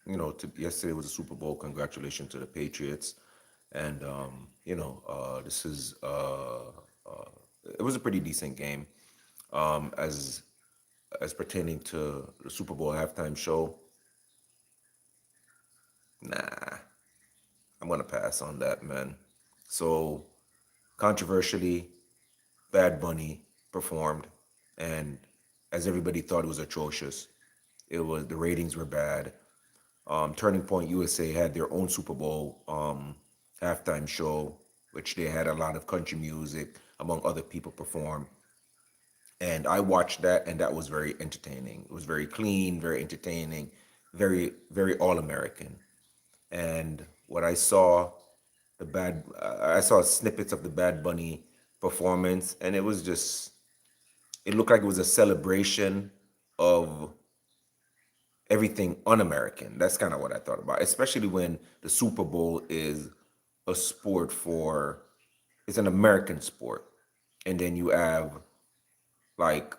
yesterday was a Super Bowl. Congratulations to the Patriots. And this is it was a pretty decent game. As pertaining to the Super Bowl halftime show, nah, I'm gonna pass on that, man. So controversially, Bad Bunny performed, and as everybody thought, it was atrocious. The ratings were bad. Turning Point USA had their own Super Bowl halftime show, which they had a lot of country music among other people perform. And I watched that, and that was very entertaining. It was very clean, very entertaining, very all American. And what I saw snippets of the Bad Bunny performance, and it looked like it was a celebration of everything un-American. That's kind of what I thought about, especially when the Super Bowl is a sport for, it's an American sport. And then you have, like,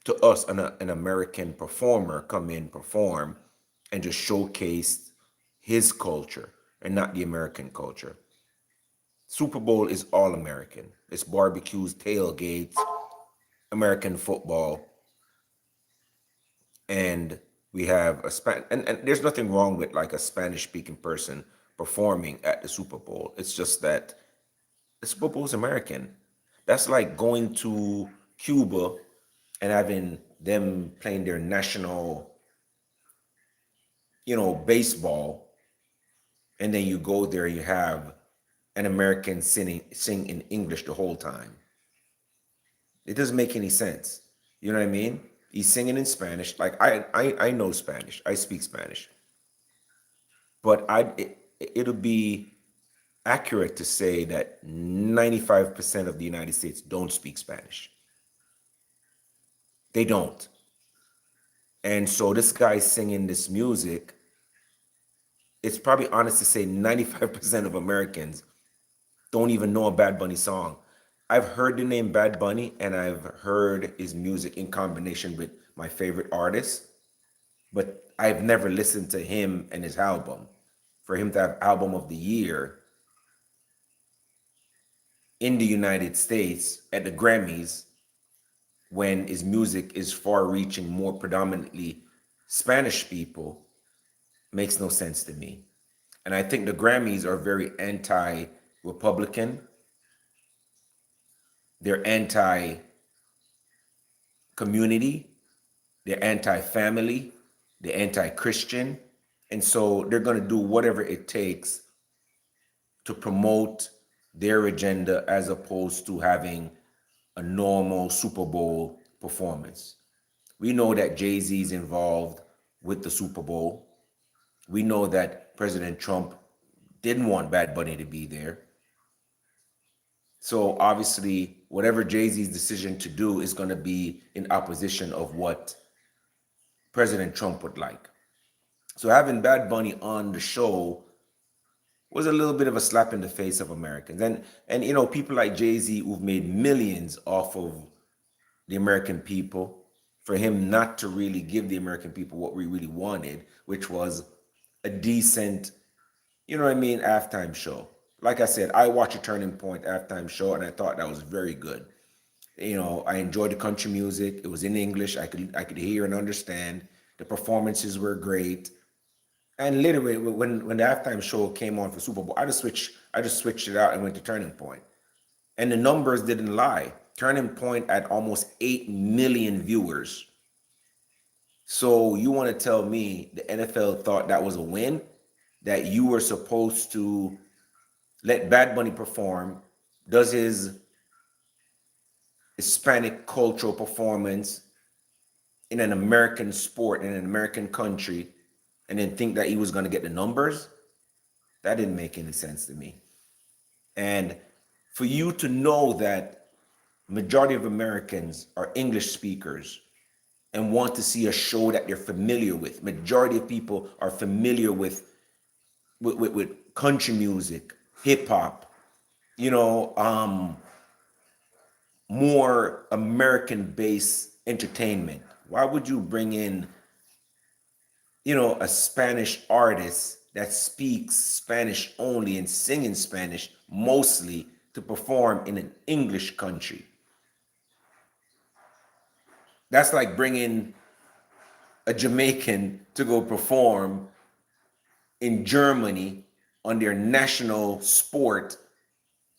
to us, an American performer come in, perform, and just showcase his culture and not the American culture. Super Bowl is all American. It's barbecues, tailgates, American football, and we have and there's nothing wrong with like a Spanish speaking person performing at the Super Bowl. It's just that the Super Bowl is American. That's like going to Cuba and having them playing their national, baseball, and then you go there, you have an American sing in English the whole time. It doesn't make any sense. You know what I mean? He's singing in Spanish. Like I know Spanish. I speak Spanish. But it'll be accurate to say that 95% of the United States don't speak Spanish. They don't. And so this guy's singing this music. It's probably honest to say 95% of Americans don't even know a Bad Bunny song. I've heard the name Bad Bunny and I've heard his music in combination with my favorite artists, but I've never listened to him and his album. For him to have album of the year in the United States at the Grammys when his music is far reaching more predominantly Spanish people makes no sense to me. And I think the Grammys are very anti-Republican. They're anti-community. They're anti-family. They're anti-Christian. And so they're going to do whatever it takes to promote their agenda as opposed to having a normal Super Bowl performance. We know that Jay-Z is involved with the Super Bowl. We know that President Trump didn't want Bad Bunny to be there. So obviously, whatever Jay-Z's decision to do is going to be in opposition of what President Trump would like. So having Bad Bunny on the show was a little bit of a slap in the face of Americans. And people like Jay-Z who've made millions off of the American people, for him not to really give the American people what we really wanted, which was a decent, halftime show. Like I said, I watched a Turning Point halftime show and I thought that was very good. I enjoyed the country music. It was in English. I could hear and understand. The performances were great. And literally, when the halftime show came on for Super Bowl, I just switched it out and went to Turning Point. And the numbers didn't lie. Turning Point had almost 8 million viewers. So you want to tell me the NFL thought that was a win? That you were supposed to let Bad Bunny perform, does his Hispanic cultural performance in an American sport, in an American country, and then think that he was going to get the numbers? That didn't make any sense to me. And for you to know that majority of Americans are English speakers and want to see a show that they're familiar with. Majority of people are familiar with country music, hip hop, more American based entertainment. Why would you bring in, a Spanish artist that speaks Spanish only and sing in Spanish mostly to perform in an English country. That's like bringing a Jamaican to go perform in Germany on their national sport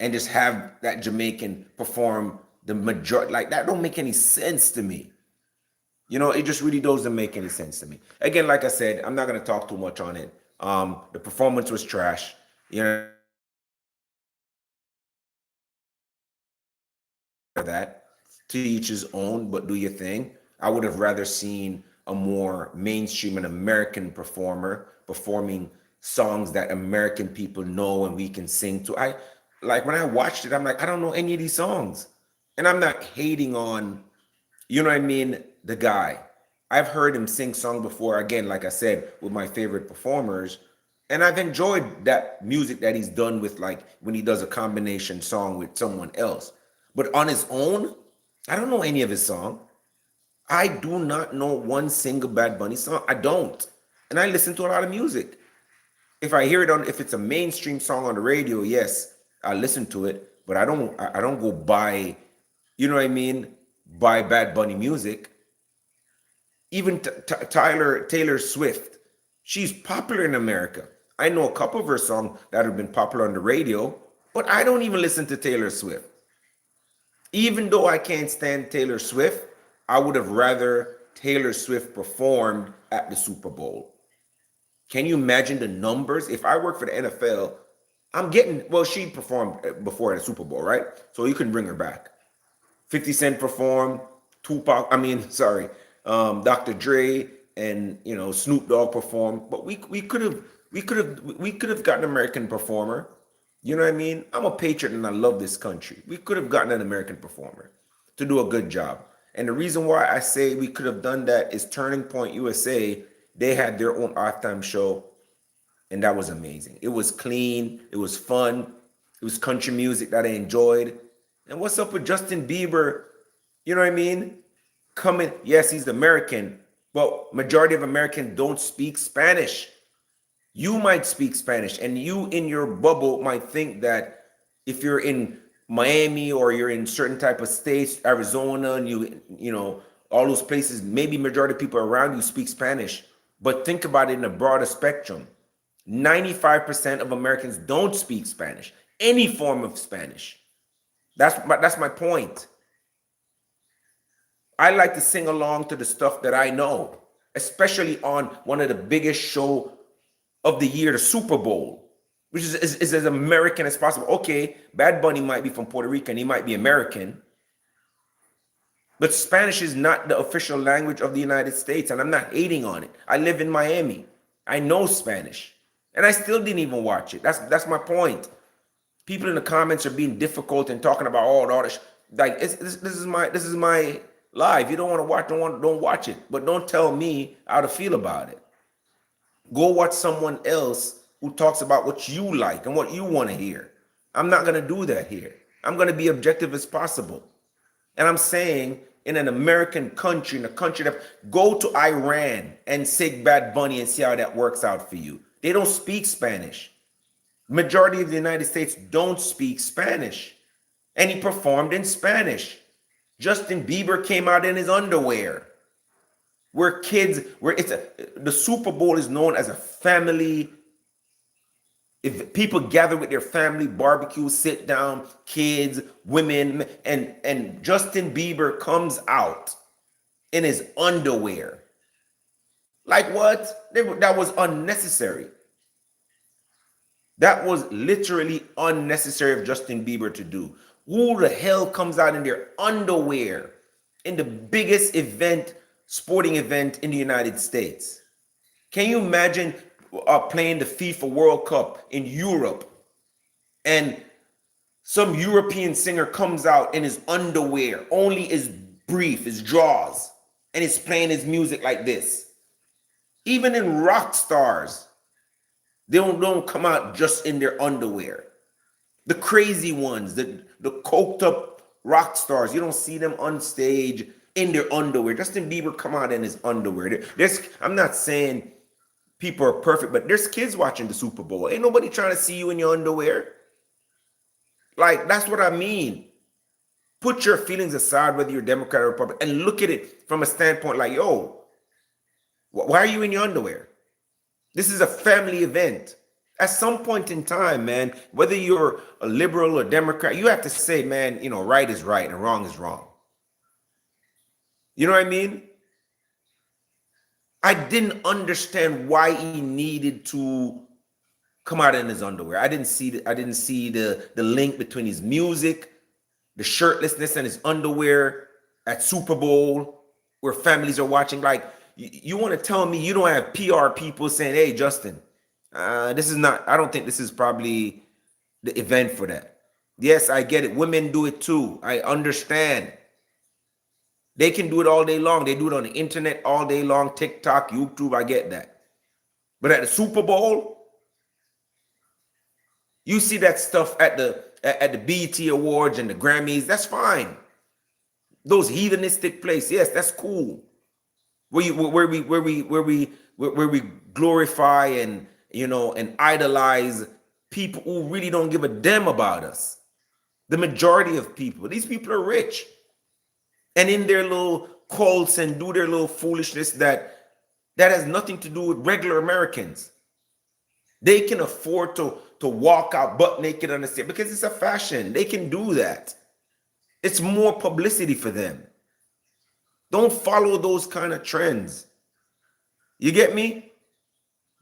and just have that Jamaican perform the majority. Like, that don't make any sense to me. It just really doesn't make any sense to me. Again, like I said, I'm not going to talk too much on it. The performance was trash. That to each his own, but do your thing. I would have rather seen a more mainstream and American performer performing songs that American people know and we can sing to. I like when I watched it, I'm like, I don't know any of these songs. And I'm not hating on, the guy. I've heard him sing song before, again, like I said, with my favorite performers. And I've enjoyed that music that he's done with, like, when he does a combination song with someone else. But on his own, I don't know any of his song. I do not know one single Bad Bunny song. I don't. And I listen to a lot of music. If I hear it if it's a mainstream song on the radio, yes, I listen to it. But I don't go buy, buy Bad Bunny music. Even Taylor Swift, she's popular in America. I know a couple of her songs that have been popular on the radio, but I don't even listen to Taylor Swift. Even though I can't stand Taylor Swift, I would have rather Taylor Swift performed at the Super Bowl. Can you imagine the numbers? If I work for the NFL, she performed before at the Super Bowl, right? So you can bring her back. 50 Cent performed, Dr. Dre and Snoop Dogg performed, but we could have gotten an American performer. You know what I mean? I'm a patriot and I love this country. We could have gotten an American performer to do a good job. And the reason why I say we could have done that is Turning Point USA. They had their own halftime show, and that was amazing. It was clean. It was fun. It was country music that I enjoyed. And what's up with Justin Bieber? You know what I mean? Coming, yes, he's American, but majority of Americans don't speak Spanish. You might speak Spanish, and you in your bubble might think that if you're in Miami or you're in certain type of states, Arizona, and all those places, maybe majority of people around you speak Spanish. But think about it in a broader spectrum. 95% of Americans don't speak Spanish, any form of Spanish. That's my point. I like to sing along to the stuff that I know, especially on one of the biggest show of the year, the Super Bowl, which is as American as possible. Okay, Bad Bunny might be from Puerto Rico and he might be American, but Spanish is not the official language of the United States, and I'm not hating on it. I live in Miami. I know Spanish, and I still didn't even watch it. That's my point. People in the comments are being difficult and talking about all this. Like, this is my live. You don't want to watch, don't watch it. But don't tell me how to feel about it. Go watch someone else who talks about what you like and what you want to hear. I'm not going to do that here. I'm going to be objective as possible. And I'm saying, in an American country, in a country that, go to Iran and sing Bad Bunny and see how that works out for you. They don't speak Spanish. Majority of the United States don't speak Spanish. And he performed in Spanish. Justin Bieber came out in his underwear. The Super Bowl is known as a family. If people gather with their family, barbecue, sit down, kids, women, and Justin Bieber comes out in his underwear. Like, what? That was unnecessary. That was literally unnecessary of Justin Bieber to do. Who the hell comes out in their underwear in the biggest sporting event in the United States? Can you imagine playing the FIFA World Cup in Europe and some European singer comes out in his underwear, only his brief, his drawers, and is playing his music like this? Even in rock stars, they don't come out just in their underwear. The crazy ones, the coked up rock stars, you don't see them on stage in their underwear. Justin Bieber come out in his underwear. I'm not saying people are perfect, but there's kids watching the Super Bowl. Ain't nobody trying to see you in your underwear. Like, that's what I mean. Put your feelings aside, whether you're Democrat or Republican, and look at it from a standpoint like, yo, why are you in your underwear? This is a family event. At some point in time, man, whether you're a liberal or Democrat, you have to say, man, you know, right is right and wrong is wrong. You know what I mean? I didn't understand why he needed to come out in his underwear. I didn't see the link between his music, the shirtlessness, and his underwear at Super Bowl, where families are watching. Like, you want to tell me you don't have PR people saying, hey, Justin, this is not, I don't think this is probably the event for that. Yes, I get it. Women do it too. I understand. They can do it all day long. They do it on the internet all day long, TikTok, YouTube. I get that. But at the Super Bowl, you see that stuff at the BET Awards and the Grammys. That's fine. Those heathenistic places, yes, that's cool. Where we glorify and, you know, and idolize people who really don't give a damn about us. The majority of people. These people are rich. And in their little cults and do their little foolishness that has nothing to do with regular Americans. They can afford to walk out butt naked on the stage because it's a fashion. They can do that. It's more publicity for them. Don't follow those kind of trends. You get me?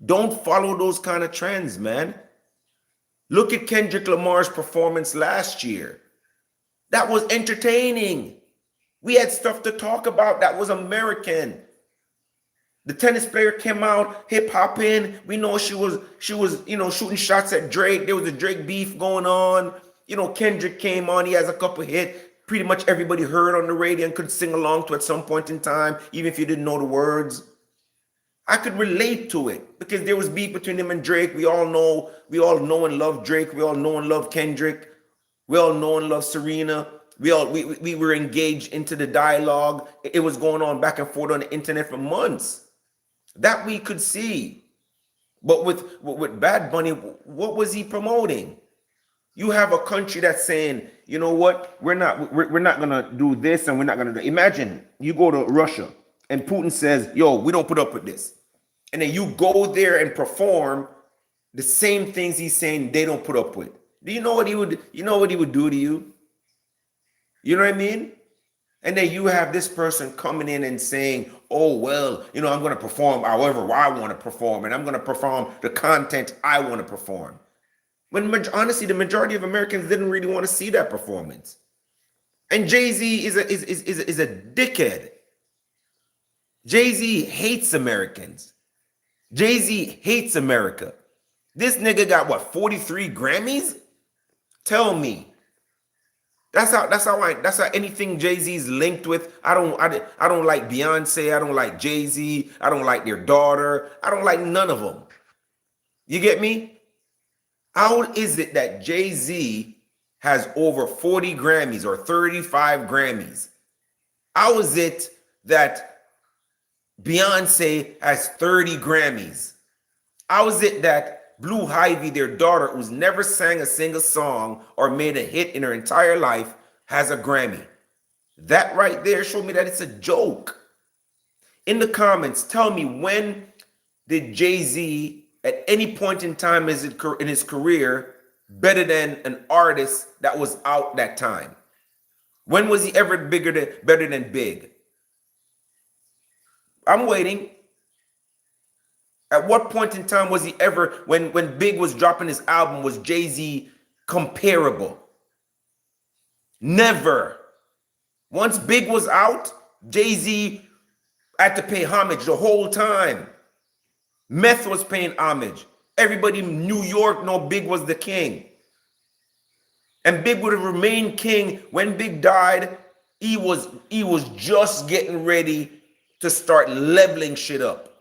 Don't follow those kind of trends, man. Look at Kendrick Lamar's performance last year. That was entertaining. We had stuff to talk about that was American. The tennis player came out, hip hop in. We know she was, you know, shooting shots at Drake. There was a Drake beef going on. You know, Kendrick came on. He has a couple hits. Pretty much everybody heard on the radio and could sing along to at some point in time, even if you didn't know the words. I could relate to it because there was beef between him and Drake. We all know and love Drake. We all know and love Kendrick. We all know and love Serena. We were engaged into the dialogue. It was going on back and forth on the internet for months. That we could see. But with Bad Bunny, what was he promoting? You have a country that's saying, you know what, we're not gonna do this and we're not gonna do. Imagine you go to Russia and Putin says, yo, we don't put up with this. And then you go there and perform the same things he's saying they don't put up with. Do you know what he would do to you? You know what I mean? And then you have this person coming in and saying, oh, well, you know, I'm going to perform however I want to perform, and I'm going to perform the content I want to perform. When honestly, the majority of Americans didn't really want to see that performance. And Jay-Z is a dickhead. Jay-Z hates Americans. Jay-Z hates America. This nigga got what, 43 Grammys? Tell me. That's how anything Jay-Z's linked with. I don't like Beyonce. I don't like Jay-Z. I don't like their daughter. I don't like none of them. You get me? How is it that Jay-Z has over 40 Grammys or 35 Grammys? How is it that Beyonce has 30 Grammys? How is it that Blue Ivy, their daughter, who's never sang a single song or made a hit in her entire life, has a Grammy? That right there showed me that it's a joke. In the comments, tell me, when did Jay-Z at any point in time in his career better than an artist that was out that time? When was he ever better than Big? I'm waiting. At what point in time was he ever, when Big was dropping his album, was Jay-Z comparable? Never. Once Big was out, Jay-Z had to pay homage the whole time. Meth was paying homage. Everybody in New York know Big was the king. And Big would have remained king. When Big died, he was just getting ready to start leveling shit up.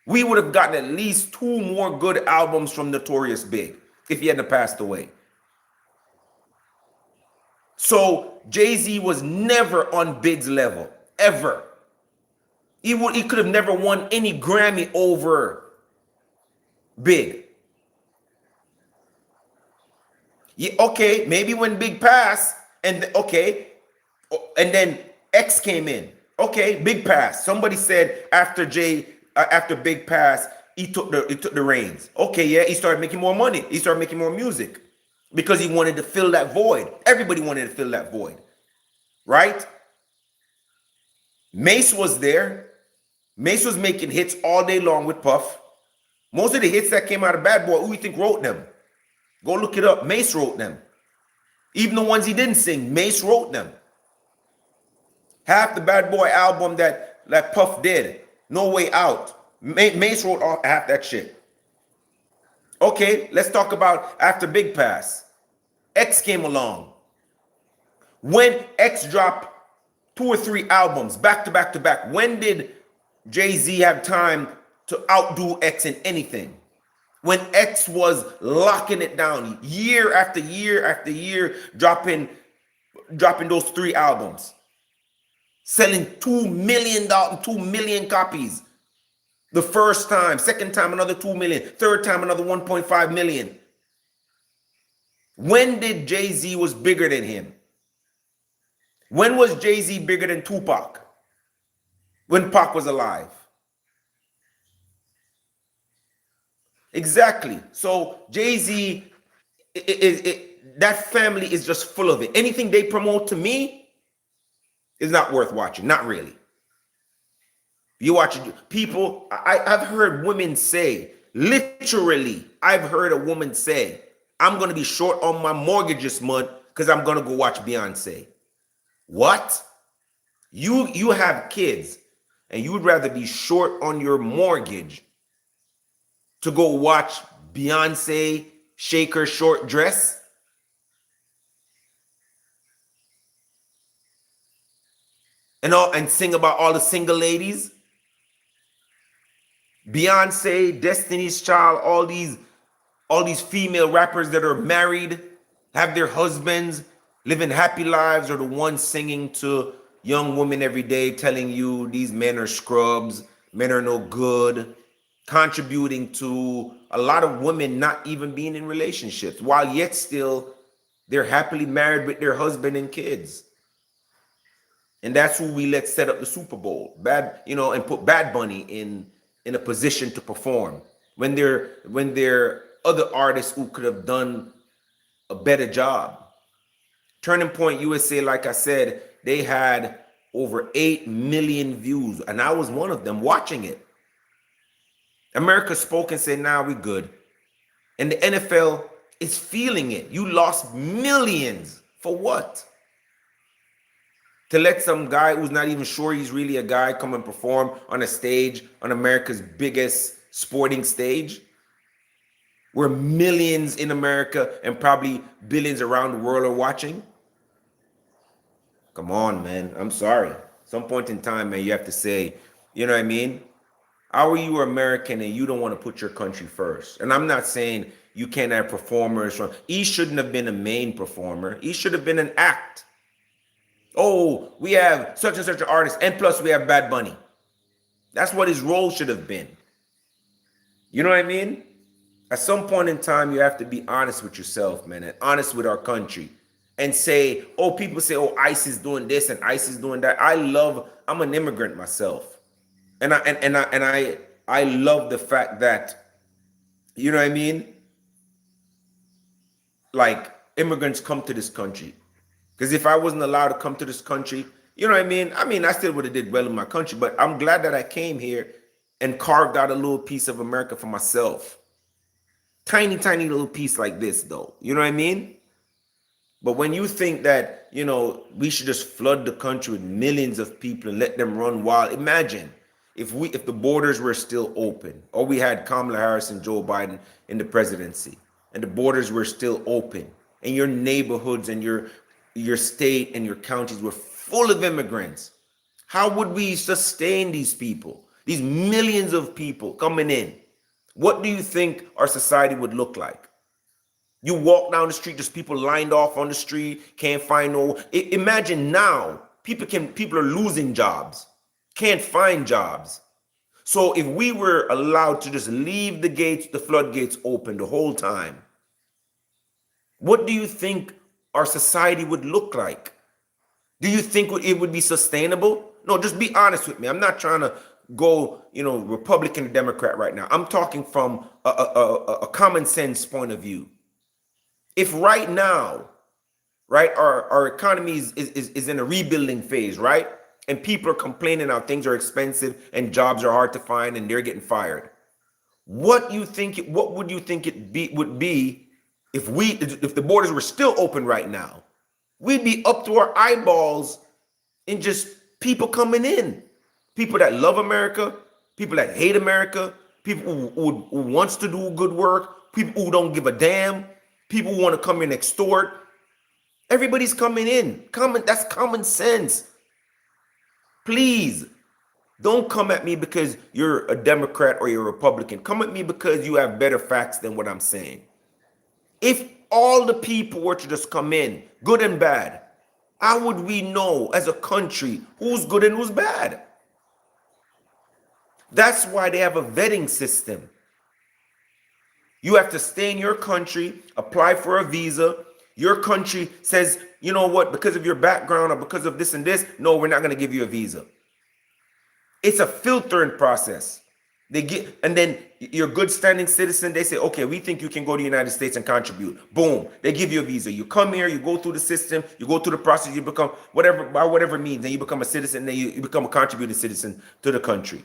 We would have gotten at least 2 more good albums from Notorious Big if he hadn't passed away. So Jay-Z was never on Big's level, ever. He could have never won any Grammy over Big. Yeah, okay, maybe when Big passed, and okay, and then X came in. Okay, Big pass. Somebody said after Big pass, he took the reins. Okay, yeah, he started making more money. He started making more music because he wanted to fill that void. Everybody wanted to fill that void, right? Mace was there. Mace was making hits all day long with Puff. Most of the hits that came out of Bad Boy, who you think wrote them? Go look it up. Mace wrote them. Even the ones he didn't sing, Mace wrote them. Half the Bad Boy album that Puff did, No Way Out, Mace wrote half that shit. Okay, let's talk about after Big Pass. X came along. When X dropped 2 or 3 albums back to back to back, when did Jay-Z have time to outdo X in anything? When X was locking it down year after year after year, dropping those 3 albums, selling 2 million copies the first time, second time another 2 million, third time another 1.5 million. When did Jay-Z was bigger than him? When was Jay-Z bigger than Tupac? When Pac was alive. Exactly. So Jay-Z, that family is just full of it. Anything they promote to me is not worth watching. Not really. You watch it. People, I've heard women say, literally, I've heard a woman say, I'm going to be short on my mortgage this month because I'm going to go watch Beyonce. What? You have kids and you would rather be short on your mortgage to go watch Beyonce shake her short dress? And sing about all the single ladies? Beyonce, Destiny's Child, all these female rappers that are married, have their husbands, living happy lives, are the ones singing to young women every day, telling you these men are scrubs, men are no good, contributing to a lot of women not even being in relationships, while yet still they're happily married with their husband and kids. And that's who we let set up the Super Bowl, and put Bad Bunny in a position to perform when there other artists who could have done a better job. Turning Point USA, like I said, they had over 8 million views, and I was one of them watching it. America spoke and said, "Nah, we good." And the NFL is feeling it. You lost millions for what? To let some guy who's not even sure he's really a guy come and perform on a stage, on America's biggest sporting stage, where millions in America and probably billions around the world are watching? Come on, man. I'm sorry. Some point in time, man, you have to say, you know what I mean? How are you American and you don't want to put your country first? And I'm not saying you can't have performers. He shouldn't have been a main performer. He should have been an act. Oh, we have such and such an artist, and plus we have Bad Bunny. That's what his role should have been. You know what I mean? At some point in time, you have to be honest with yourself, man, and honest with our country. And say, oh, people say, oh, ICE is doing this and ICE is doing that. I'm an immigrant myself. And I love the fact that, you know what I mean? Like, immigrants come to this country. Because if I wasn't allowed to come to this country, you know what I mean? I still would have did well in my country, but I'm glad that I came here and carved out a little piece of America for myself. Tiny, tiny little piece like this, though. You know what I mean? But when you think that, we should just flood the country with millions of people and let them run wild, imagine if the borders were still open, or we had Kamala Harris and Joe Biden in the presidency, and the borders were still open, and your neighborhoods and your state and your counties were full of immigrants. How would we sustain these people, these millions of people coming in? What do you think our society would look like? You walk down the street, there's people lined off on the street, can't find no. Imagine now, people are losing jobs, can't find jobs. So if we were allowed to just leave the gates, the floodgates open the whole time, what do you think our society would look like? Do you think it would be sustainable? No, just be honest with me. I'm not trying to go, Republican or Democrat right now. I'm talking from a common sense point of view. If right now, right, our economy is in a rebuilding phase, right? And people are complaining how things are expensive and jobs are hard to find and they're getting fired. What would you think would be if the borders were still open right now? We'd be up to our eyeballs in just people coming in. People that love America, people that hate America, people who wants to do good work, people who don't give a damn, people who want to come in and extort. Everybody's coming in. That's common sense. Please, don't come at me because you're a Democrat or you're a Republican. Come at me because you have better facts than what I'm saying. If all the people were to just come in, good and bad, how would we know as a country who's good and who's bad? That's why they have a vetting system. You have to stay in your country, apply for a visa. Your country says, you know what, because of your background or because of this and this, no, we're not going to give you a visa. It's a filtering process. And then you're a good standing citizen. They say, okay, we think you can go to the United States and contribute. Boom. They give you a visa. You come here, you go through the system, you go through the process, you become by whatever means, then you become a citizen, then you become a contributing citizen to the country.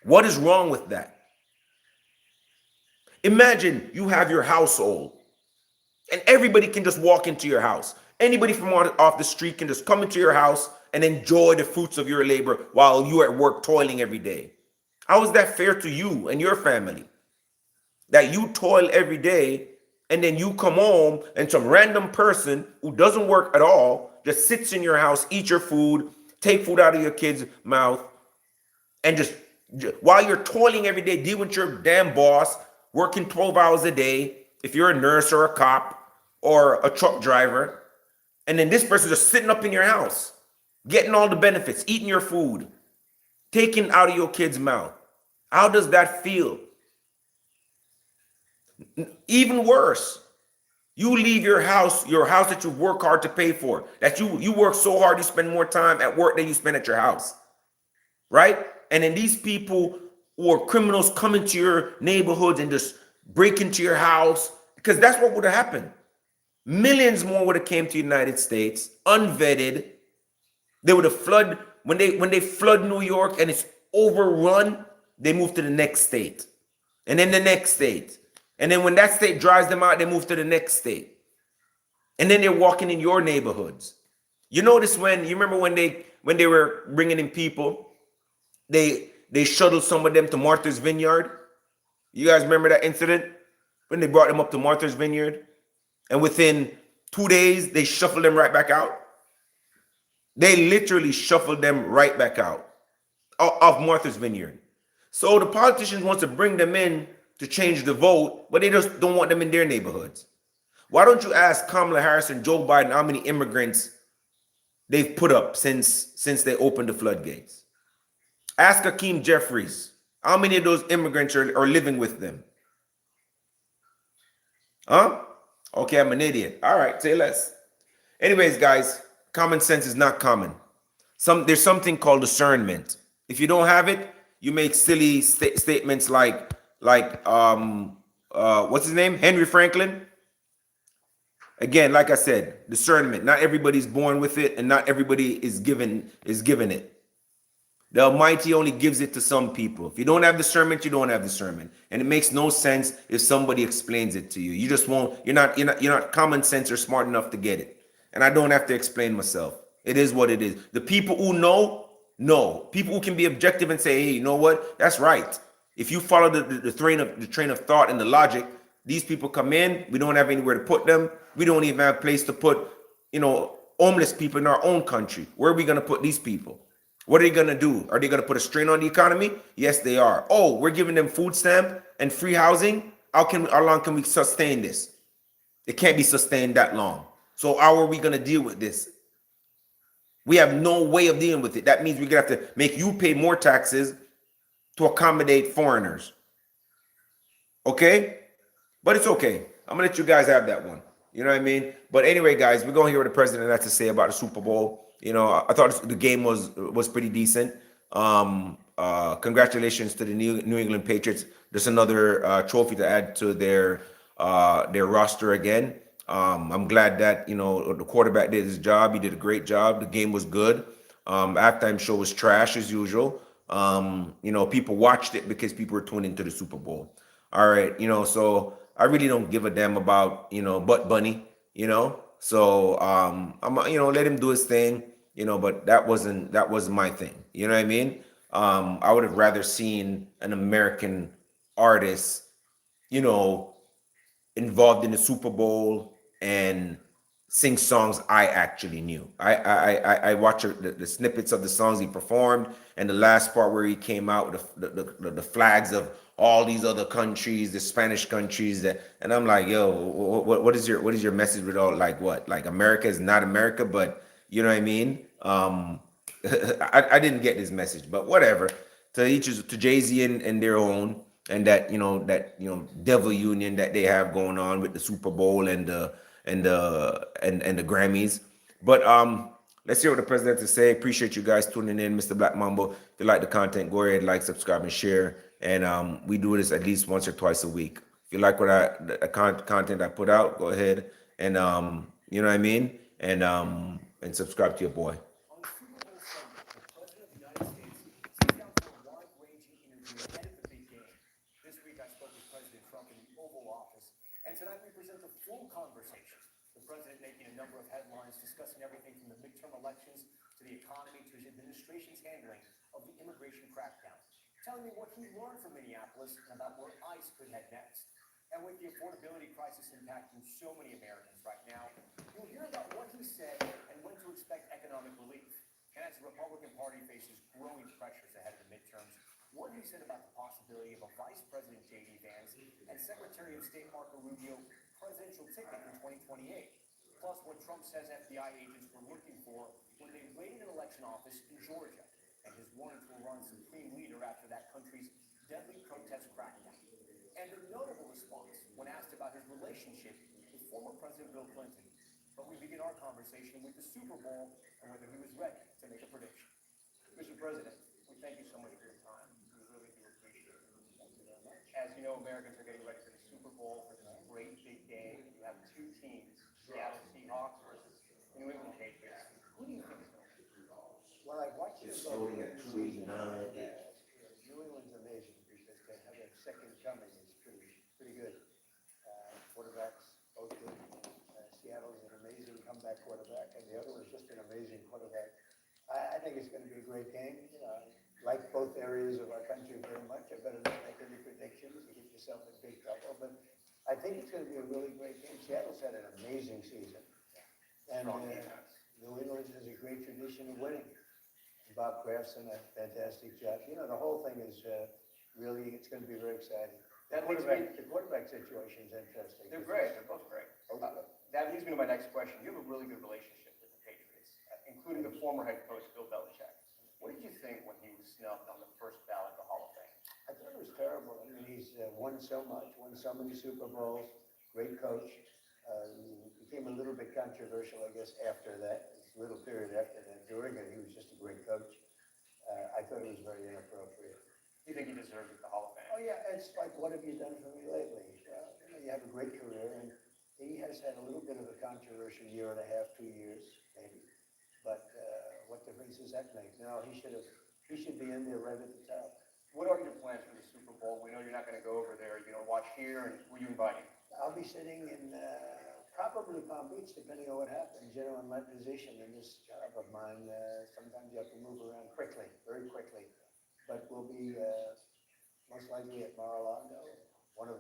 What is wrong with that? Imagine you have your household and everybody can just walk into your house. Anybody from off the street can just come into your house and enjoy the fruits of your labor while you're at work toiling every day. How is that fair to you and your family? That you toil every day and then you come home and some random person who doesn't work at all just sits in your house, eat your food, take food out of your kid's mouth, and just while you're toiling every day, deal with your damn boss, working 12 hours a day, if you're a nurse or a cop or a truck driver, and then this person just sitting up in your house, getting all the benefits, eating your food, taking out of your kid's mouth. How does that feel? Even worse, you leave your house that you work hard to pay for, that you work so hard, you spend more time at work than you spend at your house, right? And then these people who are criminals come into your neighborhoods and just break into your house, because that's what would have happened. Millions more would have came to the United States, unvetted. They would have flooded, when they flood New York and it's overrun, they move to the next state. And then the next state. And then when that state drives them out, they move to the next state. And then they're walking in your neighborhoods. You notice you remember when they were bringing in people, they shuttled some of them to Martha's Vineyard. You guys remember that incident? When they brought them up to Martha's Vineyard? And within 2 days, they shuffled them right back out. They literally shuffled them right back out of Martha's Vineyard. So the politicians want to bring them in to change the vote, but they just don't want them in their neighborhoods. Why don't you ask Kamala Harris and Joe Biden how many immigrants they've put up since they opened the floodgates? Ask Hakeem Jeffries how many of those immigrants are living with them. Huh? Okay, I'm an idiot. All right, say less. Anyways, guys, common sense is not common. There's something called discernment. If you don't have it, you make silly statements like what's his name? Henry Franklin. Again, like I said, discernment. Not everybody's born with it, and not everybody is given it. The Almighty only gives it to some people. If you don't have discernment, you don't have discernment. And it makes no sense if somebody explains it to you. You just won't, you're not common sense or smart enough to get it. And I don't have to explain myself. It is what it is. The people who know. People who can be objective and say, hey, you know what? That's right. If you follow the train of thought and the logic, these people come in, we don't have anywhere to put them. We don't even have a place to put, homeless people in our own country. Where are we going to put these people? What are they going to do? Are they going to put a strain on the economy? Yes, they are. Oh, we're giving them food stamp and free housing. How long can we sustain this? It can't be sustained that long. So how are we going to deal with this? We have no way of dealing with it. That means we're going to have to make you pay more taxes to accommodate foreigners. Okay? But it's okay. I'm gonna let you guys have that one. You know what I mean? But anyway, guys, we're gonna hear what the president has to say about the Super Bowl. You know, I thought the game was pretty decent. Congratulations to the New England Patriots. There's another trophy to add to their roster again. I'm glad that the quarterback did his job. He did a great job. The game was good. Halftime show was trash as usual. People watched it because people were tuning into the Super Bowl. All right, so I really don't give a damn about Butt Bunny. So I'm let him do his thing. But that wasn't my thing. You know what I mean? I would have rather seen an American artist, you know, involved in the Super Bowl and sing songs I actually knew. I watched the snippets of the songs he performed, and the last part where he came out with the flags of all these other countries, the Spanish countries, and I'm like, yo, what is your message with all, like, what, like America is not America, but you know what I mean? I didn't get this message, but whatever. To each is to Jay-Z and their own, and that devil union that they have going on with the Super Bowl and the Grammys. But let's hear what the president has to say. Appreciate you guys tuning in, Mr. Black Mambo. If you like the content, go ahead, like, subscribe, and share. And we do this at least once or twice a week. If you like the content I put out, go ahead and you know what I mean, and subscribe to your boy. On Super Bowl Sunday, the President of the United States sits down for a wide-ranging interview ahead of the big game. This week, I spoke with President Trump in the Oval Office, and tonight we present the full conversation. The President making a number of headlines discussing everything from the midterm elections to the economy to his administration's handling of the immigration crackdown, telling me what he learned from Minneapolis and about where ICE could head next. And with the affordability crisis impacting so many Americans right now, you'll hear about what he said and when to expect economic relief. And as the Republican Party faces growing pressures ahead of the midterms, what he said about the possibility of a Vice President J.D. Vance and Secretary of State Marco Rubio presidential ticket in 2028. Plus what Trump says FBI agents were looking for when they raided an election office in Georgia, and his warning to Iran's supreme leader after that country's deadly protest crackdown. And a notable response when asked about his relationship with former President Bill Clinton. But we begin our conversation with the Super Bowl and whether he was ready to make a prediction. Mr. President, we thank you so much for your time. We really do appreciate it. Thank you very much. As you know, Americans are getting ready for the Super Bowl, for this great big game. You have two teams, Seattle Seahawks versus New England Patriots. Who do you think is going to win? Well, I've watched it both. New England's amazing because they have a second coming. It's pretty good. Quarterbacks both good. Seattle's an amazing comeback quarterback, and the other was just an amazing quarterback. I think it's going to be a great game. Like both areas of our country very much. I better not make any predictions. You get yourself in big trouble. But I think it's going to be a really great game. Seattle's had an amazing season, and New England has a great tradition of winning. Bob Kraft's done a fantastic job. The whole thing is really, it's going to be very exciting. The quarterback situation is interesting. They're great. They're both great. That leads me to my next question. You have a really good relationship with the Patriots, including the former head coach, Bill Belichick. What did you think when he was snubbed on the first ballot of the Hall of Fame? I thought it was terrible. I mean, he's won so much, won so many Super Bowls, great coach. Became a little bit controversial, I guess, after that. A little period after that. During it, he was just a great coach. I thought it was very inappropriate. Do you think he deserves the Hall of Fame? Oh, yeah. It's like, what have you done for me lately? You have a great career, and he has had a little bit of a controversial year and a half, 2 years, maybe. But what difference does that make? No, he should be in there right at the top. What are your plans for the Super Bowl? We know you're not going to go over there. You're going to watch here, and were you invited? I'll be sitting in probably Palm Beach, depending on what happens. In my position in this job of mine, sometimes you have to move around quickly, very quickly. But we'll be most likely at Mar-a-Lago, one of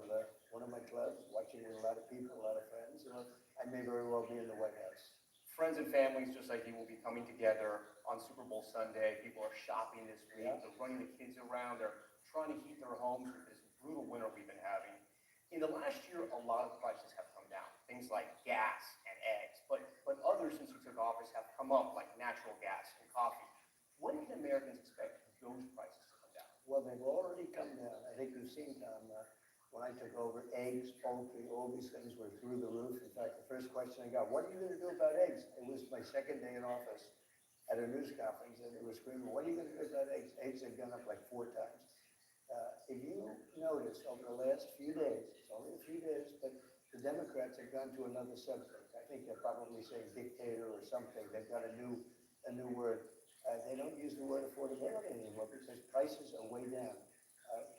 my clubs, watching with a lot of people, a lot of friends. I may very well be in the White House. Friends and families, just like you, will be coming together on Super Bowl Sunday. People are shopping this week. Yeah. They're running the kids around. They're trying to heat their homes with this brutal winter we've been having. In the last year, a lot of prices have come down. Things like gas and eggs. But others, since you took office, have come up, like natural gas and coffee. When can Americans expect those prices to come down? Well, they've already come down. I think you've seen, Tom, when I took over, eggs, poultry, all these things were through the roof. In fact, the first question I got, what are you going to do about eggs? It was my second day in office at a news conference, and they were screaming, what are you going to do about eggs? Eggs have gone up like 4 times. If you notice over the last few days, it's only a few days, but the Democrats have gone to another subject. I think they're probably saying dictator or something. They've got a new word. They don't use the word affordability anymore because prices are way down.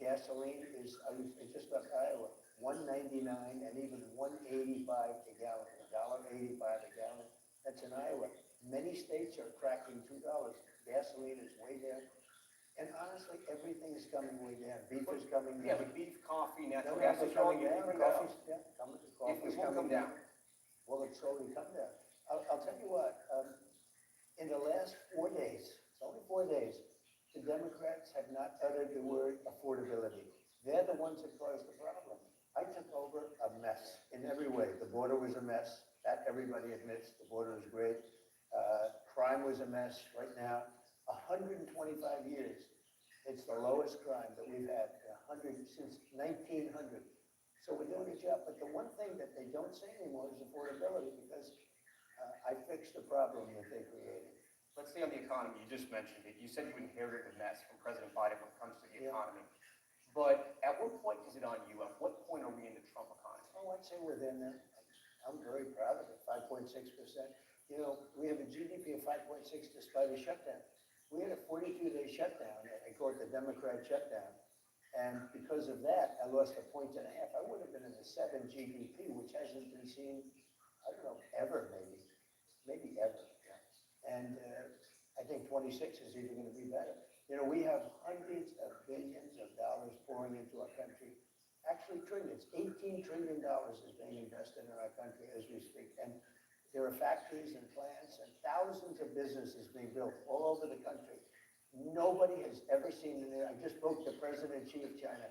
Gasoline is, I just left Iowa, $1.99 and even $1.85 a gallon, $1.85 a gallon. That's in Iowa. Many states are cracking $2. Gasoline is way down. And honestly, everything is coming way down. Beef is coming Yeah, down. but beef, coffee, natural No, gas it's is all coming down. even Coffee's, down. coffee's It won't coming come down. Well, it's slowly come down. I'll tell you what, in the last 4 days, it's only 4 days, the Democrats have not uttered the word affordability. They're the ones that caused the problem. I took over a mess in every way. The border was a mess. That everybody admits. The border is great. Crime was a mess right now. 125 years. It's the lowest crime that we've had since 1900. So we're doing a job. But the one thing that they don't say anymore is affordability because I fixed the problem that they created. Let's stay on the economy. You just mentioned it. You said you inherited a mess from President Biden when it comes to the Yeah. economy. But at what point is it on you? At what point are we in the Trump economy? Oh, I'd say within that. I'm very proud of it, 5.6%. You know, we have a GDP of 5.6 despite a shutdown. We had a 42-day shutdown. I call it the Democrat shutdown. And because of that, I lost 1.5 points. I would have been in the 7 GDP, which hasn't been seen, I don't know, ever maybe ever. And I think 26 is even going to be better. You know, we have hundreds of billions of dollars pouring into our country. Actually, trillions. $18 trillion is being invested in our country as we speak. And there are factories and plants and thousands of businesses being built all over the country. Nobody has ever seen it. I just spoke to President Xi of China.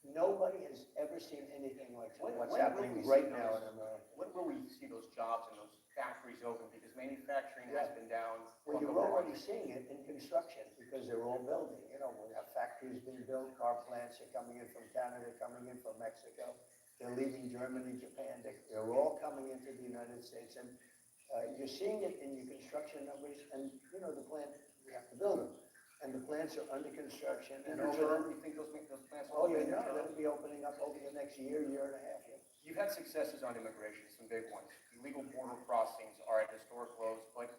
Nobody has ever seen anything like what's When will happening we right see now those- in America. When will we see those jobs and those factories open? Because manufacturing has been down. Well, for a you're number of already months. seeing it in construction because they're all building. You know, we have factories being built, car plants are coming in from Canada, coming in from Mexico. They're leaving Germany, Japan. They're all coming into the United States. And you're seeing it in your construction numbers. And, you know, the plant, we have to build them. And the plants are under construction. In And your over term, the, you think those plants will oh, open yeah, in your no, term? that'll be opening up over the next year, year and a half. Yeah. You've had successes on immigration, some big ones. Illegal border crossings are at historic lows, but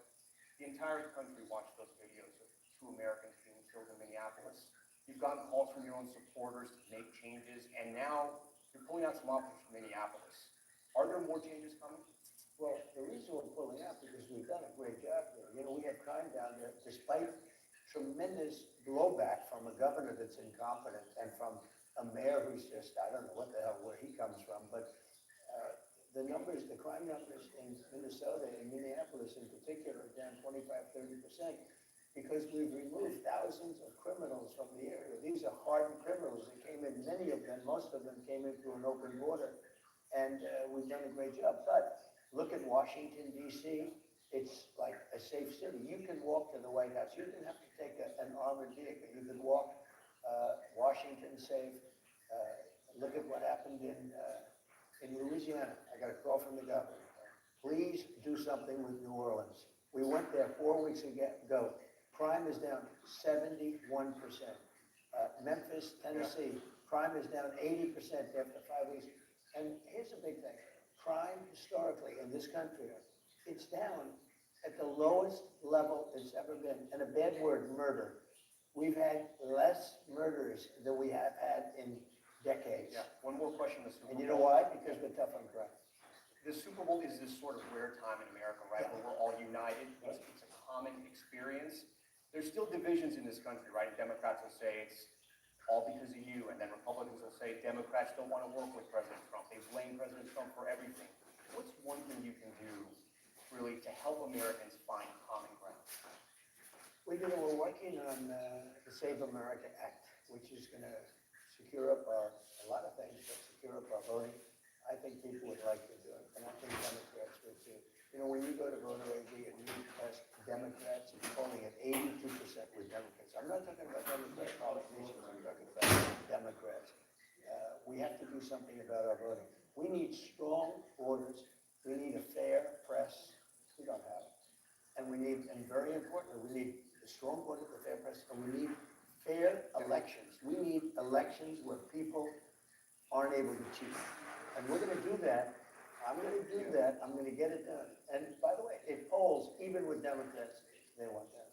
the entire country watched those videos of 2 Americans being killed in Minneapolis. You've gotten calls from your own supporters to make changes, and now you're pulling out some officers from Minneapolis. Are there more changes coming? Well, the reason we're pulling out because we've done a great job there. You know, we have crime down there despite tremendous blowback from a governor that's incompetent and from a mayor who's just, I don't know what the hell, where he comes from, but the numbers, the crime numbers in Minnesota and Minneapolis in particular are down 25-30% because we've removed thousands of criminals from the area. These are hardened criminals that came in, many of them, most of them came in through an open border, and we've done a great job. But look at Washington, D.C., it's like a safe city. You can walk to the White House. You didn't have to take an armored vehicle. You could walk. Washington safe. Look at what happened in Louisiana. I got a call from the governor. Please do something with New Orleans. We went there 4 weeks ago. Crime is down 71%. Memphis, Tennessee, crime is down 80% after 5 weeks. And here's a big thing. Crime historically in this country, it's down at the lowest level it's ever been. And a bad word, murder. We've had less murders than we have had in decades. Yeah. One more question on the Super Bowl. And you know why? Because we're tough on crime. The Super Bowl is this sort of rare time in America, right, where we're all united. It's a common experience. There's still divisions in this country, right? Democrats will say it's all because of you, and then Republicans will say Democrats don't want to work with President Trump. They blame President Trump for everything. What's one thing you can do, really, to help Americans find common ground? We're working on the Save America Act, which is going to secure up a lot of things, but secure up our voting. I think people would like to do it, and I think Democrats would too. You know, when you go to voter ID and you Democrats, it's polling at 82% with Democrats. I'm not talking about Democrat politicians, I'm talking about Democrats. We have to do something about our voting. We need strong orders, we need a fair press, we don't have it. And we need, and very importantly, we need a strong order, a fair press, and we need fair elections. We need elections where people aren't able to cheat. And we're gonna do that. I'm gonna do that. I'm gonna get it done. And by the way, it polls, even with Democrats, they want that.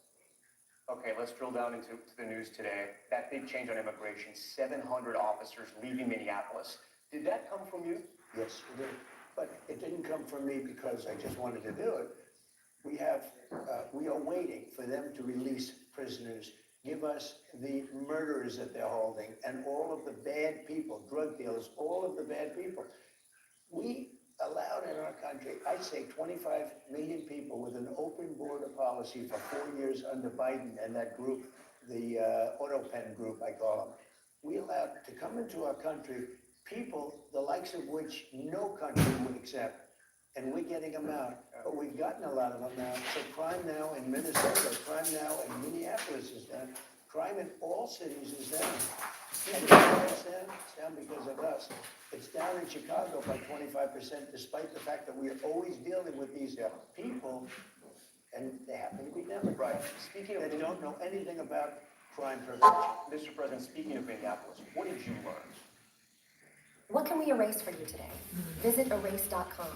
Okay, let's drill down into the news today. That big change on immigration, 700 officers leaving Minneapolis. Did that come from you? Yes, it did. But it didn't come from me because I just wanted to do it. We are waiting for them to release prisoners, give us the murderers that they're holding, and all of the bad people, drug dealers, all of the bad people. We allowed in our country, I'd say 25 million people with an open border policy for 4 years under Biden and that group, the auto pen group, I call them. We allowed to come into our country people, the likes of which no country would accept. And we're getting them out, but we've gotten a lot of them out. So crime now in Minnesota, crime now in Minneapolis is down. Crime in all cities is down. And you know why it's down? It's down because of us. It's down in Chicago by 25%, despite the fact that we are always dealing with these people, and they happen to be Democrats. Right. Speaking of, They don't know anything about crime prevention. Mr. President, speaking of Minneapolis, what did you learn? What can we erase for you today? Visit erase.com.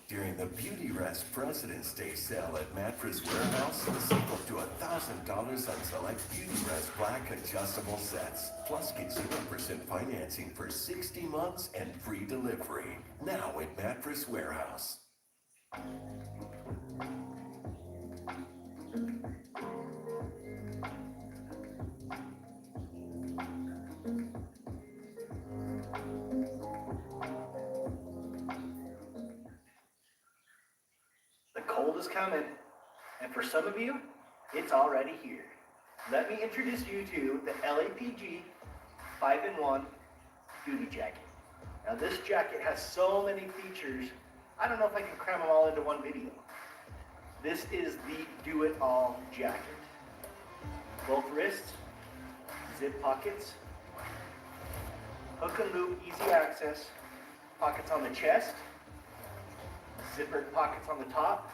During the Beauty Rest President's Day sale at Mattress Warehouse, save up to $1,000 on select Beauty Rest Black adjustable sets. Plus, get 0% financing for 60 months and free delivery. Now at Mattress Warehouse. The cold is coming, and for some of you, it's already here. Let me introduce you to the LAPG 5-in-1 duty jacket. Now this jacket has so many features, I don't know if I can cram them all into one video. This is the do-it-all jacket. Both wrists, zip pockets, hook and loop, easy access, pockets on the chest, zippered pockets on the top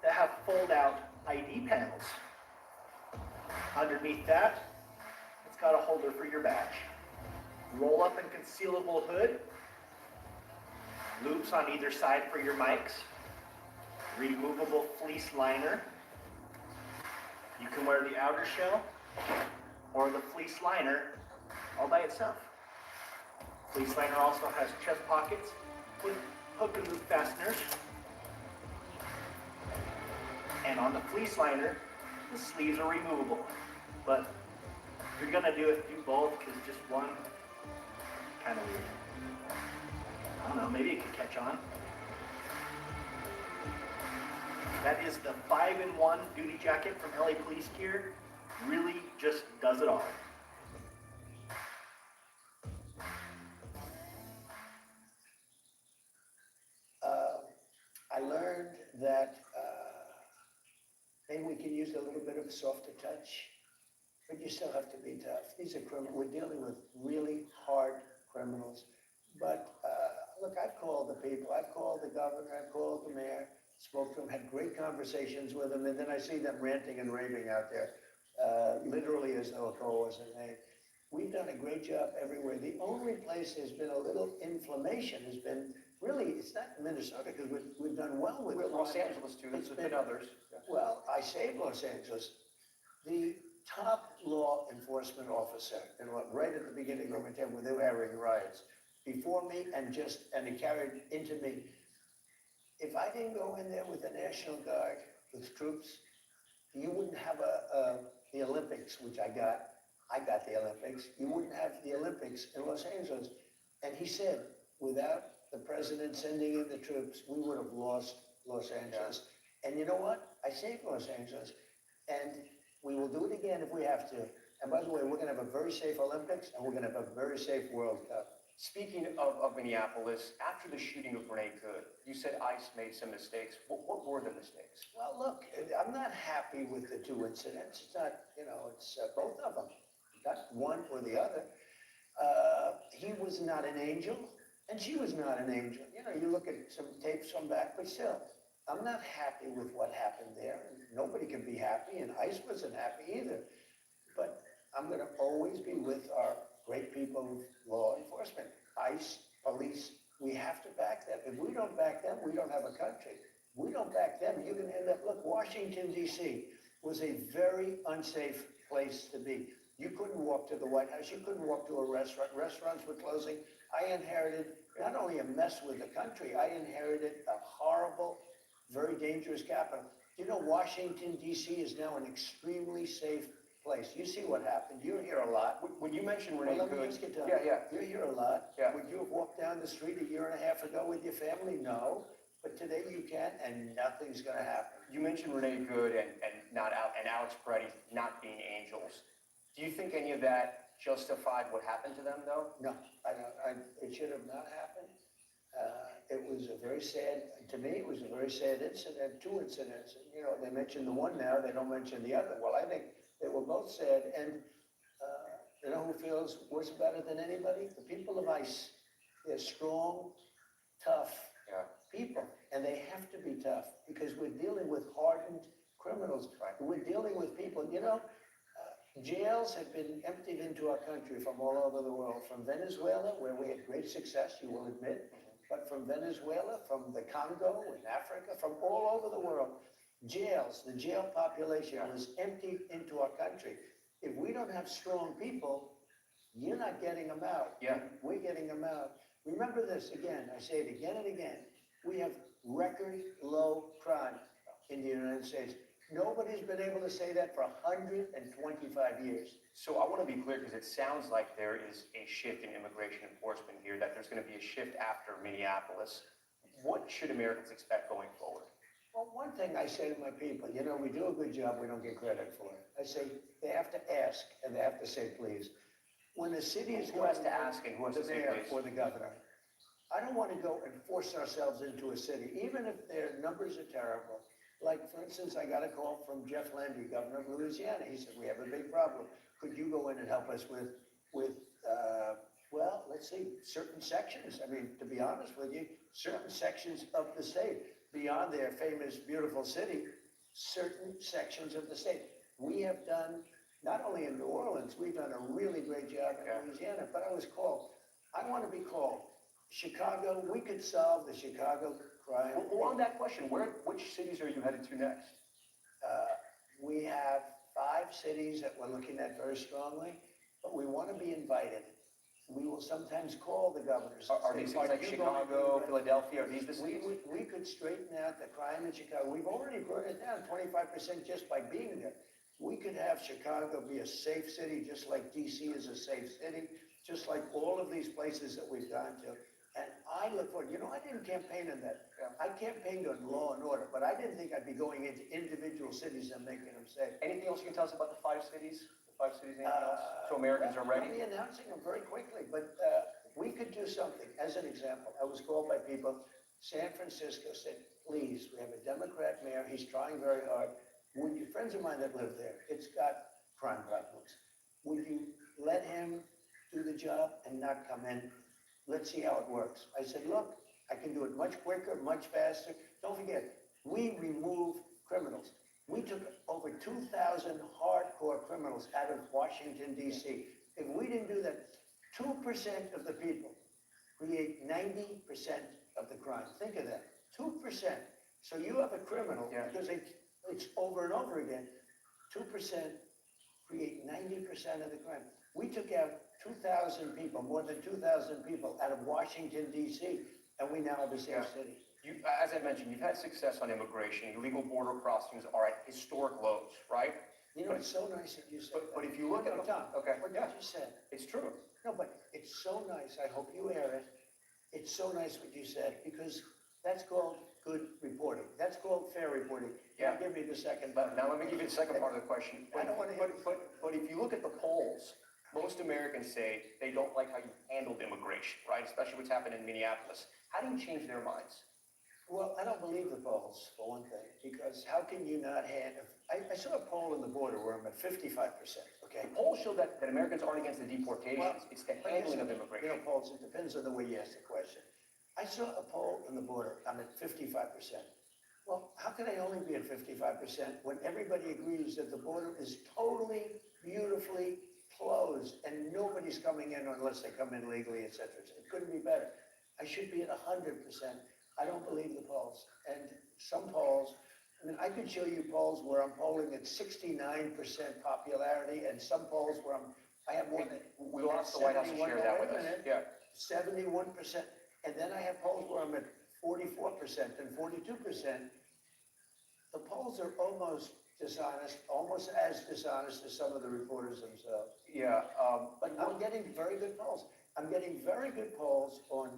that have fold-out ID panels. Underneath that, it's got a holder for your badge. Roll-up and concealable hood, loops on either side for your mics, removable fleece liner. You can wear the outer shell or the fleece liner all by itself. Fleece liner also has chest pockets with hook and loop fasteners. And on the fleece liner, the sleeves are removable. But if you're gonna do it, do both, because just one, kind of weird. I don't know, maybe it could catch on. That is the 5-in-1 duty jacket from LA Police Gear. Really just does it all. I learned that maybe we can use a little bit of a softer touch, but you still have to be tough. These are criminals. We're dealing with really hard criminals. But look, I've called the people. I've called the governor. I've called the mayor. Spoke to them. Had great conversations with them. And then I see them ranting and raving out there, literally as though a call wasn't made. We've done a great job everywhere. The only place there's been a little inflammation has been really, it's not Minnesota, because we've done well with it. Los Angeles too, there's been others. Well, I saved Los Angeles. The top law enforcement officer, and right at the beginning of when they were having riots, before me and he carried into me. If I didn't go in there with the National Guard, with troops, you wouldn't have the Olympics, which I got the Olympics. You wouldn't have the Olympics in Los Angeles. And he said, without the president sending in the troops, we would have lost Los Angeles. And you know what? I saved Los Angeles. And we will do it again if we have to. And by the way, we're gonna have a very safe Olympics, and we're gonna have a very safe World Cup. Speaking of Minneapolis, after the shooting of Renee Good, you said ICE made some mistakes. What were the mistakes? Well, look, I'm not happy with the two incidents. It's not, it's both of them, not one or the other. He was not an angel, and she was not an angel. You look at some tapes from back, but still, I'm not happy with what happened there. Nobody can be happy, and ICE wasn't happy either. But I'm going to always be with our great people of law enforcement, ICE, police. We have to back them. If we don't back them, we don't have a country. We don't back them, you're going to end up, look, Washington, D.C. was a very unsafe place to be. You couldn't walk to the White House. You couldn't walk to a restaurant. Restaurants were closing. I inherited not only a mess with the country, I inherited a horrible, very dangerous capital. Washington, D.C. is now an extremely safe place. You see what happened. You're here a lot. When you mentioned Renee Well, let me Good, just get done. yeah. You're here a lot. Yeah. Would you have walked down the street a year and a half ago with your family? No. But today you can, and nothing's going to happen. You mentioned Renee Good and Alex Peretti not being angels. Do you think any of that justified what happened to them, though? No, I don't. It should have not happened. It was a very sad, to me, it was a very sad incident, two incidents. They mentioned the one now, they don't mention the other. Well, I think they were both sad, and who feels worse about it than anybody? The people of ICE. They're strong, tough people, and they have to be tough because we're dealing with hardened criminals. Right. We're dealing with people, jails have been emptied into our country from all over the world, from Venezuela, where we had great success, you will admit, but from Venezuela, from the Congo, in Africa, from all over the world. The jail population was emptied into our country. If we don't have strong people, you're not getting them out. Yeah. We're getting them out. Remember this again, I say it again and again. We have record low crime in the United States. Nobody's been able to say that for 125 years. So I want to be clear because it sounds like there is a shift in immigration enforcement here, that there's going to be a shift after Minneapolis. What should Americans expect going forward? Well, one thing I say to my people, we do a good job, we don't get credit for it. I say they have to ask and they have to say please. When the city is Who has to ask and who has to the say mayor please? or the governor, I don't want to go and force ourselves into a city, even if their numbers are terrible. Like, for instance, I got a call from Jeff Landry, governor of Louisiana. He said, we have a big problem. Could you go in and help us with well, let's see, certain sections. I mean, to be honest with you, certain sections of the state, beyond their famous, beautiful city, certain sections of the state. We have done, not only in New Orleans, we've done a really great job in Louisiana, but I was called. I want to be called. Chicago, we could solve the Chicago crime. Well, on that question, which cities are you headed to next? We have 5 cities that we're looking at very strongly, but we want to be invited. We will sometimes call the governors. Are these cities like Chicago, Philadelphia, are these the cities? We could straighten out the crime in Chicago. We've already brought it down 25% just by being there. We could have Chicago be a safe city, just like DC is a safe city, just like all of these places that we've gone to. And I look forward, I didn't campaign on that. I campaigned on law and order, but I didn't think I'd be going into individual cities and making them safe. Anything else you can tell us about the 5 cities? The 5 cities, anything else? So Americans are ready? I'll be announcing them very quickly, but we could do something. As an example, I was called by people, San Francisco said, please, we have a Democrat mayor, he's trying very hard. Would you, friends of mine that live there, it's got crime problems. Would you let him do the job and not come in? Let's see how it works. I said, look, I can do it much quicker, much faster. Don't forget, we remove criminals. We took over 2,000 hardcore criminals out of Washington, D.C. If we didn't do that, 2% of the people create 90% of the crime. Think of that, 2%. So you have a criminal, because it's over and over again, 2% create 90% of the crime. We took out 2,000 people, more than 2,000 people out of Washington, D.C., and we now have a safe city. As I mentioned, you've had success on immigration. Illegal border crossings are at historic lows, right? It's so nice that you said that. But if you look at Tom, okay, what you just said. it's true. No, but it's so nice. I hope you air it. It's so nice what you said, because that's called good reporting. That's called fair reporting. Yeah. Now give me the second. But now let me give you the second part of the question. I don't wanna hear- But if you look at the polls, most Americans say they don't like how you handled immigration, right? Especially what's happened in Minneapolis. How do you change their minds? Well, I don't believe the polls, for one thing, because how can you not have, I saw a poll on the border where I'm at 55%, okay? Polls show that Americans aren't against the deportations, it's the But handling of listen, immigration. You know, polls, it depends on the way you ask the question. I saw a poll on the border, I'm at 55%. Well, how can I only be at 55% when everybody agrees that the border is totally, beautifully closed and nobody's coming in unless they come in legally, et cetera. It couldn't be better. I should be at 100%. I don't believe the polls. And some polls, I mean, I could show you polls where I'm polling at 69% popularity and some polls where I have more than. We'll ask the White House to share that with us. Yeah. 71%. And then I have polls where I'm at 44% and 42%. The polls are almost dishonest, almost as dishonest as some of the reporters themselves. Yeah, But I'm getting very good polls. I'm getting very good polls on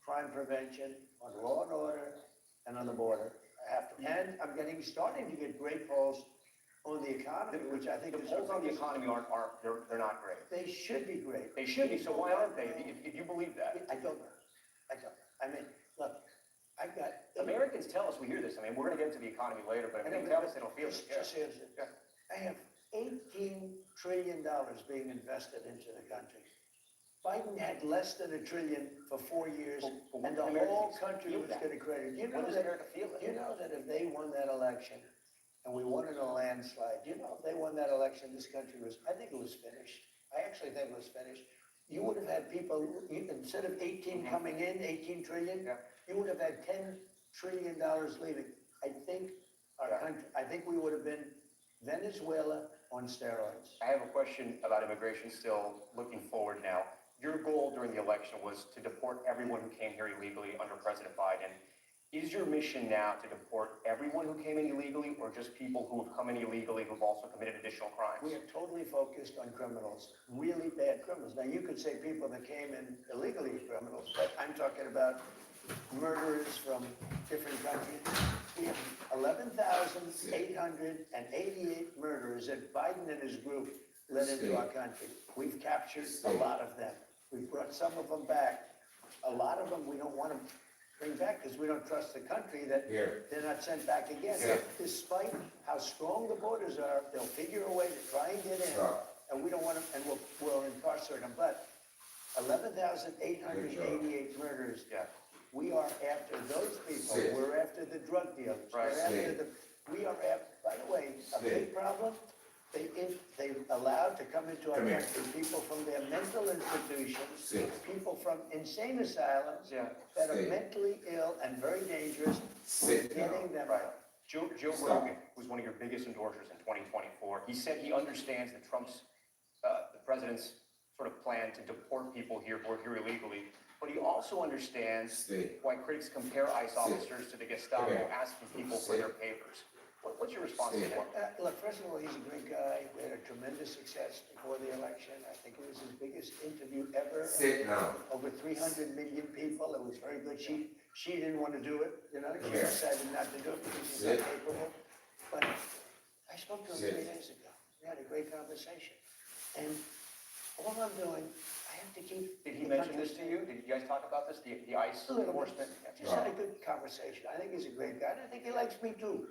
crime prevention, on law and order, and on the border. And I'm starting to get great polls on the economy, which I think the is. polls on the economy they're not great. They should be great. They should be, so why aren't they, if you believe that? I don't know. I mean, look, I've got. Americans tell us, we hear this, I mean, we're gonna get into the economy later, but if they tell us they don't feel it. Just answer. Yeah. I have $18 trillion being invested into the country. Biden had less than $1 trillion for 4 years, But and the Americans whole country feel was that. getting credit. You know When does that, America feel it? you know that if they won that election, and we won in a landslide, you know, if they won that election, this country was, I think it was finished. I actually think it was finished. You would have had people, instead of 18 coming in, 18 trillion, Yeah. you would have had $10 trillion leaving. I think our Yeah. country, I think we would have been Venezuela on steroids. I have a question about immigration still, looking forward now. Your goal during the election was to deport everyone who came here illegally under President Biden. Is your mission now to deport everyone who came in illegally, or just people who have come in illegally who've also committed additional crimes? We are totally focused on criminals, really bad criminals. Now, you could say people that came in illegally are criminals, but I'm talking about murderers from different countries. We have 11,888 murderers that Biden and his group let into our country. We've captured a lot of them. We've brought some of them back. A lot of them we don't want to bring back because we don't trust the country that they're not sent back again. Yeah. Despite how strong the borders are, they'll figure a way to try and get in. And we don't want them, and we'll incarcerate them. But 11,888 murders. Yeah. We are after those people. Sid. We're after the drug dealers. Right. We're after Sid. we are after, by the way, a big problem. They allowed to come into our Come here. country people from their mental institutions, Sid. people from insane asylums Yeah. that are Sid. mentally ill and very dangerous. Sit down. Getting them Right. out. Joe Stop. Rogan, who's one of your biggest endorsers in 2024, he said he understands that the president's sort of plan to deport people here who are here illegally, but he also understands Stay. why critics compare ICE officers to the Gestapo, Okay. asking people for Stay. their papers. What's your response to Stay. that? Look, first of all, he's a great guy. We had a tremendous success before the election. I think it was his biggest interview ever. Sit down. Over 300 million people. It was very good. She didn't want to do it, you know, she Yeah. decided not to do it because she's not Sit. capable. But I spoke to him Sit. 3 days ago. We had a great conversation. And all I'm doing, I have to keep. Did he mention this to you? Did you guys talk about this, the ICE A little bit. enforcement? Just had a good conversation. I think he's a great guy, and I think he likes me too.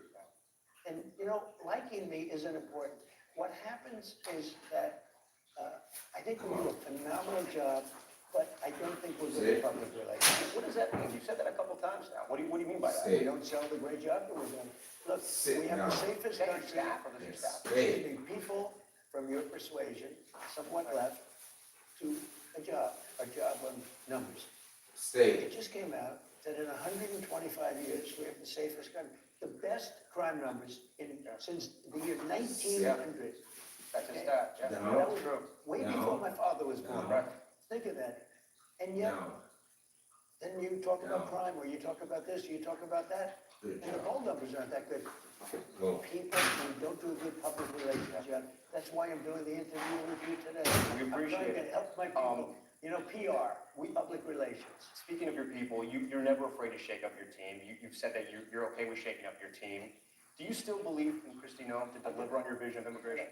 And, you know, liking me isn't important. What happens is that, I think we do a phenomenal job, but I don't think we're good at public relations. What does that mean? You've said that a couple times now. What do you mean by that? Sit. We don't sell the great job that we're doing. Look, Sit we have the down. safest Is that your country. staff or does your staff? Stay. People from your persuasion, somewhat left, to a job on numbers. Stay. It just came out that in 125 years, we have the safest country, the best crime numbers since the year 1900. That's a stat, yeah. No. That was True. way No. before my father was born. No. Think of that. And yet, Now, then you talk about No. crime, or you talk about this, you talk about that, Good and the job. poll numbers aren't that good. go. People who don't do a good public relations job. That's why I'm doing the interview with you today. We I'm appreciate trying to it. help my people You know, PR, public relations. Speaking of your people, you're never afraid to shake up your team. You've said that you're okay with shaking up your team. Do you still believe in Kristi Noem to deliver on your vision of immigration?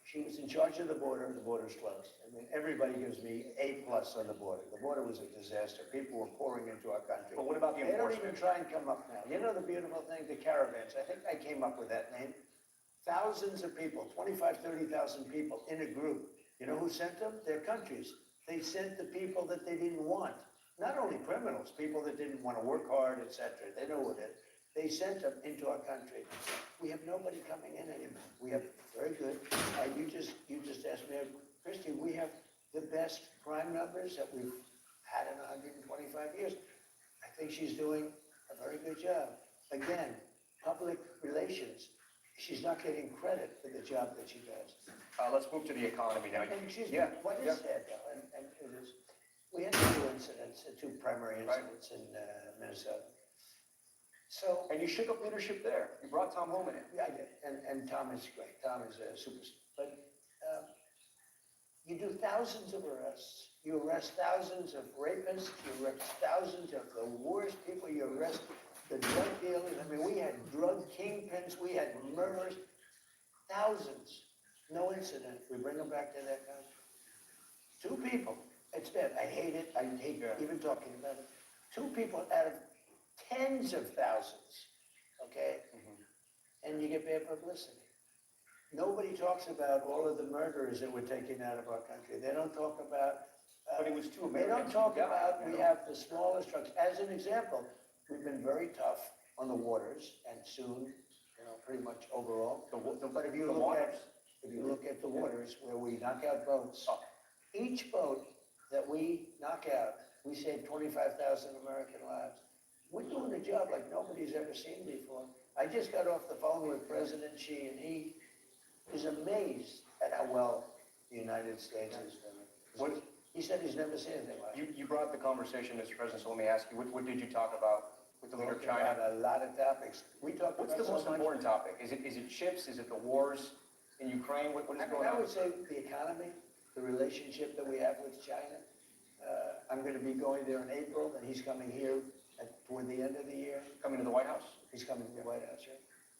She was in charge of the border's closed. I mean, everybody gives me A+ on the border. The border was a disaster. People were pouring into our country. But what about the They don't enforcement? even try and come up now. You know the beautiful thing, the caravans. I think I came up with that name. Thousands of people, 25, 30,000 people in a group. You know who sent them? Their countries. They sent the people that they didn't want. Not only criminals, people that didn't want to work hard, etc. They know what it is. They sent them into our country. We have nobody coming in anymore. We have very good. You just asked me, Kristi, we have the best crime numbers that we've had in 125 years. I think she's doing a very good job. Again, public relations. She's not getting credit for the job that she does. Let's move to the economy now. And excuse me, Yeah, what yeah. is that though? And it is, we had two incidents, two primary incidents in Minnesota. So, And you shook up leadership there. You brought Tom Homan in. yeah, I did, and Tom is great, Tom is a superstar. But you do thousands of arrests, you arrest thousands of rapists, you arrest thousands of the worst people, you arrest the drug dealers. I mean, we had drug kingpins, we had murderers, thousands, no incident. We bring them back to that country. Two people, it's bad, I hate it, I hate even talking about it. Two people out of tens of thousands, okay? And you get bad publicity. Nobody talks about all of the murderers that were taken out of our country. They don't talk about. But it was two They don't Americans talk who died, about, you we know? have the smallest trucks. As an example, we've been very tough on the waters and soon, pretty much overall. But if you the look at the waters where we knock out boats, each boat that we knock out, we save 25,000 American lives. We're doing a job like nobody's ever seen before. I just got off the phone with President Xi, and he is amazed at how well the United States is doing. He said he's never seen anything like it. You brought the conversation, Mr. President, so let me ask you, what did you talk about with the leader of We talked China? about a lot of topics. We talked What's about the most so much. important topic? Is it chips? Is it the wars in Ukraine? What is going I on? would say the economy, the relationship that we have with China. I'm going to be going there in April, and he's coming here toward the end of the year. Coming to the White House? He's coming to the White House,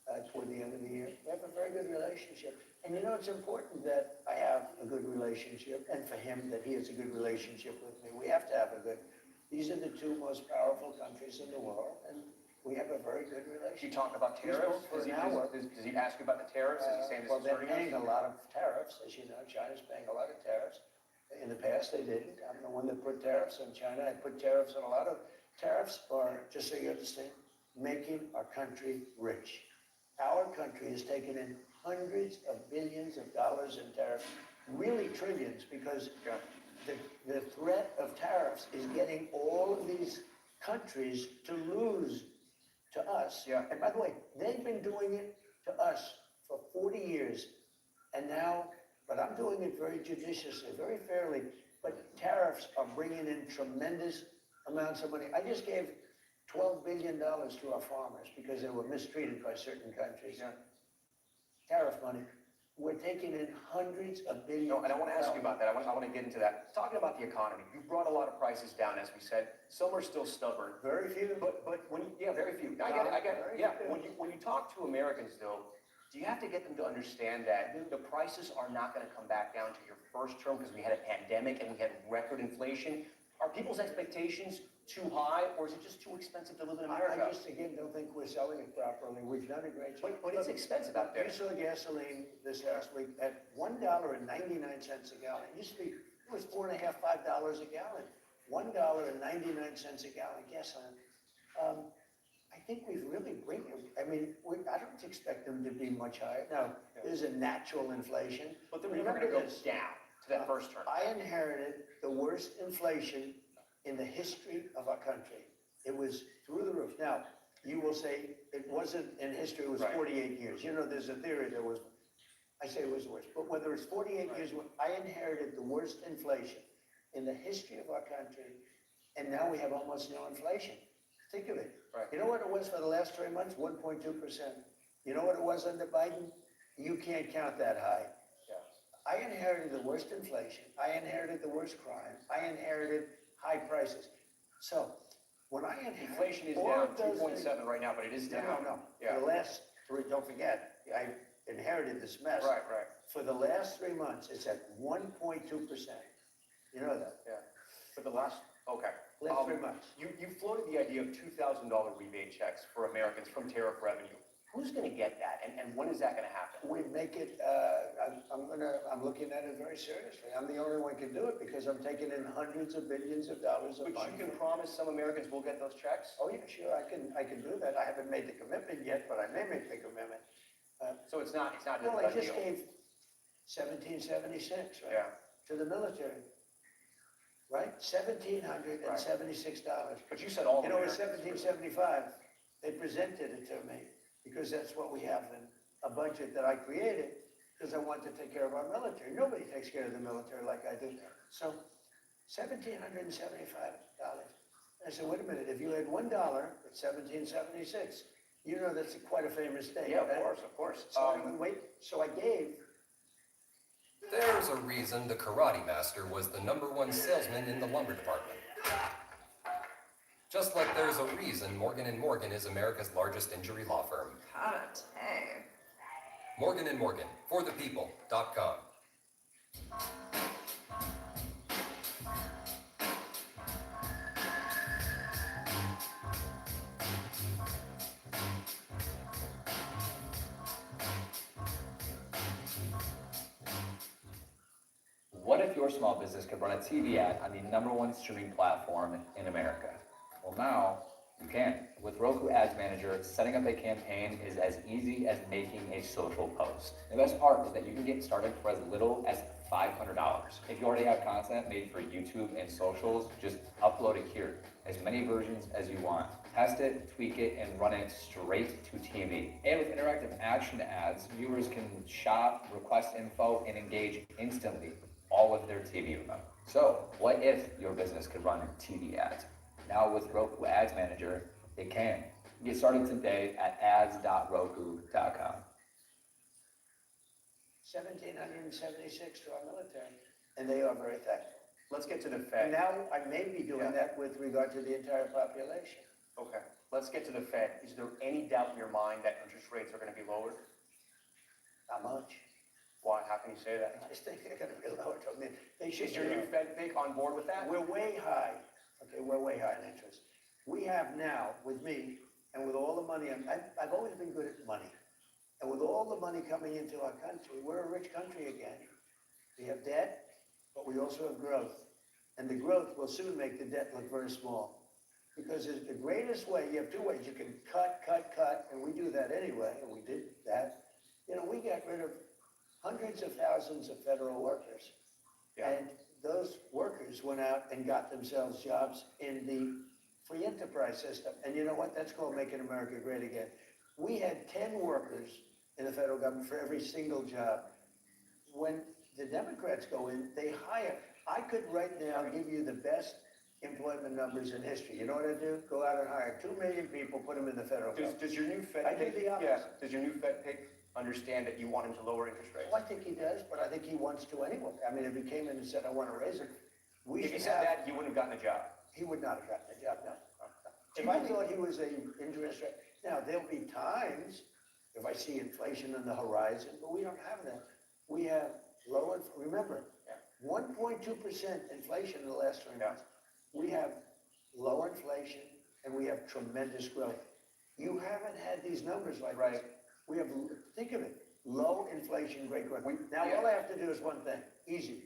right? Toward the end of the year. We have a very good relationship. And it's important that I have a good relationship, and for him that he has a good relationship with me. We have to have a good, these are the two most powerful countries in the world, and we have a very good You relationship. talk about We tariffs? spoke for Does he, an hour. does he ask you about the tariffs? Is he saying Well, this is they're hurting paying a us? lot of tariffs, as you know. China's paying a lot of tariffs. In the past, they didn't. I'm the one that put tariffs on China. I put tariffs on a lot of tariffs are, just so you understand, making our country rich. Our country has taken in hundreds of billions of dollars in tariffs, really trillions, because the threat of tariffs is getting all of these countries to lose to us. Yeah. And by the way, they've been doing it to us for 40 years. And now, but I'm doing it very judiciously, very fairly, but tariffs are bringing in tremendous amounts of money. I just gave $12 billion to our farmers because they were mistreated by certain countries. Yeah. Tariff money. We're taking in hundreds of billions. No, and I want to ask you about that. I want to get into that. Talking about the economy, you brought a lot of prices down, as we said. Some are still stubborn. Very few. But very few. I get it. Yeah. When you talk to Americans, though, do you have to get them to understand that the prices are not going to come back down to your first term because we had a pandemic and we had record inflation? Are people's expectations too high, or is it just too expensive to live in America? I just, again, don't think we're selling it properly. We've done a great job. But it's expensive out there. You saw gasoline this last week at $1.99 a gallon. It used to be, it was $4.50, $5 a gallon. $1.99 a gallon gasoline. I think we've really I don't expect them to be much higher. Now, there's a natural inflation. But they're never going to go down to that first term. I inherited the worst inflation in the history of our country. It was through the roof. Now, you will say it wasn't in history, it was 48 years. There's a theory I say it was worse, but whether it's 48 years, I inherited the worst inflation in the history of our country, and now we have almost no inflation. Think of it. Right. You know what it was for the last 3 months? 1.2%. You know what it was under Biden? You can't count that high. I inherited the worst inflation. I inherited the worst crime. I inherited high prices. So when I inherited Inflation is all down of those 2.7 right now, but it is No, down. no. Yeah. For the last three, don't forget, I inherited this mess. Right. For the last 3 months, it's at 1.2%. You know that? Yeah. For the last, okay. Last 3 months. You floated the idea of $2,000 rebate checks for Americans from tariff revenue. Who's going to get that, and when is that going to happen? We make it, I'm looking at it very seriously. I'm the only one who can do it because I'm taking in hundreds of billions of dollars of But money. you can promise some Americans will get those checks? Oh, yeah, sure, I can do that. I haven't made the commitment yet, but I may make the commitment. So it's not a Well, I done just deal. gave 1776, right? Yeah. To the military. Right? $1,776. But you said all You know, it's Americans. 1775. They presented it to me because that's what we have in a budget that I created because I want to take care of our military. Nobody takes care of the military like I do. So $1,775. I said, wait a minute, if you had $1, it's 1776. You know that's quite a famous day. Yeah, right? of course. So I gave. There's a reason the Karate Master was the #1 salesman in the lumber department. Just like there's a reason Morgan & Morgan is America's largest injury law firm. Karate. Morgan & Morgan, forthepeople.com. What if your small business could run a TV ad on the #1 streaming platform in America? Well, now you can. With Roku Ads Manager, setting up a campaign is as easy as making a social post. The best part is that you can get started for as little as $500. If you already have content made for YouTube and socials, just upload it here. As many versions as you want. Test it, tweak it, and run it straight to TV. And with interactive action ads, viewers can shop, request info, and engage instantly, all with their TV remote. So, what if your business could run TV ads? Now with Roku Ads Manager, it can. Get started today at ads.roku.com. 1,776 to our military, and they are very thankful. Let's get to the And Fed. now I may be doing that with regard to the entire population. Okay, let's get to the Fed. Is there any doubt in your mind that interest rates are going to be lowered? Not much. Why? How can you say I that? just think they're gonna be lowered. I mean, they should. Is your new Fed pick on board with that? We're way high. Okay, we're way high in interest. We have now, with me, and with all the money, I've always been good at money. And with all the money coming into our country, we're a rich country again. We have debt, but we also have growth. And the growth will soon make the debt look very small. Because it's the greatest way, you have two ways. You can cut, and we do that anyway, and we did that. You know, we got rid of hundreds of thousands of federal workers. Yeah. And those workers went out and got themselves jobs in the free enterprise system. And you know what? That's called making America great again. We had 10 workers in the federal government for every single job. When the Democrats go in, they hire. I could right now give you the best employment numbers in history. You know what I do? Go out and hire 2 million people, put them in the federal government. Does your new Fed I do pick? the opposite. Yeah. Does your new Fed pick understand that you want him to lower interest rates? Well, I think he does, but I think he wants to anyway. I mean, if he came in and said, I want to raise it, we If he should said have, that, you wouldn't have gotten a job. he would not have gotten the job, no. Do If you I believe- thought he was a interest rate, now, there'll be times if I see inflation on the horizon, but we don't have that. We have low, remember, 1.2% inflation in the last 3 months. We have low inflation and we have tremendous growth. You haven't had these numbers like this. Right. We have, think of it, low inflation, great growth. Now, yeah. all I have to do is one thing, easy,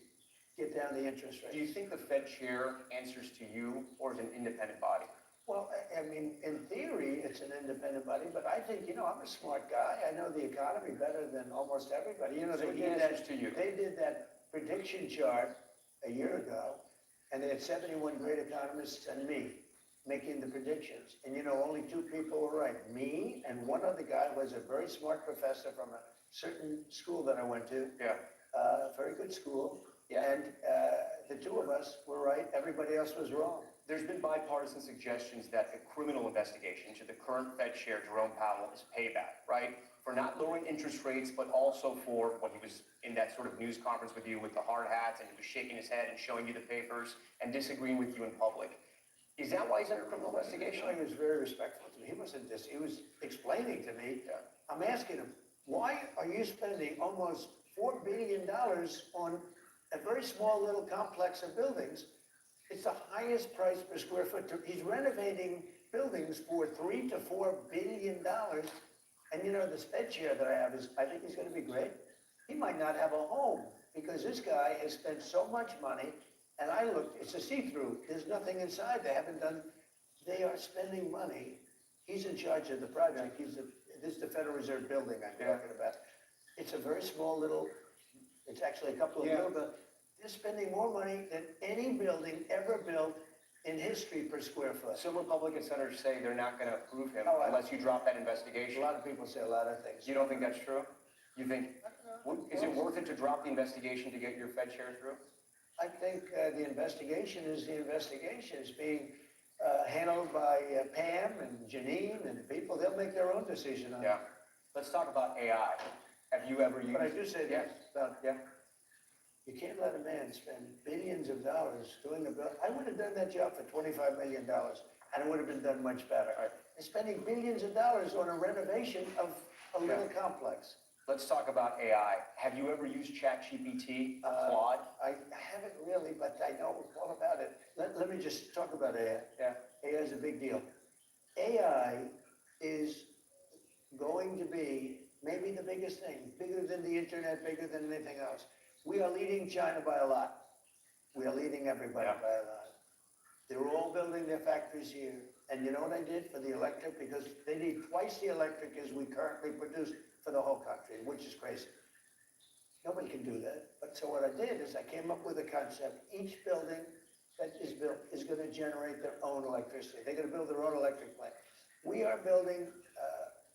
get down the interest rate. Do you think the Fed chair answers to you or is an independent body? Well, I mean, in theory, it's an independent body, but I think, you know, I'm a smart guy. I know the economy better than almost everybody. You know, So they he did answers that, to you. they did that prediction chart a year ago, and they had 71 great economists and me making the predictions. And, you know, only 2 people were right, me and one other guy was a very smart professor from a certain school that I went to. Yeah. Very good school. And the 2 of us were right, everybody else was wrong. There's been bipartisan suggestions that a criminal investigation into the current Fed chair, Jerome Powell, is payback, right? for not lowering interest rates, but also for when he was in that sort of news conference with you with the hard hats and he was shaking his head and showing you the papers and disagreeing with you in public. Is that why he's under criminal investigation? He was very respectful to me. He was explaining to me, I'm asking him, why are you spending almost $4 billion on a very small little complex of buildings? It's the highest price per square foot. He's renovating buildings for $3 to $4 billion. And you know, the sped chair that I have I think he's gonna be great. He might not have a home because this guy has spent so much money. And I looked, it's a see-through. There's nothing inside. They are spending money. He's in charge of the project. This is the Federal Reserve building I'm talking about. It's a very small little, it's actually a couple of buildings. They're spending more money than any building ever built in history per square foot. Some Republican senators say they're not going to approve him Oh, unless you drop that A investigation. lot of people say a lot of things. You don't think that's true? You think, is it worth it to drop the investigation to get your Fed chair through? I think the investigation is the investigation. It's being handled by Pam and Janine and people. They'll make their own decision on it. Yeah. Let's talk about AI. Have you ever used? But I do say Yes. this about, you can't let a man spend billions of dollars doing a bill. I would have done that job for $25 million and it would have been done much better. They're spending billions of dollars on a renovation of a little complex. Let's talk about AI. Have you ever used ChatGPT, Claude? I haven't really, but I know all about it. Let me just talk about AI. Yeah. AI is a big deal. AI is going to be maybe the biggest thing, bigger than the internet, bigger than anything else. We are leading China by a lot. We are leading everybody by a lot. They're all building their factories here. And you know what I did for the electric? Because they need twice the electric as we currently produce for the whole country, which is crazy. Nobody can do that. But so what I did is I came up with a concept. Each building that is built is going to generate their own electricity. They're going to build their own electric plant. We are building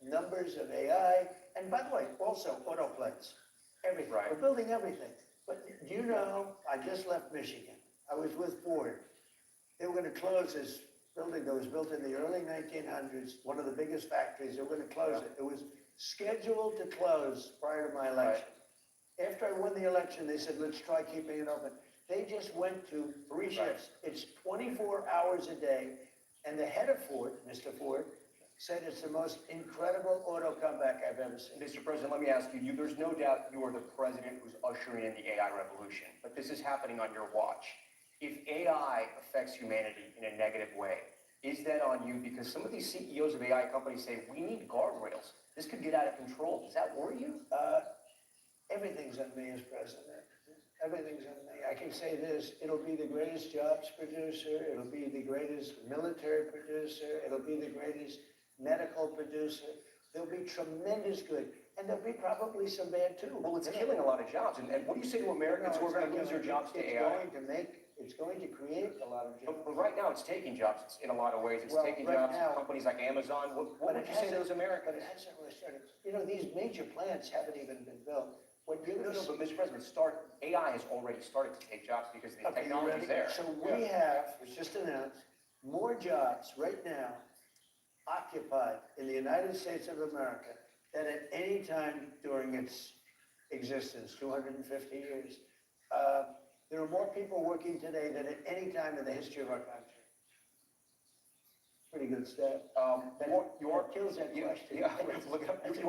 numbers of AI, and by the way, also auto plants. Everything. Right. We're building everything. But do you know, I just left Michigan. I was with Ford. They were going to close this building that was built in the early 1900s, one of the biggest factories. They were going to close it. It was scheduled to close prior to my election. After I won the election, they said, let's try keeping it open. They just went to 3 shifts. It's 24 hours a day. And the head of Ford, Mr. Ford, said it's the most incredible auto comeback I've ever seen. Mr. President, let me ask you, there's no doubt you are the president who's ushering in the AI revolution, but this is happening on your watch. If AI affects humanity in a negative way, is that on you? Because some of these CEOs of AI companies say, we need guardrails. This could get out of control. Does that worry you? Everything's on me as president. Everything's on me. I can say this, it'll be the greatest jobs producer, it'll be the greatest military producer, it'll be the greatest medical producer. There'll be tremendous good, and there'll be probably some bad too. Well, it's killing a lot of jobs. And what do you say to Americans who are going to lose their jobs to AI? It's going to create a lot of jobs. But right now, it's taking jobs in a lot of ways. It's Well, taking right jobs now- from companies like Amazon. What would you say to those But Americans? it hasn't really started. You know, these major plants haven't even been built. What you're No, gonna no, see- but Mr. President, AI has already started to take jobs because the Okay, you technology ready? is there. So we have, it's just announced, more jobs right now occupied in the United States of America than at any time during its existence, 250 years. There are more people working today than at any time in the history of our country. Pretty good stat. That kills that question. Yeah, look it up. That's a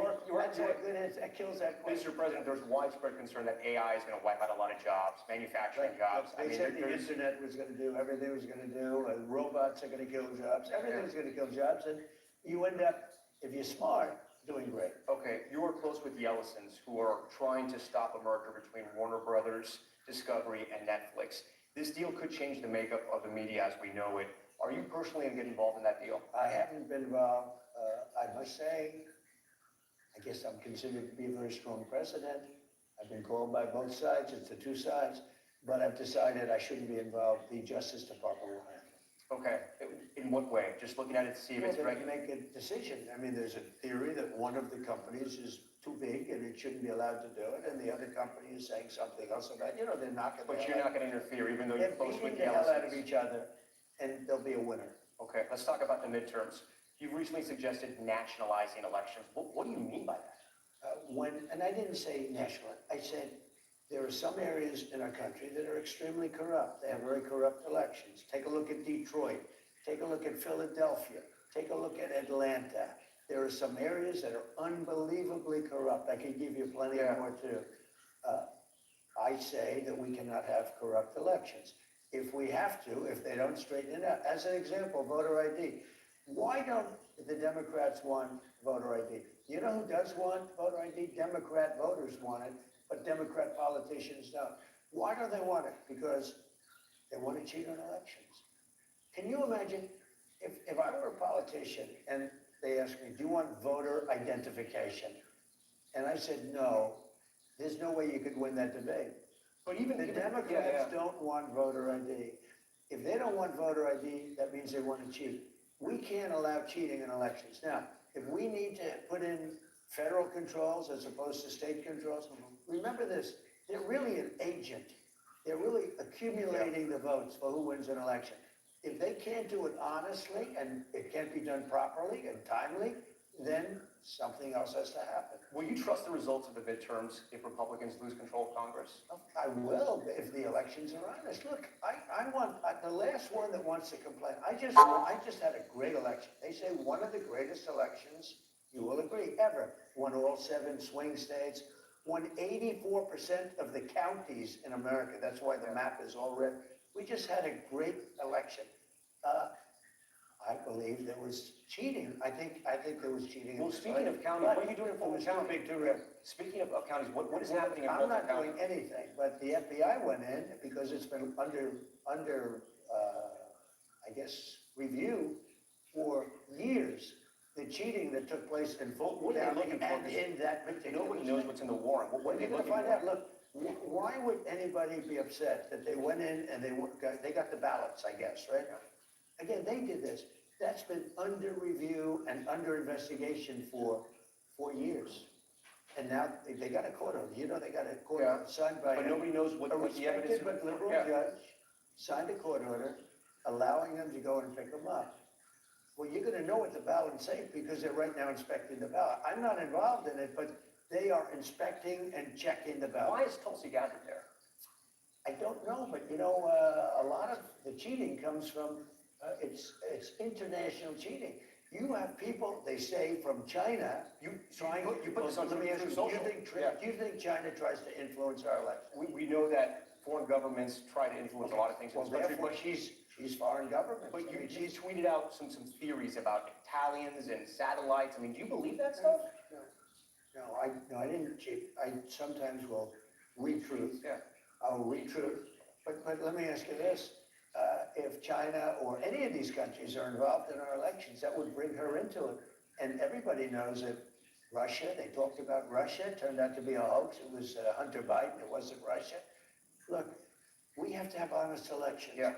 good answer. That kills that question. Mr. President, there's widespread concern that AI is going to wipe out a lot of jobs, manufacturing jobs. They said the internet was going to do, everything was going to do, robots are going to kill jobs, everything's going to kill jobs, and you end up, if you're smart, doing great. Okay, you are close with the Ellisons, who are trying to stop a merger between Warner Brothers, Discovery, and Netflix. This deal could change the makeup of the media as we know it. Are you personally going to get involved in that deal? I haven't been involved, I must say, I guess I'm considered to be a very strong president. I've been called by both sides, it's the two sides, but I've decided I shouldn't be involved. The Justice Department will handle it. Okay, in what way? Just looking at it to see if it's Well, they right? make a decision. I mean, there's a theory that one of the companies is too big and it shouldn't be allowed to do it, and the other company is saying something else about, you know, they're knocking. But you're not going to interfere, even though you're They're close with beating the the hell out of Ellisons. each other, and there'll be a winner. Okay, let's talk about the midterms. You've recently suggested nationalizing elections. What do you mean by that? and I didn't say national, I said, there are some areas in our country that are extremely corrupt. They have very corrupt elections. Take a look at Detroit. Take a look at Philadelphia. Take a look at Atlanta. There are some areas that are unbelievably corrupt. I could give you plenty more too. I say that we cannot have corrupt elections. If we have to, if they don't straighten it out. As an example, voter ID. Why don't the Democrats want voter ID? You know who does want voter ID? Democrat voters want it, but Democrat politicians don't. Why do they want it? Because they want to cheat on elections. Can you imagine if I were a politician and they asked me, do you want voter identification? And I said, no, there's no way you could win that debate. But even The Democrats don't want voter ID. If they don't want voter ID, that means they want to cheat. We can't allow cheating in elections. Now, if we need to put in federal controls as opposed to state controls, remember this, they're really an agent. They're really accumulating the votes for who wins an election. If they can't do it honestly and it can't be done properly and timely, then something else has to happen. Will you trust the results of the midterms if Republicans lose control of Congress? I will if the elections are honest. Look, I want the last one that wants to complain. I just had a great election. They say one of the greatest elections, you will agree, ever. Won all 7 swing states. Won 84% of the counties in America. That's why the map is all red. We just had a great election. I believe there was cheating. I think there was cheating. Well, speaking of counties, what are you doing in Fulton County? Speaking of counties, what is happening in I'm Fulton not County? doing anything, but the FBI went in because it's been under I guess, review for years. The cheating that took place in Fulton What are they County looking for? and in that particular Nobody knows state. what's in the warrant. What are they You're gonna looking find for? out, look, why would anybody be upset that they went in and they got the ballots, I guess, right? Again, they did this. That's been under review and under investigation for 4 years. And now they got a court order. You know, they got a court order signed by But nobody knows what a the evidence respected but liberal judge signed a court order allowing them to go and pick them up. Well, you're gonna know what the ballots say because they're right now inspecting the ballot. I'm not involved in it, but they are inspecting and checking the ballot. Why is Tulsi Gabbard there? I don't know, but you know, a lot of the cheating comes from, it's international cheating. You have people, they say, from China, You put this on let me ask you, social. do you think China tries to influence our election? We know that foreign governments try to influence a lot of things in Well, this country, therefore, but she's foreign government. But I you mean, just tweeted out some theories about Italians and satellites. I mean, do you believe that stuff? No, I didn't cheat. I sometimes will read truth. Yeah. I'll read truth. But let me ask you this. If China or any of these countries are involved in our elections, that would bring her into it. And everybody knows that Russia, they talked about Russia, it turned out to be a hoax. It was Hunter Biden, it wasn't Russia. Look, we have to have honest elections. Yeah.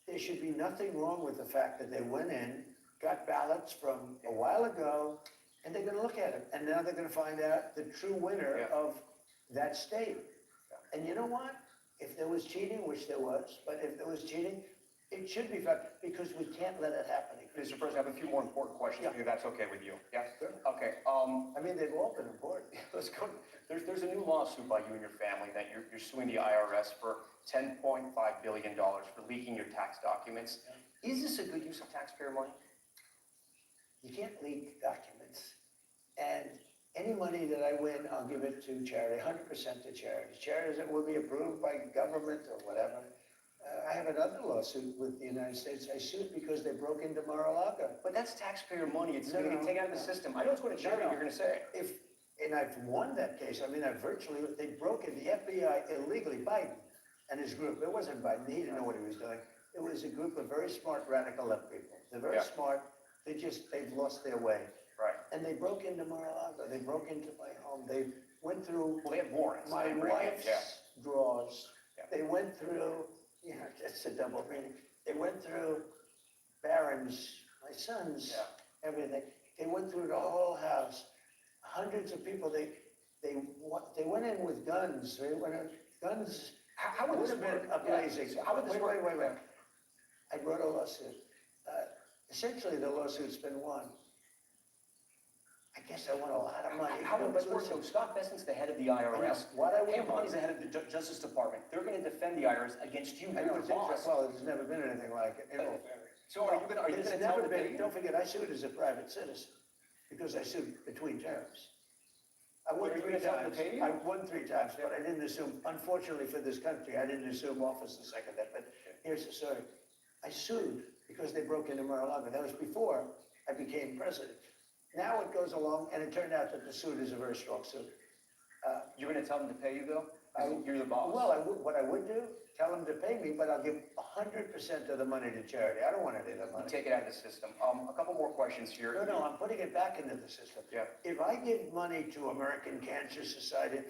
There should be nothing wrong with the fact that they went in, got ballots from a while ago, and they're gonna look at it. And now they're gonna find out the true winner of that state. And you know what? If there was cheating, which there was, but if there was cheating, it should be found, because we can't let it happen again. Mr. President, I have a few more important questions for you, if that's okay with you. Yeah? Sure. Okay, I mean, they've all been important. let's go. There's a new lawsuit by you and your family that you're suing the IRS for $10.5 billion for leaking your tax documents. Is this a good use of taxpayer money? You can't leak documents. And any money that I win, I'll give it to charity, 100% to charities. Charities that will be approved by government or whatever. I have another lawsuit with the United States. I sued because they broke into Mar-a-Lago. But that's taxpayer money. It's going to No, get taken out of the system. I know it's going to charity, you're going to say. And I've won that case. I mean, they broke in, the FBI illegally, Biden and his group. It wasn't Biden, he didn't know what he was doing. It was a group of very smart radical left people. They're very smart, they've lost their way. Right. And they broke into Mar-a-Lago, they broke into my home, they went through Well, they have warrants. my They break in, wife's drawers. Yeah. They went through, it's a double meaning. They went through Barron's, my son's, everything. They went through the whole house. Hundreds of people, they went in with guns. They went in, guns. How would would this have been work? amazing. Yeah. How would this work? Wait. I brought a lawsuit. Essentially, the lawsuit's been won. I guess I want a lot of money. How No, would but this work? listen, So Scott Bessent's the head of the IRS. What I would Pam want- Bonnie's the head of the Justice Department. They're gonna defend the IRS against you, I you're know, their it's boss. interesting, well, there's never been anything like it. So are you gonna It's tell never them to pay been, you? don't forget, I sued as a private citizen, because I sued between terms. I won Are you 3 gonna tell them to times, pay you? I won 3 times, but I didn't assume, unfortunately for this country, I didn't assume office the second time, but here's the story. I sued because they broke into Mar-a-Lago, that was before I became president. Now it goes along, and it turned out that the suit is a very strong suit. You're gonna tell them to pay you though? 'Cause you're the boss. Well, what I would do, tell them to pay me, but I'll give 100% of the money to charity, I don't want any of the You money. take it out of the system. A couple more questions here. No, I'm putting it back into the system. Yeah. If I give money to American Cancer Society,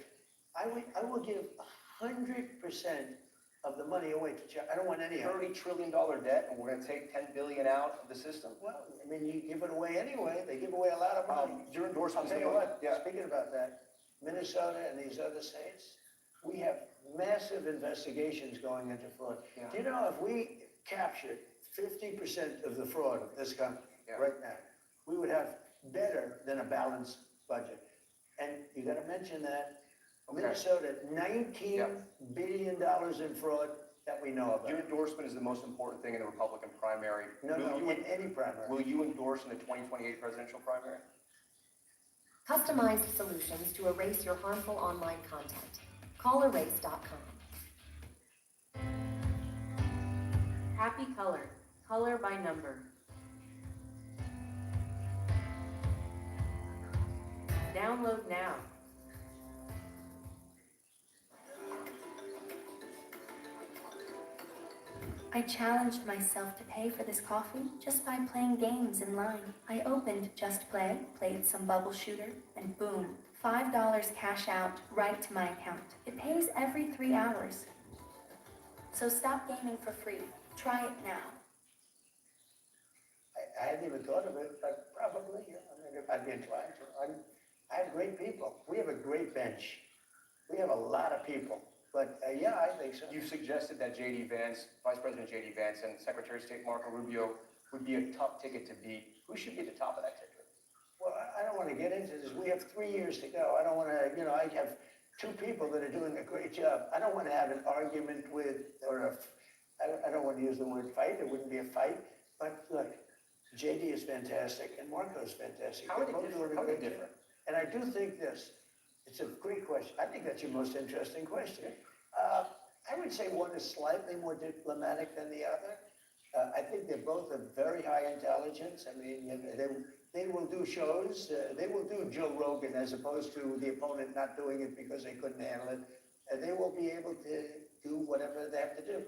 I will give 100% of the money away to charity. I don't want any of it. $30 trillion debt, and we're gonna take 10 billion out of the system. Well, I mean, you give it away anyway. They give away a lot of money. Your I'll endorsement's tell you going- what, Yeah. speaking about that, Minnesota and these other states, we have massive investigations going into fraud. Yeah. Do you know if we captured 50% of the fraud of this country Yeah. right now, we would have better than a balanced budget. And you gotta mention that Okay. Minnesota, $19 billion in fraud that we know Your about. endorsement is the most important thing in the Republican primary. No, Will you- in any primary. Will you endorse in the 2028 presidential primary? Customized solutions to erase your harmful online content. Call erase.com. Happy Color, color by number. Download now. I challenged myself to pay for this coffee just by playing games in line. I opened Just Play, played some bubble shooter, and boom, $5 cash out right to my account. It pays every 3 hours. So stop gaming for free. Try it now. I hadn't even thought of it, but probably, yeah, I mean, I'd be inclined to. I have great people. We have a great bench. We have a lot of people. But, yeah, I think so. You suggested that J.D. Vance, Vice President J.D. Vance, and Secretary of State Marco Rubio would be a tough ticket to beat. Who should be at the top of that ticket? Well, I don't want to get into this. We have 3 years to go. I don't want to, I have 2 people that are doing a great job. I don't want to have an argument with, I don't want to use the word fight. It wouldn't be a fight. But look, JD is fantastic and Marco is fantastic. How are they They're both different? doing a How are they great job. different? And I do think this, it's a great question. I think that's your most interesting question. I would say one is slightly more diplomatic than the other. I think they're both of very high intelligence. I mean, they will do shows. They will do Joe Rogan as opposed to the opponent not doing it because they couldn't handle it. They will be able to do whatever they have to do.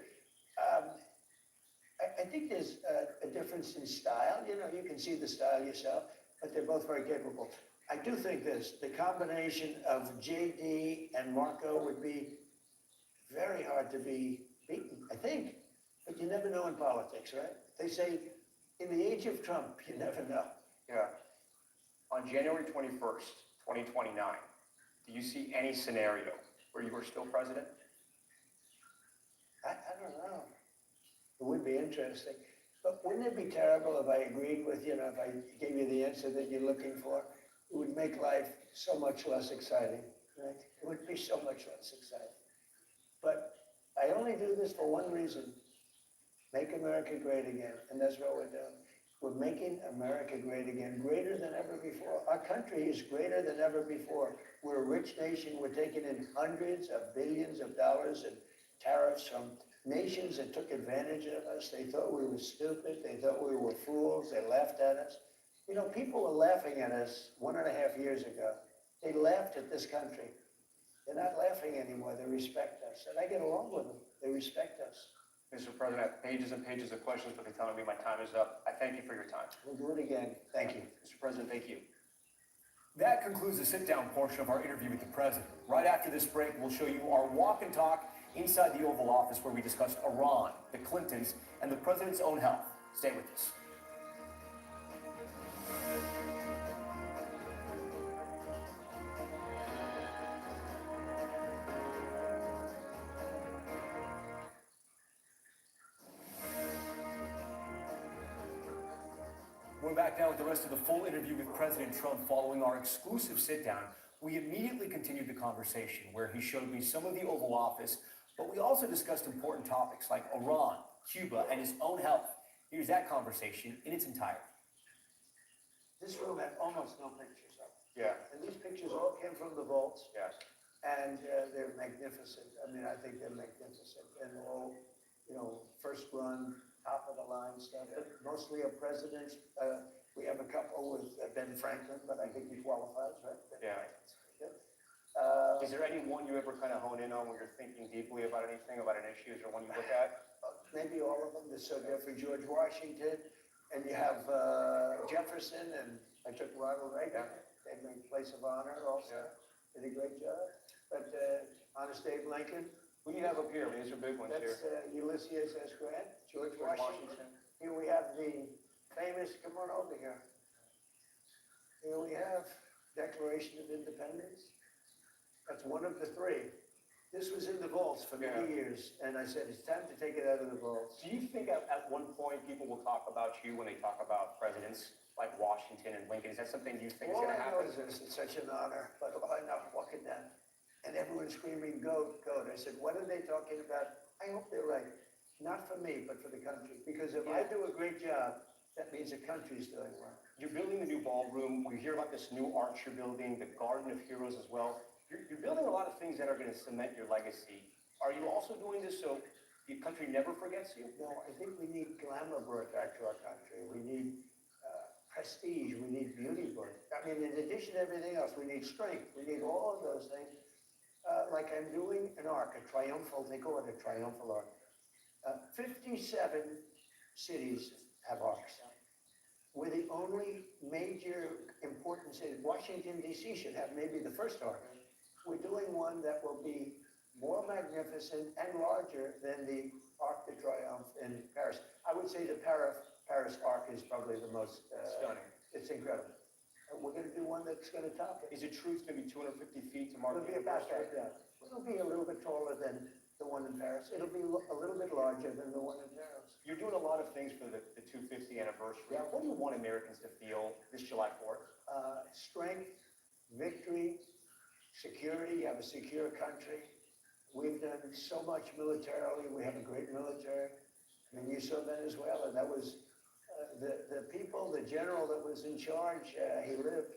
I think there's a difference in style. You can see the style yourself, but they're both very capable. I do think this, the combination of JD and Marco would be very hard to be beaten, I think. But you never know in politics, right? They say, in the age of Trump, you never know. Yeah. On January 21st, 2029, do you see any scenario where you are still president? I don't know. It would be interesting. But wouldn't it be terrible if I agreed with, if I gave you the answer that you're looking for? It would make life so much less exciting, right? It would be so much less exciting. But I only do this for one reason, make America great again, and that's what we're doing. We're making America great again, greater than ever before. Our country is greater than ever before. We're a rich nation. We're taking in hundreds of billions of dollars in tariffs from nations that took advantage of us. They thought we were stupid. They thought we were fools. They laughed at us. People were laughing at us 1.5 years ago. They laughed at this country. They're not laughing anymore. They respect us. And I get along with them. They respect us. Mr. President, I have pages and pages of questions, but they're telling me my time is up. I thank you for your time. We'll do it again. Thank you. Mr. President, thank you. That concludes the sit-down portion of our interview with the president. Right after this break, we'll show you our walk and talk inside the Oval Office where we discussed Iran, the Clintons, and the president's own health. Stay with us. When back now with the rest of the full interview with President Trump following our exclusive sit-down. We immediately continued the conversation where he showed me some of the Oval Office, but we also discussed important topics like Iran, Cuba, and his own health. Here's that conversation in its entirety. This room had almost no pictures of it. Yeah, And these pictures all came from the vaults, yes. and they're magnificent. I mean, I think they're magnificent. And all, first run, top of the line stuff, but mostly of presidents. We have a couple with Ben Franklin, but I think he qualifies, right? Yeah. Is there any one you ever kind of hone in on when you're thinking deeply about anything, about an issue? Is there one you look at? Maybe all of them. There's so different. George Washington, and you have Jefferson, and I took Ronald Reagan. They made place of honor also. Did a great job. But Honest Abe Lincoln. Who do you have up here? These are big ones here. That's Ulysses S. Grant, George Washington. Here we have the famous, come on over here. Here we have Declaration of Independence. That's one of the three. This was in the vaults for many years, and I said, it's time to take it out of the vaults. Do you think at one point people will talk about you when they talk about presidents like Washington and Lincoln? Is that something you think is All going to I know happen? is it's such an honor, but all I know, walking down, and everyone's screaming, goat, goat. I said, what are they talking about? I hope they're right. Not for me, but for the country. Because if I do a great job, that means the country's doing well. You're building the new ballroom. We hear about this new art you're building, the Garden of Heroes as well. You're building a lot of things that are going to cement your legacy. Are you also doing this so the country never forgets you? No, I think we need glamour brought back to our country. We need prestige. We need beauty brought. I mean, in addition to everything else, we need strength. We need all of those things. Like I'm doing an arc, a triumphal, they call it a triumphal arc. 57 cities have arcs. We're the only major important city. Washington, D.C. should have maybe the first arc. We're doing one that will be more magnificent and larger than the Arc de Triomphe in Paris. I would say the Paris Arc is probably the most Stunning. It's incredible. We're going to do one that's going to top it. Is it true it's going to be 250 feet to mark It'll the be about anniversary? that, yeah. It'll be a little bit taller than the one in Paris. It'll be a little bit larger than the one in Paris. You're doing a lot of things for the 250th anniversary. Yeah. What do you want Americans to feel this July 4th? Strength, victory, security. You have a secure country. We've done so much militarily. We have a great military. I mean, you saw Venezuela. That was the people, the general that was in charge. He lived.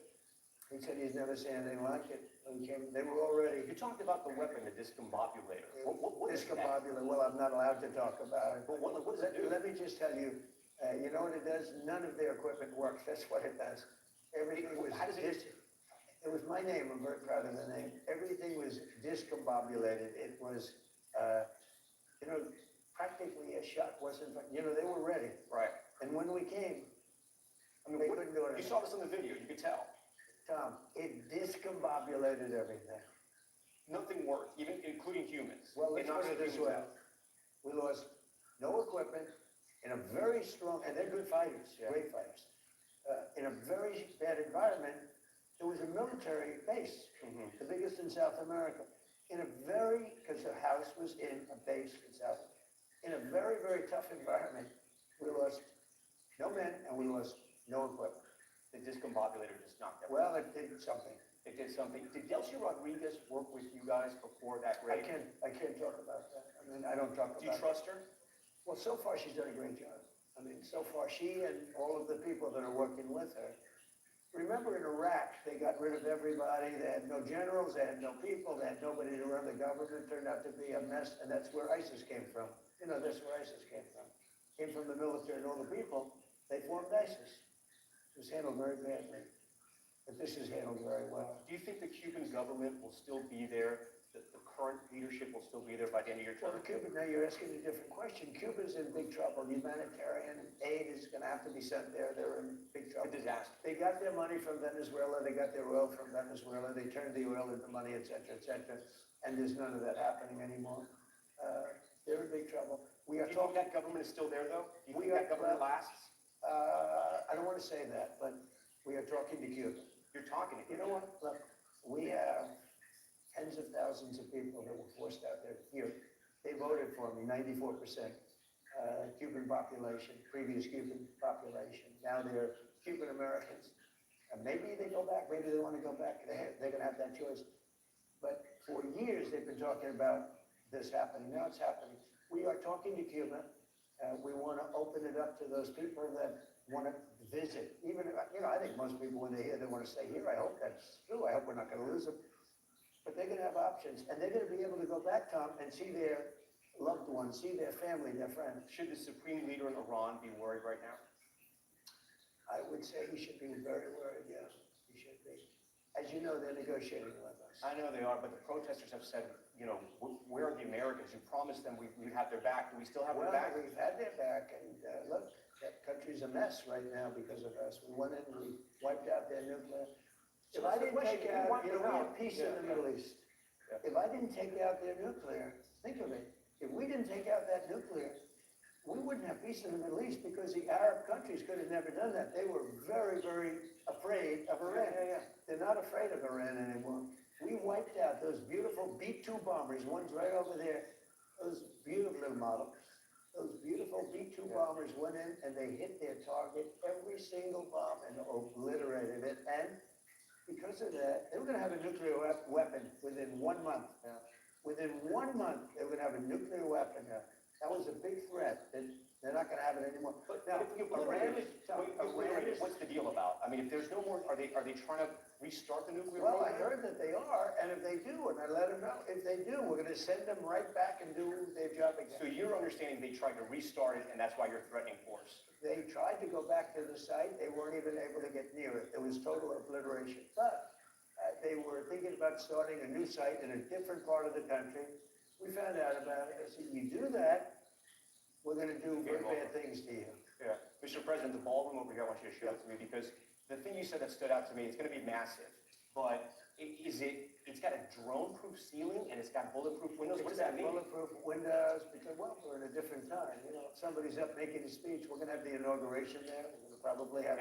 He said he's never seen anything like it. They were already. You talked about the weapon, the discombobulator. What is that? Discombobulator. Well, I'm not allowed to talk about it. But what does it do? Let me just tell you. You know what it does? None of their equipment works. That's what it does. Everything was. How does it? It was my name. I'm very proud of the name. Everything was discombobulated. It was, practically a shot wasn't. They were ready. Right. And when we came, I mean, they couldn't do it. You saw this on the video. You could tell. Tom, it discombobulated everything. Nothing worked, even including humans. Well, let's put it this way. Out. We lost no equipment in a very strong, and they're good fighters, great fighters. In a very bad environment, there was a military base, the biggest in South America. Because the house was in a base in South, in a very, very tough environment, we lost no men and we lost no equipment. The discombobulator just knocked that. Well, it did something. It did something. Did Delcy Rodriguez work with you guys before that raid? I can't talk about that. I mean, I don't talk about. Do you trust her? Well, so far she's done a great job. I mean, so far she and all of the people that are working with her. Remember in Iraq, they got rid of everybody. They had no generals, they had no people, they had nobody to run the government. It turned out to be a mess, and that's where ISIS came from. That's where ISIS came from. Came from the military and all the people. They formed ISIS. It was handled very badly. But this is handled very well. Do you think the Cuban government will still be there? The current leadership will still be there by the end of your Well, term? the Cuban, now you're asking a different question. Cuba's in big trouble. Humanitarian aid is going to have to be sent there. They're in big trouble. A disaster. They got their money from Venezuela. They got their oil from Venezuela. They turned the oil into money, et cetera, and there's none of that happening anymore. They're in big trouble. We are Do you think talking. that government is still there, though? Do you We think that are- government lasts? I don't want to say that, but we are talking to Cuba. You're talking to You know what? Look, we have tens of thousands of people that were forced out there. Here, they voted for me, 94%. Cuban population, previous Cuban population. Now they're Cuban Americans. And maybe they go back, maybe they want to go back, they're gonna have that choice. But for years, they've been talking about this happening, now it's happening. We are talking to Cuba, we want to open it up to those people that want to visit. Even, I think most people, when they hear they want to stay here, I hope that's true, I hope we're not going to lose them. But they're going to have options, and they're going to be able to go back, Tom, and see their loved ones, see their family, their friends. Should the supreme leader in Iran be worried right now? I would say he should be very worried, yes, he should be. As you know, they're negotiating with us. I know they are, but the protesters have said, where are the Americans? You promised them we'd have their back. Do we still have their Well, back? we've had their back, and look, that country's a mess right now because of us. We went in, we wiped out their nuclear. So If I that's the didn't question. take You out, wiped we them have out. peace in the Middle East. Yeah. If I didn't take out their nuclear, think of it, if we didn't take out that nuclear, we wouldn't have peace in the Middle East because the Arab countries could have never done that. They were very, very afraid of Iran. They're not afraid of Iran anymore. We wiped out those beautiful B-2 bombers, one's right over there, those beautiful little models. Those beautiful B-2 bombers went in and they hit their target, every single bomb, and obliterated it. And because of that, they were gonna have a nuclear weapon within 1 month. Within 1 month, they were gonna have a nuclear weapon. That was a big threat, and they're not gonna have it anymore. But Now, if we Iran is, Iran is, what's the deal about? I mean, if there's no more, are they trying to restart the nuclear well, I program? heard that they are, and if they do, and I let them know, if they do, we're gonna send them right back and do their job So again. you're understanding they tried to restart it, and that's why you're threatening force? They tried to go back to the site, they weren't even able to get near it, it was total obliteration. But they were thinking about starting a new site in a different part of the country. We found out about it, I said, you do that, we're gonna do very bad things to you. Yeah. Mr. President, the ballroom over here, I want you to show it to me, because the thing you said that stood out to me, it's gonna be massive, but it's got a drone-proof ceiling and it's got bulletproof windows, what does that mean? Bulletproof windows, because, well, we're in a different time, if somebody's up making a speech, we're gonna have the inauguration there, we're gonna probably have,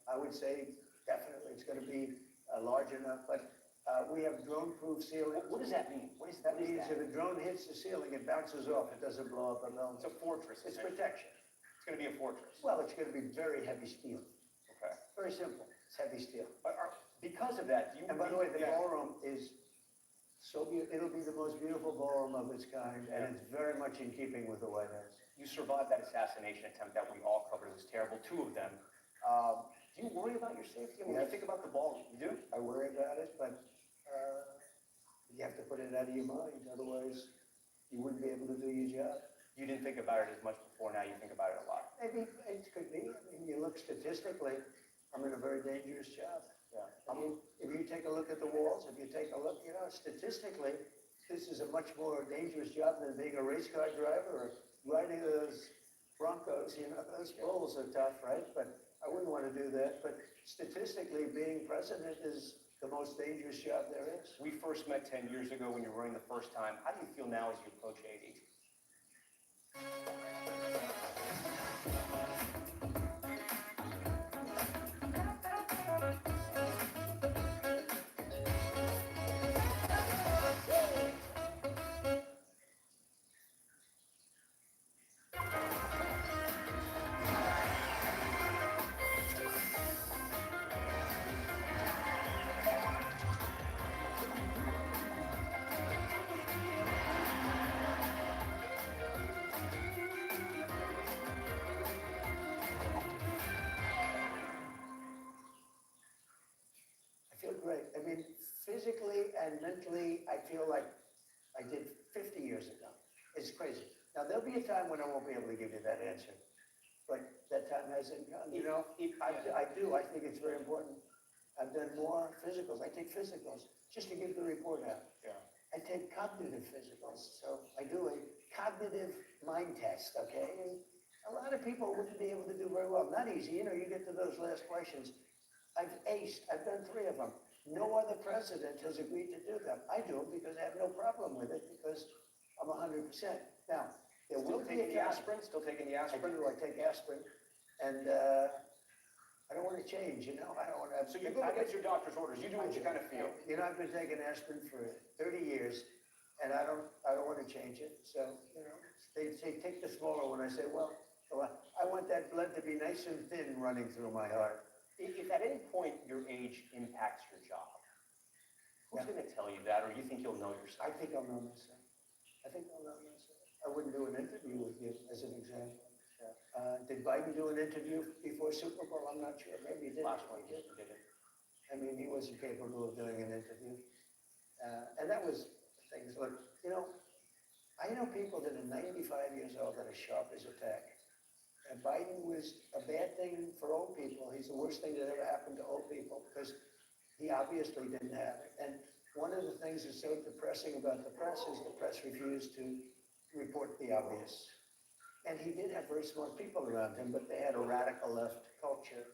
I would say, definitely, it's gonna be large enough, but we have drone-proof ceilings. What does that mean? What is That that means if a drone hits the ceiling, it bounces off, it doesn't blow up a building. It's a fortress. It's essentially. protection. It's gonna be a fortress. Well, it's gonna be very heavy steel, Okay. very simple, it's heavy steel. Because of that, do you? And by the way, the Yeah. ballroom is so beautiful, it'll be the most beautiful ballroom of its kind, and it's very much in keeping with the White House. You survived that assassination attempt that we all covered. It was terrible, 2 of them. Do you worry about your safety? I mean, when you Yes. think about the ball, you do? I worry about it, but you have to put it out of your mind, otherwise you wouldn't be able to do your job. You didn't think about it as much before, now you think about it a lot. Maybe it could be, I mean, you look statistically, I'm in a very dangerous job. Yeah. I mean, if you take a look at the walls, if you take a look, statistically, this is a much more dangerous job than being a race car driver or riding those Broncos, those bulls are tough, right? But I wouldn't want to do that, but statistically, being president is the most dangerous job there is. We first met 10 years ago when you were running the first time. How do you feel now as you approach 80? I feel great. I mean, physically and mentally, I feel like I did 50 years ago. It's crazy. Now, there'll be a time when I won't be able to give you that answer, but that time hasn't come. I do. I think it's very important. I've done more physicals. I take physicals just to get the report out. Yeah. I take cognitive physicals. So I do a cognitive mind test, okay? And a lot of people wouldn't be able to do very well. Not easy. You get to those last questions. I've aced. I've done 3 of them. No other president has agreed to do them. I do because I have no problem with it because I'm 100%. Now, there will Still be taking a the time. aspirin? Still taking the I aspirin? do. I take aspirin, and I don't want to change. I don't want to. So you go against your doctor's orders. You do what you kind of feel. I've been taking aspirin for 30 years, and I don't want to change it. So, they say take the smaller one. I say, well, So I want that blood to be nice and thin running through my heart. If at any point your age impacts your job, who's Yeah. going to tell you that, or you think you'll know yourself? I think I'll know myself. I think I'll know myself. I wouldn't do an interview with you, as an example. Did Biden do an interview before Super Bowl? I'm not sure. Maybe he did. Last one, he did it. I mean, he wasn't capable of doing an interview. And that was things like, I know people that are 95 years old that are sharp as a tack. And Biden was a bad thing for old people. He's the worst thing that ever happened to old people because he obviously didn't have it. And one of the things that's so depressing about the press is the press refused to report the obvious. And he did have very smart people around him, but they had a radical left culture,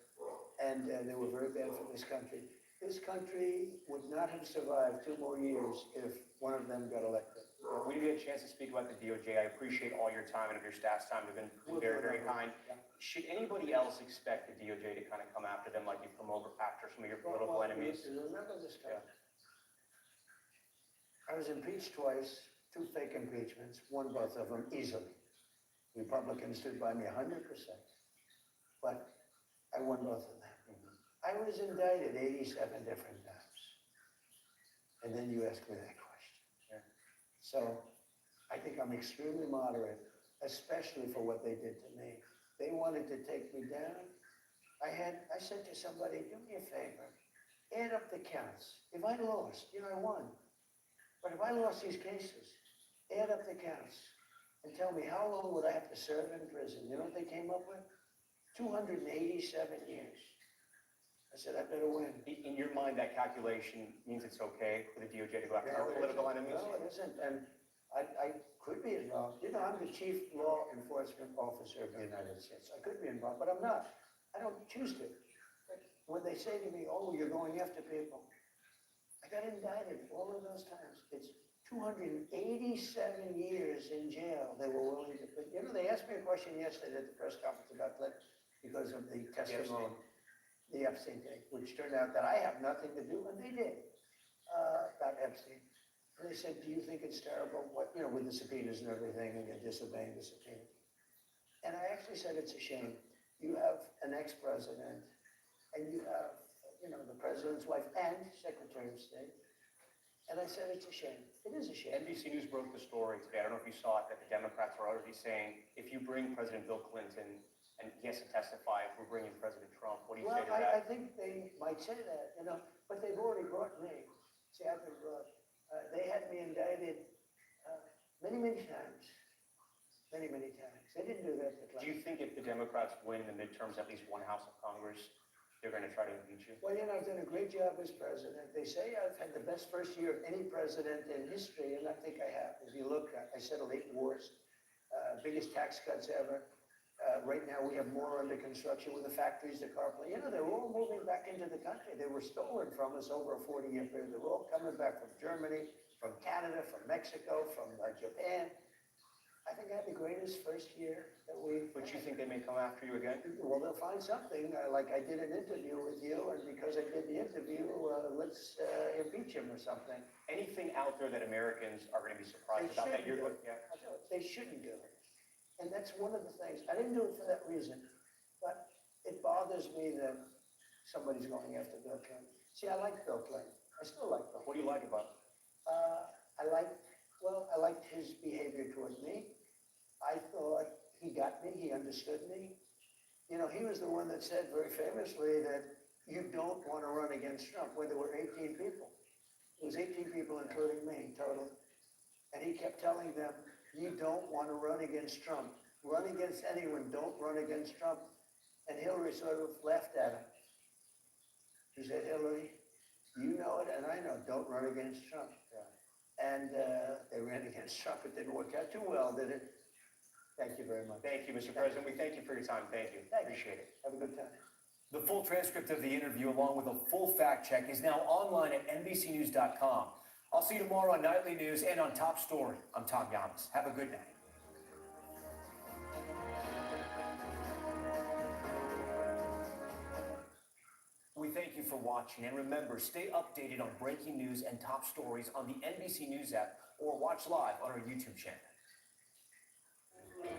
and they were very bad for this country. This country would not have survived 2 more years if one of them got elected. We didn't get a chance to speak about the DOJ. I appreciate all your time and of your staff's time. You've been very, very kind. Should anybody else expect the DOJ to kind of come after them like you've come over after some of your political enemies? Remember this guy. I was impeached twice, 2 fake impeachments, won both of them easily. Republicans stood by me 100%, but I won both of them. I was indicted 87 different times. And then you ask me that question. Yeah. So I think I'm extremely moderate, especially for what they did to me. They wanted to take me down. I said to somebody, do me a favor, add up the counts. If I lost, I won. But if I lost these cases, add up the counts and tell me how long would I have to serve in prison? You know what they came up with? 287 years. I said, I better win. In your mind, that calculation means it's okay for the DOJ to go after our political enemies? No, it isn't. And I could be involved. I'm the chief law enforcement officer of the United States. I could be involved, but I'm not. I don't choose to. When they say to me, oh, you're going after people, I got indicted all of those times. It's 287 years in jail they were willing to put. They asked me a question yesterday at the press conference about Clinton because of the testimony, the Epstein thing, which turned out that I have nothing to do, and they did, about Epstein. And they said, do you think it's terrible, with the subpoenas and everything, and you're disobeying the subpoena? And I actually said, it's a shame. You have an ex-president, and you have, the president's wife and Secretary of State. And I said, it's a shame. It is a shame. NBC News broke the story today. I don't know if you saw it, that the Democrats are already saying, if you bring President Bill Clinton and he has to testify, if we're bringing President Trump, what do you say to that? I think they might say that, but they've already brought me. See, I've been brought. They had me indicted many, many times. Many, many times. They didn't do that to Clinton. Do you think if the Democrats win in the midterms, at least one house of Congress, they're going to try to impeach you? Well, I've done a great job as president. They say I've had the best first year of any president in history, and I think I have. If you look, I settled 8 wars, biggest tax cuts ever. Right now, we have more under construction with the factories, the car plant. They're all moving back into the country. They were stolen from us over a 40-year period. They're all coming back from Germany, from Canada, from Mexico, from Japan. I think I had the greatest first year that we. But you think they may come after you again? Well, they'll find something. Like I did an interview with you, and because I did the interview, let's impeach him or something. Anything out there that Americans are going to be surprised about that you're looking at? They shouldn't do it. And that's one of the things. I didn't do it for that reason, but it bothers me that somebody's going after Bill Clinton. See, I like Bill Clinton. I still like Bill Clinton. What do you like about him? I liked his behavior toward me. I thought he got me, he understood me. He was the one that said very famously that you don't want to run against Trump, when there were 18 people. It was 18 people, including me, total. And he kept telling them, you don't want to run against Trump. Run against anyone, don't run against Trump. And Hillary sort of laughed at him. He said, Hillary, you know it, and I know, don't run against Trump. And they ran against Trump. It didn't work out too well, did it? Thank you very much. Thank you, Mr. President. We thank you for your time. Thank you. Appreciate it. Have a good time. The full transcript of the interview, along with a full fact check, is now online at NBCnews.com. I'll see you tomorrow on Nightly News and on Top Story. I'm Tom Yamas. Have a good night. We thank you for watching, and remember, stay updated on breaking news and top stories on the NBC News app or watch live on our YouTube channel. Yes.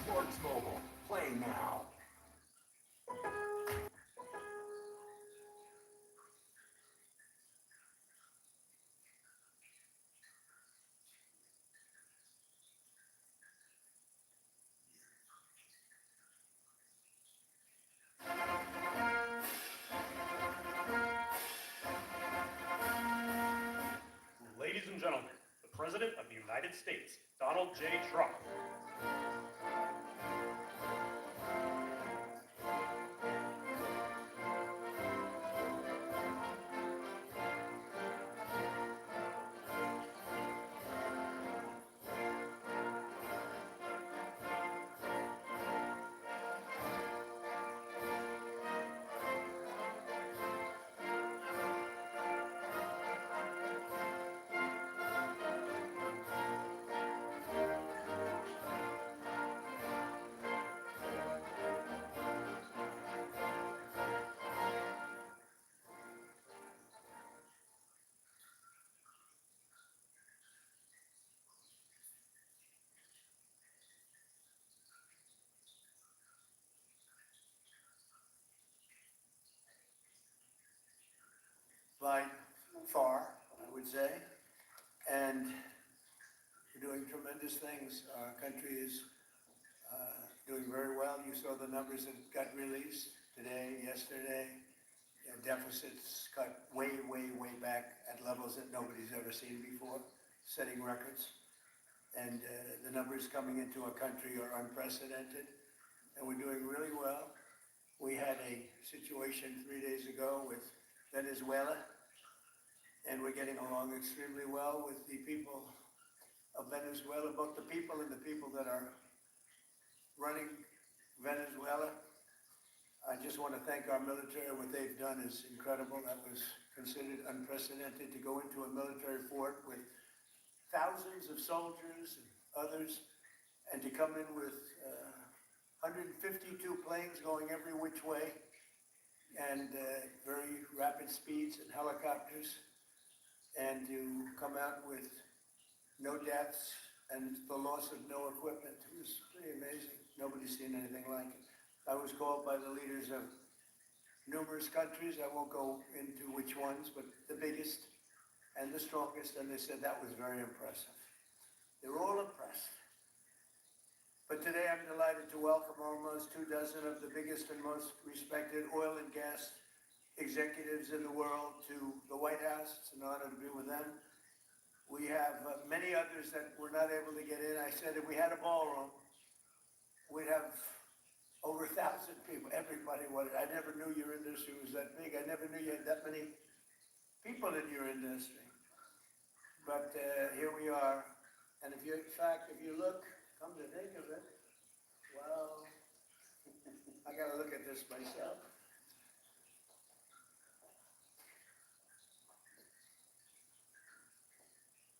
Sports Mobile, play now. Ladies and gentlemen, the President of the United States, Donald J. Trump. By far, I would say, and we're doing tremendous things. Our country is doing very well. You saw the numbers that got released today, yesterday. Deficits cut way, way, way back at levels that nobody's ever seen before, setting records. And the numbers coming into our country are unprecedented, and we're doing really well. We had a situation 3 days ago with Venezuela, and we're getting along extremely well with the people of Venezuela, both the people and the people that are running Venezuela. I just want to thank our military. What they've done is incredible. That was considered unprecedented, to go into a military fort with thousands of soldiers and others, and to come in with 152 planes going every which way, and very rapid speeds and helicopters, and to come out with no deaths and the loss of no equipment. It was pretty amazing. Nobody's seen anything like it. I was called by the leaders of numerous countries. I won't go into which ones, but the biggest and the strongest, and they said that was very impressive. They were all impressed. But today I'm delighted to welcome almost 24 of the biggest and most respected oil and gas executives in the world to the White House. It's an honor to be with them. We have many others that were not able to get in. I said if we had a ballroom, we'd have over 1,000 people. Everybody wanted. I never knew your industry was that big. I never knew you had that many people in your industry. But here we are. And if you, in fact, if you look, come to think of it, well, I got to look at this myself.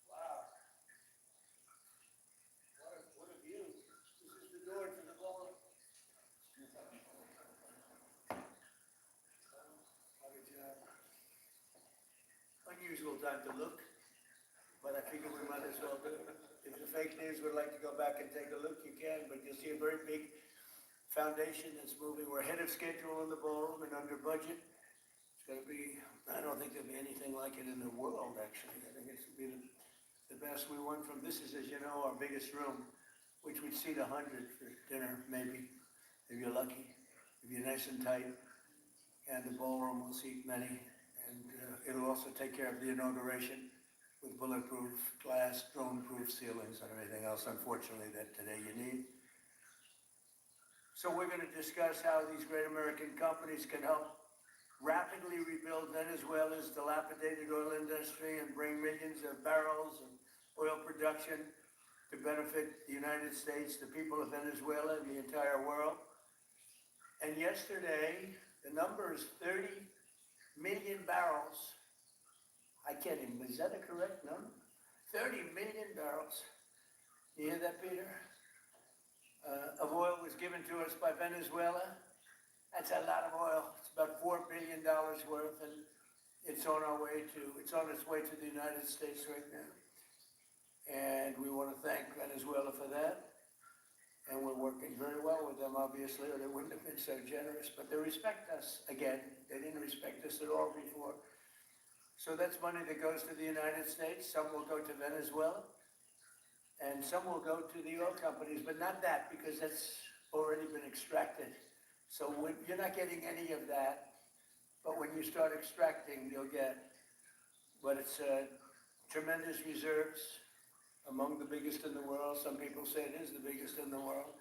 Wow. What a view. This is the door to the ballroom. Unusual time to look, but I figure we might as well do it. If the fake news would like to go back and take a look, you can, but you'll see a very big foundation that's moving. We're ahead of schedule in the ballroom and under budget. It's going to be, I don't think there'll be anything like it in the world, actually. I think it's going to be the best. We went from, this is, as you know, our biggest room, which would seat 100 for dinner, maybe, if you're lucky, if you're nice and tight. And the ballroom will seat many. And it'll also take care of the inauguration with bulletproof glass, drone-proof ceilings, and everything else, unfortunately, that today you need. So we're going to discuss how these great American companies can help rapidly rebuild Venezuela's dilapidated oil industry and bring millions of barrels of oil production to benefit the United States, the people of Venezuela, and the entire world. And yesterday, the number is 30 million barrels. I can't even, is that a correct number? 30 million barrels. You hear that, Peter? Of oil was given to us by Venezuela. That's a lot of oil. It's about $4 billion worth, and it's on its way to the United States right now. And we want to thank Venezuela for that. And we're working very well with them, obviously, or they wouldn't have been so generous. But they respect us again. They didn't respect us at all before. So that's money that goes to the United States. Some will go to Venezuela. And some will go to the oil companies, but not that, because that's already been extracted. So you're not getting any of that. But when you start extracting, you'll get, but it's tremendous reserves, among the biggest in the world. Some people say it is the biggest in the world.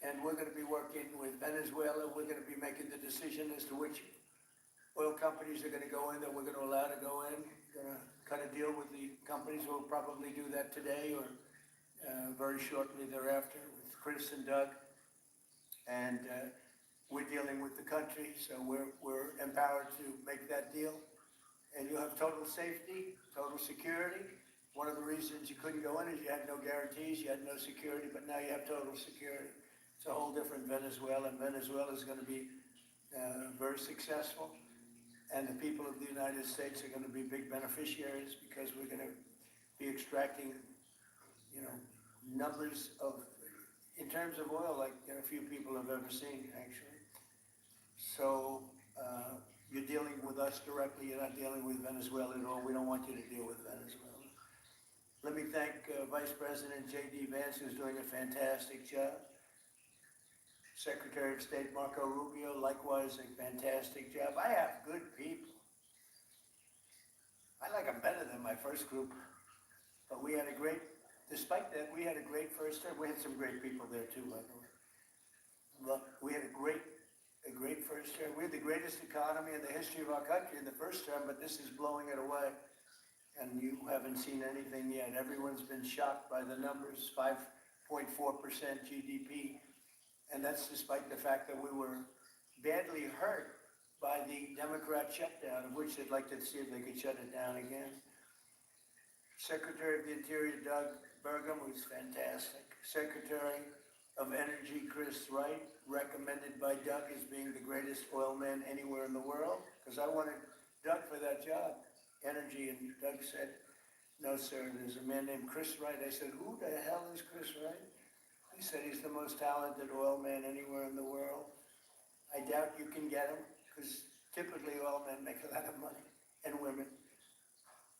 And we're going to be working with Venezuela. We're going to be making the decision as to which oil companies are going to go in, that we're going to allow to go in. We're going to cut a deal with the companies. We'll probably do that today or very shortly thereafter with Chris and Doug. And we're dealing with the country, so we're empowered to make that deal. And you have total safety, total security. One of the reasons you couldn't go in is you had no guarantees, you had no security, but now you have total security. It's a whole different Venezuela, and Venezuela is going to be very successful. And the people of the United States are going to be big beneficiaries because we're going to be extracting, numbers of, in terms of oil, like few people have ever seen, actually. So you're dealing with us directly. You're not dealing with Venezuela at all. We don't want you to deal with Venezuela. Let me thank Vice President J.D. Vance, who's doing a fantastic job. Secretary of State Marco Rubio, likewise a fantastic job. I have good people. I like them better than my first group. But we had a great, despite that, we had a great first term. We had some great people there too, by the way. Look, we had a great first term. We had the greatest economy in the history of our country in the first term, but this is blowing it away. And you haven't seen anything yet. Everyone's been shocked by the numbers, 5.4% GDP. And that's despite the fact that we were badly hurt by the Democrat shutdown, of which they'd like to see if they could shut it down again. Secretary of the Interior, Doug Burgum, who's fantastic. Secretary of Energy, Chris Wright, recommended by Doug as being the greatest oil man anywhere in the world, because I wanted Doug for that job, energy, and Doug said, no, sir, there's a man named Chris Wright. I said, who the hell is Chris Wright? He said he's the most talented oil man anywhere in the world. I doubt you can get him, because typically oil men make a lot of money, and women.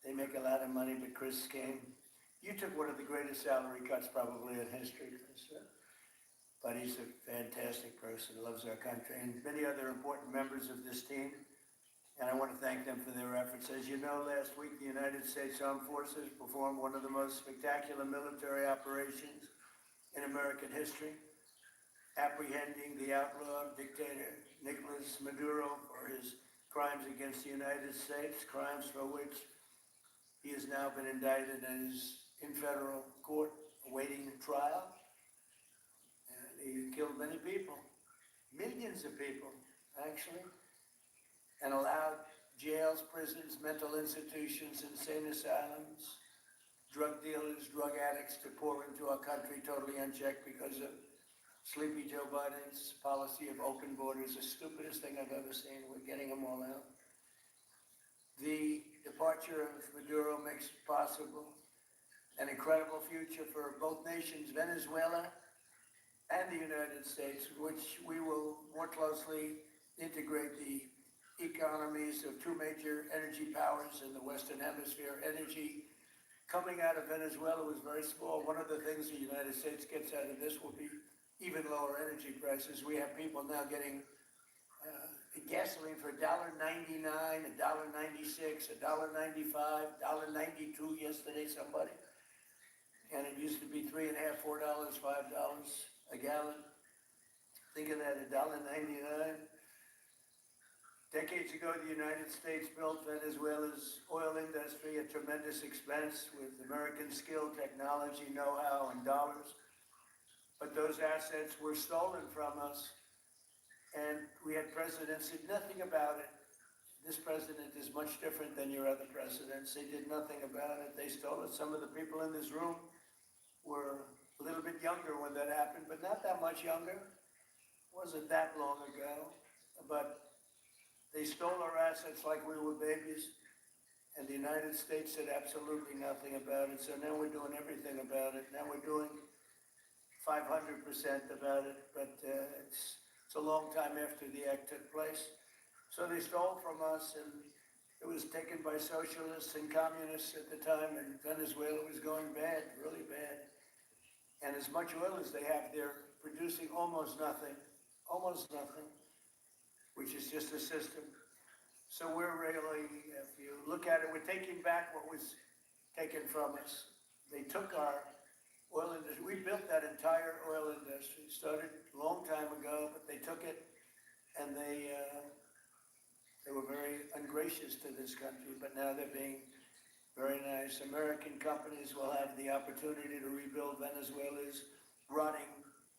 They make a lot of money, but Chris came. You took one of the greatest salary cuts probably in history, Chris. But he's a fantastic person, loves our country, and many other important members of this team. And I want to thank them for their efforts. As you know, last week the United States Armed Forces performed one of the most spectacular military operations in American history, apprehending the outlaw dictator Nicolas Maduro for his crimes against the United States, crimes for which he has now been indicted and is in federal court awaiting trial. And he killed many people, millions of people, actually, and allowed jails, prisons, mental institutions, insane asylums, drug dealers, drug addicts to pour into our country totally unchecked because of Sleepy Joe Biden's policy of open borders, the stupidest thing I've ever seen. We're getting them all out. The departure of Maduro makes possible an incredible future for both nations, Venezuela and the United States, which we will more closely integrate the economies of two major energy powers in the Western Hemisphere. Energy coming out of Venezuela was very small. One of the things the United States gets out of this will be even lower energy prices. We have people now getting gasoline for $1.99, $1.96, $1.95, $1.92 yesterday, somebody. And it used to be $3.50, $4, $5 a gallon. It's looking at $1.99. Decades ago, the United States built Venezuela's oil industry at tremendous expense with American skill, technology, know-how, and dollars. But those assets were stolen from us, and we had presidents who did nothing about it. This president is much different than your other presidents. They did nothing about it. They stole it. Some of the people in this room were a little bit younger when that happened, but not that much younger. It wasn't that long ago. But they stole our assets like we were babies, and the United States did absolutely nothing about it. So now we're doing everything about it. Now we're doing 500% about it, but it's a long time after the act took place. So they stole from us, and it was taken by socialists and communists at the time, and Venezuela was going bad, really bad. And as much oil as they have, they're producing almost nothing, which is just a system. So we're really, if you look at it, we're taking back what was taken from us. They took our oil industry. We built that entire oil industry. It started a long time ago, but they took it and they were very ungracious to this country, but now they're being very nice. American companies will have the opportunity to rebuild Venezuela's rotting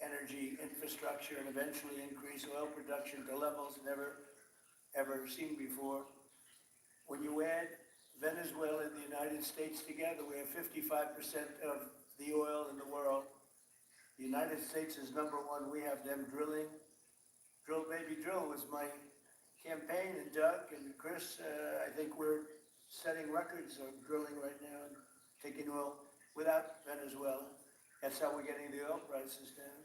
energy infrastructure and eventually increase oil production to levels never ever seen before. When you add Venezuela and the United States together, we have 55% of the oil in the world. The United States is number one. We have them drilling. Drill, baby, drill was my campaign, and Doug and Chris, I think we're setting records of drilling right now and taking oil without Venezuela. That's how we're getting the oil prices down.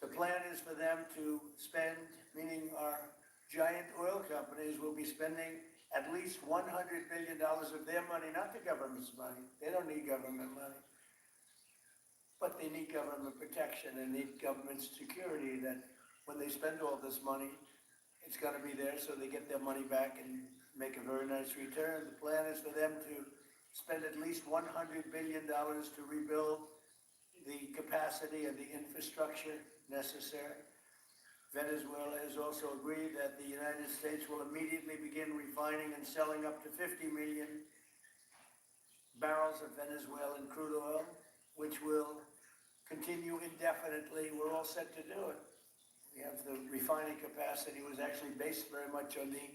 The plan is for them to spend, meaning our giant oil companies will be spending at least $100 billion of their money, not the government's money. They don't need government money. But they need government protection and need government security that when they spend all this money, it's going to be there so they get their money back and make a very nice return. The plan is for them to spend at least $100 billion to rebuild the capacity and the infrastructure necessary. Venezuela has also agreed that the United States will immediately begin refining and selling up to 50 million barrels of Venezuelan crude oil, which will continue indefinitely. We're all set to do it. We have the refining capacity. It was actually based very much on the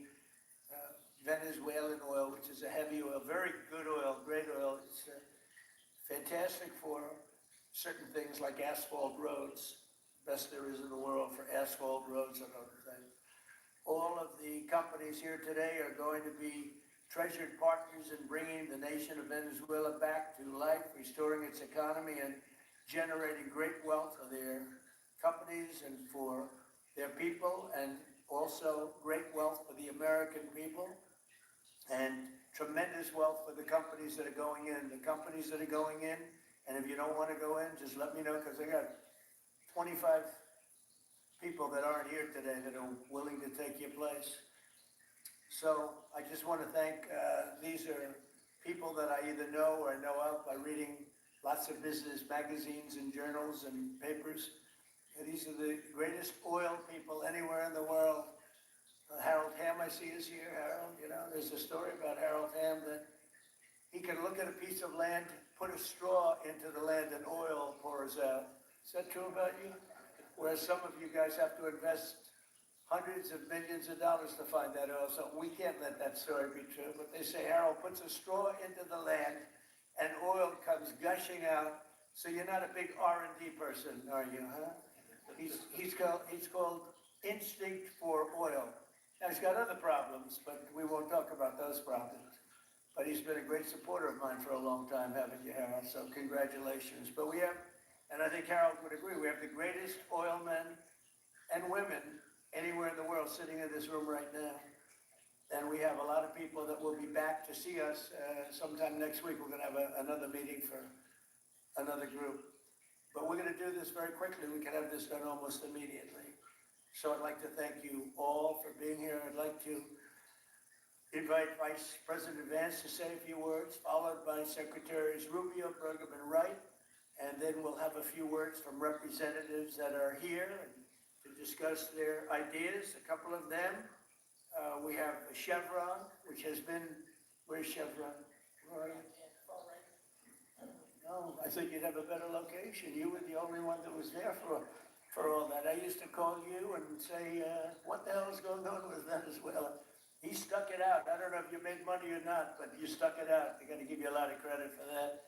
Venezuelan oil, which is a heavy oil, very good oil, great oil. It's fantastic for certain things like asphalt roads. Best there is in the world for asphalt roads and other things. All of the companies here today are going to be treasured partners in bringing the nation of Venezuela back to life, restoring its economy and generating great wealth for their companies and for their people, and also great wealth for the American people, and tremendous wealth for the companies that are going in. The companies that are going in, and if you don't want to go in, just let me know, because I got 25 people that aren't here today that are willing to take your place. So I just want to thank, these are people that I either know or I know of by reading lots of business magazines and journals and papers. And these are the greatest oil people anywhere in the world. Harold Hamm, I see, is here. Harold, you know, there's a story about Harold Hamm that he can look at a piece of land, put a straw into the land, and oil pours out. Is that true about you? Whereas some of you guys have to invest hundreds of millions of dollars to find that oil. So we can't let that story be true. But they say Harold puts a straw into the land and oil comes gushing out. So you're not a big R&D person, are you, huh? He's called Instinct for Oil. Now he's got other problems, but we won't talk about those problems. But he's been a great supporter of mine for a long time, haven't you, Harold? So congratulations. But we have, and I think Harold would agree, we have the greatest oil men and women anywhere in the world sitting in this room right now. And we have a lot of people that will be back to see us sometime next week. We're going to have another meeting for another group. But we're going to do this very quickly. We can have this done almost immediately. So I'd like to thank you all for being here. I'd like to invite Vice President Vance to say a few words, followed by Secretaries Rubio, Burgum, and Wright. And then we'll have a few words from representatives that are here to discuss their ideas, a couple of them. We have Chevron, which has been, where's Chevron? Right. No, I thought you'd have a better location. You were the only one that was there for all that. I used to call you and say, what the hell is going on with Venezuela? He stuck it out. I don't know if you made money or not, but you stuck it out. I got to give you a lot of credit for that.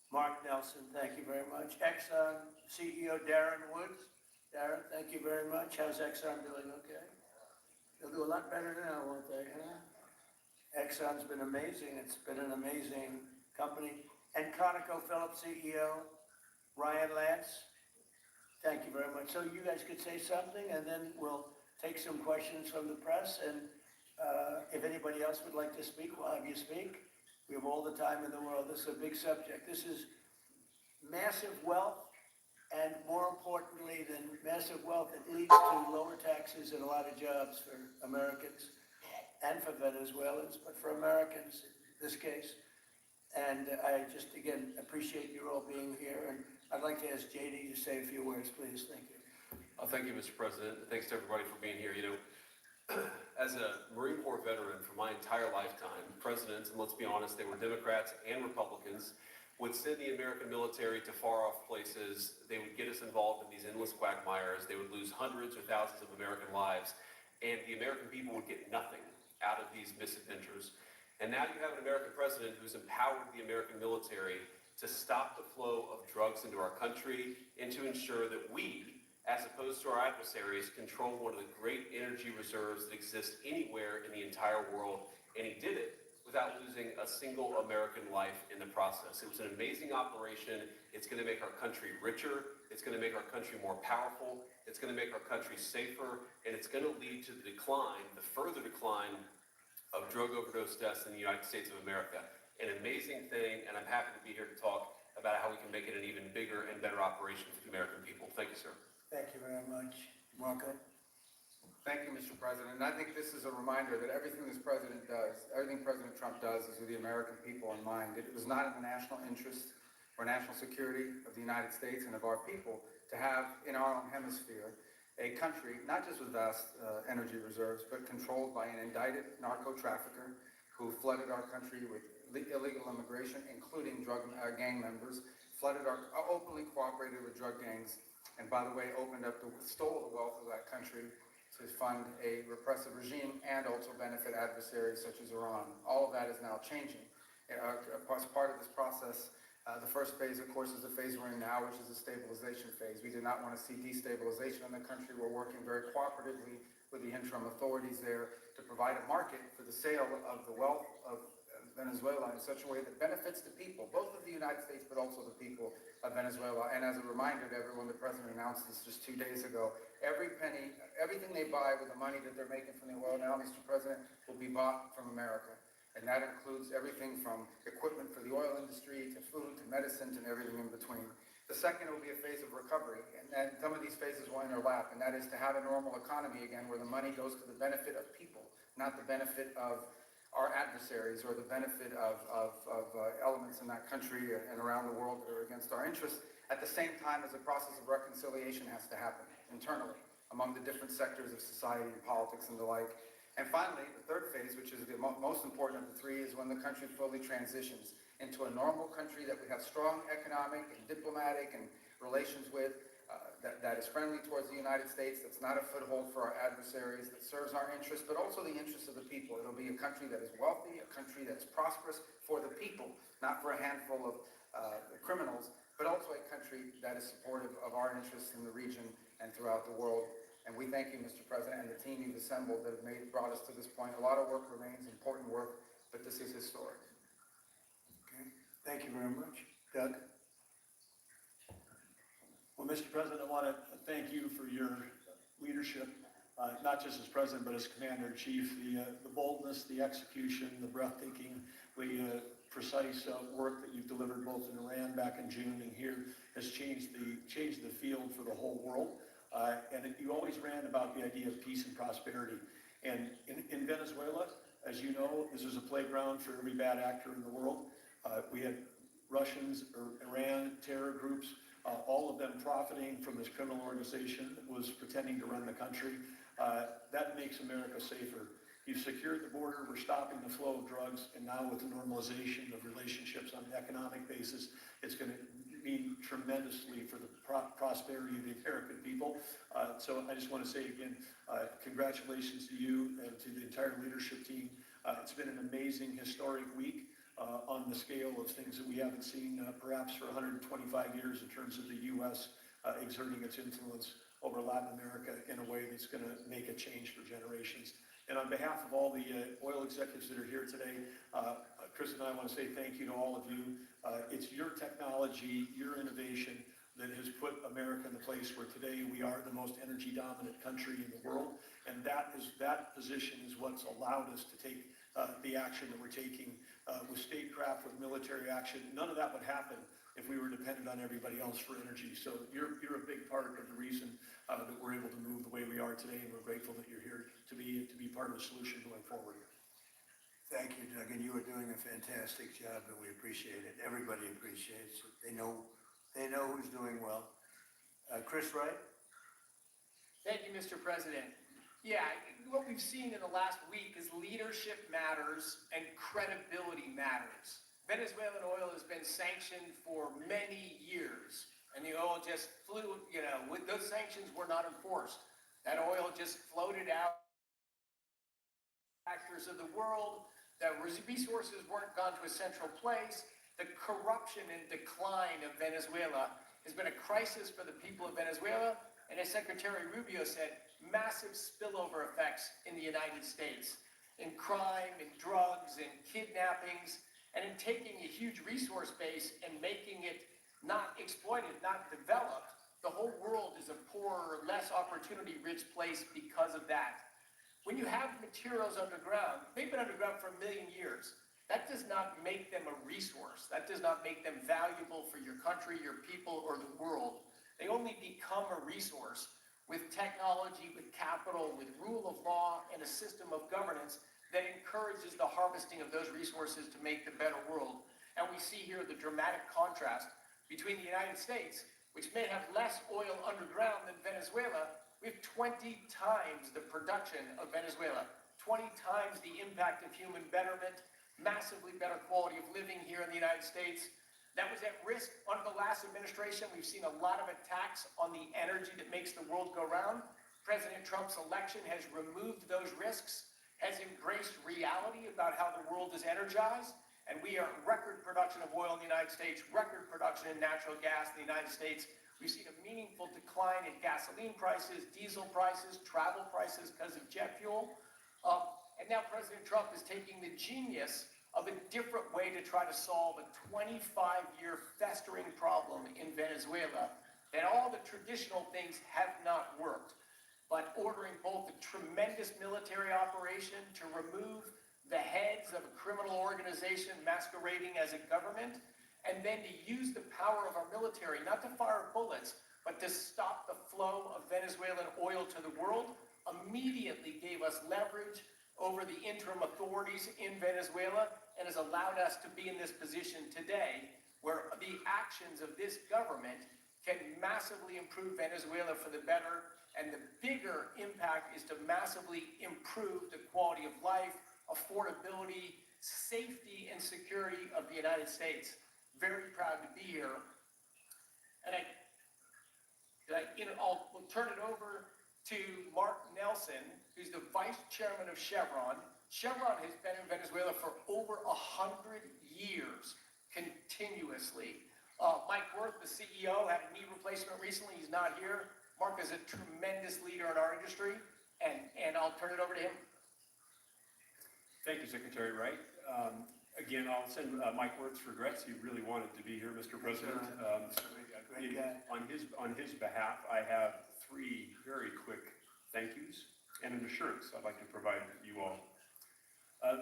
Mark Nelson, thank you very much. Exxon CEO Darren Woods. Darren, thank you very much. How's Exxon doing? Okay. They'll do a lot better now, won't they, huh? Exxon's been amazing. It's been an amazing company. And ConocoPhillips CEO Ryan Lance, thank you very much. So you guys could say something, and then we'll take some questions from the press. And if anybody else would like to speak, we'll have you speak. We have all the time in the world. This is a big subject. This is massive wealth, and more importantly than massive wealth, it leads to lower taxes and a lot of jobs for Americans and for Venezuelans, but for Americans in this case. And I just, again, appreciate you all being here. And I'd like to ask JD to say a few words, please. Thank you. Thank you, Mr. President. Thanks to everybody for being here. You know, as a Marine Corps veteran for my entire lifetime, presidents, and let's be honest, they were Democrats and Republicans, would send the American military to far-off places. They would get us involved in these endless quagmires. They would lose hundreds or thousands of American lives, and the American people would get nothing out of these misadventures. And now you have an American president who's empowered the American military to stop the flow of drugs into our country and to ensure that we, as opposed to our adversaries, control one of the great energy reserves that exist anywhere in the entire world. And he did it without losing a single American life in the process. It was an amazing operation. It's going to make our country richer. It's going to make our country more powerful. It's going to make our country safer. And it's going to lead to the decline, the further decline of drug overdose deaths in the United States of America. An amazing thing, and I'm happy to be here to talk about how we can make it an even bigger and better operation for the American people. Thank you, sir. Thank you very much. Marco? Thank you, Mr. President. And I think this is a reminder that everything this president does, everything President Trump does is with the American people in mind. It was not in the national interest or national security of the United States and of our people to have in our own hemisphere a country, not just with vast energy reserves, but controlled by an indicted narco-trafficker who flooded our country with illegal immigration, including gang members, openly cooperated with drug gangs, and by the way, stole the wealth of that country to fund a repressive regime and also benefit adversaries such as Iran. All of that is now changing. As part of this process, the first phase, of course, is the phase we're in now, which is the stabilization phase. We do not want to see destabilization in the country. We're working very cooperatively with the interim authorities there to provide a market for the sale of the wealth of Venezuela in such a way that benefits the people, both of the United States, but also the people of Venezuela. And as a reminder to everyone, the president announced this just 2 days ago. Every penny, everything they buy with the money that they're making from the oil now, Mr. President, will be bought from America. And that includes everything from equipment for the oil industry to food to medicines and everything in between. The second will be a phase of recovery, and some of these phases will overlap, and that is to have a normal economy again where the money goes to the benefit of people, not the benefit of our adversaries or the benefit of elements in that country and around the world that are against our interests. At the same time as a process of reconciliation has to happen internally among the different sectors of society and politics and the like. And finally, the third phase, which is the most important of the three, is when the country fully transitions into a normal country that we have strong economic and diplomatic and relations with, that is friendly towards the United States, that's not a foothold for our adversaries, that serves our interests, but also the interests of the people. It'll be a country that is wealthy, a country that's prosperous for the people, not for a handful of criminals, but also a country that is supportive of our interests in the region and throughout the world. And we thank you, Mr. President, and the team you've assembled that have brought us to this point. A lot of work remains, important work, but this is historic. Okay. Thank you very much. Doug? Well, Mr. President, I want to thank you for your leadership, not just as president, but as commander-in-chief. The boldness, the execution, the breathtakingly precise work that you've delivered both in Iran back in June and here has changed the field for the whole world. And you always ran about the idea of peace and prosperity. And in Venezuela, as you know, this is a playground for every bad actor in the world. We had Russians or Iran terror groups all all of them profiting from this criminal organization that was pretending to run the country. That makes America safer. You've secured the border, we're stopping the flow of drugs, and now with the normalization of relationships on an economic basis, it's going to mean tremendously for the prosperity of the American people. So I just want to say again, congratulations to you and to the entire leadership team. It's been an amazing, historic week on the scale of things that we haven't seen perhaps for 125 years in terms of the U.S. Exerting its influence over Latin America in a way that's going to make a change for generations. And on behalf of all the oil executives that are here today, Chris and I want to say thank you to all of you. It's your technology, your innovation that has put America in the place where today we are the most energy dominant country in the world. And that position is what's allowed us to take the action that we're taking with statecraft, with military action. None of that would happen if we were dependent on everybody else for energy. So you're a big part of the reason that we're able to move the way we are today, and we're grateful that you're here to be part of the solution going forward. Thank you, Doug, and you are doing a fantastic job, and we appreciate it. Everybody appreciates it. They know who's doing well. Chris Wright? Thank you, Mr. President. Yeah, what we've seen in the last week is leadership matters and credibility matters. Venezuelan oil has been sanctioned for many years, and the oil just flew, with those sanctions were not enforced. That oil just floated out. Factors of the world, the resources weren't gone to a central place. The corruption and decline of Venezuela has been a crisis for the people of Venezuela, and as Secretary Rubio said, massive spillover effects in the United States, in crime, in drugs, in kidnappings, and in taking a huge resource base and making it not exploited, not developed. The whole world is a poorer, less opportunity-rich place because of that. When you have materials underground, they've been underground for 1 million years. That does not make them a resource. That does not make them valuable for your country, your people, or the world. They only become a resource with technology, with capital, with rule of law, and a system of governance that encourages the harvesting of those resources to make the better world. And we see here the dramatic contrast between the United States, which may have less oil underground than Venezuela. We have 20 times the production of Venezuela, 20 times the impact of human betterment, massively better quality of living here in the United States. That was at risk under the last administration. We've seen a lot of attacks on the energy that makes the world go round. President Trump's election has removed those risks, has embraced reality about how the world is energized, and we are record production of oil in the United States, record production in natural gas in the United States. We've seen a meaningful decline in gasoline prices, diesel prices, travel prices because of jet fuel. And now President Trump is taking the genius of a different way to try to solve a 25-year festering problem in Venezuela, that all the traditional things have not worked. But ordering both a tremendous military operation to remove the heads of a criminal organization masquerading as a government, and then to use the power of our military, not to fire bullets, but to stop the flow of Venezuelan oil to the world, immediately gave us leverage over the interim authorities in Venezuela and has allowed us to be in this position today where the actions of this government can massively improve Venezuela for the better. And the bigger impact is to massively improve the quality of life, affordability, safety, and security of the United States. Very proud to be here. And I'll turn it over to Mark Nelson, who's the vice chairman of Chevron. Chevron has been in Venezuela for over 100 years, continuously. Mike Wirth, the CEO, had a knee replacement recently. He's not here. Mark is a tremendous leader in our industry, and I'll turn it over to him. Thank you, Secretary Wright. Again, I'll send Mike Wirth's regrets. He really wanted to be here, Mr. President. On his behalf, I have 3 very quick thank yous and an assurance I'd like to provide you all.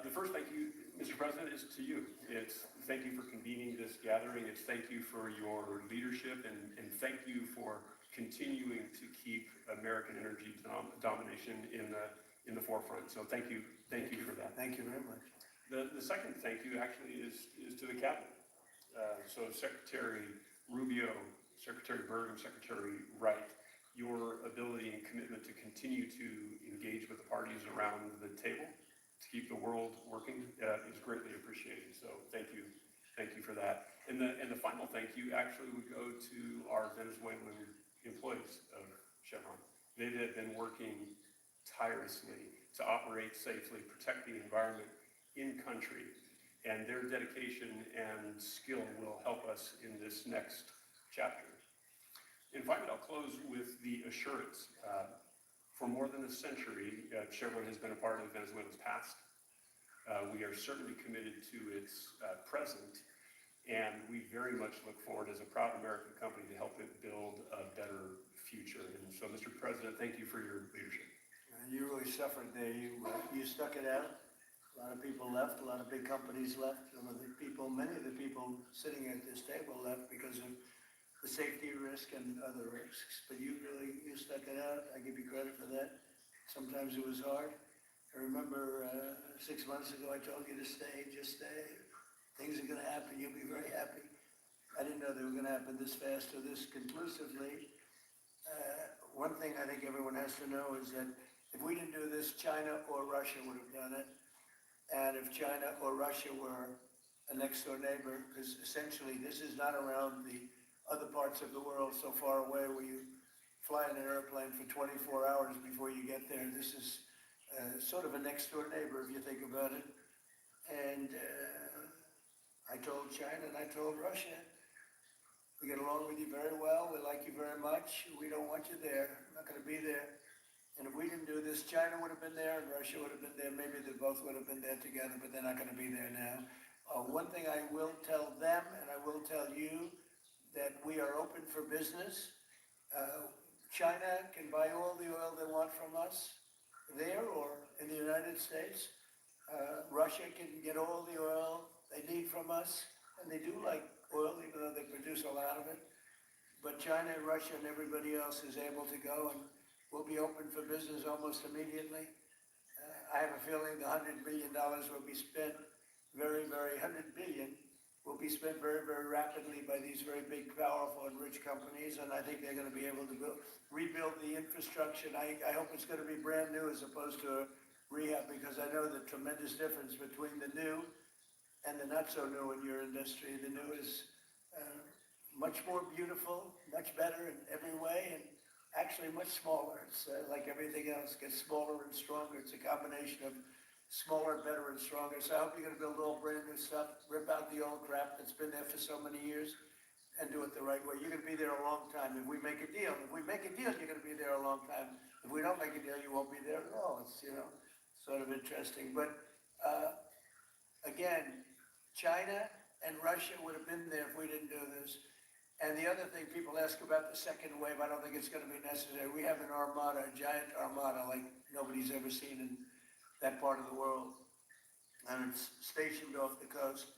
The first thank you, Mr. President, is to you. It's thank you for convening this gathering. It's thank you for your leadership, and thank you for continuing to keep American energy domination in the forefront. So thank you for that. Thank you very much. The second thank you actually is to the cabinet. So Secretary Rubio, Secretary Byrd and Secretary Wright, your ability and commitment to continue to engage with the parties around the table to keep the world working is greatly appreciated. So thank you for that. And the final thank you actually would go to our Venezuelan employees of Chevron. They have been working tirelessly to operate safely, protect the environment in country, and their dedication and skill will help us in this next chapter. And finally, I'll close with the assurance. For more than a century, Chevron has been a part of Venezuela's past. We are certainly committed to its present, and we very much look forward as a proud American company to help it build a better future. And so, Mr. President, thank you for your leadership. You really suffered there. You stuck it out. A lot of people left. A lot of big companies left. Many of the people sitting at this table left because of the safety risk and other risks. But you stuck it out. I give you credit for that. Sometimes it was hard. I remember 6 months ago I told you to stay. Just stay. Things are going to happen. You'll be very happy. I didn't know they were going to happen this fast or this conclusively. One thing I think everyone has to know is that if we didn't do this, China or Russia would have done it. And if China or Russia were a next-door neighbor, because essentially this is not around the other parts of the world so far away where you fly in an airplane for 24 hours before you get there. This is sort of a next-door neighbor if you think about it. And I told China and I told Russia, we get along with you very well. We like you very much. We don't want you there. We're not going to be there. And if we didn't do this, China would have been there and Russia would have been there. Maybe they both would have been there together, but they're not going to be there now. One thing I will tell them, and I will tell you, that we are open for business. China can buy all the oil they want from us there or in the United States. Russia can get all the oil they need from us, and they do like oil, even though they produce a lot of it. But China and Russia and everybody else is able to go, and we'll be open for business almost immediately. I have a feeling the $100 billion will be spent $100 billion will be spent very, very rapidly by these very big, powerful, and rich companies, and I think they're going to be able to rebuild the infrastructure. And I hope it's going to be brand new as opposed to a rehab, because I know the tremendous difference between the new and the not so new in your industry. The new is much more beautiful, much better in every way, and actually much smaller. It's like everything else, gets smaller and stronger. It's a combination of smaller, better, and stronger. So I hope you're going to build all brand new stuff, rip out the old crap that's been there for so many years, and do it the right way. You're going to be there a long time if we make a deal. If we make a deal, you're going to be there a long time. If we don't make a deal, you won't be there at all. It's, sort of interesting. But again, China and Russia would have been there if we didn't do this. And the other thing people ask about the second wave, I don't think it's going to be necessary. We have an armada, a giant armada like nobody's ever seen in that part of the world. And it's stationed off the coast.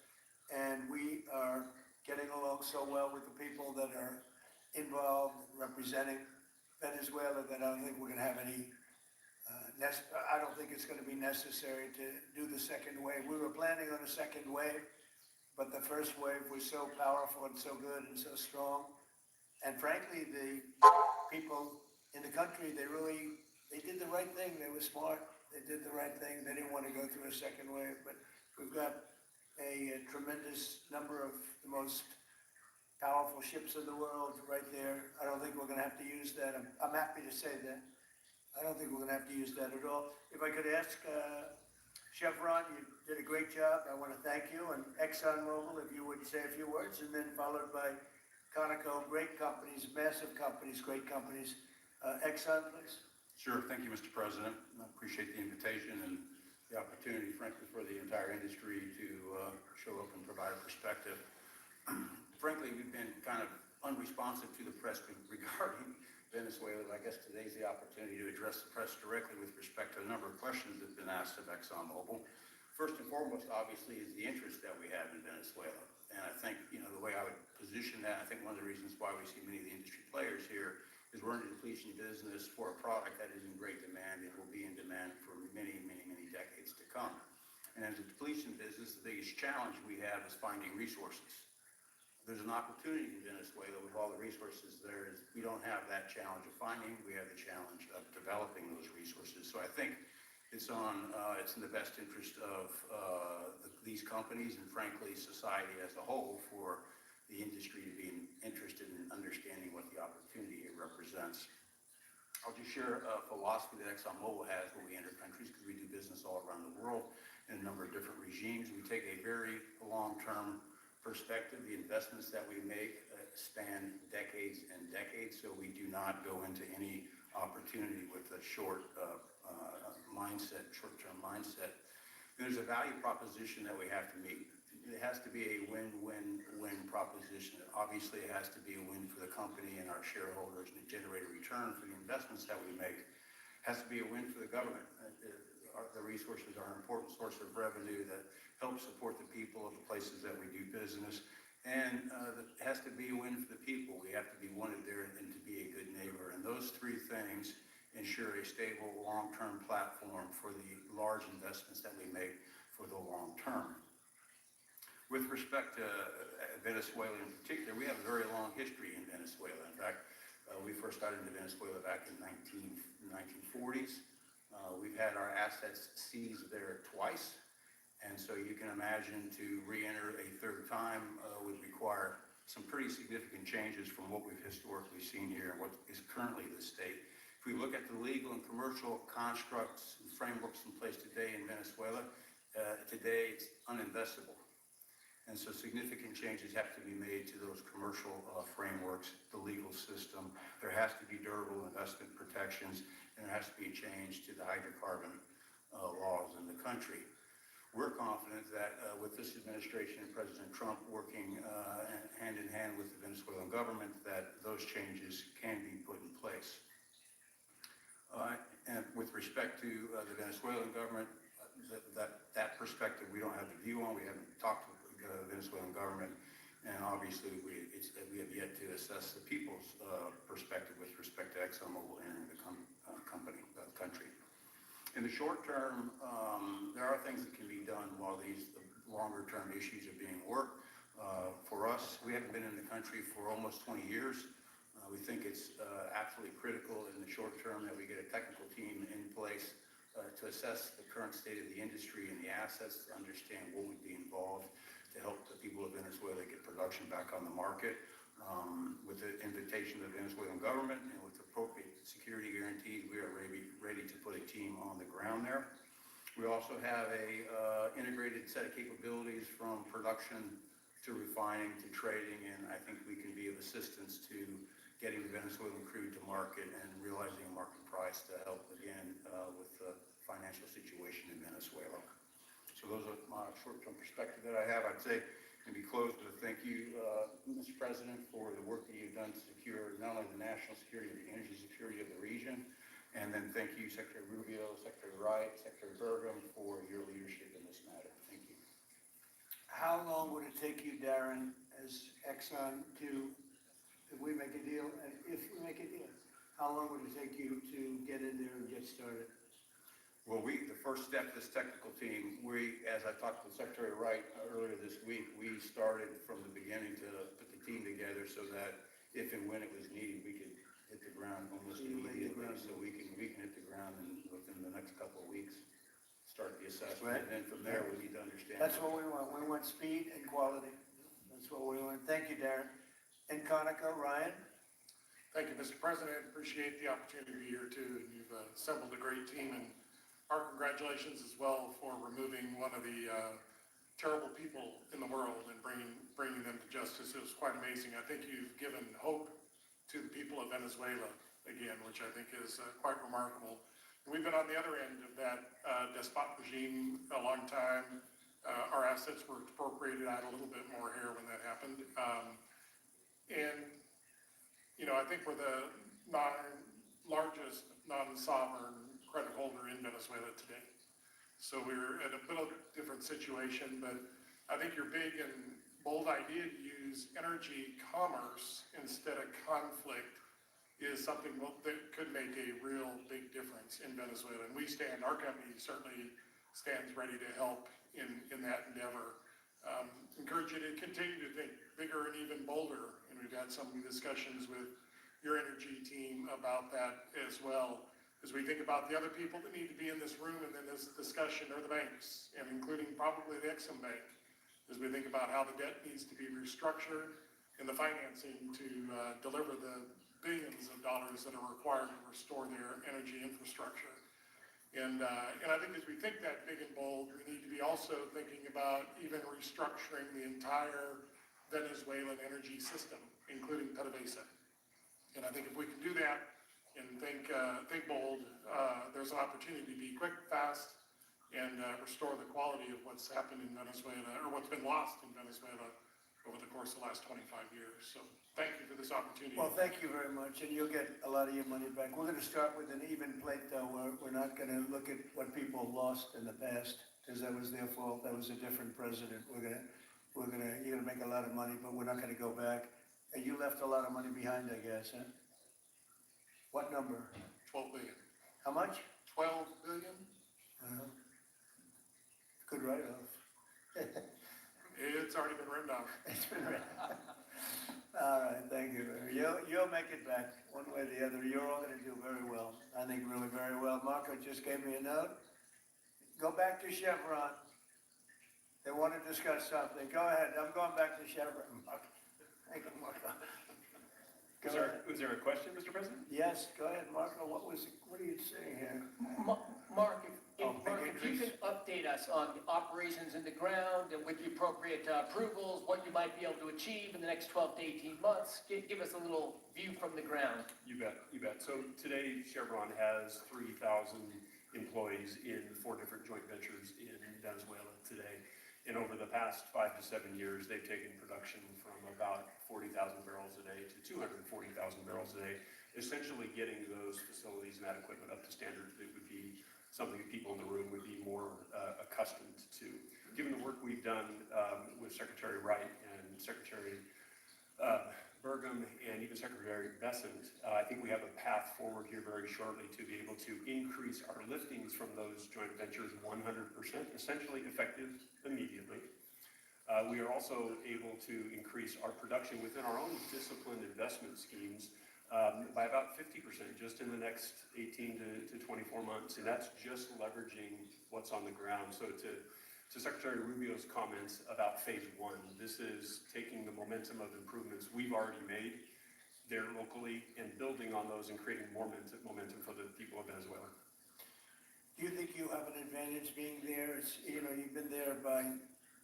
And we are getting along so well with the people that are involved representing Venezuela that I don't think we're going to have any, I don't think it's going to be necessary to do the second wave. We were planning on a second wave, but the first wave was so powerful and so good and so strong. And frankly, the people in the country, they did the right thing. They were smart. They did the right thing. They didn't want to go through a second wave, but we've got a tremendous number of the most powerful ships in the world right there. I don't think we're going to have to use that. I'm happy to say that. I don't think we're going to have to use that at all. If I could ask Chevron, you did a great job. I want to thank you. And ExxonMobil, if you would say a few words, and then followed by Conoco, great companies, massive companies, great companies. Exxon, please. Sure. Thank you, Mr. President. I appreciate the invitation and the opportunity, frankly, for the entire industry to show up and provide a perspective. Frankly, we've been kind of unresponsive to the press regarding Venezuela. I guess today's the opportunity to address the press directly with respect to a number of questions that have been asked of ExxonMobil. First and foremost, obviously, is the interest that we have in Venezuela. And I think, the way I would position that, I think one of the reasons why we see many of the industry players here is we're in the depletion business for a product that is in great demand. It will be in demand for many, many, many decades to come. And as a depletion business, the biggest challenge we have is finding resources. There's an opportunity in Venezuela with all the resources there is we don't have that challenge of finding, we have the challenge of developing those resources. So I think it's in the best interest of these companies and frankly society as a whole for the industry to be interested in understanding what the opportunity it represents. I'll just share a philosophy that ExxonMobil has when we enter countries, because we do business all around the world in a number of different regimes. We take a very long-term perspective. The investments that we make span decades and decades, so we do not go into any opportunity with a short-term mindset. There's a value proposition that we have to meet. It has to be a win-win-win proposition. Obviously, it has to be a win for the company and our shareholders and generate a return for the investments that we make. It has to be a win for the government. The resources are an important source of revenue that helps support the people of the places that we do business. And it has to be a win for the people. We have to be wanted there and to be a good neighbor. And those three things ensure a stable, long-term platform for the large investments that we make for the long term. With respect to Venezuela in particular, we have a very long history in Venezuela. In fact, we first started in Venezuela back in the 1940s. We've had our assets seized there twice. And so you can imagine to re-enter a third time would require some pretty significant changes from what we've historically seen here and what is currently the state. If we look at the legal and commercial constructs and frameworks in place today in Venezuela, today it's uninvestable. And so significant changes have to be made to those commercial frameworks, the legal system. There has to be durable investment protections, and there has to be a change to the hydrocarbon laws in the country. We're confident that with this administration and President Trump working hand in hand with the Venezuelan government, that those changes can be put in place. And with respect to the Venezuelan government, that perspective we don't have the view on. We haven't talked to the Venezuelan government, and obviously we have yet to assess the people's perspective with respect to ExxonMobil entering the country. In the short term, there are things that can be done while these longer term issues are being worked. For us, we haven't been in the country for almost 20 years. We think it's absolutely critical in the short term that we get a technical team in place to assess the current state of the industry and the assets, to understand what would be involved to help the people of Venezuela get production back on the market. With the invitation of the Venezuelan government and with appropriate security guarantees, we are ready to put a team on the ground there. We also have a integrated set of capabilities from production to refining to trading, and I think we can be of assistance to getting the Venezuelan crude to market and realizing a market price to help again with the financial situation in Venezuela. So those are my short-term perspective that I have. I'd say maybe close with a thank you, Mr. President, for the work that you've done to secure not only the national security, but the energy security of the region. And then thank you, Secretary Rubio, Secretary Wright, Secretary Burgum, for your leadership in this matter. Thank you. How long would it take you, Darren, as Exxon if we make a deal, and if we make a deal, how long would it take you to get in there and get started? Well, the first step, this technical team, as I talked with Secretary Wright earlier this week, we started from the beginning to put the team together so that if and when it was needed, we could hit the ground almost immediately. So we can hit the ground within the next couple of weeks, start the assessment. Right. And then from there, we need to understand. That's what we want. We want speed and quality. That's what we want. Thank you, Darren. And Conoco, Ryan? Thank you, Mr. President. Appreciate the opportunity to be here too. And you've assembled a great team, and our congratulations as well for removing one of the terrible people in the world and bringing them to justice. It was quite amazing. I think you've given hope to the people of Venezuela again, which I think is quite remarkable. And we've been on the other end of that despot regime a long time. Our assets were expropriated. I had a little bit more hair when that happened. I think we're the largest non-sovereign credit holder in Venezuela today. So we're in a bit of a different situation, but I think your big and bold idea to use energy commerce instead of conflict is something that could make a real big difference in Venezuela. And our company certainly stands ready to help in that endeavor. Encourage you to continue to think bigger and even bolder. And we've had some discussions with your energy team about that as well. As we think about the other people that need to be in this room and in this discussion are the banks, and including probably the Exim Bank, as we think about how the debt needs to be restructured and the financing to deliver the billions of dollars that are required to restore their energy infrastructure. And I think as we think that big and bold, we need to be also thinking about even restructuring the entire Venezuelan energy system, including PDVSA. And I think if we can do that and think bold, there's an opportunity to be quick, fast, and restore the quality of what's happened in Venezuela, or what's been lost in Venezuela over the course of the last 25 years. So thank you for this opportunity. Well, thank you very much, and you'll get a lot of your money back. We're gonna start with an even plate, though. We're not gonna look at what people lost in the past, because that was their fault. That was a different president. You're gonna make a lot of money, but we're not gonna go back. And you left a lot of money behind, I guess, huh? What number? 12 billion. How much? 12 billion? Good write-off. It's already been written down. It's been written. All right, thank you. You'll make it back one way or the other. You're all gonna do very well. I think really very well. Marco just gave me a note. Go back to Chevron. They want to discuss something. Go ahead. I'm going back to Chevron, Marco. Thank you, Marco. Was there a question, Mr. President? Yes, go ahead, Marco. What are you saying here? Mark, Oh, if you could update us on the operations in the ground and with the appropriate approvals, what you might be able to achieve in the next 12 to 18 months, give us a little view from the ground. You bet. So today Chevron has 3,000 employees in 4 different joint ventures in Venezuela today. And over the past 5 to 7 years, they've taken production from about 40,000 barrels a day to 240,000 barrels a day, essentially getting those facilities and that equipment up to standards that would be something that people in the room would be more accustomed to. Given the work we've done with Secretary Wright and Secretary Burgum and even Secretary Bessent, I think we have a path forward here very shortly to be able to increase our liftings from those joint ventures 100%, essentially effective immediately. We are also able to increase our production within our own disciplined investment schemes by about 50% just in the next 18 to 24 months. And that's just leveraging what's on the ground. So to Secretary Rubio's comments about phase 1, this is taking the momentum of improvements we've already made there locally and building on those and creating more momentum for the people of Venezuela. Do you think you have an advantage being there? You've been there by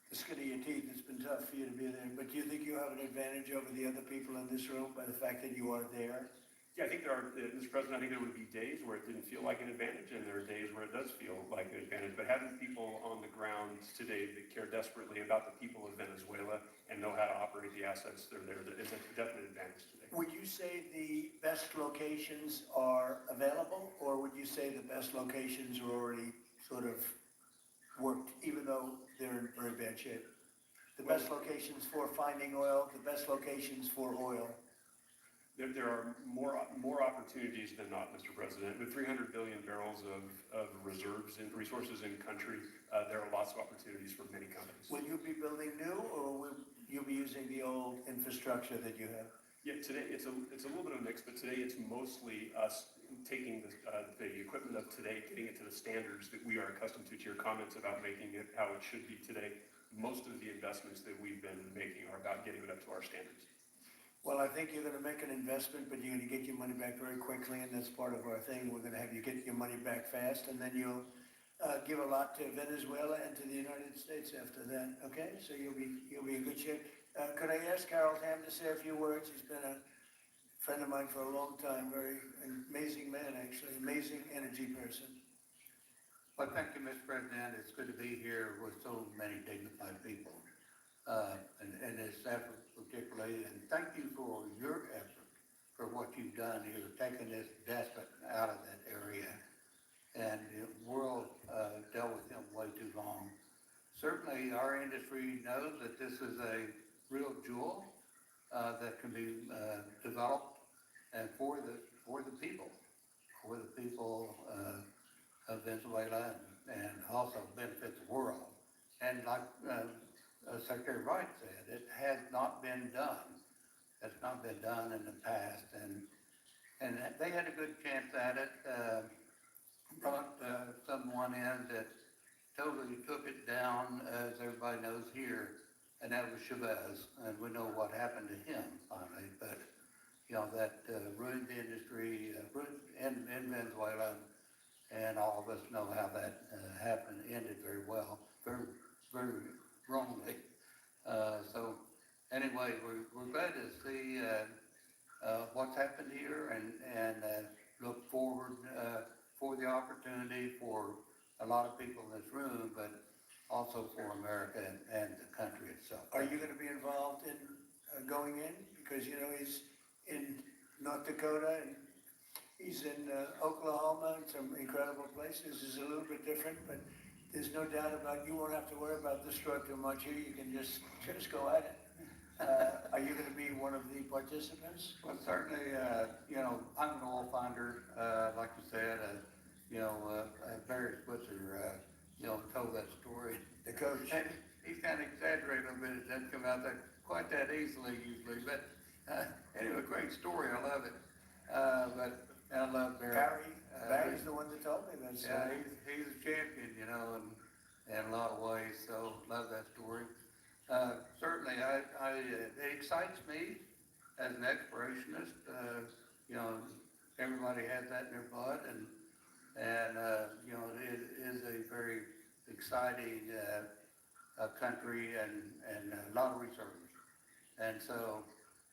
the skin of your teeth. It's been tough for you to be there, but do you think you have an advantage over the other people in this room by the fact that you are there? Yeah, I think there are, Mr. President, I think there would be days where it didn't feel like an advantage, and there are days where it does feel like an advantage. But having people on the ground today that care desperately about the people of Venezuela and know how to operate the assets that are there is a definite advantage today. Would you say the best locations are available, or would you say the best locations are already sort of worked, even though they're in very bad shape? The best locations for finding oil, the best locations for oil. There are more opportunities than not, Mr. President. With 300 billion barrels of reserves and resources in country, there are lots of opportunities for many companies. Will you be building new, or will you be using the old infrastructure that you have? Yeah, today it's a little bit of a mix, but today it's mostly us taking the equipment of today, getting it to the standards that we are accustomed to your comments about making it how it should be today. Most of the investments that we've been making are about getting it up to our standards. Well, I think you're going to make an investment, but you're going to get your money back very quickly, and that's part of our thing. We're going to have you get your money back fast, and then you'll give a lot to Venezuela and to the United States after that. Okay, so you'll be in good shape. Could I ask Harold Hamm to say a few words? He's been a friend of mine for a long time. Very amazing man, actually, amazing energy person. Well, thank you, Mr. President. It's good to be here with so many dignified people. And this effort particularly, and thank you for your effort for what you've done here, taking this despot out of that area. And the world dealt with him way too long. Certainly our industry knows that this is a real jewel that can be developed and for the people of Venezuela and also benefit the world. And like Secretary Wright said, it has not been done. It's not been done in the past, and they had a good chance at it. Brought someone in that totally took it down, as everybody knows here, and that was Chavez, and we know what happened to him finally. But that ruined the industry in Venezuela, and all of us know how that happened, ended very well, very, very wrongly. So anyway, we're glad to see what's happened here, and look forward for the opportunity for a lot of people in this room, but also for America and the country itself. Are you going to be involved in going in? Because, he's in North Dakota and he's in Oklahoma and some incredible places. It's a little bit different, but there's no doubt about, you won't have to worry about this drug too much here. You can just go at it. Are you going to be one of the participants? Well, certainly, I'm an oil finder, like you said, Barry Switzer, told that story. The coach. And he's kind of exaggerated a little bit. It doesn't come out that quite that easily usually, but anyway, great story. I love it. But I love Barry. Barry's the one that told me that. Yeah, he's a champion, in a lot of ways. So love that story. Certainly, it excites me as an explorationist. Everybody has that in their blood, and it is a very exciting country and a lot of researchers. And so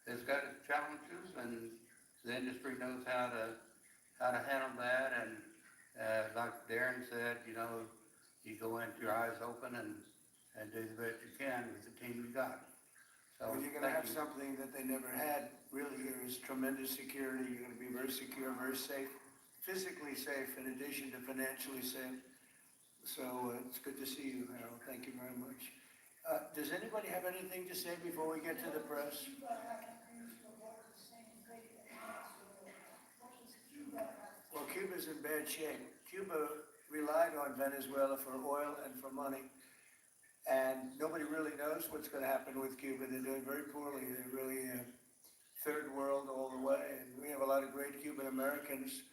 it's got its challenges, and the industry knows how to handle that. And like Darren said, you go in with your eyes open and do the best you can with the team you got. So Well, you're going to have something that they never had. Really, here is tremendous security. You're going to be very secure, very safe, physically safe, in addition to financially safe. So it's good to see you, Harold. Thank you very much. Does anybody have anything to say before we get to the press? Well, Cuba's in bad shape. Cuba relied on Venezuela for oil and for money. And nobody really knows what's going to happen with Cuba. They're doing very poorly. They're really third world all the way. And we have a lot of great Cuban Americans.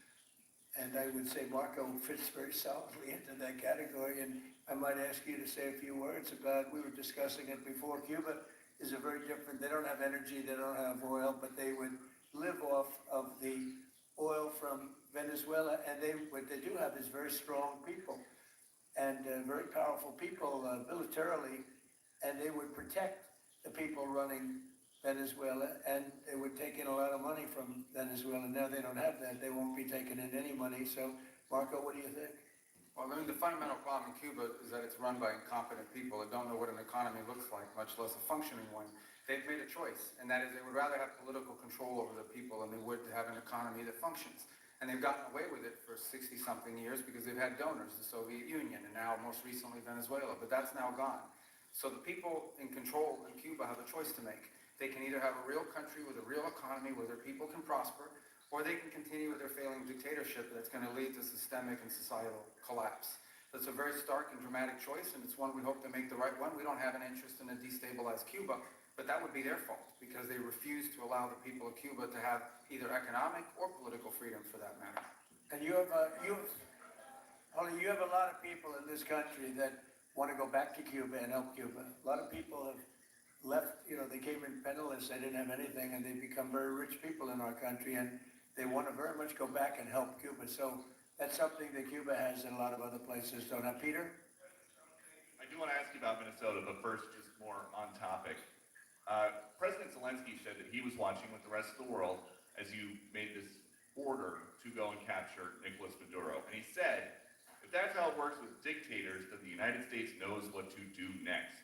And I would say Marco fits very solidly into that category. And I might ask you to say a few words about, we were discussing it before, Cuba is a very different, they don't have energy, they don't have oil, but they would live off of the oil from Venezuela. And what they do have is very strong people. And very powerful people militarily, and they would protect the people running Venezuela, and they would take in a lot of money from Venezuela. Now they don't have that. They won't be taking in any money. So, Marco, what do you think? Well, I mean, the fundamental problem in Cuba is that it's run by incompetent people that don't know what an economy looks like, much less a functioning one. They've made a choice, and that is they would rather have political control over the people than they would to have an economy that functions. And they've gotten away with it for 60-something years because they've had donors, the Soviet Union, and now most recently Venezuela, but that's now gone. So the people in control in Cuba have a choice to make. They can either have a real country with a real economy where their people can prosper, or they can continue with their failing dictatorship that's going to lead to systemic and societal collapse. That's a very stark and dramatic choice, and it's one we hope to make the right one. We don't have an interest in a destabilized Cuba, but that would be their fault because they refuse to allow the people of Cuba to have either economic or political freedom for that matter. And you have a lot of people in this country that want to go back to Cuba and help Cuba. A lot of people have left, they came in penniless, they didn't have anything, and they become very rich people in our country, and they want to very much go back and help Cuba. So that's something that Cuba has and a lot of other places don't have. Peter? I do want to ask you about Minnesota, but first, just more on topic. President Zelensky said that he was watching with the rest of the world as you made this order to go and capture Nicolas Maduro. And he said, if that's how it works with dictators, then the United States knows what to do next.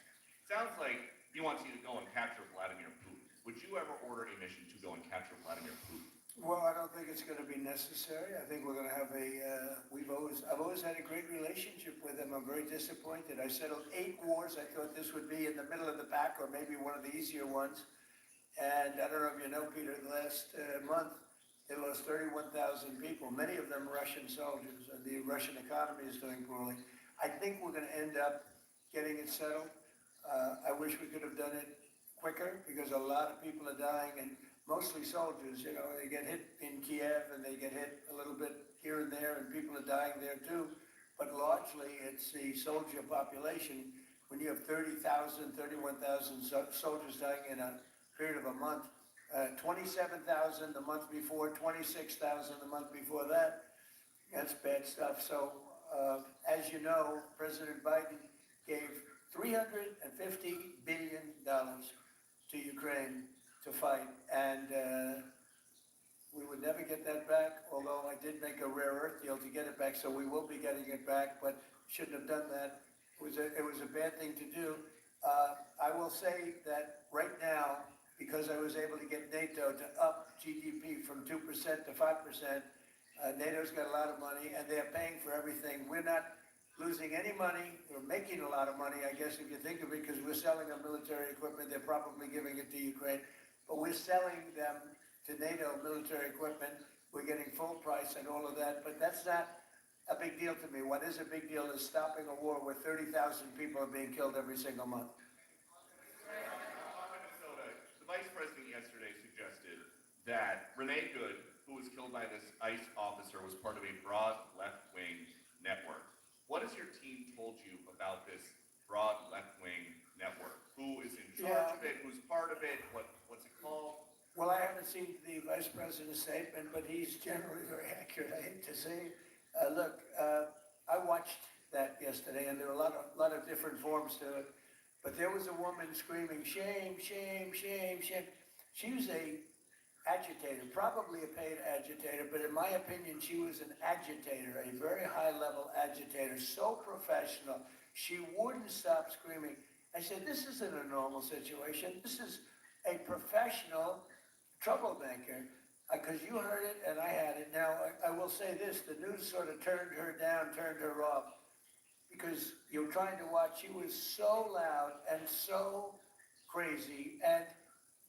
Sounds like he wants you to go and capture Vladimir Putin. Would you ever order a mission to go and capture Vladimir Putin? Well, I don't think it's going to be necessary. I think we're going to have I've always had a great relationship with him. I'm very disappointed. I settled 8 wars. I thought this would be in the middle of the pack or maybe one of the easier ones. And I don't know if you know, Peter, the last month, they lost 31,000 people, many of them Russian soldiers. The Russian economy is doing poorly. I think we're going to end up getting it settled. I wish we could have done it quicker because a lot of people are dying and mostly soldiers, you know, they get hit in Kiev and they get hit a little bit here and there and people are dying there too. But largely it's the soldier population. When you have 30,000, 31,000 soldiers dying in a period of a month, 27,000 the month before, 26,000 the month before that, that's bad stuff. So, as you know, President Biden gave $350 billion to Ukraine to fight, and we would never get that back, although I did make a rare earth deal to get it back, so we will be getting it back, but shouldn't have done that. It was a bad thing to do. I will say that right now, because I was able to get NATO to up GDP from 2% to 5%, NATO's got a lot of money, and they're paying for everything. We're not losing any money. We're making a lot of money, I guess, if you think of it, because we're selling our military equipment. They're probably giving it to Ukraine, but we're selling them to NATO military equipment. We're getting full price and all of that, but that's not a big deal to me. What is a big deal is stopping a war where 30,000 people are being killed every single month. Minnesota, the vice president yesterday suggested that Renee Good, who was killed by this ICE officer, was part of a broad left-wing network. What has your team told you about this broad left-wing network? Who is in charge of it? Who's part of it? What's it called? Well, I haven't seen the vice president's statement, but he's generally very accurate. I hate to say. Look, I watched that yesterday, and there were a lot of different forms to it. But there was a woman screaming, "Shame, shame, shame, shame." She was a agitator, probably a paid agitator, but in my opinion, she was an agitator, a very high-level agitator, so professional. She wouldn't stop screaming. I said, this isn't a normal situation. This is a professional troublemaker, because you heard it and I had it. Now, I will say this, the news sort of turned her down, turned her off, because you're trying to watch. She was so loud and so crazy and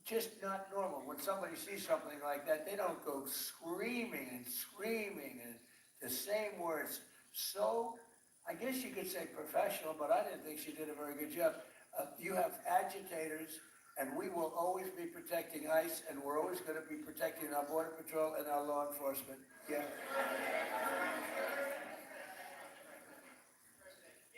just not normal. When somebody sees something like that, they don't go screaming and screaming and the same words. So, I guess you could say professional, but I didn't think she did a very good job. You have agitators, and we will always be protecting ICE, and we're always going to be protecting our Border Patrol and our law enforcement. Yeah.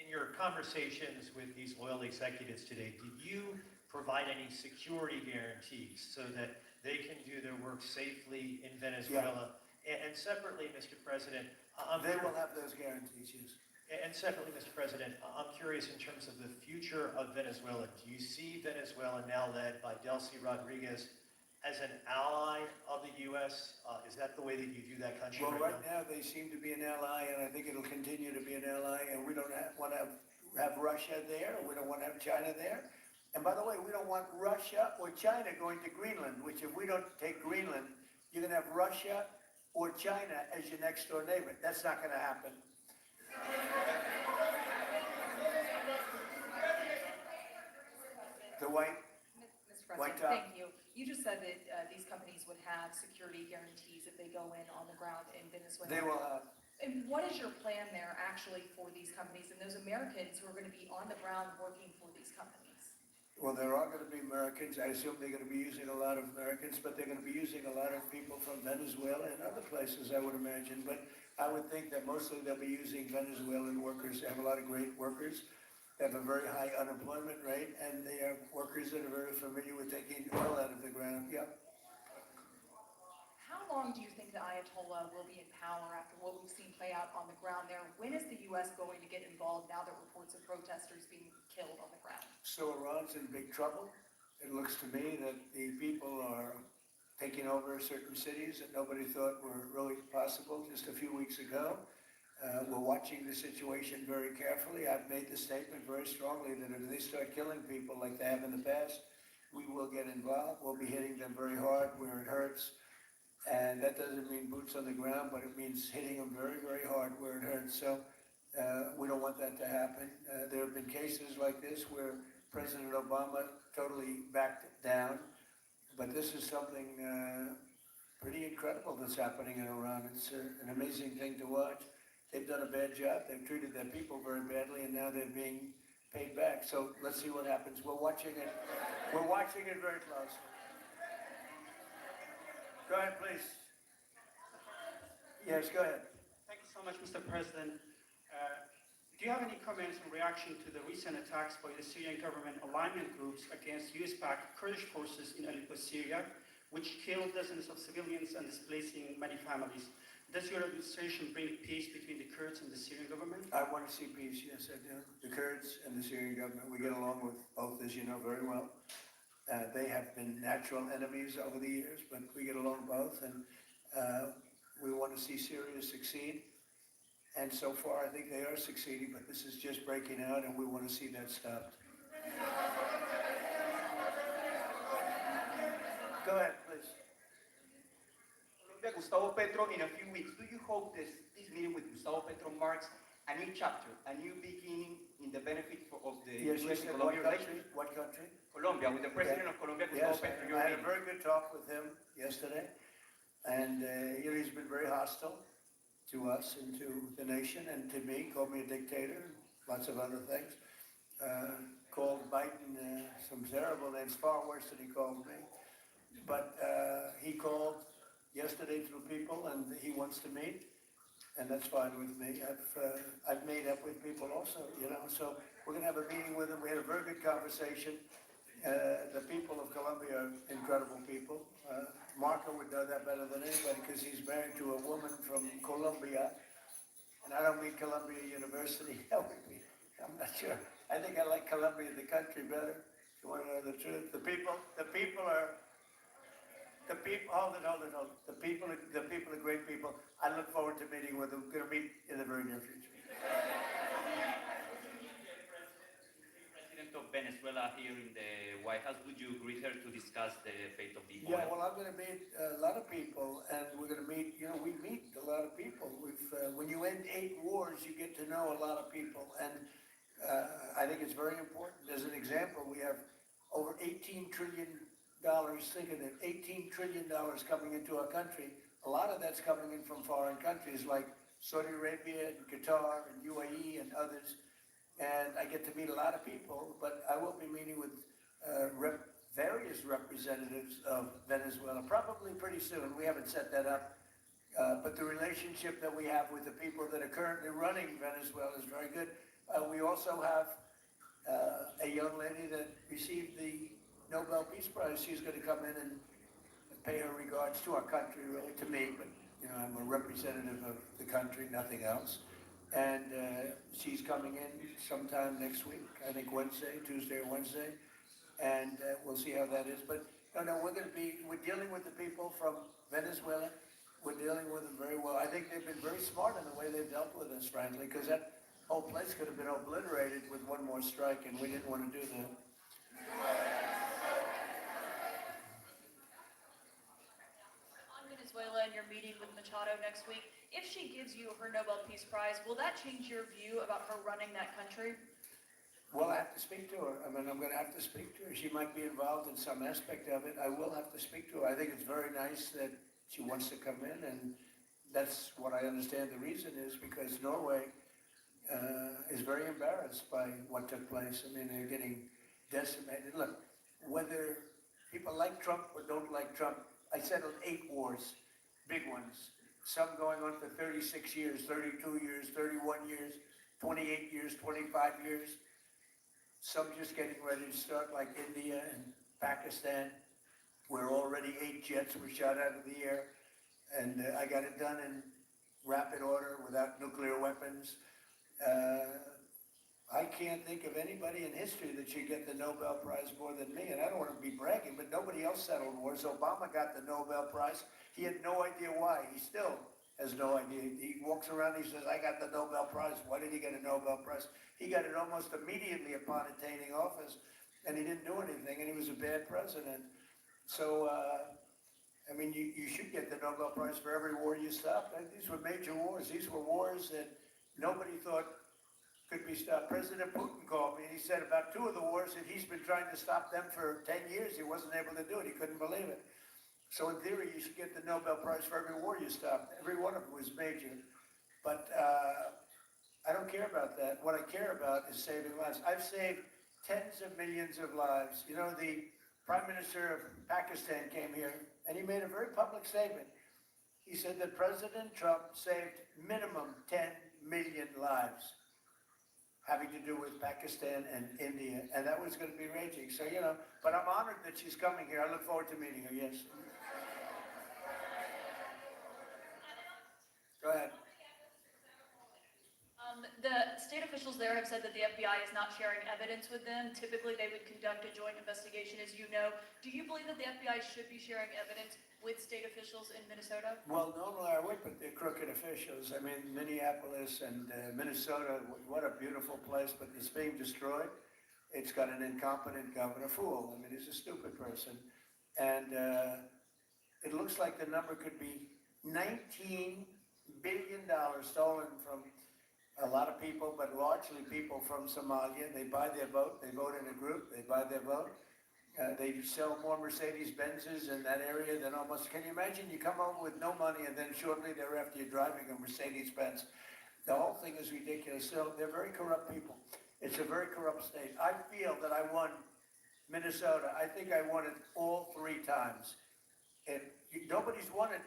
In your conversations with these oil executives today, did you provide any security guarantees so that they can do their work safely in Venezuela? Yeah. And separately, Mr. President, they will have those guarantees, yes. And separately, Mr. President, I'm curious in terms of the future of Venezuela. Do you see Venezuela, now led by Delcy Rodriguez, as an ally of the U.S.? Is that the way that you view that country right now? They seem to be an ally, and I think it'll continue to be an ally, and we don't want to have Russia there, or we don't want to have China there. And by the way, we don't want Russia or China going to Greenland, which if we don't take Greenland, you're going to have Russia or China as your next door neighbor. That's not going to happen. The White Mr. President, Top. thank you. You just said that these companies would have security guarantees if they go in on the ground in Venezuela. They will have. And what is your plan there actually for these companies and those Americans who are going to be on the ground working for these companies? Well, there are going to be Americans. I assume they're going to be using a lot of Americans, but they're going to be using a lot of people from Venezuela and other places, I would imagine. But I would think that mostly they'll be using Venezuelan workers. They have a lot of great workers. They have a very high unemployment rate, and they have workers that are very familiar with taking oil out of the ground. Yeah. How long do you think the Ayatollah will be in power after what we've seen play out on the ground there? When is the U.S. going to get involved now that reports of protesters being killed on the ground? So Iran's in big trouble. It looks to me that the people are taking over certain cities that nobody thought were really possible just a few weeks ago. We're watching the situation very carefully. I've made the statement very strongly that if they start killing people like they have in the past, we will get involved. We'll be hitting them very hard where it hurts. And that doesn't mean boots on the ground, but it means hitting them very, very hard where it hurts. So we don't want that to happen. There have been cases like this where President Obama totally backed down. But this is something pretty incredible that's happening in Iran. It's an amazing thing to watch. They've done a bad job. They've treated their people very badly, and now they're being paid back. So let's see what happens. We're watching it very closely. Go ahead, please. Yes, go ahead. Thank you so much, Mr. President. Do you have any comments in reaction to the recent attacks by the Syrian government alignment groups against US-backed Kurdish forces in Aleppo, Syria, which killed dozens of civilians and displacing many families? Does your administration bring peace between the Kurds and the Syrian government? I want to see peace, yes, I do. The Kurds and the Syrian government, we get along with both, as you know very well. They have been natural enemies over the years, but we get along both, and we want to see Syria succeed. And so far, I think they are succeeding, but this is just breaking out, and we want to see that stopped. Go ahead, please. Gustavo Petro in a few weeks. Do you hope this meeting with Gustavo Petro marks a new chapter, a new beginning in the benefit of the Yes, U.S. you said Colombia what country? relations? What country? Colombia, with the president of Colombia, Gustavo Yes, Petro. I had a very good talk with him yesterday, and he's been very hostile to us and to the nation and to me, called me a dictator, lots of other things. Called Biden some terrible names, far worse than he called me. But he called yesterday through people, and he wants to meet, and that's fine with me. I've made up with people also, you know, so we're going to have a meeting with him. We had a very good conversation. The people of Colombia are incredible people. Marco would know that better than anybody because he's married to a woman from Colombia. And I don't mean Columbia University. I'm not sure. I think I like Colombia, the country, better. If you want to know the truth. The people are, hold it. The people are great people. I look forward to meeting with them. We're going to meet in the very near future. President of Venezuela here in the White House, would you greet her to discuss the fate of the oil? Yeah, well, I'm going to meet a lot of people, and we're going to meet, we meet a lot of people. When you end 8 wars, you get to know a lot of people, and I think it's very important. As an example, we have over $18 trillion, think of it, $18 trillion coming into our country. A lot of that's coming in from foreign countries like Saudi Arabia and Qatar and UAE and others. And I get to meet a lot of people, but I will be meeting with various representatives of Venezuela, probably pretty soon. We haven't set that up. But the relationship that we have with the people that are currently running Venezuela is very good. We also have a young lady that received the Nobel Peace Prize. She's going to come in and pay her regards to our country, really, to me, but I'm a representative of the country, nothing else. And she's coming in sometime next week, I think Tuesday or Wednesday, and we'll see how that is. But we're dealing with the people from Venezuela. We're dealing with them very well. I think they've been very smart in the way they've dealt with us, frankly, because that whole place could have been obliterated with one more strike, and we didn't want to do that. Venezuela and your meeting with Machado next week. If she gives you her Nobel Peace Prize, will that change your view about her running that country? Well, I have to speak to her. I'm going to have to speak to her. She might be involved in some aspect of it. I will have to speak to her. I think it's very nice that she wants to come in, and that's what I understand the reason is, because Norway is very embarrassed by what took place. I mean, they're getting decimated. Look, whether people like Trump or don't like Trump, I settled 8 wars, big ones, some going on for 36 years, 32 years, 31 years, 28 years, 25 years, some just getting ready to start like India and Pakistan, where already 8 jets were shot out of the air, and I got it done in rapid order without nuclear weapons. I can't think of anybody in history that should get the Nobel Prize more than me, and I don't want to be bragging, but nobody else settled wars. Obama got the Nobel Prize. He had no idea why. He still has no idea. He walks around, he says, I got the Nobel Prize. Why did he get a Nobel Prize? He got it almost immediately upon attaining office, and he didn't do anything, and he was a bad president. So, I mean, you should get the Nobel Prize for every war you stopped. These were major wars. These were wars that nobody thought could be stopped. President Putin called me, and he said about 2 of the wars that he's been trying to stop them for 10 years. He wasn't able to do it. He couldn't believe it. So in theory, you should get the Nobel Prize for every war you stopped. Every one of them was major. But I don't care about that. What I care about is saving lives. I've saved tens of millions of lives. You know, the Prime Minister of Pakistan came here and he made a very public statement. He said that President Trump saved minimum 10 million lives having to do with Pakistan and India, and that was going to be raging. So, you know, but I'm honored that she's coming here. I look forward to meeting her, yes. Go ahead. The state officials there have said that the FBI is not sharing evidence with them. Typically, they would conduct a joint investigation, as you know. Do you believe that the FBI should be sharing evidence with state officials in Minnesota? Well, normally I would, but they're crooked officials. I mean, Minneapolis and Minnesota, what a beautiful place, but it's being destroyed. It's got an incompetent governor, fool. I mean, he's a stupid person. And it looks like the number could be $19 billion stolen from a lot of people, but largely people from Somalia. They buy their vote, they vote in a group, they buy their vote. They sell more Mercedes-Benzes in that area than almost, can you imagine you come home with no money and then shortly thereafter you're driving a Mercedes-Benz? The whole thing is ridiculous. So they're very corrupt people. It's a very corrupt state. I feel that I won Minnesota. I think I won it all 3 times. And nobody's won it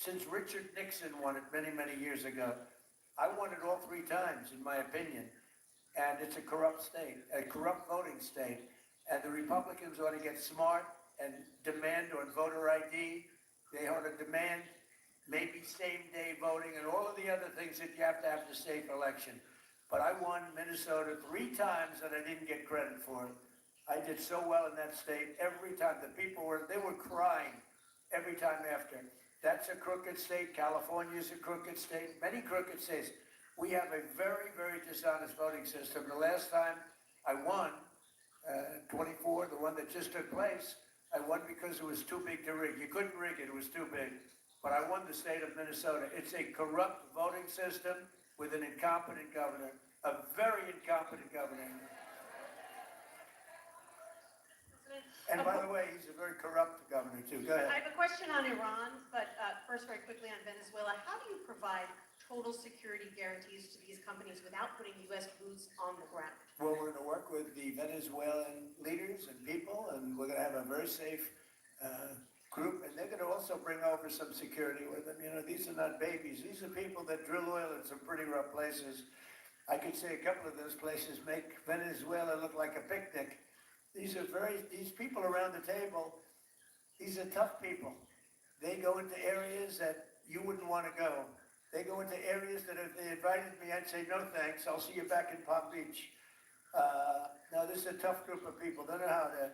since Richard Nixon won it many, many years ago. I won it all 3 times, in my opinion. And it's a corrupt state, a corrupt voting state. And the Republicans ought to get smart and demand on voter ID. They ought to demand maybe same-day voting and all of the other things that you have to safe election. But I won Minnesota 3 times and I didn't get credit for it. I did so well in that state every time. The people were crying every time after. That's a crooked state. California's a crooked state. Many crooked states. We have a very, very dishonest voting system. The last time I won, 24, the one that just took place, I won because it was too big to rig. You couldn't rig it. It was too big. But I won the state of Minnesota. It's a corrupt voting system with an incompetent governor, a very incompetent governor. And by the way, he's a very corrupt governor, too. Go ahead. I have a question on Iran, but first, very quickly on Venezuela. How do you provide total security guarantees to these companies without putting U.S. boots on the ground? Well, we're going to work with the Venezuelan leaders and people, and we're going to have a very safe group, and they're going to also bring over some security with them. You know, these are not babies. These are people that drill oil in some pretty rough places. I could say a couple of those places make Venezuela look like a picnic. These people around the table, these are tough people. They go into areas that you wouldn't want to go. They go into areas that if they invited me, I'd say, no thanks, I'll see you back in Palm Beach. Now, this is a tough group of people. They know how to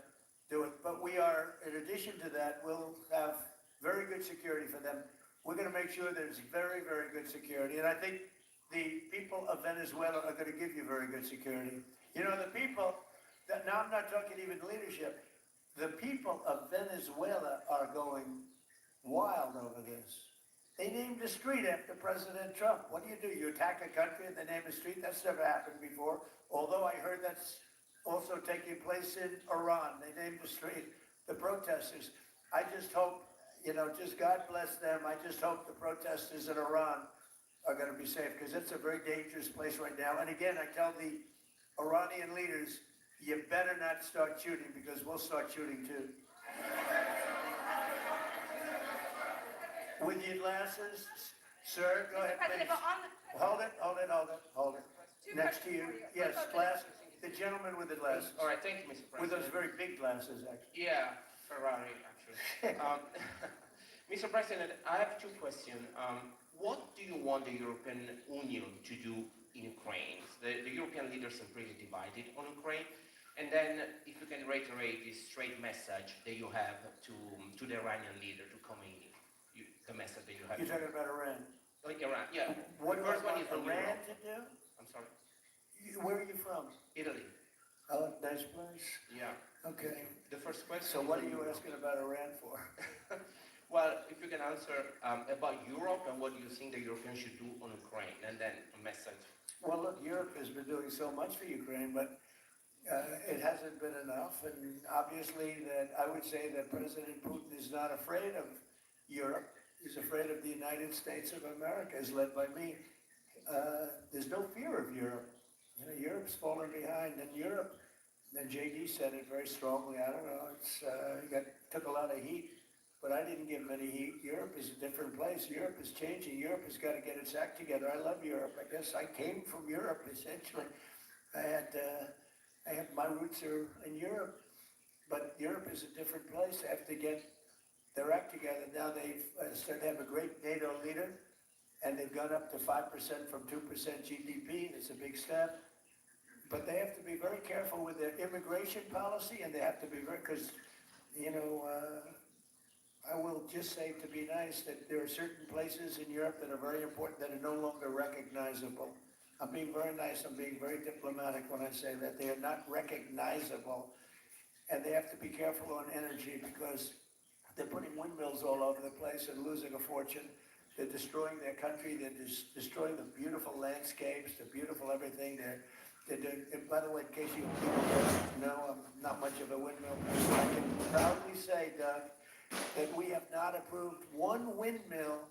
do it. But we are, in addition to that, we'll have very good security for them. We're going to make sure there's very, very good security. And I think the people of Venezuela are going to give you very good security. You know, the people, now I'm not talking even leadership, the people of Venezuela are going wild over this. They named a street after President Trump. What do? You attack a country and they name a street? That's never happened before. Although I heard that's also taking place in Iran. They named a street. The protesters. I just hope, you know, just God bless them. I just hope the protesters in Iran are going to be safe because it's a very dangerous place right now. And again, I tell the Iranian leaders, you better not start shooting because we'll start shooting too. With your glasses, sir, go ahead, please. Hold it. Next to you. Yes, glasses. The gentleman with the glasses. All right, thank you, Mr. President. With those very big glasses, actually. Yeah, Ferrari, actually. Mr. President, I have 2 questions. What do you want the European Union to do in Ukraine? The European leaders are pretty divided on Ukraine. And then, if you can reiterate this straight message that you have to the Iranian leader to come in, the message that you have. You're talking about Iran? Like Iran, yeah. What The do I first one want is from Iran Europe. to do? I'm sorry. Where are you from? Italy. Oh, nice place. Yeah. Okay. The first question. So what are you asking about Iran for? Well, if you can answer about Europe and what you think the Europeans should do on Ukraine, and then a message. Well, look, Europe has been doing so much for Ukraine, but it hasn't been enough. And obviously that I would say that President Putin is not afraid of Europe. He's afraid of the United States of America, as led by me. there's no fear of Europe. You know, Europe's falling behind, and Europe, and JD said it very strongly, I don't know, took a lot of heat, but I didn't give him any heat. Europe is a different place. Europe is changing. Europe has got to get its act together. I love Europe. I guess I came from Europe, essentially. My roots are in Europe, but Europe is a different place. They have to get their act together. Now they've started to have a great NATO leader, and they've gone up to 5% from 2% GDP. It's a big step. But they have to be very careful with their immigration policy, and they have to be very, because, you know, I will just say, to be nice, that there are certain places in Europe that are very important that are no longer recognizable. I'm being very nice, I'm being very diplomatic when I say that. They are not recognizable. And they have to be careful on energy, because they're putting windmills all over the place and losing a fortune. They're destroying their country. They're destroying the beautiful landscapes, the beautiful everything. They're doing, and by the way, in case you know, I'm not much of a windmill. I can proudly say, Doug, that we have not approved one windmill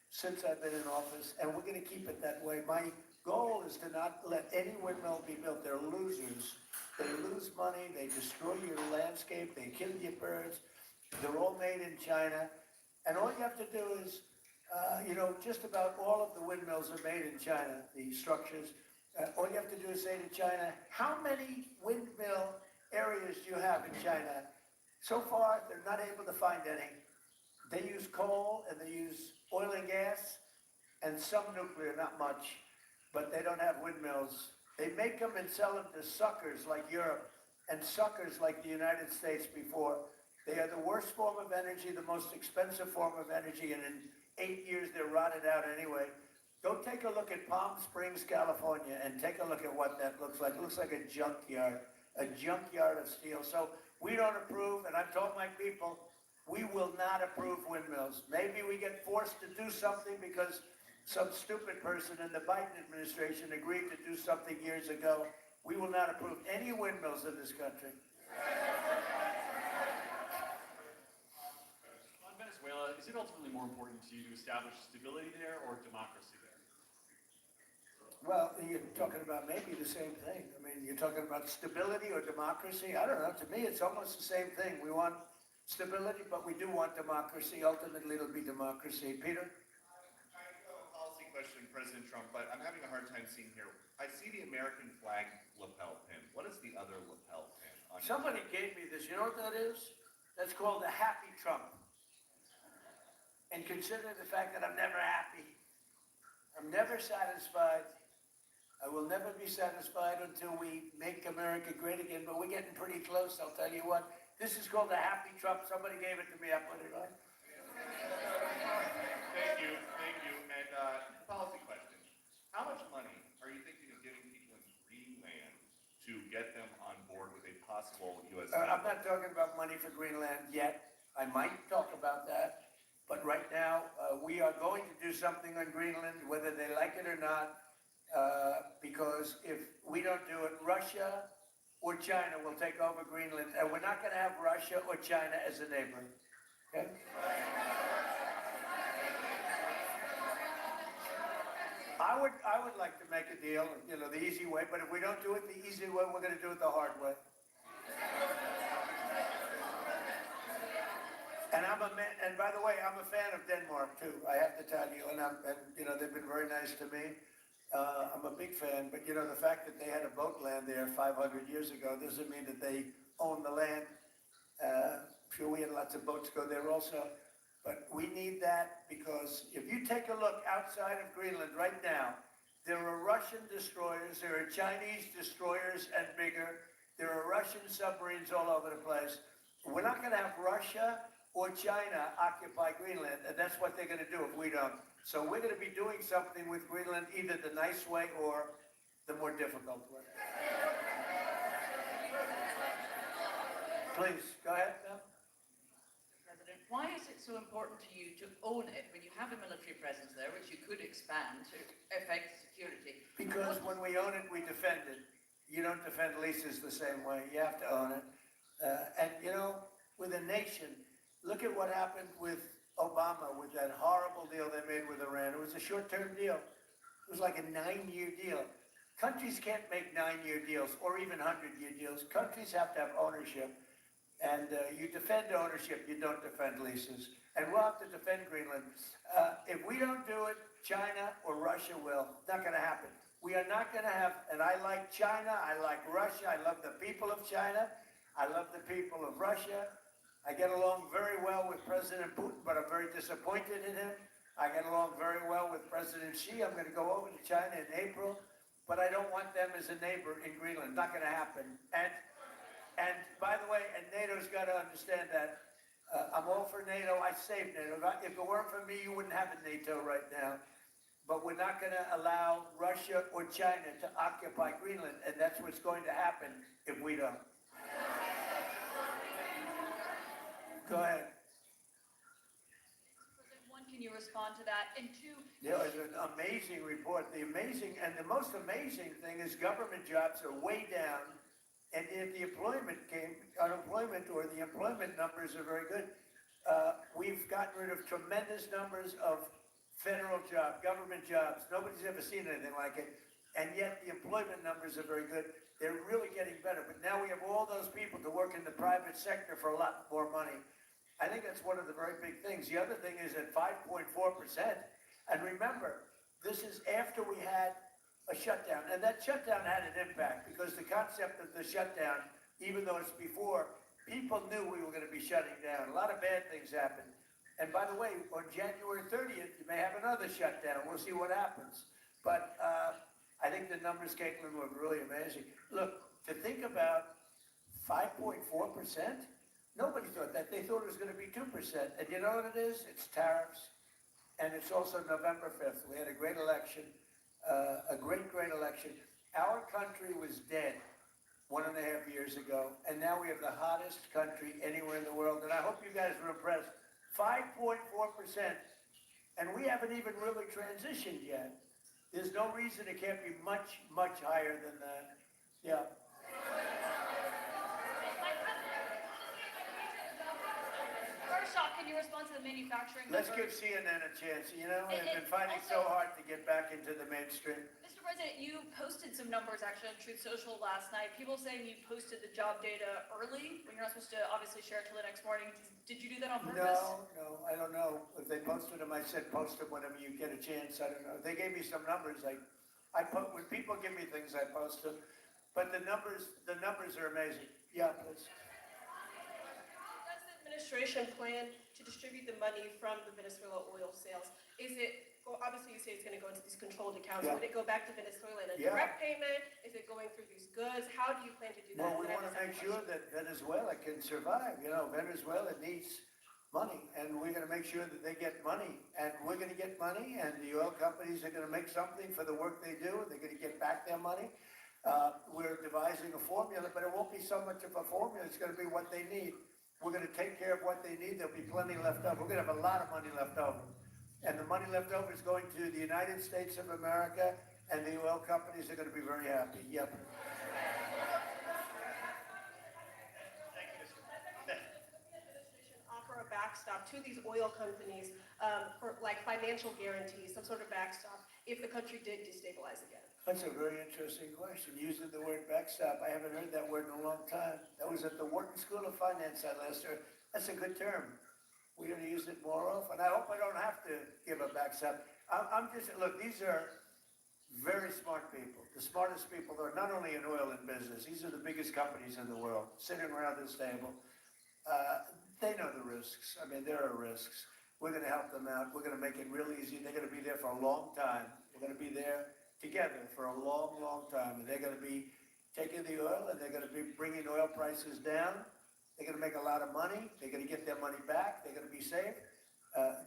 since I've been in office, and we're going to keep it that way. My goal is to not let any windmill be built. They're losers. They lose money. They destroy your landscape. They kill your birds. They're all made in China. And all you have to do is, you know, just about all of the windmills are made in China, the structures. All you have to do is say to China, how many windmill areas do you have in China? So far, they're not able to find any. They use coal and they use oil and gas and some nuclear, not much, but they don't have windmills. They make them and sell them to suckers like Europe and suckers like the United States before. They are the worst form of energy, the most expensive form of energy, and in 8 years they're rotted out anyway. Go take a look at Palm Springs, California, and take a look at what that looks like. It looks like a junkyard of steel. So we don't approve, and I've told my people, we will not approve windmills. Maybe we get forced to do something because some stupid person in the Biden administration agreed to do something years ago. We will not approve any windmills in this country. On Venezuela, is it ultimately more important to you to establish stability there or democracy there? Well, you're talking about maybe the same thing. I mean, you're talking about stability or democracy. I don't know. To me, it's almost the same thing. We want stability, but we do want democracy. Ultimately, it'll be democracy. Peter? I have a policy question, President Trump, but I'm having a hard time seeing here. I see the American flag lapel pin. What is the other lapel pin? Somebody gave me this. You know what that is? That's called a happy Trump. And consider the fact that I'm never happy. I'm never satisfied. I will never be satisfied until we make America great again, but we're getting pretty close, I'll tell you what. This is called a happy Trump. Somebody gave it to me. I put it on. Thank you. And policy question. How much money are you thinking of giving people in Greenland to get them on board with a possible U.S. I'm not talking about money for Greenland yet. I might talk about that. But right now, we are going to do something on Greenland, whether they like it or not, because if we don't do it, Russia or China will take over Greenland, and we're not going to have Russia or China as a neighbor. Okay? I would like to make a deal, you know, the easy way, but if we don't do it the easy way, we're going to do it the hard way. And by the way, I'm a fan of Denmark too. I have to tell you, and you know, they've been very nice to me. I'm a big fan, but you know, the fact that they had a boat land there 500 years ago doesn't mean that they own the land. Sure, we had lots of boats go there also, but we need that because if you take a look outside of Greenland right now, there are Russian destroyers, there are Chinese destroyers and bigger, there are Russian submarines all over the place. We're not going to have Russia or China occupy Greenland, and that's what they're going to do if we don't. So we're going to be doing something with Greenland, either the nice way or the more difficult way. Please, go ahead, Bill. President, why is it so important to you to own it when you have a military presence there, which you could expand to affect security? Because when we own it, we defend it. You don't defend leases the same way. You have to own it. And, you know, with a nation, look at what happened with Obama, with that horrible deal they made with Iran. It was a short-term deal. It was like a 9-year deal. Countries can't make 9-year deals or even 100-year deals. Countries have to have ownership. And you defend ownership, you don't defend leases. And we'll have to defend Greenland. If we don't do it, China or Russia will. It's not going to happen. We are not going to have, and I like China, I like Russia, I love the people of China, I love the people of Russia. I get along very well with President Putin, but I'm very disappointed in him. I get along very well with President Xi. I'm going to go over to China in April, but I don't want them as a neighbor in Greenland. Not going to happen. And by the way, and NATO's got to understand that. I'm all for NATO. I saved NATO. If it weren't for me, you wouldn't have a NATO right now. But we're not going to allow Russia or China to occupy Greenland, and that's what's going to happen if we don't. Go ahead. One, can you respond to that? And two, There was an amazing report. The most amazing thing is government jobs are way down, and if the unemployment or the employment numbers are very good. We've gotten rid of tremendous numbers of federal jobs, government jobs. Nobody's ever seen anything like it, and yet the employment numbers are very good. They're really getting better, but now we have all those people to work in the private sector for a lot more money. I think that's one of the very big things. The other thing is at 5.4%, and remember, this is after we had a shutdown, and that shutdown had an impact because the concept of the shutdown, even though it's before, people knew we were going to be shutting down. A lot of bad things happened. And by the way, on January 30th, you may have another shutdown. We'll see what happens. But I think the numbers, Caitlin, were really amazing. Look, to think about 5.4%, nobody thought that. They thought it was going to be 2%. And you know what it is? It's tariffs. And it's also November 5th. We had a great election, a great election. Our country was dead 1.5 years ago. And now we have the hottest country anywhere in the world. And I hope you guys were impressed. 5.4%, and we haven't even really transitioned yet. There's no reason it can't be much, much higher than that. Yeah. First off, can you respond to the manufacturing Let's numbers? give CNN a chance. You know, And- they've been finding so hard to get back into the mainstream. Mr. President, you posted some numbers actually on Truth Social last night. People saying you posted the job data early when you're not supposed to obviously share it till the next morning. Did you do that on purpose? No, I don't know. If they posted them, I said post them whenever you get a chance. I don't know. They gave me some numbers. When people give me things, I post them. But the numbers are amazing. Yeah, please. Does the administration plan to distribute the money from the Venezuela oil sales? Is it, well, obviously you say it's going to go into these controlled accounts. Yeah. Would it go back to Venezuela in a Yeah. direct payment? Is it going through these goods? How do you plan to do that? Well, we And I have want to a make second sure question. that Venezuela can survive. You know, Venezuela needs money, and we're going to make sure that they get money. And we're going to get money, and the oil companies are going to make something for the work they do. They're going to get back their money. We're devising a formula, but it won't be so much of a formula. It's going to be what they need. We're going to take care of what they need. There'll be plenty left over. We're going to have a lot of money left over. And the money left over is going to the United States of America, and the oil companies are going to be very happy. Yep. Offer a backstop to these oil companies for like financial guarantees, some sort of backstop, if the country did destabilize again? That's a very interesting question. Using the word backstop, I haven't heard that word in a long time. That was at the Wharton School of Finance I last heard. That's a good term. We ought to use it more often. I hope I don't have to give a backstop. I'm just, look, these are very smart people. The smartest people are not only in oil and business. These are the biggest companies in the world sitting around this table. They know the risks. I mean, there are risks. We're going to help them out. We're going to make it real easy. They're going to be there for a long time. We're going to be there together for a long, long time. And they're going to be taking the oil, and they're going to be bringing oil prices down. They're going to make a lot of money. They're going to get their money back. They're going to be safe.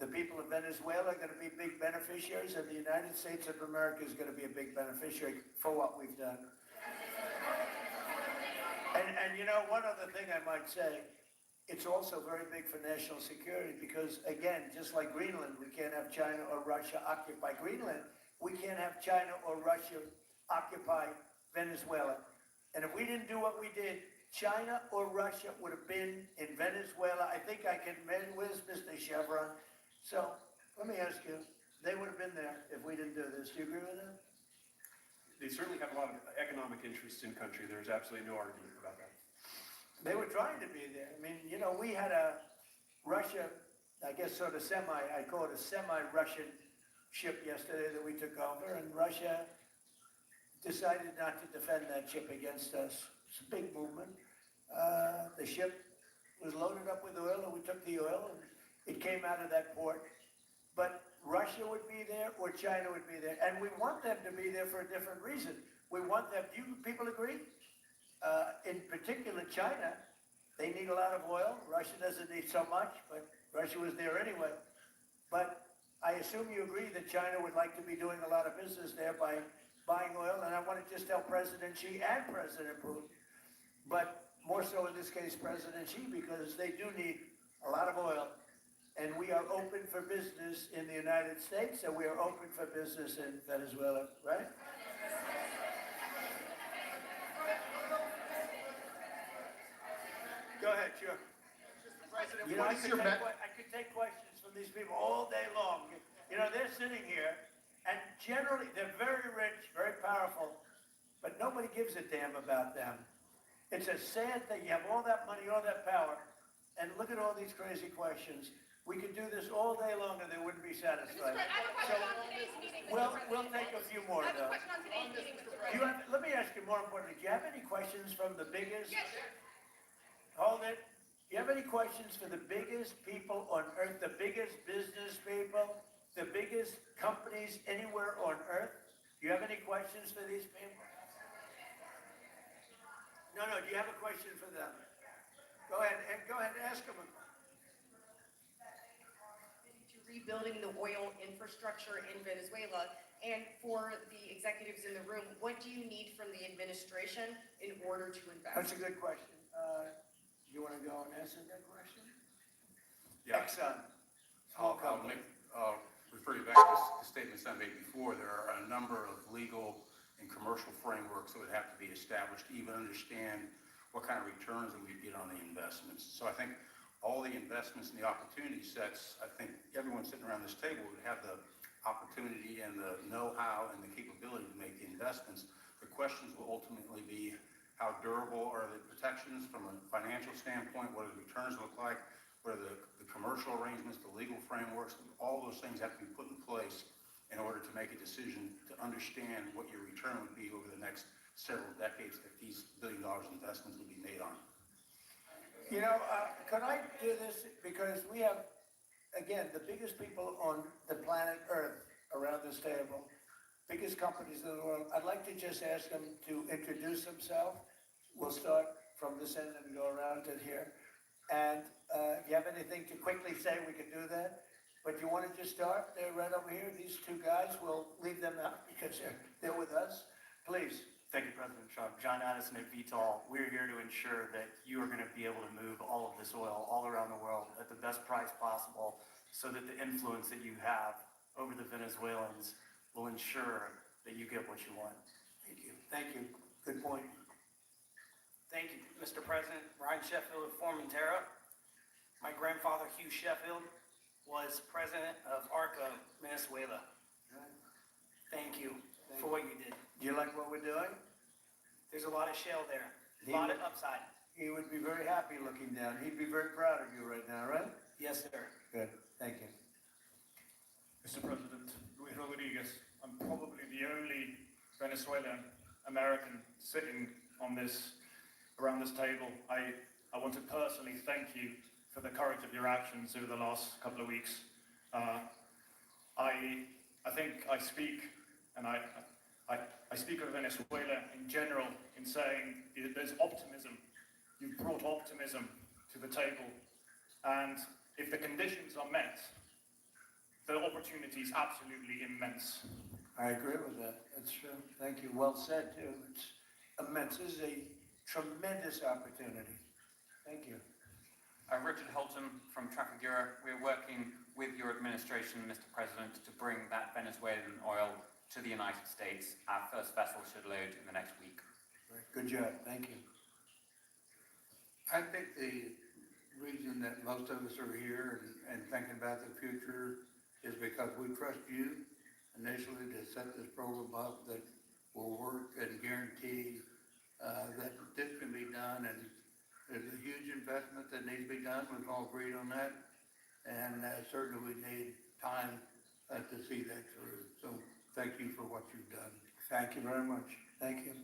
The people of Venezuela are going to be big beneficiaries, and the United States of America is going to be a big beneficiary for what we've done. And you know, one other thing I might say, it's also very big for national security because, again, just like Greenland, we can't have China or Russia occupy Greenland. We can't have China or Russia occupy Venezuela. And if we didn't do what we did, China or Russia would have been in Venezuela. I think I can, where's Mr. Chevron? So let me ask you, they would have been in there if we didn't do this. Do you agree with that? They certainly have a lot of economic interests in country. There's absolutely no argument about that. They were trying to be there. I mean, you know, we had a Russia, I guess sort of I call it a semi-Russian ship yesterday that we took over, and Russia decided not to defend that ship against us. It's a big movement. The ship was loaded up with oil, and we took the oil, and it came out of that port. But Russia would be there, or China would be there, and we want them to be there for a different reason. We want them, do you people agree? In particular, China, they need a lot of oil. Russia doesn't need so much, but Russia was there anyway. But I assume you agree that China would like to be doing a lot of business there by buying oil, and I want to just tell President Xi and President Putin, but more so in this case President Xi, because they do need a lot of oil, and we are open for business in the United States, and we are open for business in Venezuela, right? Go ahead, sure. You know, I could take questions from these people all day long. You know, they're sitting here, and generally, they're very rich, very powerful, but nobody gives a damn about them. It's a sad thing. You have all that money, all that power, and look at all these crazy questions. We could do this all day long, and they wouldn't be satisfied. I have a question on today's meeting, Mr. We'll President. take a few more, I have a though. question on today's meeting, Mr. President. Let me ask you more importantly, do you have any questions from the biggest? Yes, sir. Hold it. Do you have any questions for the biggest people on earth, the biggest business people, the biggest companies anywhere on earth? Do you have any questions for these people? No, do you have a question for them? Go ahead and ask them. To rebuilding the oil infrastructure in Venezuela, and for the executives in the room, what do you need from the administration in order to invest? That's a good question. You want to go and answer that question? Yeah. Exxon. I'll refer you back to the statements I made before. There are a number of legal and commercial frameworks that would have to be established to even understand what kind of returns that we get on the investments. So I think all the investments and the opportunity sets, I think everyone sitting around this table would have the opportunity and the know-how and the capability to make the investments. The questions will ultimately be, how durable are the protections from a financial standpoint? What do the returns look like? What are the commercial arrangements, the legal frameworks? All those things have to be put in place in order to make a decision to understand what your return would be over the next several decades that these $1 billion investments would be made on. You know, could I do this? Because we have, again, the biggest people on the planet Earth around this table, biggest companies in the world. I'd like to just ask them to introduce themselves. We'll start from this end and go around to here. And if you have anything to quickly say, we can do that. But you want to just start? They're right over here. These two guys, we'll leave them out because they're with us. Please. Thank you, President Trump. John Addison at VTOL. We're here to ensure that you are going to be able to move all of this oil all around the world at the best price possible so that the influence that you have over the Venezuelans will ensure that you get what you want. Thank you. Thank you. Good point. Thank you, Mr. President. Ryan Sheffield of Formentera. My grandfather, Hugh Sheffield, was president of ARCA, Venezuela. Thank you for what you did. Do you like what we're doing? There's a lot of shale there, a lot of upside. He would be very happy looking down. He'd be very proud of you right now, right? Yes, sir. Good. Thank you. Mr. President, Luis Rodriguez, I'm probably the only Venezuelan American sitting around this table. I want to personally thank you for the courage of your actions over the last couple of weeks. I think I speak, and I speak of Venezuela in general in saying there's optimism. You've brought optimism to the table, and if the conditions are met, the opportunity is absolutely immense. I agree with that. That's true. Thank you. Well said, too. It's immense. This is a tremendous opportunity. Thank you. Richard Holton from Trafigura. We're working with your administration, Mr. President, to bring that Venezuelan oil to the United States. Our first vessel should load in the next week. Good job. Thank you. I think the reason that most of us are here and thinking about the future is because we trust you initially to set this program up that will work and guarantee that this can be done. And there's a huge investment that needs to be done. We've all agreed on that. And certainly we need time to see that through. So thank you for what you've done. Thank you very much. Thank you.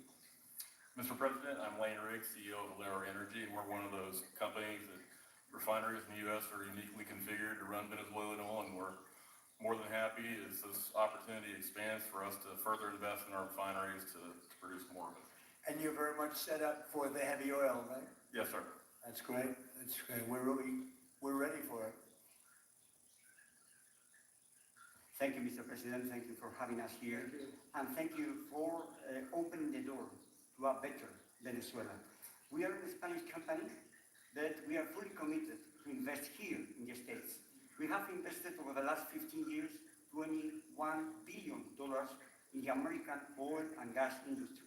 Mr. President, I'm Lane Riggs, CEO of Valero Energy, and we're one of those companies that refineries in the U.S. are uniquely configured to run Venezuelan oil, and we're more than happy as this opportunity expands for us to further invest in our refineries to produce more of it. And you're very much set up for the heavy oil, right? Yes, sir. That's great. That's great. We're ready for it. Thank you, Mr. President. Thank you for having us here. And thank you for opening the door to a better Venezuela. We are a Spanish company, but we are fully committed to invest here in the States. We have invested over the last 15 years, $21 billion in the American oil and gas industry.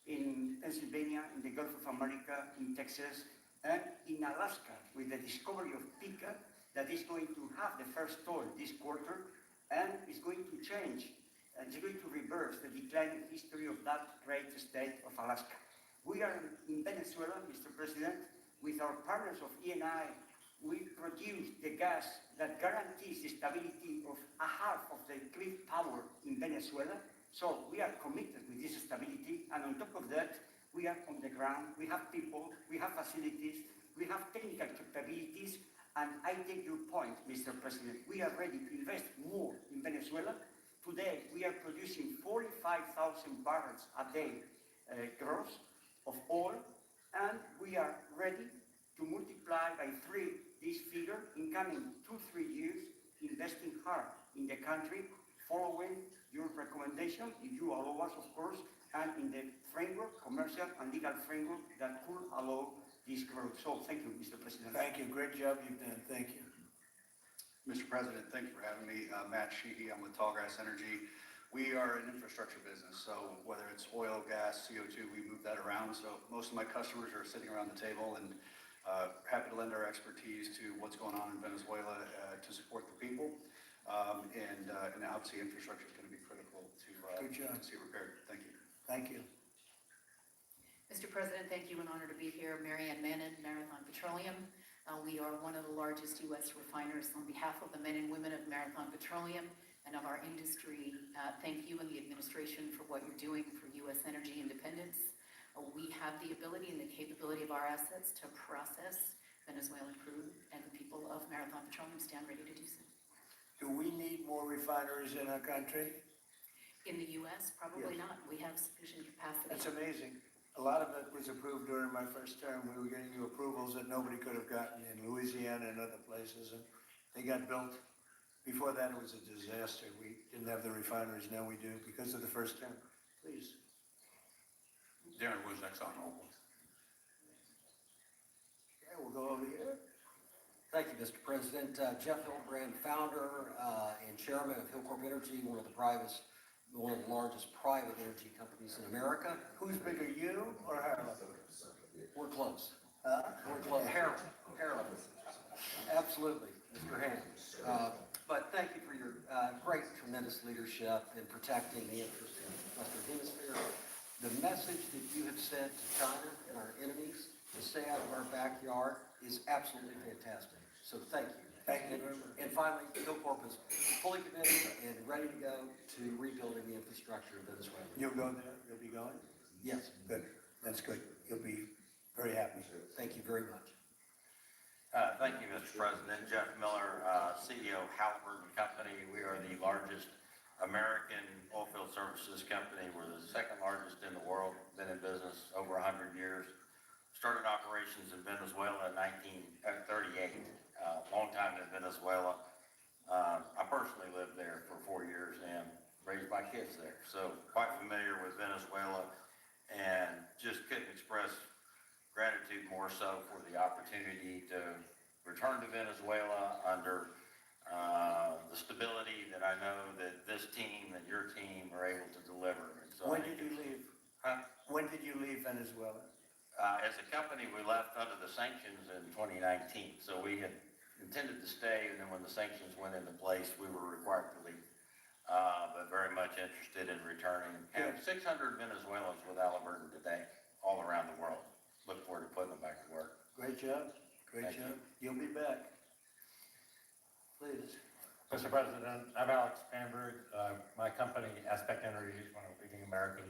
In Pennsylvania, in the Gulf of America, in Texas, and in Alaska, with the discovery of Pica, that is going to have the first oil this quarter, and is going to change, and it's going to reverse the declining history of that great state of Alaska. We are in Venezuela, Mr. President, with our partners of ENI. We produce the gas that guarantees the stability of a half of the grid power in Venezuela. So we are committed with this stability, and on top of that, we are on the ground, we have people, we have facilities, we have technical capabilities, and I take your point, Mr. President. We are ready to invest more in Venezuela. Today, we are producing 45,000 barrels a day gross of oil, and we are ready to multiply by 3 this figure in coming 2-3 years, investing hard in the country, following your recommendation, if you allow us, of course, and in the framework, commercial and legal framework that could allow this growth. So thank you, Mr. President. Thank you. Great job you've done. Thank you. Mr. President, thank you for having me. Matt Sheehy, I'm with Tallgrass Energy. We are an infrastructure business, so whether it's oil, gas, CO2, we move that around. So most of my customers are sitting around the table and happy to lend our expertise to what's going on in Venezuela to support the people. And obviously infrastructure is going to be critical to see repaired. Thank you. Thank you. Mr. President, thank you. An honor to be here. Mary Ann Mannon, Marathon Petroleum. We are one of the largest U.S. refiners. On behalf of the men and women of Marathon Petroleum and of our industry, thank you and the administration for what you're doing for U.S. energy independence. We have the ability and the capability of our assets to process Venezuelan crude, and the people of Marathon Petroleum stand ready to do so. Do we need more refineries in our country? In the U.S., probably Yes. not. We have sufficient capacity. That's amazing. A lot of it was approved during my first term. We were getting you approvals that nobody could have gotten in Louisiana and other places, and they got built. Before that, it was a disaster. We didn't have the refineries. Now we do because of the first term. Please. Darren Woods, ExxonMobil. Okay, we'll go over here. Thank you, Mr. President. Jeff Hildebrand, founder and chairman of Hillcorp Energy, one of the largest private energy companies in America. Who's bigger, you or Harlan? We're close. We're close. Harlan. Absolutely, Mr. Ham. But thank you for your great, tremendous leadership in protecting the interests of the Western Hemisphere. The message that you have sent to China and our enemies to stay out of our backyard is absolutely fantastic. So thank you. Thank you very much. And finally, Hillcorp is fully committed and ready to go to rebuilding the infrastructure of Venezuela. You'll go there? You'll be going? Yes. Good. That's good. You'll be very happy. Thank you very much. Thank you, Mr. President. Jeff Miller, CEO of Halliburton Company. We are the largest American oilfield services company. We're the second largest in the world. Been in business over 100 years. Started operations in Venezuela in 1938. Long time in Venezuela. I personally lived there for 4 years and raised my kids there. So quite familiar with Venezuela, and just couldn't express gratitude more so for the opportunity to return to Venezuela under the stability that I know that this team and your team are able to deliver. And so When did you leave? When did you leave Venezuela? As a company, we left under the sanctions in 2019. So we had intended to stay, and then when the sanctions went into place, we were required to leave. But very much interested in returning. Have 600 Venezuelans with Halliburton today, all around the world. Look forward to putting them back to work. Great job, great Thank job. You'll be back. Please. Mr. President, I'm Alex Bamberg. My company, Aspect Energy, is one of the leading American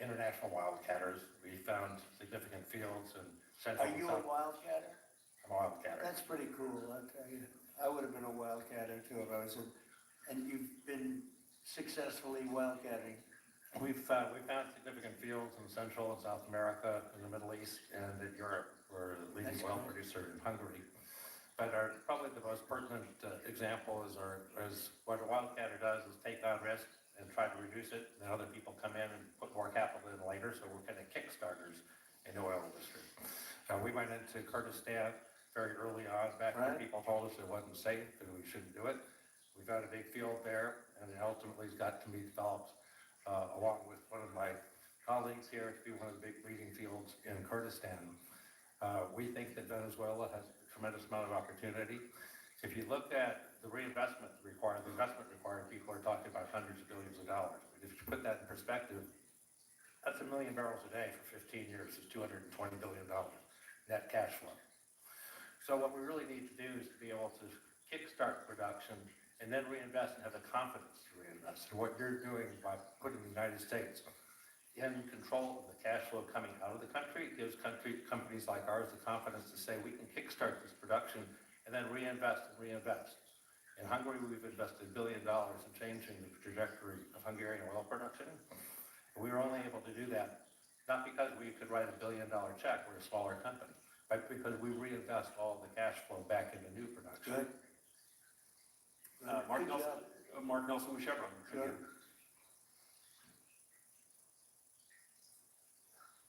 international wildcatters. We found significant fields in central Are and you a south. wildcatter? I'm a wildcatter. That's pretty cool, I'll tell you. I would have been a wildcatter too if I was and you've been successfully wildcatting. We found significant fields in Central and South America, in the Middle East, and in Europe. We're the leading That's oil cool. producer in Hungary. But probably the most pertinent example is what a wildcatter does is take on risk and try to reduce it, and then other people come in and put more capital in later, so we're kind of kickstarters in the oil industry. We went into Kurdistan very early on, back when Right. people told us it wasn't safe and we shouldn't do it. We found a big field there, and it ultimately got to be developed along with one of my colleagues here to be one of the big leading fields in Kurdistan. We think that Venezuela has a tremendous amount of opportunity. If you look at the investment required, people are talking about hundreds of billions of dollars. If you put that in perspective, that's 1 million barrels a day for 15 years, is $220 billion net cash flow. So what we really need to do is to be able to kickstart production and then reinvest and have the confidence to reinvest. And what you're doing by putting the United States in control of the cash flow coming out of the country gives companies like ours the confidence to say we can kickstart this production and then reinvest and reinvest. In Hungary, we've invested $1 billion in changing the trajectory of Hungarian oil production. We were only able to do that not because we could write a $1 billion check, we're a smaller company, but because we reinvest all the cash flow back into new production. Good. Mark Good Nelson, job. Mark Nelson with Chevron. Sure.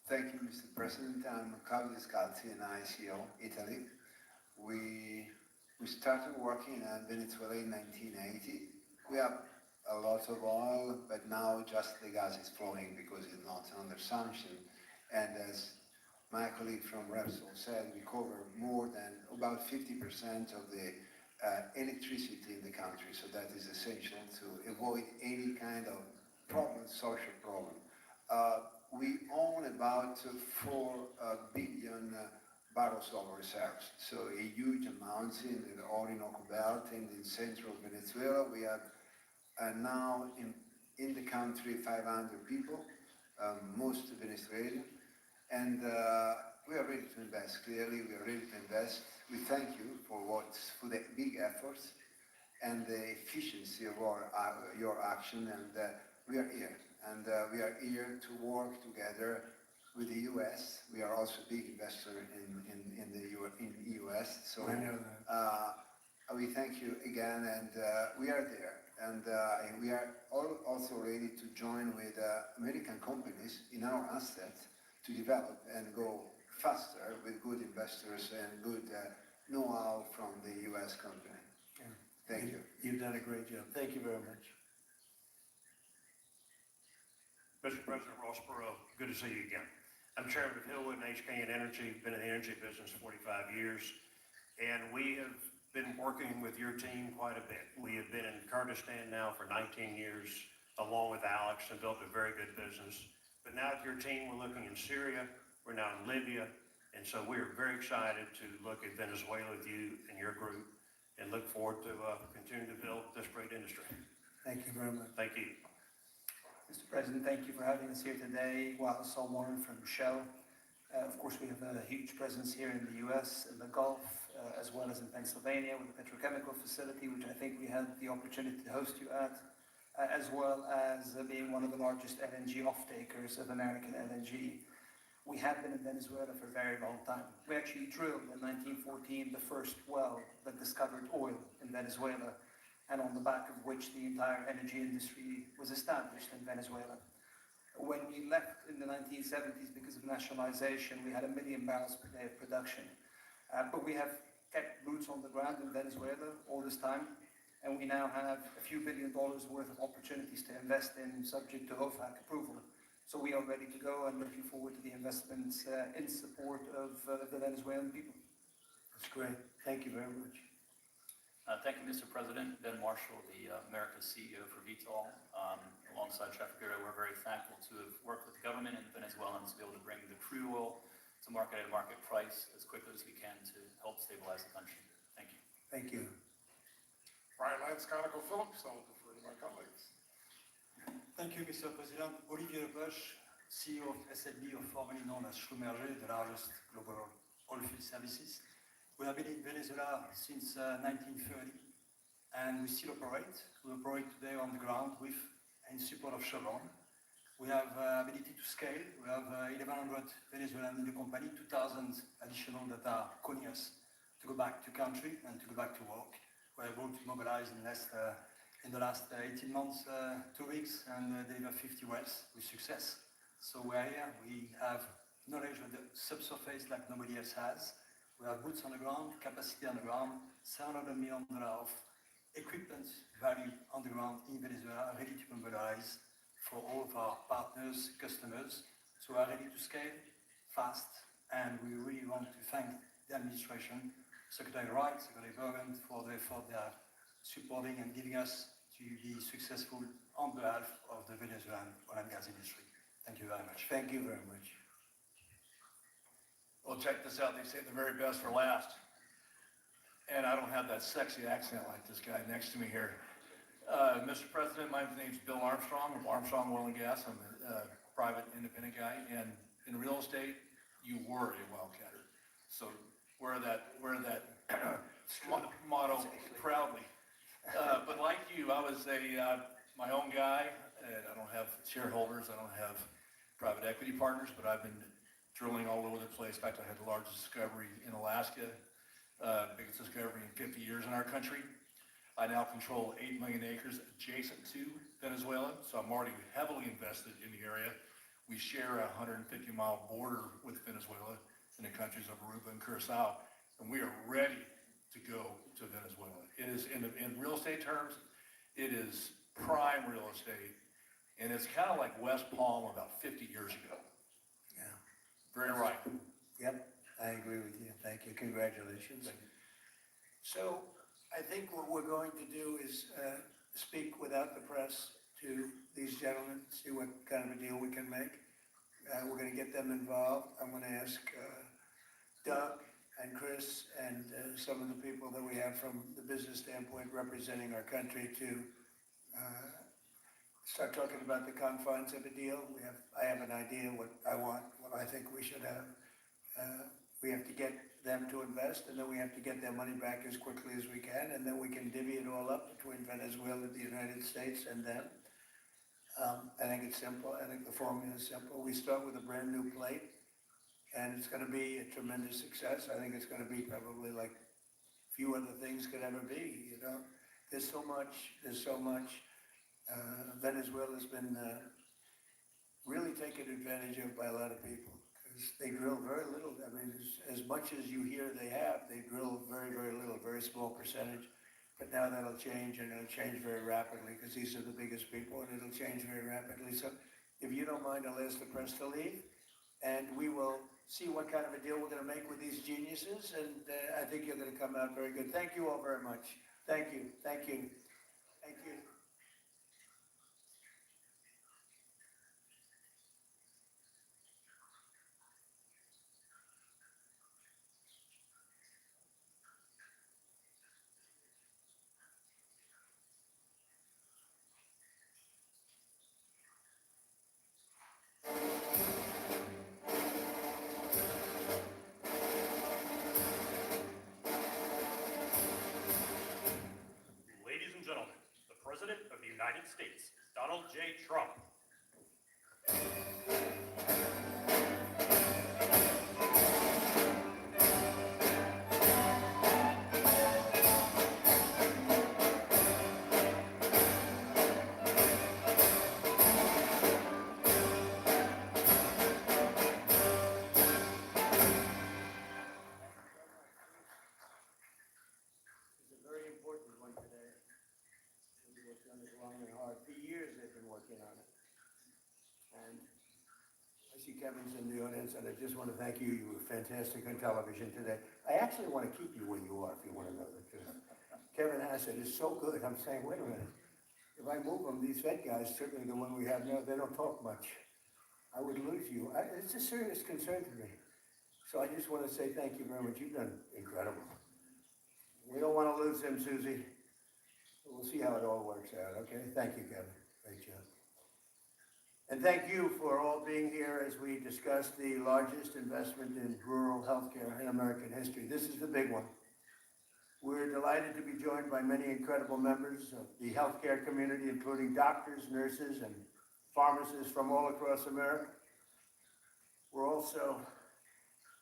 Thank you, Mr. President. I'm Carlo Descalzi, and ICO, Italy. We started working in Venezuela in 1980. We have a lot of oil, but now just the gas is flowing because it's not under sanction. And as my colleague from Repsol said, we cover more than about 50% of the electricity in the country. So that is essential to avoid any kind of problem, social problem. We own about 4 billion barrels of reserves, so a huge amount in the Orinoco Belt and in central Venezuela. We have now in the country 500 people, most Venezuelan, and we are ready to invest. Clearly, we are ready to invest. We thank you for the big efforts and the efficiency of your action, and we are here. And we are here to work together with the U.S. We are also a big investor in the U.S. So I know that. We thank you again, and we are there. And we are also ready to join with American companies in our assets to develop and go faster with good investors and good know-how from the U.S. company. Yeah. Thank you. You've done a great job. Thank you very much. Mr. President Ross Perot, good to see you again. I'm chairman of Hillwood and HK Energy, been in the energy business 45 years, and we have been working with your team quite a bit. We have been in Kurdistan now for 19 years, along with Alex, and built a very good business. But now with your team, we're looking in Syria, we're now in Libya, and so we are very excited to look at Venezuela with you and your group, and look forward to continuing to build this great industry. Thank you very much. Thank you. Mr. President, thank you for having us here today. Wallace Solmorn from Shell. Of course, we have a huge presence here in the U.S., in the Gulf, as well as in Pennsylvania with a petrochemical facility, which I think we had the opportunity to host you at, as well as being one of the largest LNG off-takers of American LNG. We have been in Venezuela for a very long time. We actually drilled in 1914 the first well that discovered oil in Venezuela, and on the back of which the entire energy industry was established in Venezuela. When we left in the 1970s because of nationalization, we had 1 million barrels per day of production. But we have kept boots on the ground in Venezuela all this time, and we now have a few $1 billion worth of opportunities to invest in, subject to OFAC approval. So we are ready to go and looking forward to the investments in support of the Venezuelan people. That's great. Thank you very much. Thank you, Mr. President. Ben Marshall, the America's CEO for Vitol, along alongside Trafigura. We're very thankful to have worked with the government and the Venezuelans to be able to bring the crude oil to market at a market price as quickly as we can to help stabilize the country. Thank you. Thank you. Brian Lance, ConocoPhillips, I'll defer to my colleagues. Thank you, Mr. President. Olivier Bush, CEO of SLB, or formerly known as Schlumberger, the largest global oilfield services. We have been in Venezuela since 1930, and we still operate. We operate today on the ground with and support of Chevron. We have ability to scale. We have 1,100 Venezuelans in the company, 2,000 additional that are calling us to go back to country and to go back to work. We're able to mobilize in the last 18 months, 2 weeks, and deliver 50 wells with success. So we're here. We have knowledge of the subsurface like nobody else has. We have boots on the ground, capacity on the ground, $700 million of equipment value on the ground in Venezuela, ready to mobilize for all of our partners, customers. So we are ready to scale fast, and we really want to thank the administration, Secretary Wright, Secretary Bergen, for the effort they are supporting and giving us to be successful on behalf of the Venezuelan oil and gas industry. Thank you very much. Thank you very much. Well, check this out. They say the very best for last. And I don't have that sexy accent like this guy next to me here. Mr. President, my name's Bill Armstrong of Armstrong Oil and Gas. I'm a private independent guy. And in real estate, you were a wildcatter. So wear that motto proudly. But like you, I was my own guy. And I don't have shareholders. I don't have private equity partners, but I've been drilling all over the place. In fact, I had the largest discovery in Alaska, biggest discovery in 50 years in our country. I now control 8 million acres adjacent to Venezuela, so I'm already heavily invested in the area. We share a 150-mile border with Venezuela in the countries of Aruba and Curacao, and we are ready to go to Venezuela. It is, in real estate terms, it is prime real estate, and it's kind of like West Palm about 50 years ago. Yeah. Very right. Yep, I agree with you. Thank you. Congratulations. So I think what we're going to do is speak without the press to these gentlemen, see what kind of a deal we can make. We're going to get them involved. I'm going to ask Doug and Chris and some of the people that we have from the business standpoint representing our country to start talking about the confines of a deal. I have an idea what I want, what I think we should have. We have to get them to invest, and then we have to get their money back as quickly as we can, and then we can divvy it all up between Venezuela, the United States, and them. I think it's simple. I think the formula is simple. We start with a brand new plate, and it's going to be a tremendous success. I think it's going to be probably like few other things could ever be. You know, there's so much. Venezuela's been really taken advantage of by a lot of people. They drill very little. I mean, as much as you hear they drill very, very little, very small percentage. But now that'll change, and it'll change very rapidly because these are the biggest people, and it'll change very rapidly. So if you don't mind, I'll ask the press to leave, and we will see what kind of a deal we're going to make with these geniuses, and I think you're going to come out very good. Thank you all very much. Thank you. Thank you. Thank you. Ladies and gentlemen, the President of the United States, Donald J. Trump. It's a very important one today. We've worked on it long and hard. For years they've been working on it. And I see Kevin's in the audience, and I just want to thank you. You were fantastic on television today. I actually want to keep you where you are, if you want to know the truth. Kevin Hassett is so good. I'm saying, wait a minute. if I move them, these vet guys, certainly the one we have now, they don't talk much. I would lose you. It's a serious concern to me. So I just want to say thank you very much. You've done incredible. We don't want to lose them, Susie. We'll see how it all works out, okay? Thank you, Kevin. Great job. And thank you for all being here as we discuss the largest investment in rural healthcare in American history. This is the big one. We're delighted to be joined by many incredible members of the healthcare community, including doctors, nurses, and pharmacists from all across America. We're also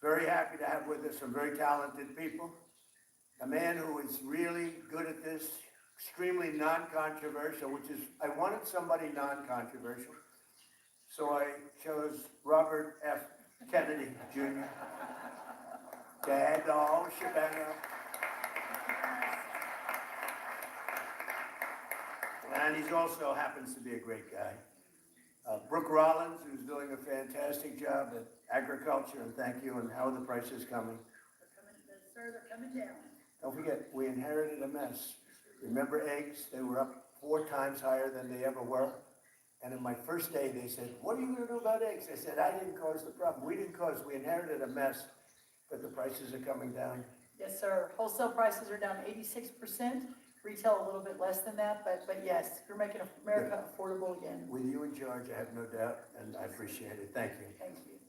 very happy to have with us some very talented people. A man who is really good at this, extremely non-controversial, which is, I wanted somebody non-controversial. So I chose Robert F. Kennedy, Jr. to head the whole shebang up. And he also happens to be a great guy. Brooke Rollins, who's doing a fantastic job at agriculture, and thank you, and how are the prices coming? Sir, they're coming down. Don't forget, we inherited a mess. Remember eggs? They were up 4 times higher than they ever were. And in my first day, they said, what are you going to do about eggs? I said, I didn't cause the problem. We didn't cause, we inherited a mess, but the prices are coming down. Yes, sir. Wholesale prices are down 86%. Retail a little bit less than that, but yes, you're making America affordable again. With you in charge, I have no doubt, and I appreciate it. Thank you. Thank you.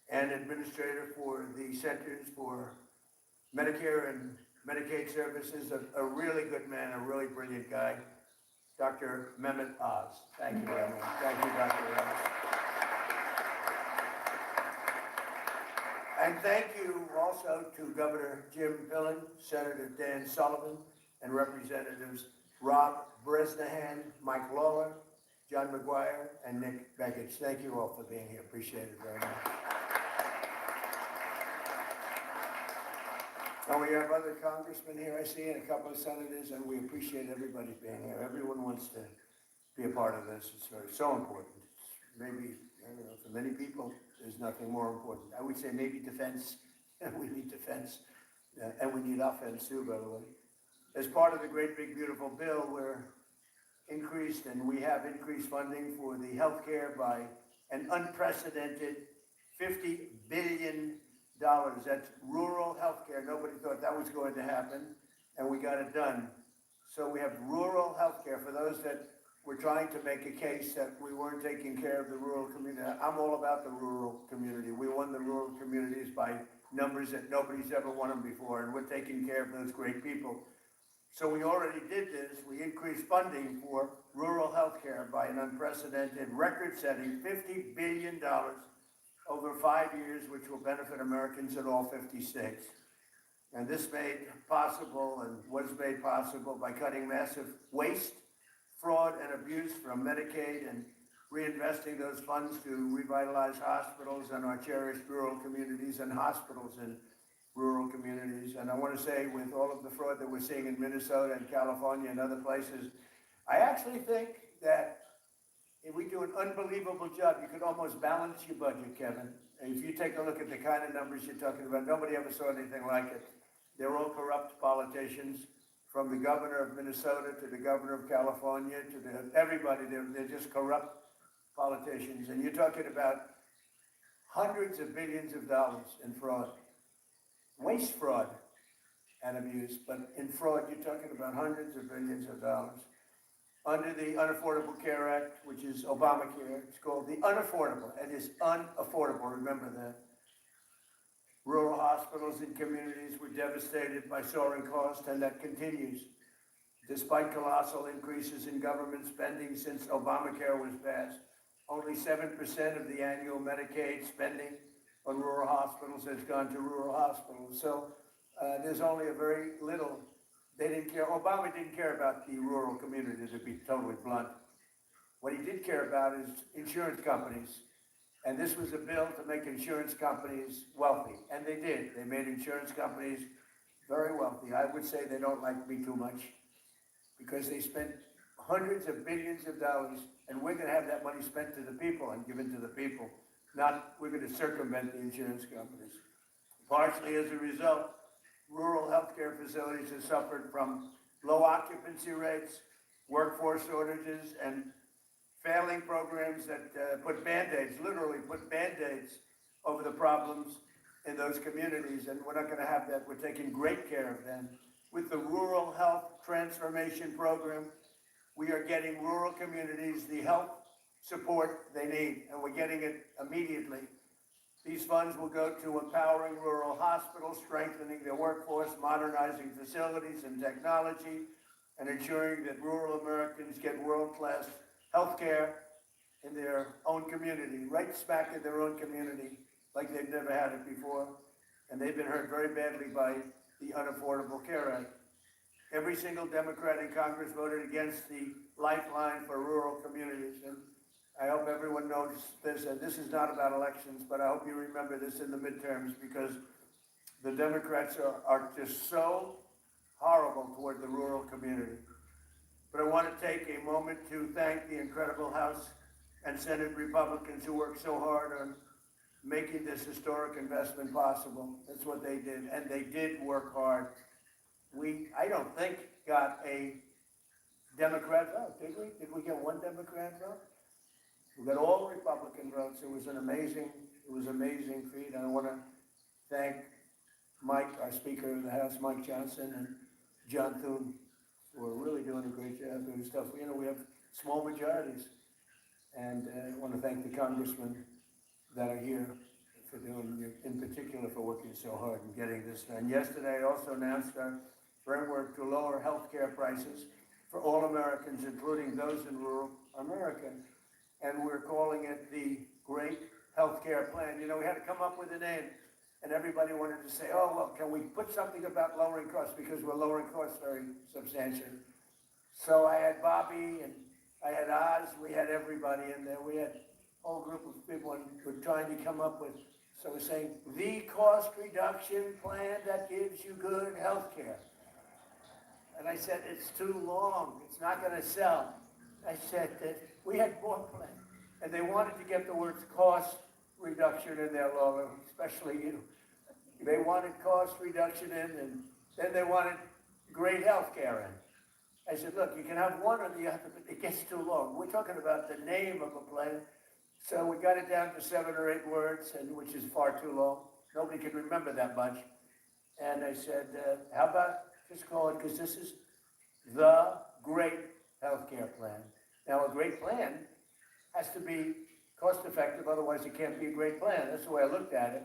And Administrator for the Centers for Medicare and Medicaid Services, a really good man, a really brilliant guy, Dr. Mehmet Oz. Thank you very much. Thank you, Dr. Oz. And thank you also to Governor Jim Pillen, Senator Dan Sullivan, and Representatives Rob Bresnahan, Mike Lawler, John McGuire, and Nick Begich. Thank you all for being here. Appreciate it very much. And we have other congressmen here, I see, and a couple of senators, and we appreciate everybody being here. Everyone wants to be a part of this. It's so important. It's maybe, I don't know, for many people, there's nothing more important. I would say maybe defense. We need defense. And we need offense too, by the way. As part of the great big beautiful bill, we have increased funding for the healthcare by an unprecedented $50 billion. That's rural healthcare. Nobody thought that was going to happen, and we got it done. So we have rural healthcare for those that were trying to make a case that we weren't taking care of the rural community. I'm all about the rural community. We won the rural communities by numbers that nobody's ever won them before, and we're taking care of those great people. So we already did this. We increased funding for rural health care by an unprecedented, record-setting $50 billion over 5 years, which will benefit Americans in all 50 states. And this made possible and was made possible by cutting massive waste, fraud, and abuse from Medicaid and reinvesting those funds to revitalize hospitals and our cherished rural communities and hospitals in rural communities. And I want to say, with all of the fraud that we're seeing in Minnesota and California and other places, I actually think that if we do an unbelievable job, you could almost balance your budget, Kevin. And if you take a look at the kind of numbers you're talking about, nobody ever saw anything like it. They're all corrupt politicians, from the governor of Minnesota to the governor of California to everybody. They're just corrupt politicians. And you're talking about hundreds of billions of dollars in fraud. Waste fraud and abuse, but in fraud, you're talking about hundreds of billions of dollars. Under the Unaffordable Care Act, which is Obamacare, it's called the unaffordable. It is unaffordable, remember that. Rural hospitals and communities were devastated by soaring costs, and that continues. Despite colossal increases in government spending since Obamacare was passed, only 7% of the annual Medicaid spending on rural hospitals has gone to rural hospitals. So there's only a very little. They didn't care. Obama didn't care about the rural community, to be totally blunt. What he did care about is insurance companies. And this was a bill to make insurance companies wealthy. And they did. They made insurance companies very wealthy. I would say they don't like me too much because they spent hundreds of billions of dollars, and we're going to have that money spent to the people and given to the people. Not we're going to circumvent the insurance companies. Partially as a result, rural healthcare facilities have suffered from low occupancy rates, workforce shortages, and failing programs that put Band-Aids, literally put Band-Aids over the problems in those communities, and we're not going to have that. We're taking great care of them. With the Rural Health Transformation Program, we are getting rural communities the health support they need, and we're getting it immediately. These funds will go to empowering rural hospitals, strengthening their workforce, modernizing facilities and technology, and ensuring that rural Americans get world-class health care in their own community, right smack in their own community, like they've never had it before. And they've been hurt very badly by the Unaffordable Care Act. Every single Democrat in Congress voted against the Lifeline for rural communities. And I hope everyone knows this, and this is not about elections, but I hope you remember this in the midterms, because the Democrats are just so horrible toward the rural community. But I want to take a moment to thank the incredible House and Senate Republicans who worked so hard on making this historic investment possible. That's what they did, and they did work hard. I don't think, got a Democrat vote, did we? Did we get one Democrat vote? We got all Republican votes. It was amazing feat. And I want to thank Mike, our Speaker of the House, Mike Johnson, and John Thune, who are really doing a great job doing stuff. You know, we have small majorities. And I want to thank the congressmen that are here for doing, in particular, for working so hard and getting this done. Yesterday, I also announced our framework to lower health care prices for all Americans, including those in rural America. And we're calling it the Great Health Care Plan. You know, we had to come up with a name, and everybody wanted to say, oh, well, can we put something about lowering costs, because we're lowering costs very substantially. So I had Bobby, and I had Oz, we had everybody in there. We had a whole group of people, and we're trying to come up with, so we're saying, the cost reduction plan that gives you good health care. And I said, it's too long, it's not gonna sell. I said that we had more plans, and they wanted to get the words cost reduction in there, Laura, especially you. They wanted cost reduction in, and then they wanted great health care in. I said, look, you can have one or the other, but it gets too long. We're talking about the name of a plan. So we got it down to 7 or 8 words, and which is far too long. Nobody can remember that much. And I said, how about just call it, because this is the Great Healthcare Plan. Now, a great plan has to be cost effective, otherwise it can't be a great plan. That's the way I looked at it.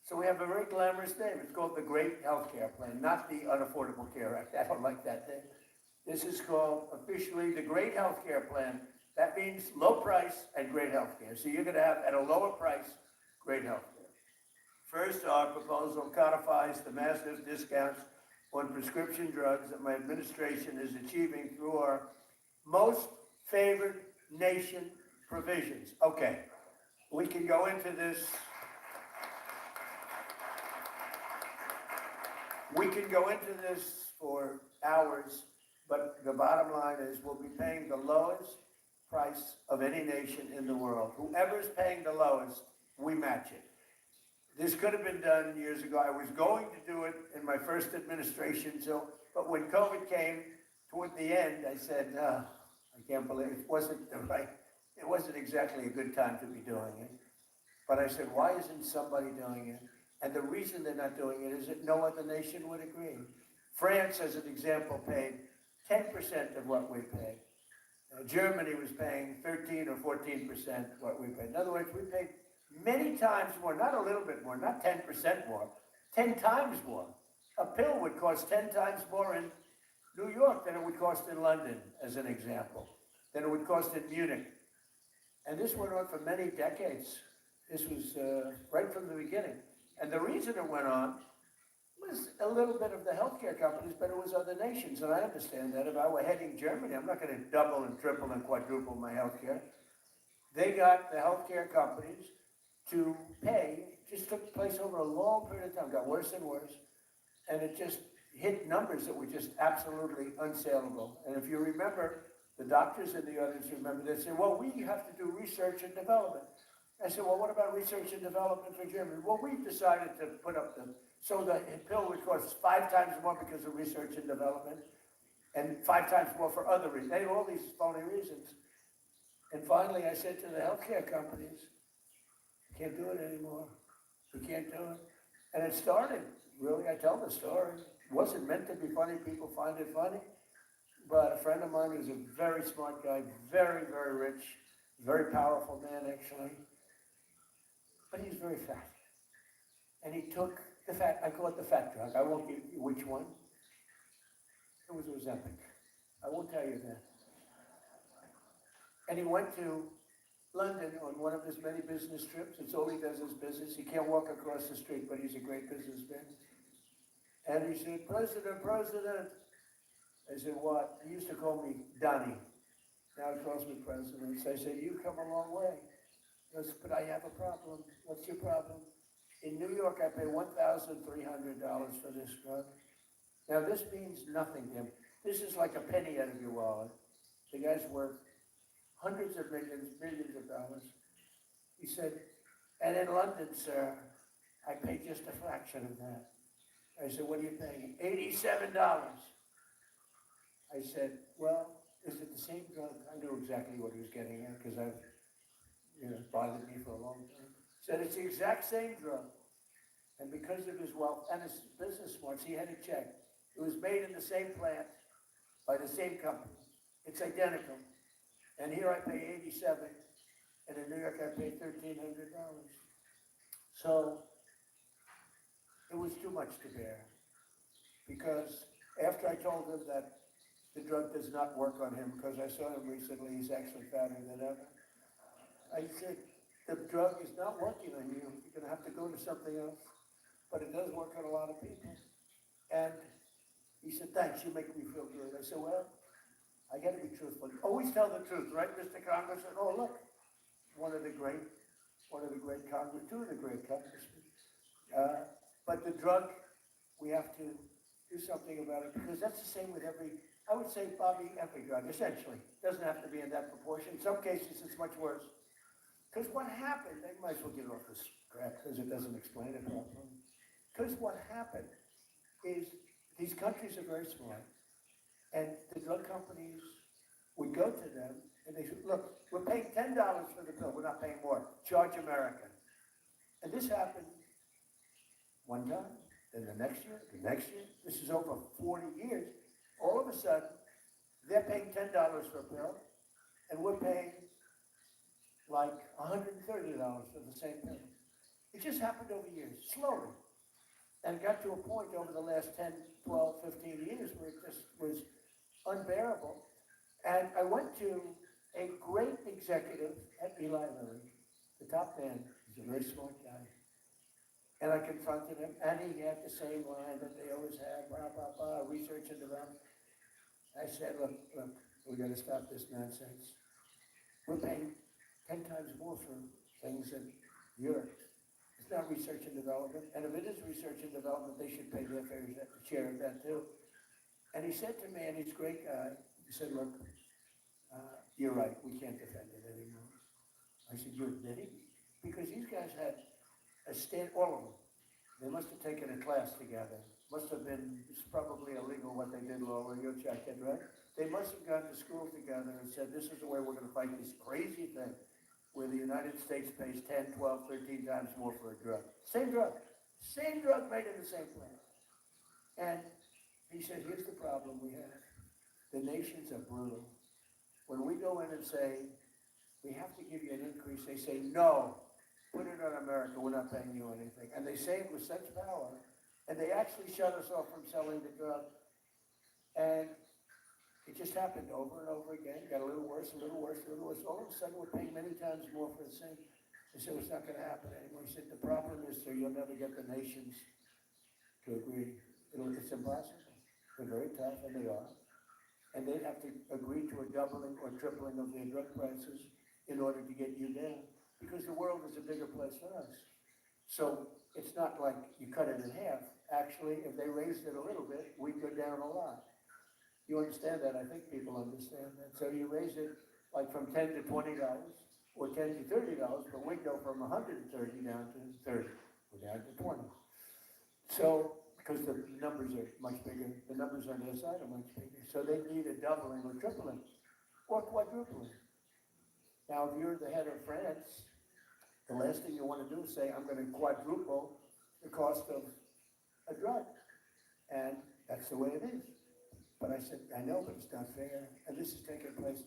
So we have a very glamorous name. It's called the Great Healthcare Plan, not the Unaffordable Care Act. I don't like that thing. This is called officially the Great Healthcare Plan. That means low price and great healthcare. So you're going to have, at a lower price, great healthcare. First, our proposal codifies the massive discounts on prescription drugs that my administration is achieving through our most favored nation provisions. Okay, we can go into this. We can go into this for hours, but the bottom line is we'll be paying the lowest price of any nation in the world. Whoever's paying the lowest, we match it. This could have been done years ago. I was going to do it in my first administration, but when COVID came toward the end, I said, no, I can't believe it wasn't exactly a good time to be doing it. But I said, why isn't somebody doing it? And the reason they're not doing it is that no other nation would agree. France, as an example, paid 10% of what we paid. Germany was paying 13 or 14% what we paid. In other words, we paid many times more, not a little bit more, not 10% more, 10 times more. A pill would cost 10 times more in New York than it would cost in London, as an example, than it would cost in Munich. And this went on for many decades. This was right from the beginning. And the reason it went on was a little bit of the healthcare companies, but it was other nations, and I understand that. If I were heading Germany, I'm not going to double and triple and quadruple my healthcare. They got the healthcare companies to pay. It just took place over a long period of time, got worse and worse, and it just hit numbers that were just absolutely unsaleable. And if you remember, the doctors in the audience remember, they said, well, we have to do research and development. I said, well, what about research and development for Germany? Well, we've decided to put up so the pill would cost 5 times more because of research and development. and 5 times more for other reasons. They had all these phony reasons. And finally, I said to the healthcare companies, can't do it anymore. We can't do it. And it started, really, I tell the story. It wasn't meant to be funny. People find it funny. But a friend of mine who's a very smart guy, very, very rich, very powerful man, actually. But he's very fat. And he took the fat, I call it the fat drug. I won't give you which one. It was Ozempic. I won't tell you that. And he went to London on one of his many business trips. It's all he does is business. He can't walk across the street, but he's a great businessman. And he said, President, President. I said, what? He used to call me Donnie. Now he calls me President. So I said, you come a long way. He goes, but I have a problem. What's your problem? In New York, I pay $1,300 for this drug. Now, this means nothing to him. This is like a penny out of your wallet. The guy's worth hundreds of millions of dollars. He said, and in London, sir, I pay just a fraction of that. I said, what are you paying? $87. I said, well, is it the same drug? I knew exactly what he was getting at because it's bothered me for a long time. He said, it's the exact same drug. And because of his wealth and his business smarts, he had it checked. It was made in the same plant by the same company. It's identical. And here I pay $87, and in New York I pay $1,300. So it was too much to bear. Because after I told him that the drug does not work on him, because I saw him recently, he's actually fatter than ever, I said, the drug is not working on you. You're going to have to go to something else. But it does work on a lot of people. And he said, thanks, you make me feel good. I said, well, I got to be truthful. Always tell the truth, right, Mr. Congressman? Oh, look, one of the great Congress, two of the great congressmen. But the drug, we have to do something about it, because that's the same with I would say, Bobby, every drug, essentially. Doesn't have to be in that proportion. In some cases, it's much worse. Because what happened, they might as well get off this crap, because it doesn't explain it properly. Because what happened is these countries are very smart, and the drug companies would go to them, and they said, look, we're paying $10 for the pill, we're not paying more. Charge American. And this happened one time, then the next year, this is over 40 years. All of a sudden, they're paying $10 for a pill, and we're paying like $130 for the same pill. It just happened over years, slowly. And it got to a point over the last 10, 12, 15 years where it just was unbearable. And I went to a great executive at Eli Lilly, the top man. He's a very smart guy. And I confronted him, and he had the same line that they always have, blah, blah, blah, research and development. I said, look, we're going to stop this nonsense. We're paying 10 times more for things in Europe. It's not research and development. And if it is research and development, they should pay their fair share of that too. And he said to me, and he's a great guy, he said, look, you're right, we can't defend it anymore. I said, you're admitting? Because these guys had all of them. They must have taken a class together. Must have been, it's probably illegal what they did, Lola, you'll check it, right? They must have gone to school together and said, this is the way we're going to fight this crazy thing where the United States pays 10, 12, 13 times more for a drug. Same drug made in the same plant. And he said, here's the problem we have. The nations are brutal. When we go in and say, we have to give you an increase, they say, no, put it on America, we're not paying you anything. And they say it with such power, and they actually shut us off from selling the drug. And it just happened over and over again. Got a little worse, a little worse, a little worse. All of a sudden, we're paying many times more for the same. They said, it's not going to happen anymore. He said, the problem is, sir, you'll never get the nations to agree. It's impossible. They're very tough, and they are. And they'd have to agree to a doubling or tripling of their drug prices in order to get you down. Because the world is a bigger place for us. So it's not like you cut it in half. Actually, if they raised it a little bit, we'd go down a lot. You understand that? I think people understand that. So you raise it like from $10 to $20 or $10 to $30, but we go from $130 down to 30. We're down to 20. So because the numbers are much bigger. The numbers on their side are much bigger. So they need a doubling or tripling or quadrupling. Now, if you're the head of France, the last thing you want to do is say, I'm going to quadruple the cost of a drug. And that's the way it is. But I said, I know, but it's not fair. And this is taking place.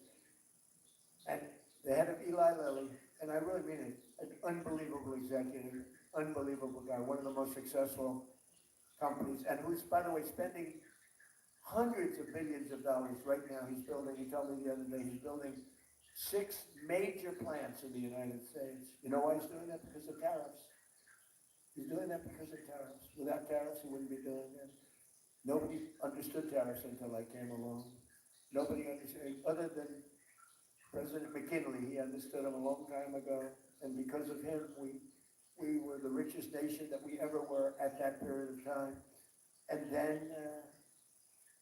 And the head of Eli Lilly, and I really mean it, an unbelievable executive, unbelievable guy, one of the most successful companies, and who's, by the way, spending hundreds of billions of dollars right now. He's building, he told me the other day, he's building 6 major plants in the United States. You know why he's doing that? Because of tariffs. He's doing that because of tariffs. Without tariffs, he wouldn't be doing that. Nobody understood tariffs until I came along. Nobody understood, other than President McKinley. He understood them a long time ago. And because of him, we were the richest nation that we ever were at that period of time. And then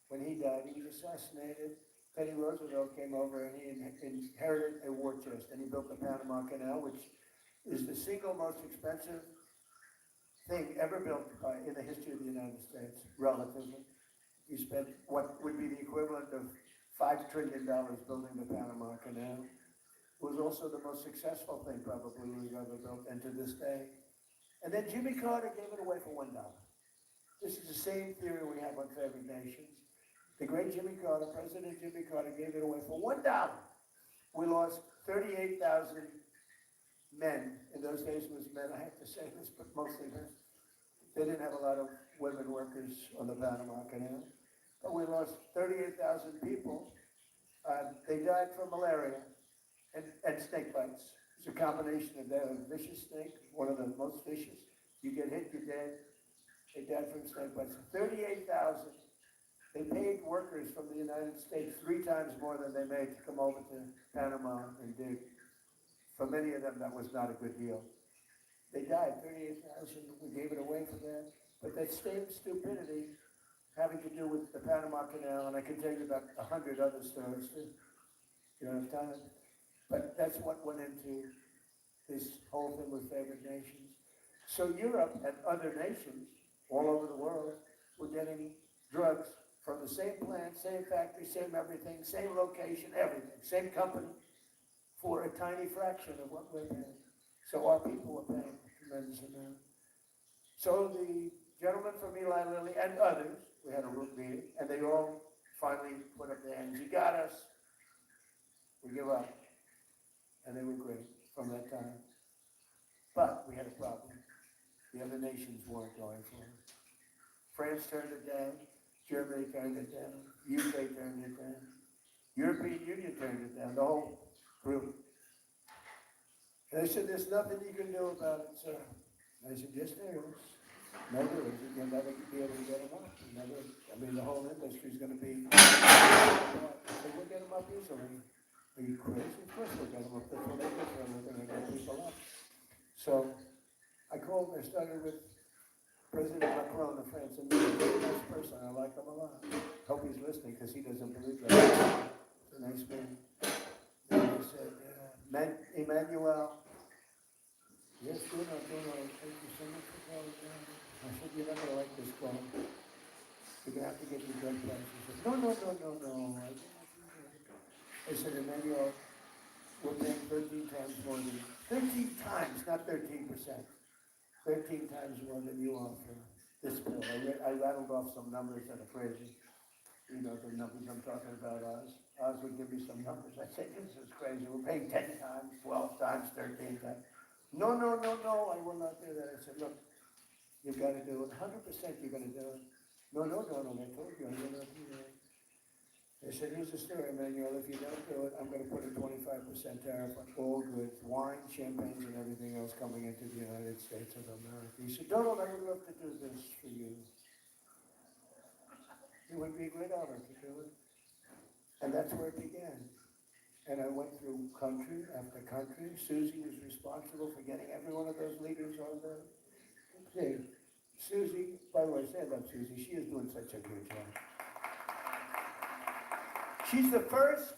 when he died, he was assassinated. Teddy Roosevelt came over and he inherited a war chest, and he built the Panama Canal, which is the single most expensive thing ever built in the history of the United States, relatively. He spent what would be the equivalent of $5 trillion building the Panama Canal. It was also the most successful thing probably we've ever built, and to this day. And then Jimmy Carter gave it away for $1. This is the same theory we have on favored nations. The great Jimmy Carter, President Jimmy Carter, gave it away for $1. We lost 38,000 men. In those days it was men, I have to say this, but mostly men. They didn't have a lot of women workers on the Panama Canal. But we lost 38,000 people. They died from malaria and snake bites. It's a combination of that. A vicious snake, one of the most vicious. You get hit, you're dead. They died from snake bites. 38,000. They paid workers from the United States 3 times more than they made to come over to Panama and dig. For many of them, that was not a good deal. They died, 38,000. We gave it away for that. But that same stupidity having to do with the Panama Canal, and I can tell you about 100 other stories too. You don't have time. But that's what went into this whole thing with favored nations. So Europe and other nations all over the world were getting drugs from the same plant, same factory, same everything, same location, everything, same company, for a tiny fraction of what we're paying. So our people were paying a tremendous amount. So the gentleman from Eli Lilly and others, we had a root meeting, and they all finally put up their hands. You got us. We give up. And they were great from that time. But we had a problem. The other nations weren't going for it. France turned it down. Germany turned it down. UK turned it down. European Union turned it down. The whole group. And they said, there's nothing you can do about it, sir. And I said, yes, there is. No, there isn't. You'll never be able to get them up. The whole industry is going to be... So we'll get them up easily. Are you crazy? Of course we'll get them up. That's what they do for a living. They get people up. So I started with President Macron of France, and he's a very nice person. I like him a lot. Hope he's listening, because he doesn't believe that. It's a nice man. And he said, Emmanuel, yes, Bruno, thank you so much for calling down. I said, you're not going to like this call. You're going to have to get your drug prices. He said, no. I said, Emmanuel, we're paying 13 times more than, 13 times, not 13%. 13 times more than you are for this bill. I rattled off some numbers that are crazy. You know the numbers I'm talking about, Oz. Oz would give me some numbers. I said, this is crazy. We're paying 10 times, 12 times, 13 times. No, I will not do that. I said, look, you've got to do it. 100% you're going to do it. No, I told you I'm going to do that. They said, here's the story, Emmanuel. If you don't do it, I'm going to put a 25% tariff on all goods, wine, champagnes, and everything else coming into the United States of America. He said, Donald, I would love to do this for you. It would be a great honor to do it. And that's where it began. And I went through country after country. Susie was responsible for getting every one of those leaders on the thing. Susie, by the way, stand up, Susie. She is doing such a good job. She's the first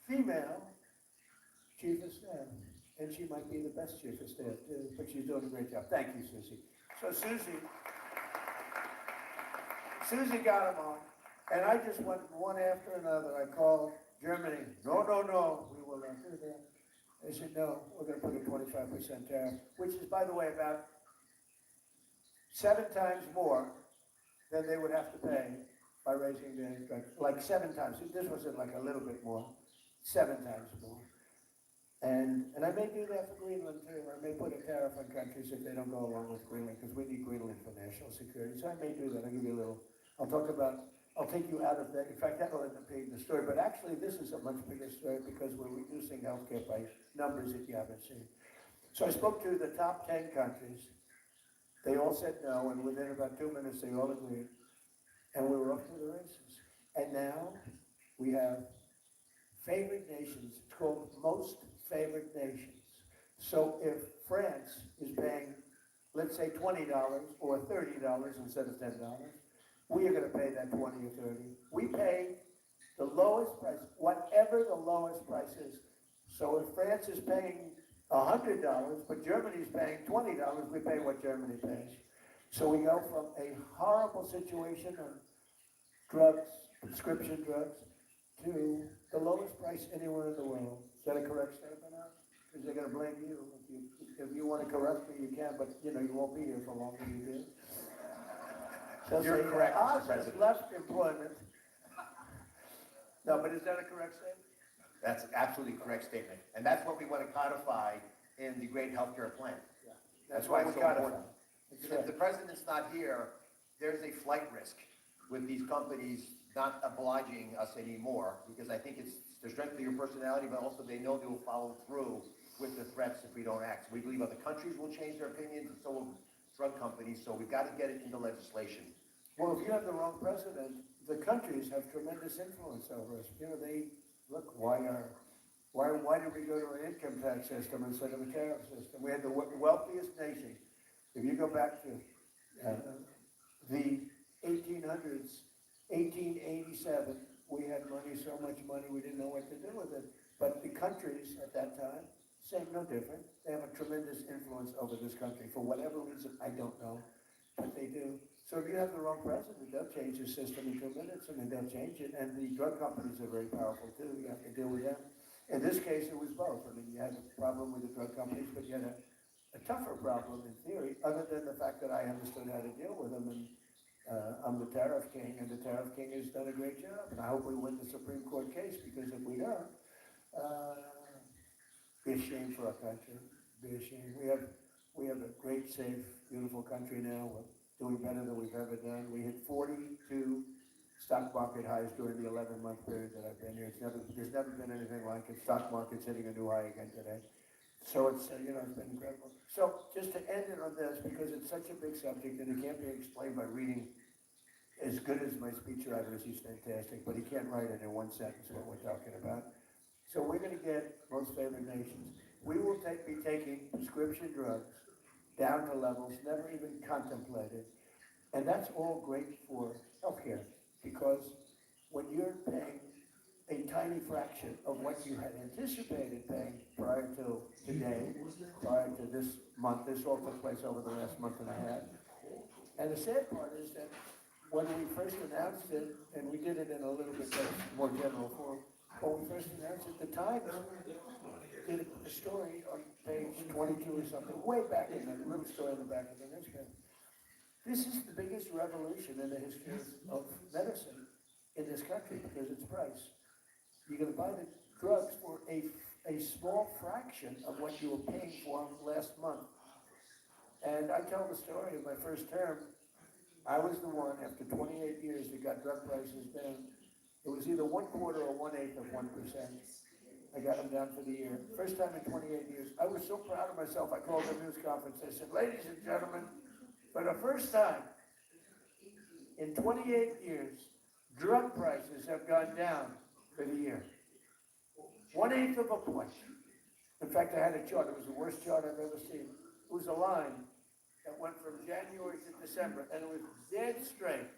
female chief of staff. and she might be the best chief of staff too, but she's doing a great job. Thank you, Susie. So Susie got them on, and I just went one after another. I called Germany. No, no, no, we will not do that. They said, no, we're going to put a 25% tariff, which is, by the way, about 7 times more than they would have to pay by raising the, like 7 times. This wasn't like a little bit more, 7 times more. And I may do that for Greenland too. I may put a tariff on countries if they don't go along with Greenland, because we need Greenland for national security. So I may do that. I'll give you a little, I'll take you out of that. In fact, that'll end up being the story. But actually, this is a much bigger story because we're reducing healthcare by numbers that you haven't seen. So I spoke to the top 10 countries. They all said no, and within about 2 minutes, they all agreed. And we were off to the races. And now we have favored nations. It's called most favored nations. So if France is paying, let's say $20 or $30 instead of $10, we are going to pay that 20 or 30. We pay the lowest price, whatever the lowest price is. So if France is paying $100, but Germany is paying $20, we pay what Germany pays. So we go from a horrible situation of drugs, prescription drugs, to the lowest price anywhere in the world. Is that a correct statement, Alex? Because they're going to blame you. If you want to correct me, you can, but you won't be here for long as you do. So You're correct, Mr. President. Left employment. No, but is that a correct statement? That's an absolutely correct statement. And that's what we want to codify in the great healthcare plan. Yeah. That's why it's so important. That's If right. the president's not here, there's a flight risk with these companies not obliging us anymore, because I think it's the strength of your personality, but also they know they will follow through with the threats if we don't act. We believe other countries will change their opinions, and so will drug companies, so we've got to get it into legislation. Well, if you have the wrong president, the countries have tremendous influence over us. They look, why did we go to an income tax system instead of a tariff system? We had the wealthiest nation. If you go back to the 1800s, 1887, we had money, so much money, we didn't know what to do with it. But the countries at that time, same, no different. They have a tremendous influence over this country. For whatever reason, I don't know, but they do. So if you have the wrong president, they'll change the system in 2 minutes. I mean, they'll change it. And the drug companies are very powerful too. You have to deal with them. In this case, it was both. I mean, you had a problem with the drug companies, but you had a tougher problem in theory, other than the fact that I understood how to deal with them. And I'm the tariff king, and the tariff king has done a great job. And I hope we win the Supreme Court case, because if we don't, be a shame for our country. Be a shame. We have a great, safe, beautiful country now. We're doing better than we've ever done. We hit 42 stock market highs during the 11-month period that I've been here. There's never been anything like it. Stock market's hitting a new high again today. So it's, it's been incredible. So just to end it on this, because it's such a big subject and it can't be explained by reading. As good as my speechwriter is, he's fantastic, but he can't write it in one sentence what we're talking about. So we're going to get most favored nations. We will be taking prescription drugs down to levels never even contemplated. And that's all great for healthcare, because when you're paying a tiny fraction of what you had anticipated paying prior to today, prior to this month, this all took place over the last month and a half. And the sad part is that when we first announced it, and we did it in a little bit more general form, when we first announced it, the Times did a story on page 22 or something, way back in the little story in the back of the newspaper. This is the biggest revolution in the history of medicine in this country, because it's price. You're going to buy the drugs for a small fraction of what you were paying for them last month. And I tell the story of my first term. I was the one, after 28 years, that got drug prices down. It was either 1/4 or 1/8 of 1%. I got them down for the year. First time in 28 years. I was so proud of myself, I called a news conference. I said, ladies and gentlemen, for the first time in 28 years, drug prices have gone down for the year. 1/8 of a point. In fact, I had a chart. It was the worst chart I've ever seen. It was a line that went from January to December, and it was dead straight.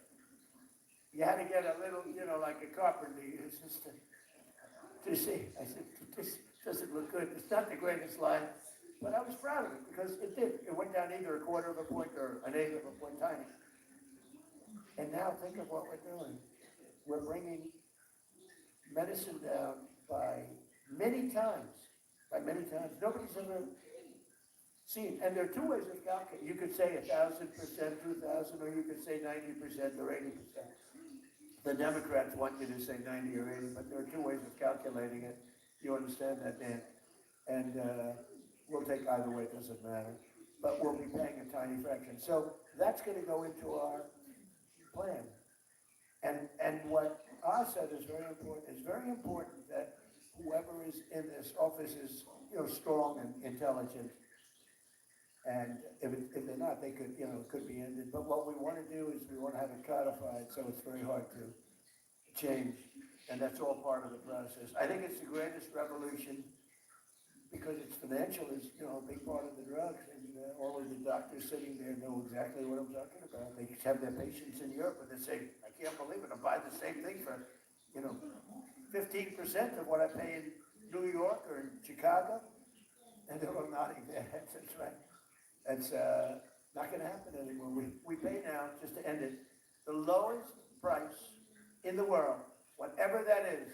You had to get a little, like a carpenter, to see. I said, this doesn't look good. good. It's not the greatest line, but I was proud of it because it did. It went down either a quarter of a point or an eighth of a point, tiny. And now think of what we're doing. We're bringing medicine down by many times. By many times. Nobody's ever seen. And there are two ways of calculating. You could say 1,000%, 2,000, or you could say 90% or 80%. The Democrats want you to say 90 or 80, but there are two ways of calculating it. You understand that, Dan? And we'll take either way, it doesn't matter. But we'll be paying a tiny fraction. So that's going to go into our plan. And what I said is very important. It's very important that whoever is in this office is, strong and intelligent. And if they're not, they could, it could be ended. But what we want to do is we want to have it codified, so it's very hard to change. And that's all part of the process. I think it's the greatest revolution because it's financial is, a big part of the drugs. And all of the doctors sitting there know exactly what I'm talking about. They have their patients in Europe and they say, I can't believe it. I'm buying the same thing for, 15% of what I pay in New York or in Chicago. And they're all nodding their heads. That's right. It's not going to happen anymore. We pay now, just to end it, the lowest price in the world, whatever that is,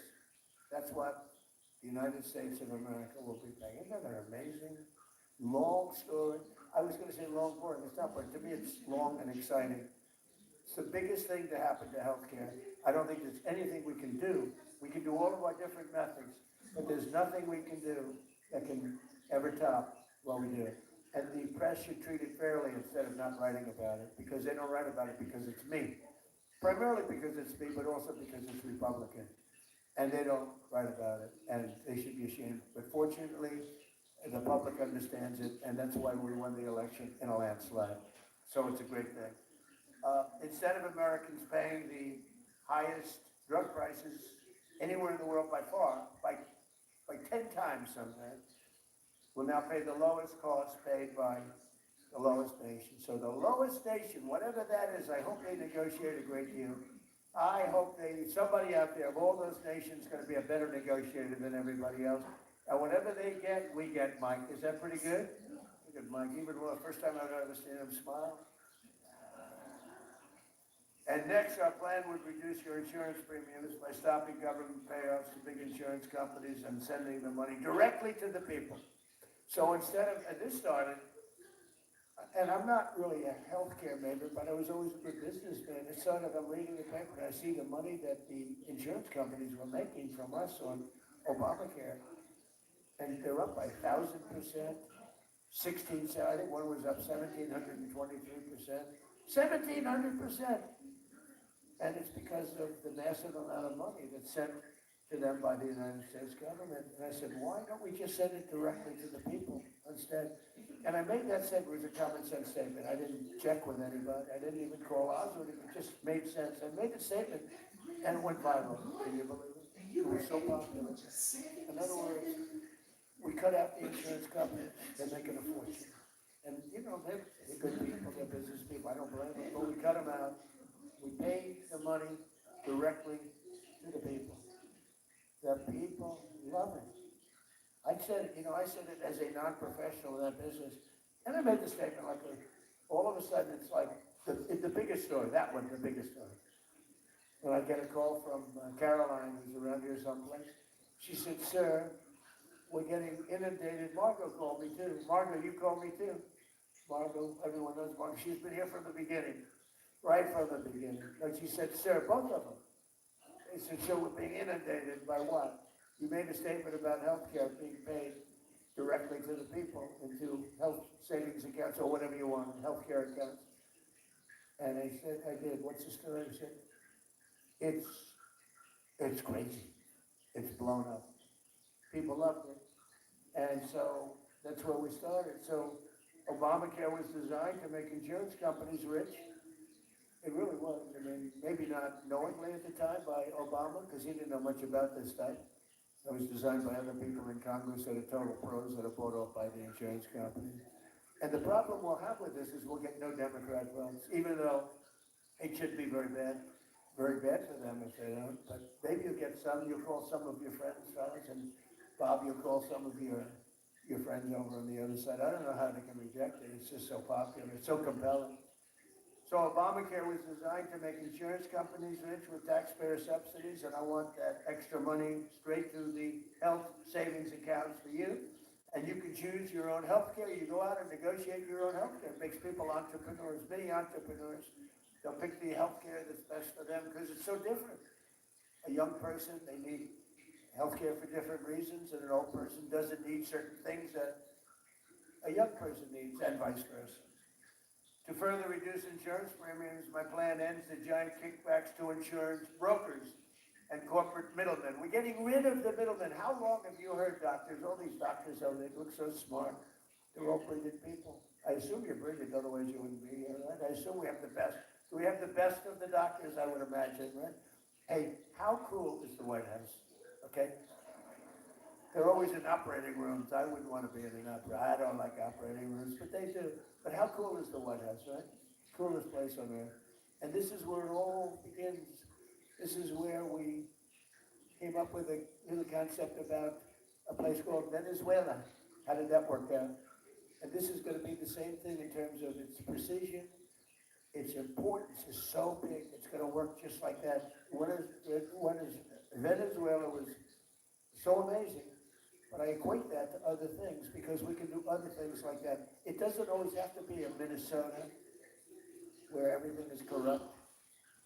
that's what the United States of America will be paying. Isn't that an amazing, long story? I was going to say long, boring. It's not, but to me it's long and exciting. It's the biggest thing to happen to healthcare. I don't think there's anything we can do. We can do all of our different methods, but there's nothing we can do that can ever top what we do. And the press should treat it fairly instead of not writing about it, because they don't write about it because it's me. Primarily because it's me, but also because it's Republican. And they don't write about it, and they should be ashamed. But fortunately, the public understands it, and that's why we won the election in a landslide. So it's a great thing. Instead of Americans paying the highest drug prices anywhere in the world by far, by 10 times sometimes, will now pay the lowest cost paid by the lowest nation. So the lowest nation, whatever that is, I hope they negotiate a great deal. I hope somebody out there of all those nations is going to be a better negotiator than everybody else. And whatever they get, we get, Mike. Is that pretty good? Look at Mike. Even the first time I've ever seen him smile. And next, our plan would reduce your insurance premiums by stopping government payoffs to big insurance companies and sending the money directly to the people. So instead of, and this started, and I'm not really a healthcare member, but I was always a good businessman. It started, I'm reading the paper, and I see the money that the insurance companies were making from us on Obamacare. And they're up by 1,000%, 16, I think one was up 1,723%, 1,700%. And it's because of the massive amount of money that's sent to them by the United States government. And I said, why don't we just send it directly to the people instead? And I made that statement, it was a common sense statement. I didn't check with anybody. I didn't even call Oswald. It just made sense. I made the statement and it went viral. Can you believe it? It was so popular. In other words, we cut out the insurance companies. They're making a fortune. And they're good people, they're business people. I don't blame them, but we cut them out. We pay the money directly to the people. The people love it. I said it as a non-professional in that business, and I made the statement like, all of a sudden it's like the biggest story. That one's the biggest story. And I get a call from Caroline, who's around here someplace. She said, "Sir, we're getting inundated." Margot called me too. Margot, you called me too. Margot, everyone knows Margot. She's been here from the beginning. Right from the beginning. And she said, "Sir, both of them." They said, "So we're being inundated by what? You made a statement about health care being paid directly to the people into health savings accounts or whatever you want, health care accounts." And I said, "I did. What's the story?" I said, it's crazy. It's blown up. People loved it. And so that's where we started. So Obamacare was designed to make insurance companies rich. It really was. I mean, maybe not knowingly at the time by Obama, because he didn't know much about this stuff. It was designed by other people in Congress that are total pros that are bought off by the insurance companies. And the problem we'll have with this is we'll get no Democrat votes, even though it should be very bad for them if they don't. But maybe you'll get some. You'll call some of your friends, fellas, and Bob, you'll call some of your friends over on the other side. I don't know how they can reject it. It's just so popular. It's so compelling. So Obamacare was designed to make insurance companies rich with taxpayer subsidies, and I want that extra money straight to the health savings accounts for you. And you can choose your own health care. You go out and negotiate your own health care. It makes people entrepreneurs, many entrepreneurs. They'll pick the health care that's best for them because it's so different. A young person, they need health care for different reasons, and an old person doesn't need certain things that a young person needs, and vice versa. To further reduce insurance premiums, my plan ends the giant kickbacks to insurance brokers and corporate middlemen. We're getting rid of the middlemen. How long have you heard doctors, all these doctors, they look so smart. They're all brilliant people. I assume you're brilliant, otherwise you wouldn't be here, right? I assume we have the best. Do we have the best of the doctors, I would imagine, right? Hey, how cool is the White House, okay? They're always in operating rooms. I wouldn't want to be in an I don't like operating rooms, but they do. But how cool is the White House, right? Coolest place on earth. And this is where it all begins. This is where we came up with a little concept about a place called Venezuela. How did that work out? And this is going to be the same thing in terms of its precision. Its importance is so big. It's going to work just like that. Venezuela was so amazing. But I equate that to other things because we can do other things like that. It doesn't always have to be a Minnesota where everything is corrupt,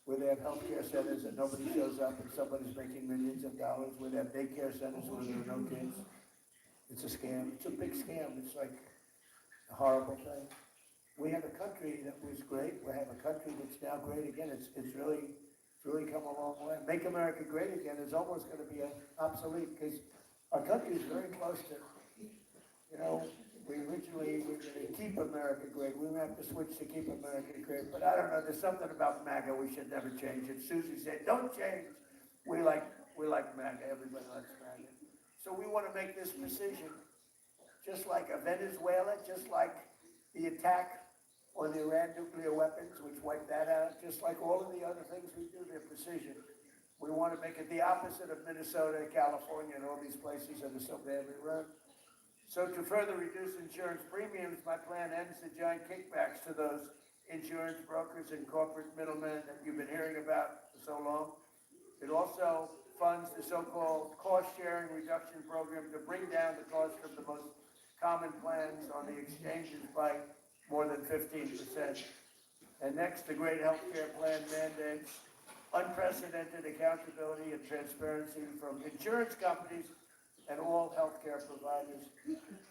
where they have healthcare centers and nobody shows up and somebody's making millions of dollars, where they have daycare centers where there are no kids. It's a scam. It's a big scam. It's like a horrible thing. We have a country that was great. We have a country that's now great again. It's really come a long way. Make America Great Again is almost going to be obsolete because our country is very close to, we originally were going to keep America great. We have to switch to keep America great. But I don't know, there's something about MAGA we should never change it. Susie said, don't change. We like MAGA. Everybody likes MAGA. So we want to make this precision, just like a Venezuela, just like the attack on the Iran nuclear weapons, which wiped that out, just like all of the other things we do, they're precision. We want to make it the opposite of Minnesota, California, and all these places that are so badly run. So to further reduce insurance premiums, my plan ends the giant kickbacks to those insurance brokers and corporate middlemen that you've been hearing about for so long. It also funds the so-called cost-sharing reduction program to bring down the cost of the most common plans on the exchanges by more than 15%. And next, the great healthcare plan mandates unprecedented accountability and transparency from insurance companies and all healthcare providers.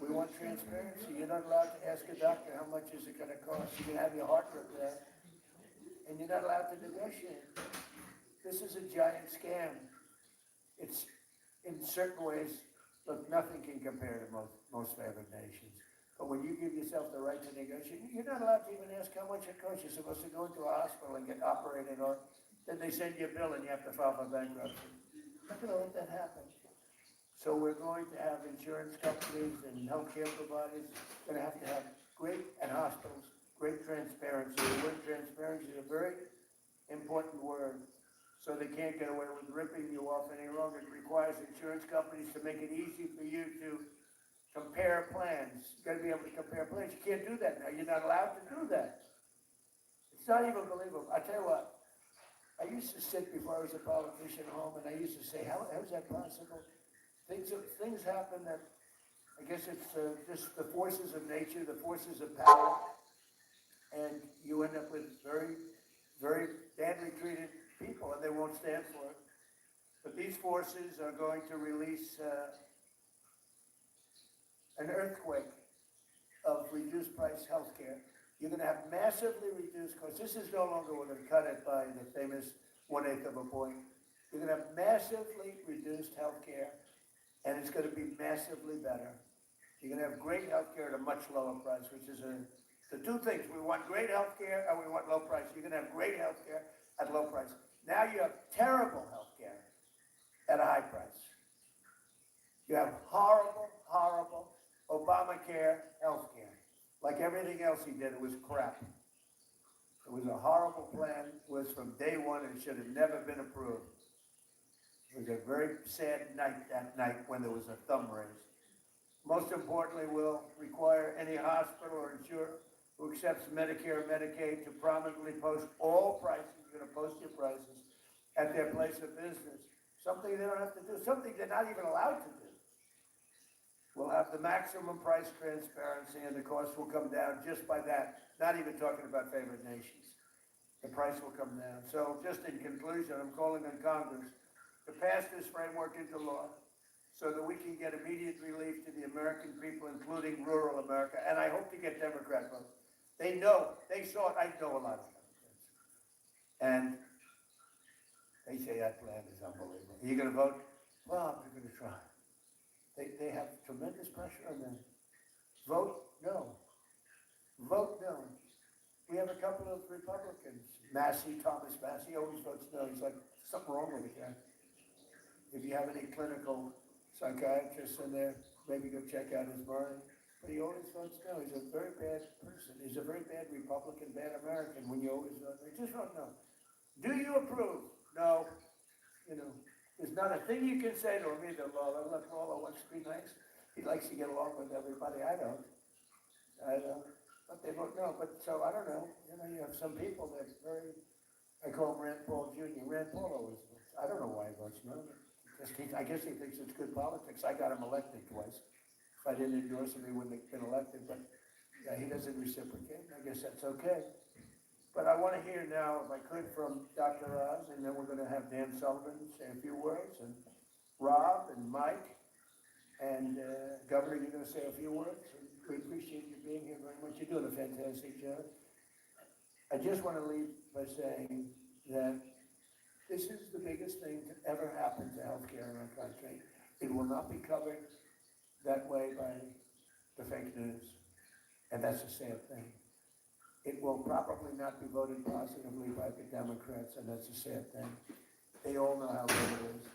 We want transparency. You're not allowed to ask a doctor how much is it going to cost. You can have your heart ripped out, and you're not allowed to negotiate. This is a giant scam. It's, in certain ways, look, nothing can compare to most favored nations. But when you give yourself the right to negotiate, you're not allowed to even ask how much it costs. You're supposed to go into a hospital and get operated on. Then they send you a bill and you have to file for bankruptcy. I'm not going to let that happen. So we're going to have insurance companies and healthcare providers going to have great, and hospitals, great transparency. The word transparency is a very important word. So they can't get away with ripping you off any longer. It requires insurance companies to make it easy for you to compare plans. You've got to be able to compare plans. You can't do that now. You're not allowed to do that. It's not even believable. I tell you what, I used to sit before I was a politician at home, and I used to say, how is that possible? Things happen that, I guess it's just the forces of nature, the forces of power, and you end up with very, very badly treated people, and they won't stand for it. But these forces are going to release an earthquake of reduced price health care. You're going to have massively reduced costs. This is no longer we're going to cut it by the famous 1/8 of a point. You're going to have massively reduced health care, and it's going to be massively better. You're going to have great health care at a much lower price, which is the two things. We want great health care and we want low price. You're going to have great health care at low price. Now you have terrible health care at a high price. You have horrible, horrible Obamacare health care. Like everything else he did, it was crap. It was a horrible plan. It was from day one and should have never been approved. It was a very sad night that night when there was a thumb raised. Most importantly, will require any hospital or insurer who accepts Medicare and Medicaid to prominently post all prices, you're gonna post your prices at their place of business. Something they don't have to do, something they're not even allowed to do. We'll have the maximum price transparency and the cost will come down just by that, not even talking about favored nations. The price will come down. So just in conclusion, I'm calling on Congress to pass this framework into law so that we can get immediate relief to the American people, including rural America, and I hope to get Democrat votes. They know, they saw it, I know a lot of Democrats. And they say that plan is unbelievable. Are you gonna vote? Well, I'm gonna try. They have tremendous pressure on them. Vote no. Vote no. We have a couple of Republicans. Thomas Massey always votes no. He's like, something wrong with the guy. If you have any clinical psychiatrists in there, maybe go check out his mind. But he always votes no. He's a very bad person. He's a very bad Republican, bad American when you always vote no. Just vote no. Do you approve? No. You know, there's not a thing you can say to him either, Lawler. Look, Lawler wants to be nice. He likes to get along with everybody. I don't. But they vote no. But so, I don't know. You know, you have some people that very, I call him Rand Paul Jr. Rand Paul always votes. I don't know why he votes no. I guess he thinks it's good politics. I got him elected twice. If I didn't endorse him, he wouldn't have been elected. But yeah, he doesn't reciprocate. I guess that's okay. But I want to hear now, if I could, from Dr. Oz, and then we're going to have Dan Sullivan say a few words, and Rob and Mike, and Governor, you're going to say a few words. And we appreciate you being here very much. You're doing a fantastic job. I just want to leave by saying that this is the biggest thing to ever happen to healthcare in our country. It will not be covered that way by the fake news, and that's a sad thing. It will probably not be voted positively by the Democrats, and that's a sad thing. They all know how good it is.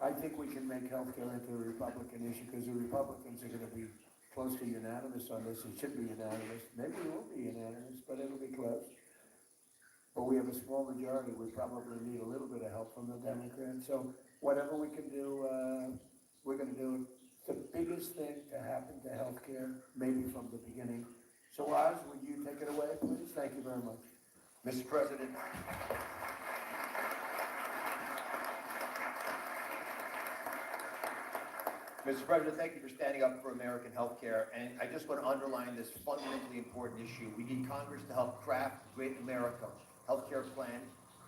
I think we can make healthcare into a Republican issue because the Republicans are going to be close to unanimous on this. It should be unanimous. Maybe it will be unanimous, but it'll be close. But we have a small majority. We probably need a little bit of help from the Democrats. So whatever we can do, we're going to do it. It's the biggest thing to happen to healthcare, maybe from the beginning. So Oz, would you take it away, please? Thank you very much. Mr. President. Mr. President, thank you for standing up for American healthcare. And I just want to underline this fundamentally important issue. We need Congress to help craft the Great America Healthcare Plan.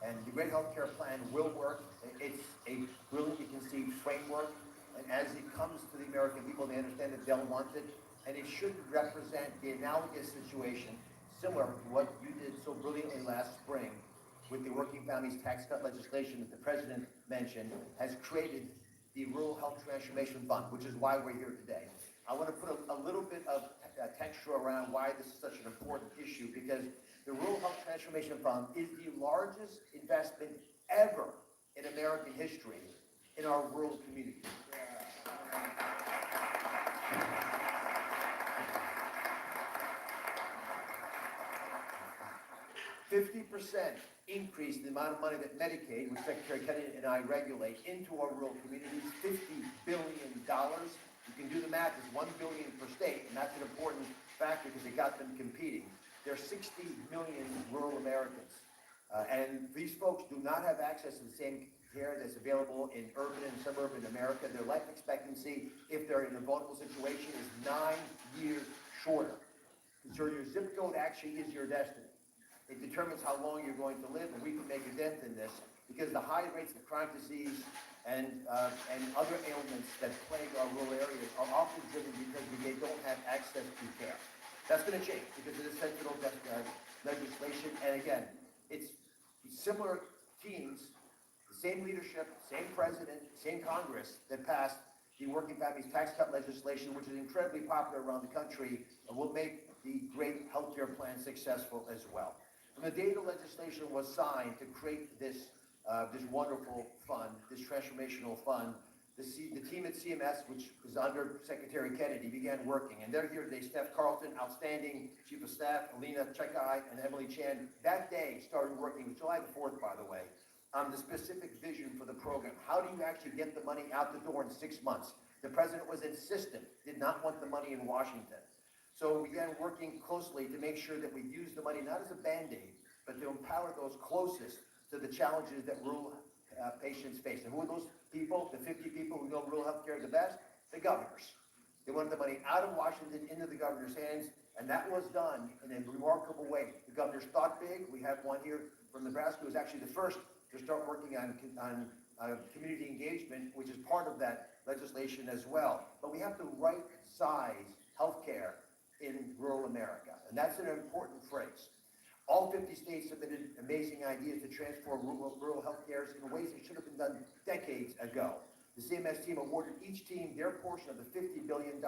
And the Great Healthcare Plan will work. It's a brilliantly conceived framework. And as it comes to the American people, they understand that they'll want it. And it should represent the analogous situation, similar to what you did so brilliantly last spring with the Working Families Tax Cut legislation that the President mentioned, has created the Rural Health Transformation Fund, which is why we're here today. I want to put a little bit of texture around why this is such an important issue, because the Rural Health Transformation Fund is the largest investment ever in American history in our rural communities. 50% increase in the amount of money that Medicaid, which Secretary Kennedy and I regulate, into our rural communities, $50 billion. You can do the math, it's $1 billion per state, and that's an important factor because it got them competing. There are 60 million rural Americans, and these folks do not have access to the same care that's available in urban and suburban America. Their life expectancy, if they're in a vulnerable situation, is 9 years shorter. So your zip code actually is your destiny. It determines how long you're going to live, and we can make a dent in this because the high rates of chronic disease and other ailments that plague our rural areas are often driven because they don't have access to care. That's going to change because of this federal legislation, and again, it's similar teams, the same leadership, same president, same Congress that passed the Working Families Tax Cut legislation, which is incredibly popular around the country, and will make the great healthcare plan successful as well. From the day the legislation was signed to create this wonderful fund, this transformational fund, the team at CMS, which is under Secretary Kennedy, began working. And they're here today. Steph Carlton, outstanding Chief of Staff, Alina Chekai, and Emily Chan, that day started working, July the 4th, by the way, the specific vision for the program. How do you actually get the money out the door in 6 months? The president was insistent, did not want the money in Washington. So we began working closely to make sure that we use the money not as a Band-Aid, but to empower those closest to the challenges that rural patients face. And who are those people, the 50 people who know rural healthcare the best? The governors. They wanted the money out of Washington into the governor's hands, and that was done in a remarkable way. The governors thought big. We have one here from Nebraska who was actually the first to start working on community engagement, which is part of that legislation as well. But we have to right-size healthcare in rural America, and that's an important phrase. All 50 states submitted amazing ideas to transform rural healthcare in ways that should have been done decades ago. The CMS team awarded each team their portion of the $50 billion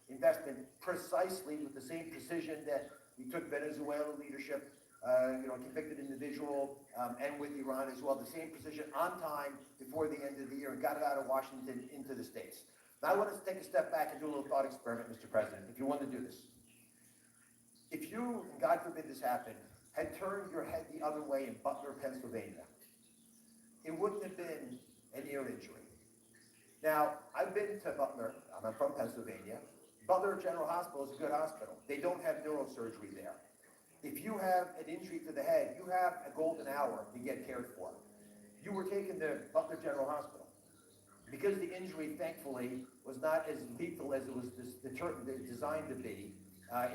investment precisely with the same precision that we took Venezuela leadership, a convicted individual, and with Iran as well, the same precision on time before the end of the year and got it out of Washington into the states. Now I want us to take a step back and do a little thought experiment, Mr. President, if you want to do this. If you, and God forbid this happened, had turned your head the other way in Butler, Pennsylvania, it wouldn't have been an ear injury. Now, I've been to Butler, I'm from Pennsylvania. Butler General Hospital is a good hospital. They don't have neurosurgery there. If you have an injury to the head, you have a golden hour to get cared for. You were taken to Butler General Hospital. Because the injury, thankfully, was not as lethal as it was designed to be,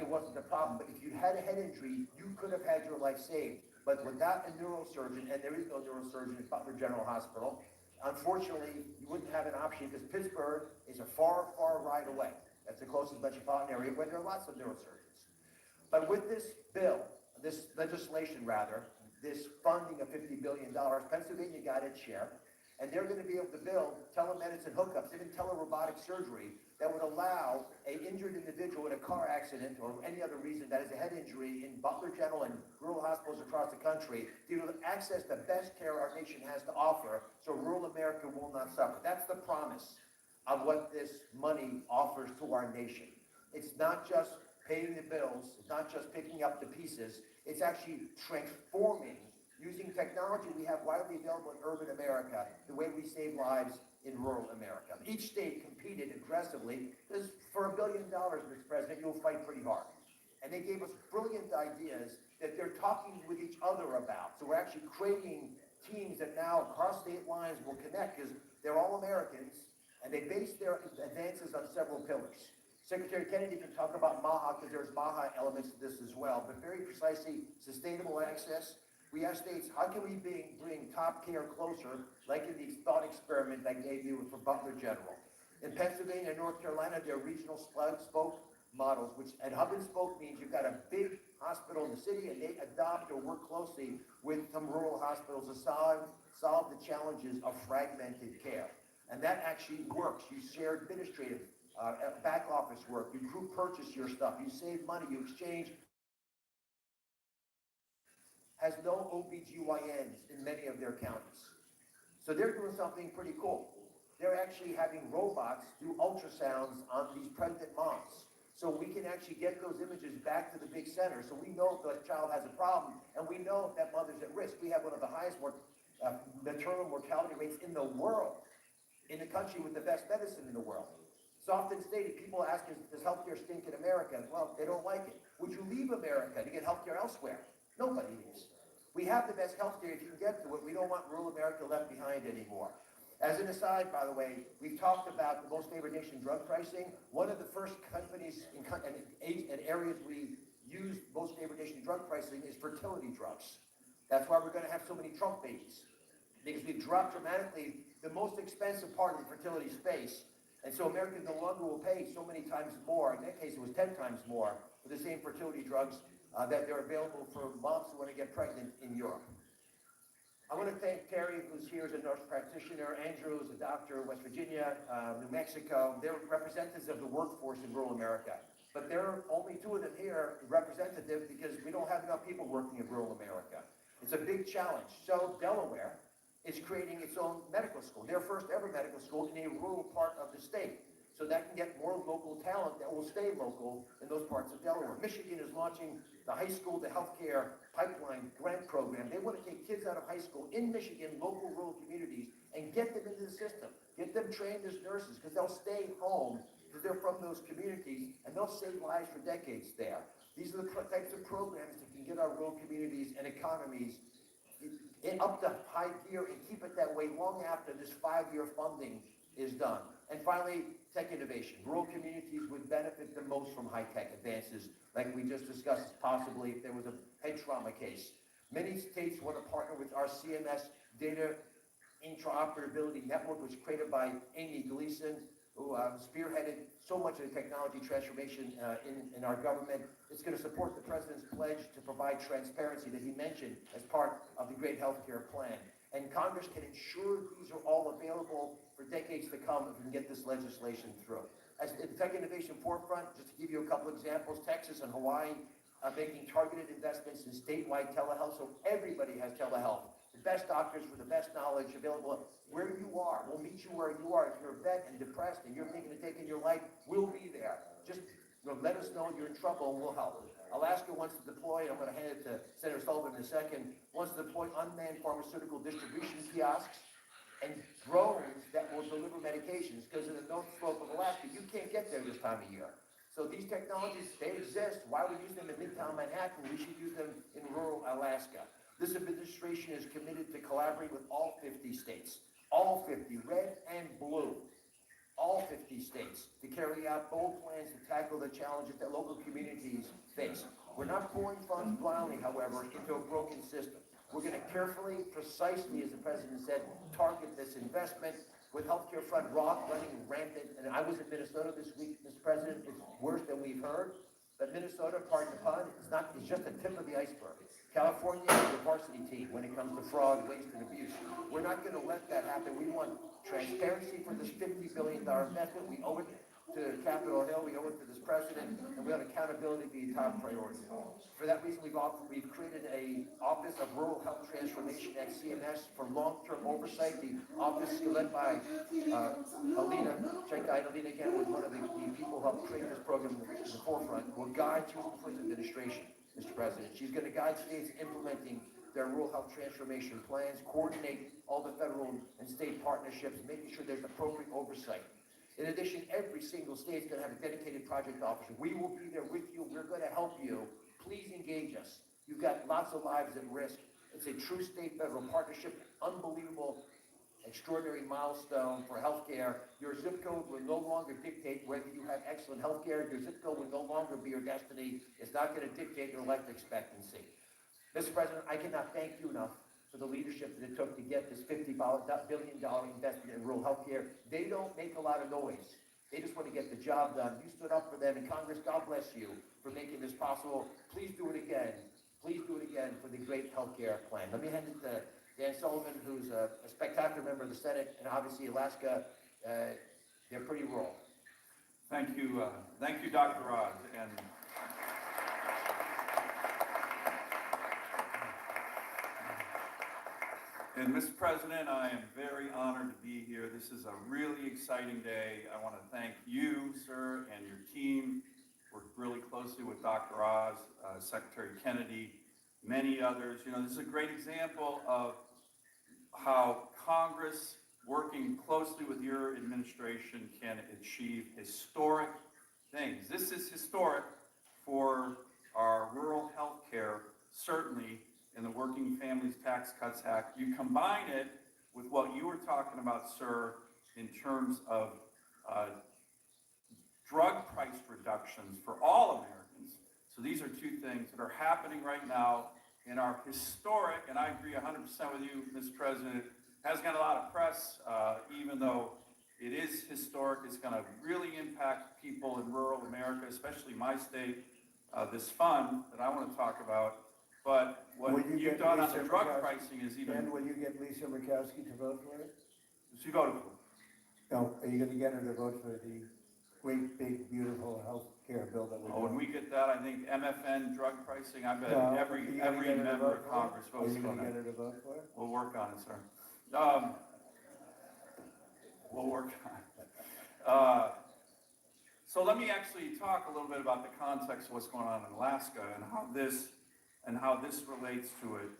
it wasn't a problem. But if you had a head injury, you could have had your life saved. But without a neurosurgeon, and there is no neurosurgeon at Butler General Hospital, unfortunately, you wouldn't have an option because Pittsburgh is a far, far ride away. That's the closest metropolitan area where there are lots of neurosurgeons. But with this bill, this legislation rather, this funding of $50 billion, Pennsylvania got its share, and they're going to be able to build telemedicine hookups, even telerobotic surgery, that would allow an injured individual in a car accident or any other reason that is a head injury in Butler General and rural hospitals across the country to access the best care our nation has to offer so rural America will not suffer. That's the promise of what this money offers to our nation. It's not just paying the bills, it's not just picking up the pieces, it's actually transforming, using technology we have widely available in urban America, the way we save lives in rural America. Each state competed aggressively, because for $1 billion, Mr. President, you'll fight pretty hard. And they gave us brilliant ideas that they're talking with each other about. So we're actually creating teams that now across state lines will connect, because they're all Americans, and they base their advances on several pillars. Secretary Kennedy can talk about MAHA, because there's MAHA elements to this as well, but very precisely, sustainable access. We ask states, how can we bring top care closer, like in the thought experiment I gave you for Butler General. In Pennsylvania and North Carolina, there are regional spoke models, and hub and spoke means you've got a big hospital in the city, and they adopt or work closely with some rural hospitals to solve the challenges of fragmented care. And that actually works. You share administrative back office work, you group purchase your stuff, you save money, you exchange. Has no OBGYNs in many of their counties. So they're doing something pretty cool. They're actually having robots do ultrasounds on these pregnant moms. So we can actually get those images back to the big center. So we know if that child has a problem, and we know if that mother's at risk. We have one of the highest maternal mortality rates in the world, in the country with the best medicine in the world. It's often stated, people ask, does healthcare stink in America? Well, they don't like it. Would you leave America to get healthcare elsewhere? Nobody is. We have the best healthcare if you can get to it. We don't want rural America left behind anymore. As an aside, by the way, we've talked about the most favored nation drug pricing. One of the first companies and areas we use most favored nation drug pricing is fertility drugs. That's why we're going to have so many Trump babies, because we've dropped dramatically the most expensive part of the fertility space. And so Americans no longer will pay so many times more. In that case, it was 10 times more for the same fertility drugs that they're available for moms who want to get pregnant in Europe. I want to thank Terry, who's here as a nurse practitioner, Andrew, who's a doctor in West Virginia, New Mexico. They're representatives of the workforce in rural America. But there are only two of them here representative because we don't have enough people working in rural America. It's a big challenge. So Delaware is creating its own medical school, their first ever medical school in a rural part of the state. so that can get more local talent that will stay local in those parts of Delaware. Michigan is launching the high school to healthcare pipeline grant program. They want to take kids out of high school in Michigan, local rural communities, and get them into the system. Get them trained as nurses, because they'll stay home, because they're from those communities, and they'll save lives for decades there. These are the types of programs that can get our rural communities and economies up to high gear and keep it that way long after this 5-year funding is done. And finally, tech innovation. Rural communities would benefit the most from high-tech advances, like we just discussed, possibly if there was a head trauma case. Many states want to partner with our CMS data interoperability network, which was created by Amy Gleason, who spearheaded so much of the technology transformation in our government. It's going to support the president's pledge to provide transparency that he mentioned as part of the great healthcare plan. And Congress can ensure these are all available for decades to come if we can get this legislation through. As the tech innovation forefront, just to give you a couple examples, Texas and Hawaii are making targeted investments in statewide telehealth, so everybody has telehealth. The best doctors with the best knowledge available where you are. We'll meet you where you are. If you're a vet and depressed and you're thinking of taking your life, we'll be there. Just let us know you're in trouble and we'll help. Alaska wants to deploy, and I'm going to hand it to Senator Sullivan in a second, wants to deploy unmanned pharmaceutical distribution kiosks and drones that will deliver medications, because in the North Slope of Alaska, you can't get there this time of year. So these technologies, they exist. Why would we use them in Midtown Manhattan? We should use them in rural Alaska. This administration is committed to collaborate with all 50 states, all 50, red and blue, all 50 states, to carry out bold plans to tackle the challenges that local communities face. We're not pouring funds blindly, however, into a broken system. We're going to carefully, precisely, as the president said, target this investment. With healthcare front running rampant, and I was in Minnesota this week, Mr. President, it's worse than we've heard. But Minnesota, pardon the pun, it's just the tip of the iceberg. California is the varsity team when it comes to fraud, waste, and abuse. We're not going to let that happen. We want transparency for this $50 billion investment. We owe it to Capitol Hill, we owe it to this president, and we want accountability to be a top priority. For that reason, we've created an Office of Rural Health Transformation at CMS for long-term oversight. The office led by Alina, check out Alina again, was one of the people who helped create this program in the forefront, will guide through the first administration, Mr. President. She's going to guide states implementing their rural health transformation plans, coordinate all the federal and state partnerships, making sure there's appropriate oversight. In addition, every single state is going to have a dedicated project officer. We will be there with you. We're going to help you. Please engage us. You've got lots of lives at risk. It's a true state-federal partnership, unbelievable, extraordinary milestone for healthcare. Your zip code will no longer dictate whether you have excellent healthcare. Your zip code will no longer be your destiny. It's not going to dictate your life expectancy. Mr. President, I cannot thank you enough for the leadership that it took to get this $50 billion investment in rural healthcare. They don't make a lot of noise. They just want to get the job done. You stood up for them, and Congress, God bless you for making this possible. Please do it again. Please do it again for the great healthcare plan. Let me hand it to Dan Sullivan, who's a spectacular member of the Senate, and obviously Alaska, they're pretty rural. Thank you, Dr. Oz. And Mr. President, I am very honored to be here. This is a really exciting day. I want to thank you, sir, and your team. Worked really closely with Dr. Oz, Secretary Kennedy, many others. You know, this is a great example of how Congress, working closely with your administration, can achieve historic things. This is historic for our rural health care, certainly in the Working Families Tax Cuts Act. You combine it with what you were talking about, sir, in terms of drug price reductions for all Americans. So these are two things that are happening right now in our historic, and I agree 100% with you, Mr. President, has got a lot of press, even though it is historic. It's going to really impact people in rural America, especially my state, this fund that I want to talk about. But what you've done on the drug pricing is even... And will you get Lisa Murkowski to vote for it? She voted for it. No, are you going to get her to vote for the great, big, beautiful health care bill that we're doing? When we get that, I think MFN drug pricing, I bet every member of Congress votes for that. Are you going to get her to vote for it? We'll work on it, sir. We'll work on it. So let me actually talk a little bit about the context of what's going on in Alaska and how this relates to it.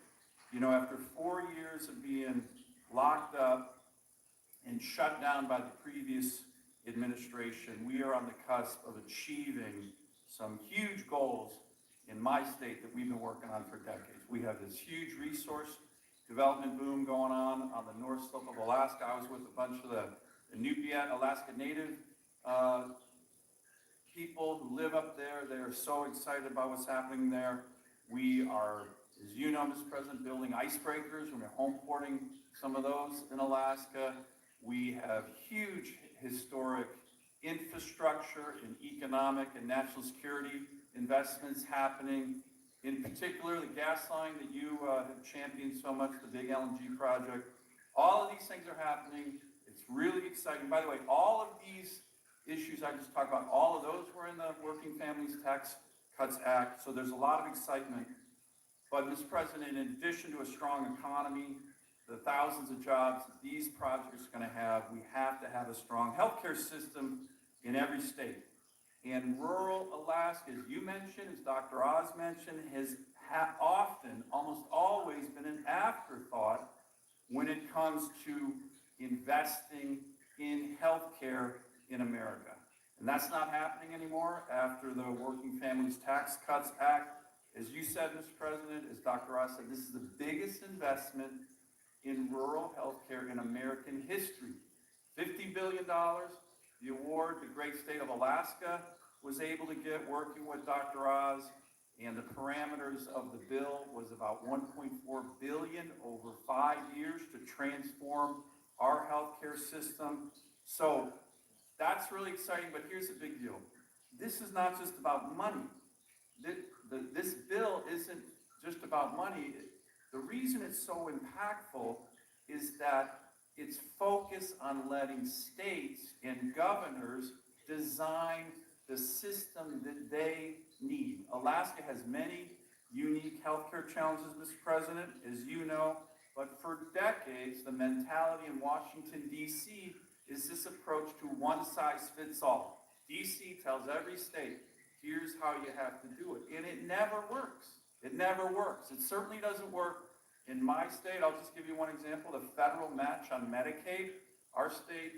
You know, after 4 years of being locked up and shut down by the previous administration, we are on the cusp of achieving some huge goals in my state that we've been working on for decades. We have this huge resource development boom going on the north slope of Alaska. I was with a bunch of the Inupiat Alaska Native people who live up there. They are so excited about what's happening there. We are, as you know, Mr. President, building icebreakers. We're home porting some of those in Alaska. We have huge historic infrastructure and economic and national security investments happening. In particular, the gas line that you have championed so much, the big LNG project. All of these things are happening. It's really exciting. By the way, all of these issues I just talked about, all of those were in the Working Families Tax Cuts Act, so there's a lot of excitement. But, Mr. President, in addition to a strong economy, the thousands of jobs that these projects are going to have, we have to have a strong healthcare system in every state. And rural Alaska, as you mentioned, as Dr. Oz mentioned, has often, almost always been an afterthought when it comes to investing in healthcare in America. And that's not happening anymore after the Working Families Tax Cuts Act. As you said, Mr. President, as Dr. Oz said, this is the biggest investment in rural healthcare in American history. $50 billion, the award the great state of Alaska was able to get working with Dr. Oz, and the parameters of the bill was about $1.4 billion over 5 years to transform our healthcare system. So that's really exciting, but here's the big deal. This is not just about money. This bill isn't just about money. The reason it's so impactful is that it's focused on letting states and governors design the system that they need. Alaska has many unique healthcare challenges, Mr. President, as you know, but for decades, the mentality in Washington, D.C. is this approach to one size fits all. D.C. tells every state, here's how you have to do it. And it never works. It never works. It certainly doesn't work in my state. I'll just give you one example. The federal match on Medicaid. Our state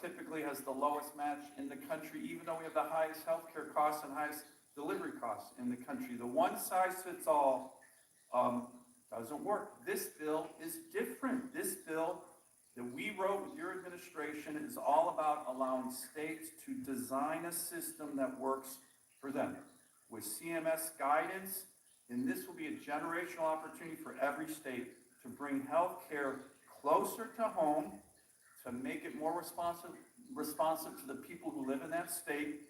typically has the lowest match in the country, even though we have the highest healthcare costs and highest delivery costs in the country. The one size fits all doesn't work. This bill is different. This bill that we wrote with your administration is all about allowing states to design a system that works for them. With CMS guidance, and this will be a generational opportunity for every state to bring health care closer to home, to make it more responsive to the people who live in that state,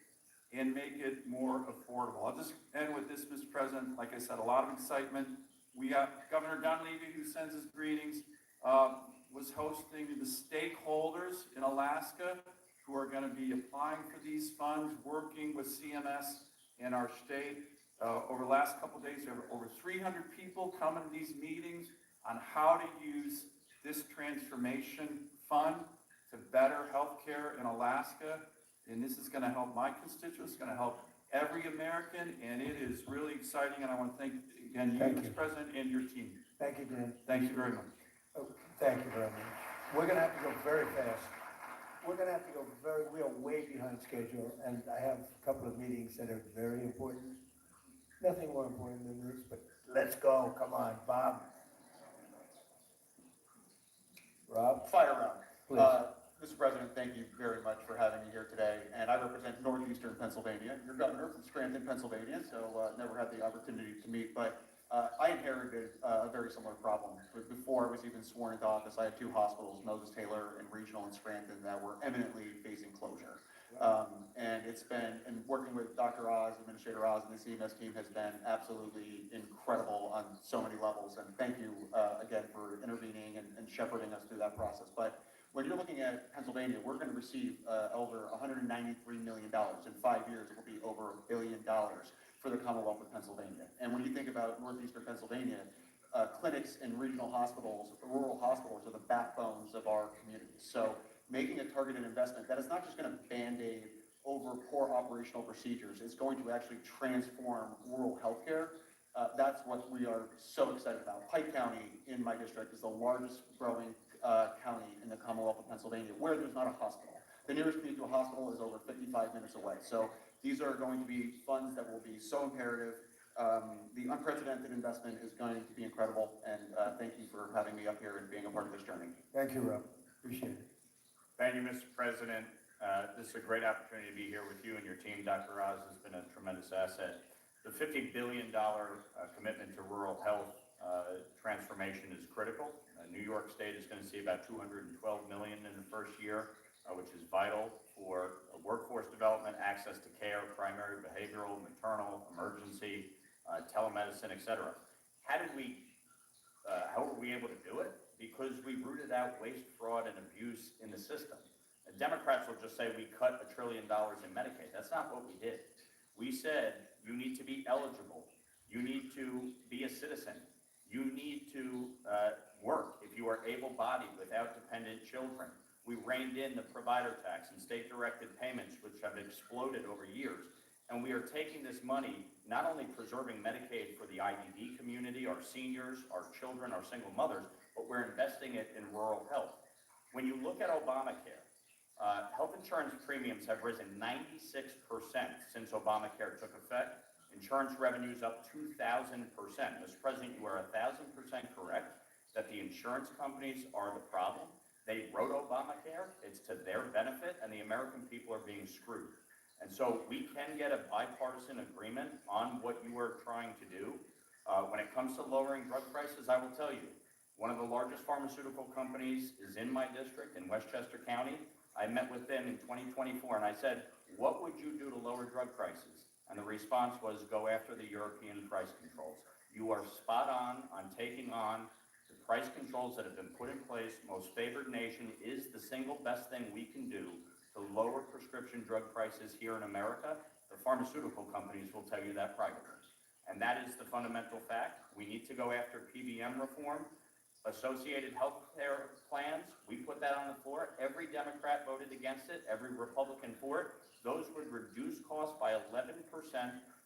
and make it more affordable. I'll just end with this, Mr. President. Like I said, a lot of excitement. We got Governor Dunleavy, who sends his greetings, was hosting the stakeholders in Alaska who are going to be applying for these funds, working with CMS and our state. Over the last couple of days, we have over 300 people coming to these meetings on how to use this transformation fund to better healthcare in Alaska. And this is going to help my constituents, it's going to help every American, and it is really exciting. And I want to thank, again, you, Mr. President, and your team. Thank you, Dan. Thank you very much. Oh, thank you very much. We're gonna have to go very fast. We're gonna have to go we are way behind schedule, and I have a couple of meetings that are very important. Nothing more important than this, but let's go, come on, Bob. Rob? Fire round. Please. Mr. President, thank you very much for having me here today, and I represent northeastern Pennsylvania. Your governor from Scranton, Pennsylvania, so never had the opportunity to meet, but I inherited a very similar problem. Before I was even sworn into office, I had 2 hospitals, Moses Taylor and Regional in Scranton, that were eminently facing closure. And it's been, and working with Dr. Oz, Administrator Oz, and the CMS team has been absolutely incredible on so many levels. And thank you again for intervening and shepherding us through that process. But when you're looking at Pennsylvania, we're going to receive over $193 million. In 5 years, it will be over $1 billion for the Commonwealth of Pennsylvania. And when you think about northeastern Pennsylvania, clinics and regional hospitals, rural hospitals are the backbones of our communities. So making a targeted investment that is not just going to Band-Aid over poor operational procedures. It's going to actually transform rural healthcare. That's what we are so excited about. Pike County in my district is the largest growing county in the Commonwealth of Pennsylvania where there's not a hospital. The nearest community to a hospital is over 55 minutes away. So these are going to be funds that will be so imperative. The unprecedented investment is going to be incredible, and thank you for having me up here and being a part of this journey. Thank you, Rob. Appreciate it. Thank you, Mr. President. This is a great opportunity to be here with you and your team. Dr. Oz has been a tremendous asset. The $50 billion commitment to rural health transformation is critical. New York State is going to see about $212 million in the first year, which is vital for workforce development, access to care, primary, behavioral, maternal, emergency, telemedicine, et cetera. How were we able to do it? Because we rooted out waste, fraud, and abuse in the system. Democrats will just say we cut $1 trillion in Medicaid. That's not what we did. We said you need to be eligible. You need to be a citizen. You need to work if you are able-bodied without dependent children. We reined in the provider tax and state-directed payments, which have exploded over years. And we are taking this money, not only preserving Medicaid for the IDD community, our seniors, our children, our single mothers, but we're investing it in rural health. When you look at Obamacare, health insurance premiums have risen 96% since Obamacare took effect. Insurance revenues up 2,000%. Mr. President, you are 1,000% correct that the insurance companies are the problem. They wrote Obamacare, it's to their benefit, and the American people are being screwed. And so we can get a bipartisan agreement on what you are trying to do. When it comes to lowering drug prices, I will tell you, one of the largest pharmaceutical companies is in my district in Westchester County. I met with them in 2024 and I said, what would you do to lower drug prices? And the response was, go after the European price controls. You are spot on taking on the price controls that have been put in place. Most favored nation is the single best thing we can do to lower prescription drug prices here in America. The pharmaceutical companies will tell you that privately. And that is the fundamental fact. We need to go after PBM reform. Associated health care plans, we put that on the floor. Every Democrat voted against it, every Republican for it. Those would reduce costs by 11%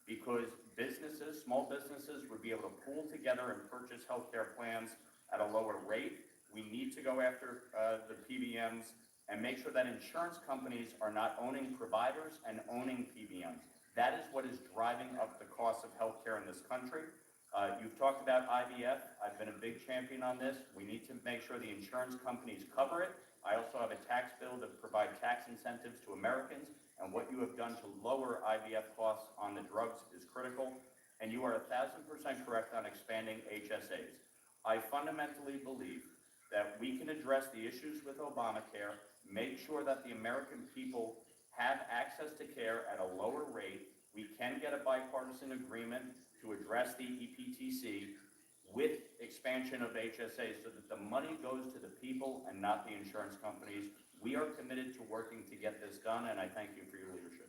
because businesses, small businesses, would be able to pool together and purchase health care plans at a lower rate. We need to go after the PBMs and make sure that insurance companies are not owning providers and owning PBMs. That is what is driving up the cost of health care in this country. You've talked about IVF. I've been a big champion on this. We need to make sure the insurance companies cover it. I also have a tax bill to provide tax incentives to Americans, and what you have done to lower IVF costs on the drugs is critical. And you are 1,000% correct on expanding HSAs. I fundamentally believe that we can address the issues with Obamacare, make sure that the American people have access to care at a lower rate. We can get a bipartisan agreement to address the EPTC with expansion of HSA so that the money goes to the people and not the insurance companies. We are committed to working to get this done, and I thank you for your leadership.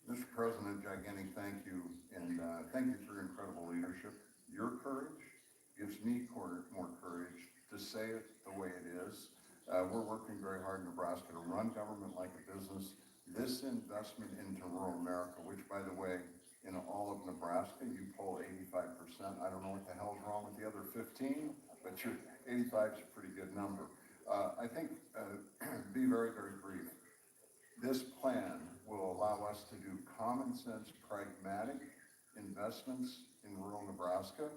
Mr. President, gigantic thank you, and thank you for your incredible leadership. Your courage gives me more courage to say it the way it is. We're working very hard in Nebraska to run government like a business. This investment into rural America, which, by the way, in all of Nebraska, you poll 85%. I don't know what the hell's wrong with the other 15, but 85 is a pretty good number. I think, be very, very brief. This plan will allow us to do common sense, pragmatic investments in rural Nebraska,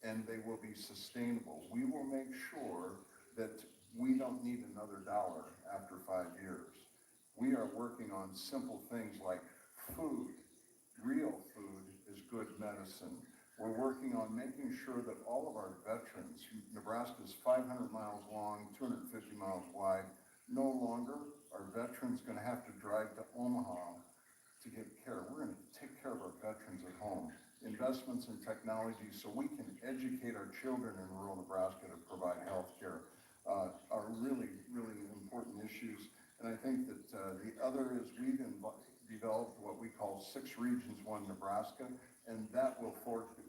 and they will be sustainable. We will make sure that we don't need another dollar after 5 years. We are working on simple things like food. Real food is good medicine. We're working on making sure that all of our veterans, Nebraska is 500 miles long, 250 miles wide, no longer are veterans going to have to drive to Omaha to get care. We're going to take care of our veterans at home. Investments in technology so we can educate our children in rural Nebraska to provide health care are really, really important issues. And I think that the other is we've developed what we call 6 regions, 1 Nebraska, and that will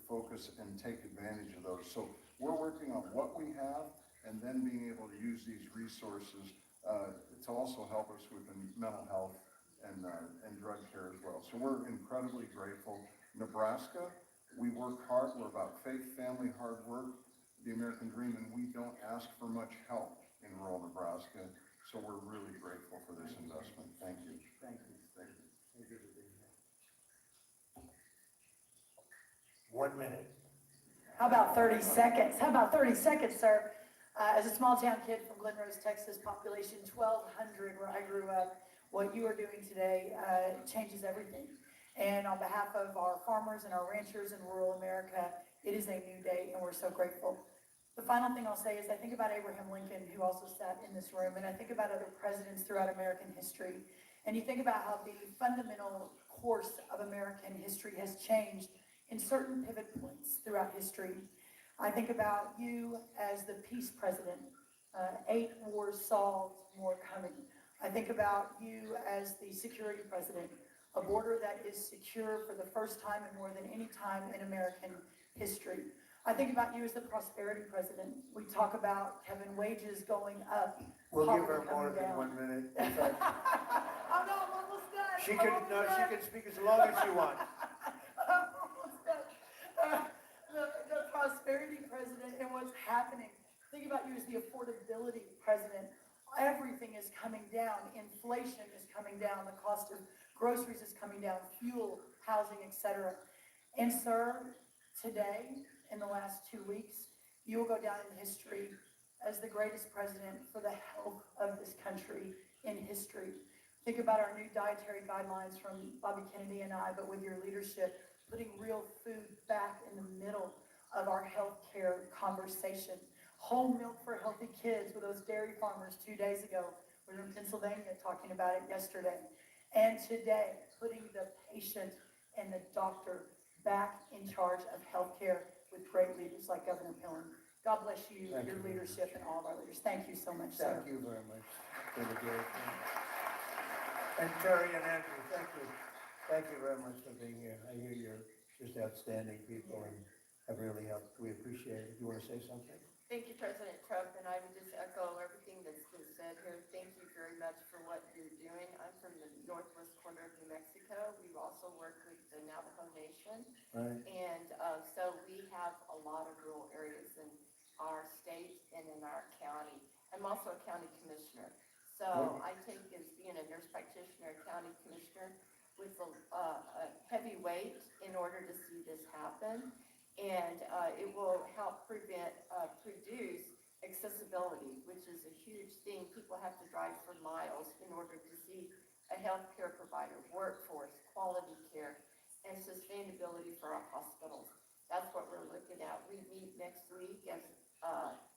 focus and take advantage of those. So we're working on what we have and then being able to use these resources to also help us with the mental health and drug care as well. So we're incredibly grateful. Nebraska, we work hard. We're about faith, family, hard work, the American dream, and we don't ask for much help in rural Nebraska. So we're really grateful for this investment. Thank you. Thank you. Thank you. Thank you for being here. 1 minute. How about 30 seconds? How about 30 seconds, sir? As a small town kid from Glen Rose, Texas, population 1,200, where I grew up, what you are doing today changes everything. And on behalf of our farmers and our ranchers in rural America, it is a new day, and we're so grateful. The final thing I'll say is I think about Abraham Lincoln, who also sat in this room, and I think about other presidents throughout American history. And you think about how the fundamental course of American history has changed in certain pivot points throughout history. I think about you as the peace president, 8 wars solved, more coming. I think about you as the security president, a border that is secure for the first time and more than any time in American history. I think about you as the prosperity president. We talk about, Kevin, wages going up. We'll give her poverty more coming than down. 1 minute. In fact, I'm almost done. she I'm can, almost no, done. she can speak as long as she wants. The prosperity president and what's happening. Think about you as the affordability president. Everything is coming down. Inflation is coming down. The cost of groceries is coming down. Fuel, housing, etc. And sir, today, in the last 2 weeks, you will go down in history as the greatest president for the health of this country in history. Think about our new dietary guidelines from Bobby Kennedy and I, but with your leadership, putting real food back in the middle of our healthcare conversation. Whole milk for healthy kids with those dairy farmers 2 days ago. We were in Pennsylvania talking about it yesterday. And today, putting the patient and the doctor back in charge of healthcare with great leaders like Governor Pillen. God bless you, Thank your you. leadership, and all of our leaders. Thank you so much, sir. Thank you very much. Really good. And Terry and Andrew, thank you. Thank you very much for being here. I hear you're just outstanding people and have really helped. We appreciate it. You want to say something? Thank you, President Trump, and I would just echo everything that's been said here. Thank you very much for what you're doing. I'm from the northwest corner of New Mexico. We've also worked with the Navajo Nation. Right. And so we have a lot of rural areas in our state and in our county. I'm also a county commissioner. So I take as being a nurse practitioner, county commissioner, with a heavy weight in order to see this happen. And it will help produce accessibility, which is a huge thing. People have to drive for miles in order to see a healthcare provider, workforce, quality care, and sustainability for our hospitals. That's what we're looking at. We meet next week as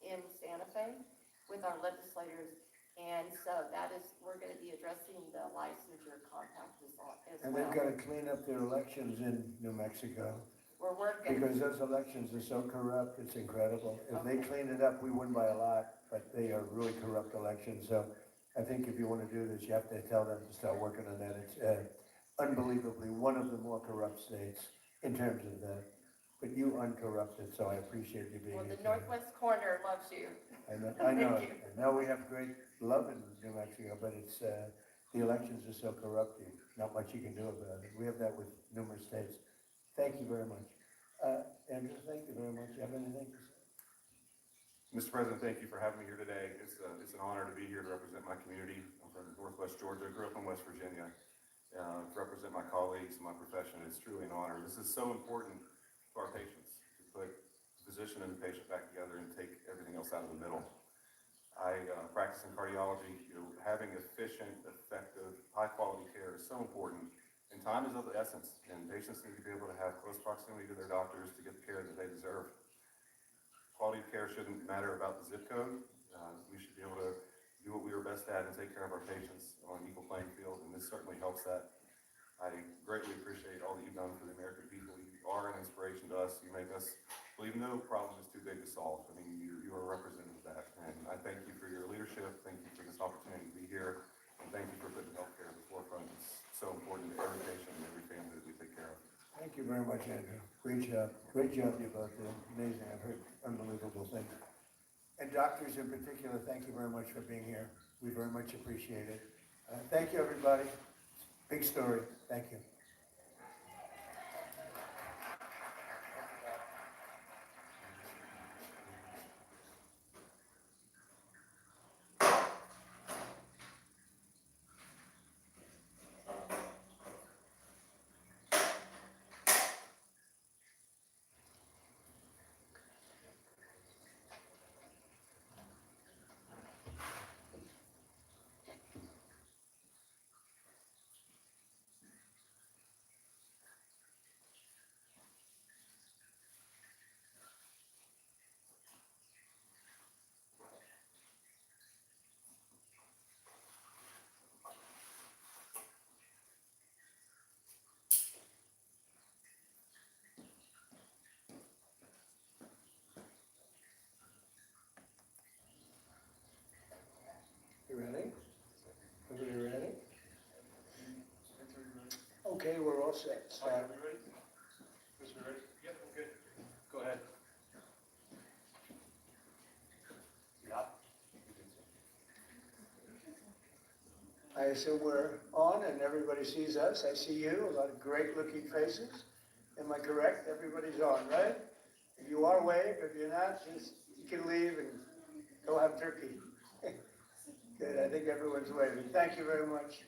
in Santa Fe with our legislators. And so we're going to be addressing the licensure compact as well. And they've got to clean up their elections in New Mexico. We're working. Because those elections are so corrupt, it's incredible. If they clean it up, we win by a lot, but they are really corrupt elections. So I think if you want to do this, you have to tell them to start working on that. It's unbelievably one of the more corrupt states in terms of that. But you uncorrupted, so I appreciate you being here. Well, the today. Northwest corner loves you. I know. Thank you. And now we have great love in New Mexico, but it's the elections are so corrupting. Not much you can do about it. We have that with numerous states. Thank you very much. Andrew, thank you very much. You have anything to say? Mr. President, thank you for having me here today. It's an honor to be here to represent my community. I'm from Northwest Georgia. I grew up in West Virginia. To represent my colleagues and my profession, it's truly an honor. This is so important to our patients, to put the physician and the patient back together and take everything else out of the middle. I practice in cardiology. Having efficient, effective, high-quality care is so important. And time is of the essence, and patients need to be able to have close proximity to their doctors to get the care that they deserve. Quality of care shouldn't matter about the zip code. We should be able to do what we are best at and take care of our patients on an equal playing field, and this certainly helps that. I greatly appreciate all that you've done for the American people. You are an inspiration to us. You make us believe no problem is too big to solve. I mean, you are a representative of that, and I thank you for your leadership. Thank you for this opportunity to be here, and thank you for putting healthcare at the forefront. It's so important to every patient and every family that we take care of. Thank you very much, Andrew. Great job. Great job you both did. Amazing. I've heard unbelievable things. And doctors in particular, thank you very much for being here. We very much appreciate it. Thank you, everybody. Big story. Thank you. You ready? Everybody ready? Okay, we're all set. Start. Are we ready? Chris, we ready? Yep, we're good. Go ahead. Yeah. I assume we're on and everybody sees us. I see you, a lot of great looking faces. Am I correct? Everybody's on, right? If you are, wave. If you're not, just, you can leave and go have turkey. Good, I think everyone's waving. Thank you very much.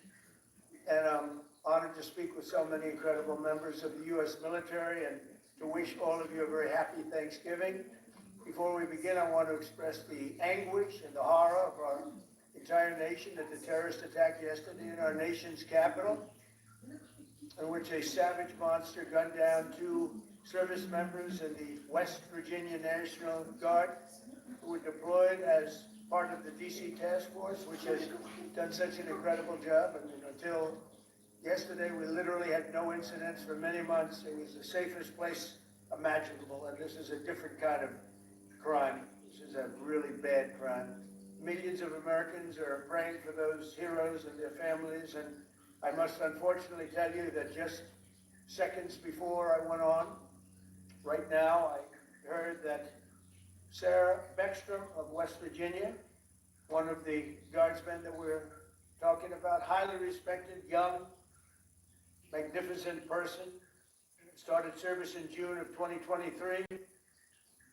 And I'm honored to speak with so many incredible members of the U.S. military and to wish all of you a very happy Thanksgiving. Before we begin, I want to express the anguish and the horror of our entire nation at the terrorist attack yesterday in our nation's capital, in which a savage monster gunned down 2 service members in the West Virginia National Guard who were deployed as part of the DC task force, which has done such an incredible job. I mean, until yesterday, we literally had no incidents for many months. It was the safest place imaginable, and this is a different kind of crime. This is a really bad crime. Millions of Americans are praying for those heroes and their families, and I must unfortunately tell you that just seconds before I went on, right now, I heard that Sarah Beckstrom of West Virginia, one of the guardsmen that we're talking about, highly respected, young, magnificent person, started service in June of 2023,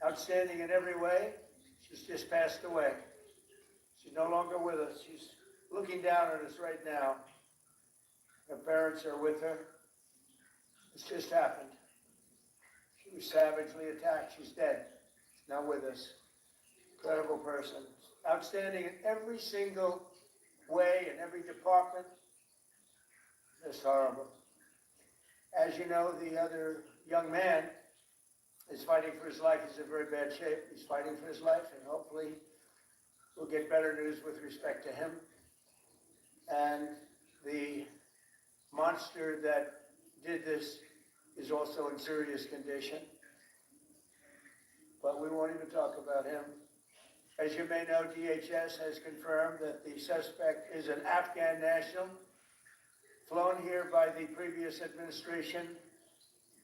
outstanding in every way. She's just passed away. She's no longer with us. She's looking down at us right now. Her parents are with her. It's just happened. She was savagely attacked. She's dead. She's not with us. Incredible person. Outstanding in every single way, in every department. Just horrible. As you know, the other young man is fighting for his life. He's in very bad shape. He's fighting for his life, and hopefully we'll get better news with respect to him. And the monster that did this is also in serious condition. But we won't even talk about him. As you may know, DHS has confirmed that the suspect is an Afghan national, flown here by the previous administration,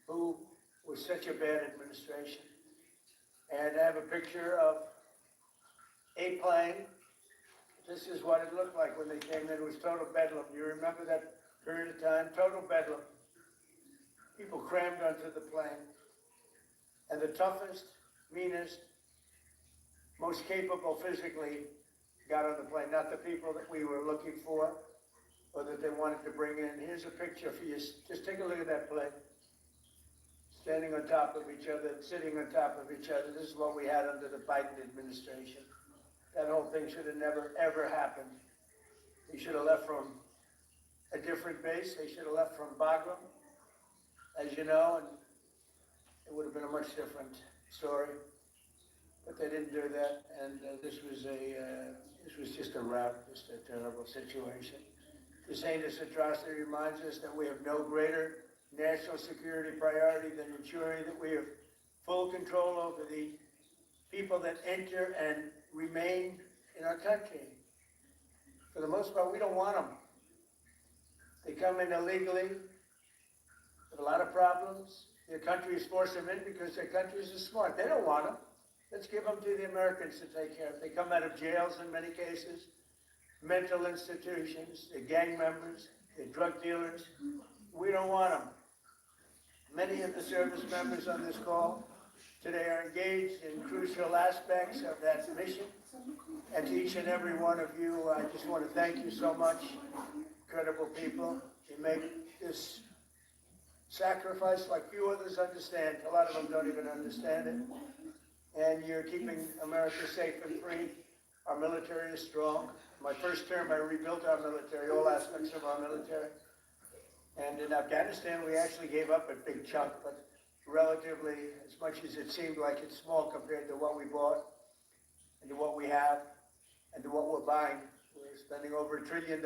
who was such a bad administration. And I have a picture of a plane. This is what it looked like when they came in. It was total bedlam. You remember that period of time? Total bedlam. People crammed onto the plane. And the toughest, meanest, most capable physically got on the plane. Not the people that we were looking for or that they wanted to bring in. Here's a picture for you. Just take a look at that plane. Standing on top of each other, sitting on top of each other. This is what we had under the Biden administration. That whole thing should have never, ever happened. They should have left from a different base. They should have left from Bagram, as you know, and it would have been a much different story. But they didn't do that, and this was just a rout, just a terrible situation. This heinous atrocity reminds us that we have no greater national security priority than ensuring that we have full control over the people that enter and remain in our country. For the most part, we don't want them. They come in illegally, have a lot of problems. Their countries force them in because their countries are smart. They don't want them. Let's give them to the Americans to take care of. They come out of jails in many cases. mental institutions, the gang members, the drug dealers. We don't want them. Many of the service members on this call today are engaged in crucial aspects of that mission. And to each and every one of you, I just want to thank you so much. Incredible people. You make this sacrifice like few others understand. A lot of them don't even understand it. And you're keeping America safe and free. Our military is strong. My first term, I rebuilt our military, all aspects of our military. And in Afghanistan, we actually gave up a big chunk, but relatively, as much as it seemed like it's small compared to what we bought and to what we have and to what we're buying. We're spending over $1 trillion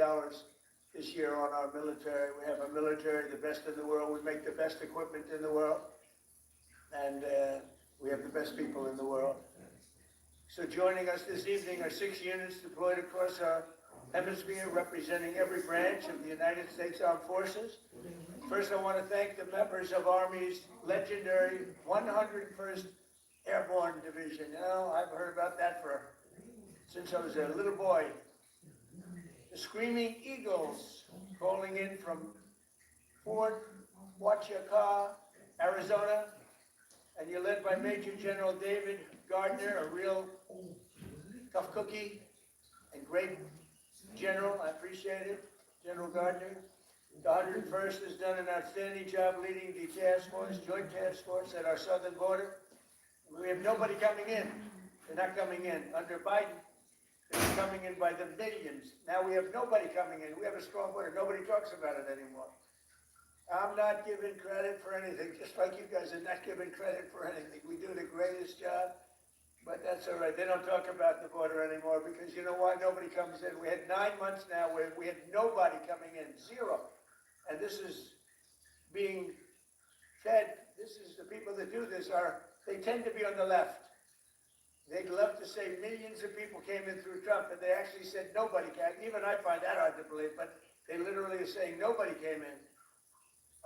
this year on our military. We have a military, the best in the world. We make the best equipment in the world. And we have the best people in the world. So joining us this evening are 6 units deployed across our hemisphere, representing every branch of the United States Armed Forces. First, I want to thank the members of Army's legendary 101st Airborne Division. You know, I've heard about that since I was a little boy. The Screaming Eagles, calling in from Fort Huachuca, Arizona, and you're led by Major General David Gardner, a real tough cookie and great general. I appreciate it, General Gardner. The 101st has done an outstanding job leading the task force, joint task force at our southern border. We have nobody coming in. They're not coming in. Under Biden, they're coming in by the millions. Now we have nobody coming in. We have a strong border. Nobody talks about it anymore. I'm not giving credit for anything, just like you guys are not giving credit for anything. We do the greatest job, but that's all right. They don't talk about the border anymore because you know why? Nobody comes in. We had 9 months now where we had nobody coming in, zero. And this is being fed. This is the people that do this they tend to be on the left. They'd love to say millions of people came in through Trump, and they actually said nobody came. Even I find that hard to believe, but they literally are saying nobody came in.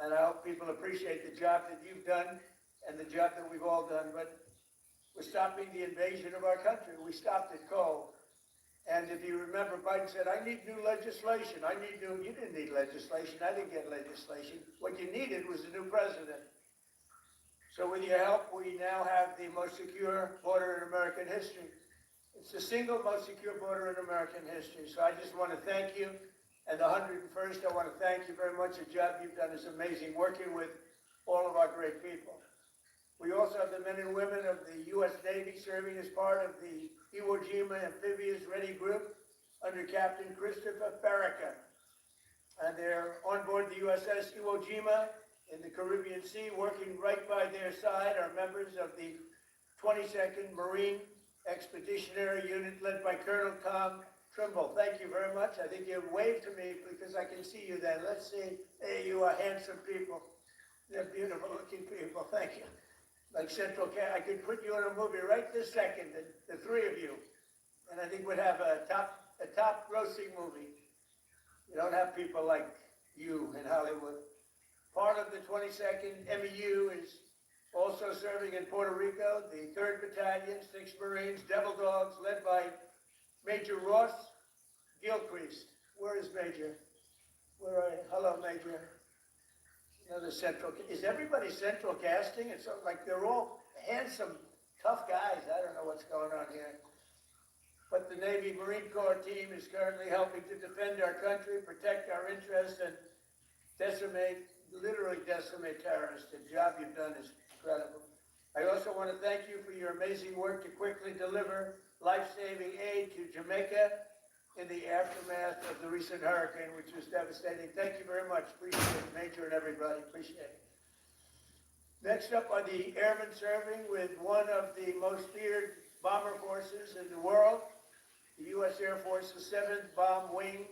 And I hope people appreciate the job that you've done and the job that we've all done. But we're stopping the invasion of our country. We stopped it cold. And if you remember, Biden said, I need new legislation. You didn't need legislation. I didn't get legislation. What you needed was a new president. So with your help, we now have the most secure border in American history. It's the single most secure border in American history. So I just want to thank you. And the 101st, I want to thank you very much. The job you've done is amazing, working with all of our great people. We also have the men and women of the U.S. Navy serving as part of the Iwo Jima Amphibious Ready Group under Captain Christopher Farragut. And they're on board the USS Iwo Jima in the Caribbean Sea. Working right by their side are members of the 22nd Marine Expeditionary Unit led by Colonel Tom Trimble. Thank you very much. I think you waved to me because I can see you then. Let's see. There you are, handsome people. They're beautiful looking people. Thank you. Like Central Cat, I could put you in a movie right this second, the three of you. And I think we'd have a top grossing movie. You don't have people like you in Hollywood. Part of the 22nd MEU is also serving in Puerto Rico, the 3rd Battalion, 6th Marines, Devil Dogs, led by Major Ross Gilchrist. Where is Major? Where are you? Hello, Major. Another central. Is everybody central casting? It's like they're all handsome, tough guys. I don't know what's going on here. But the Navy Marine Corps team is currently helping to defend our country, protect our interests, and literally decimate terrorists. The job you've done is incredible. I also want to thank you for your amazing work to quickly deliver life-saving aid to Jamaica in the aftermath of the recent hurricane, which was devastating. Thank you very much. Appreciate it, Major and everybody. Appreciate it. Next up are the airmen serving with one of the most feared bomber forces in the world, the U.S. Air Force's 7th Bomb Wing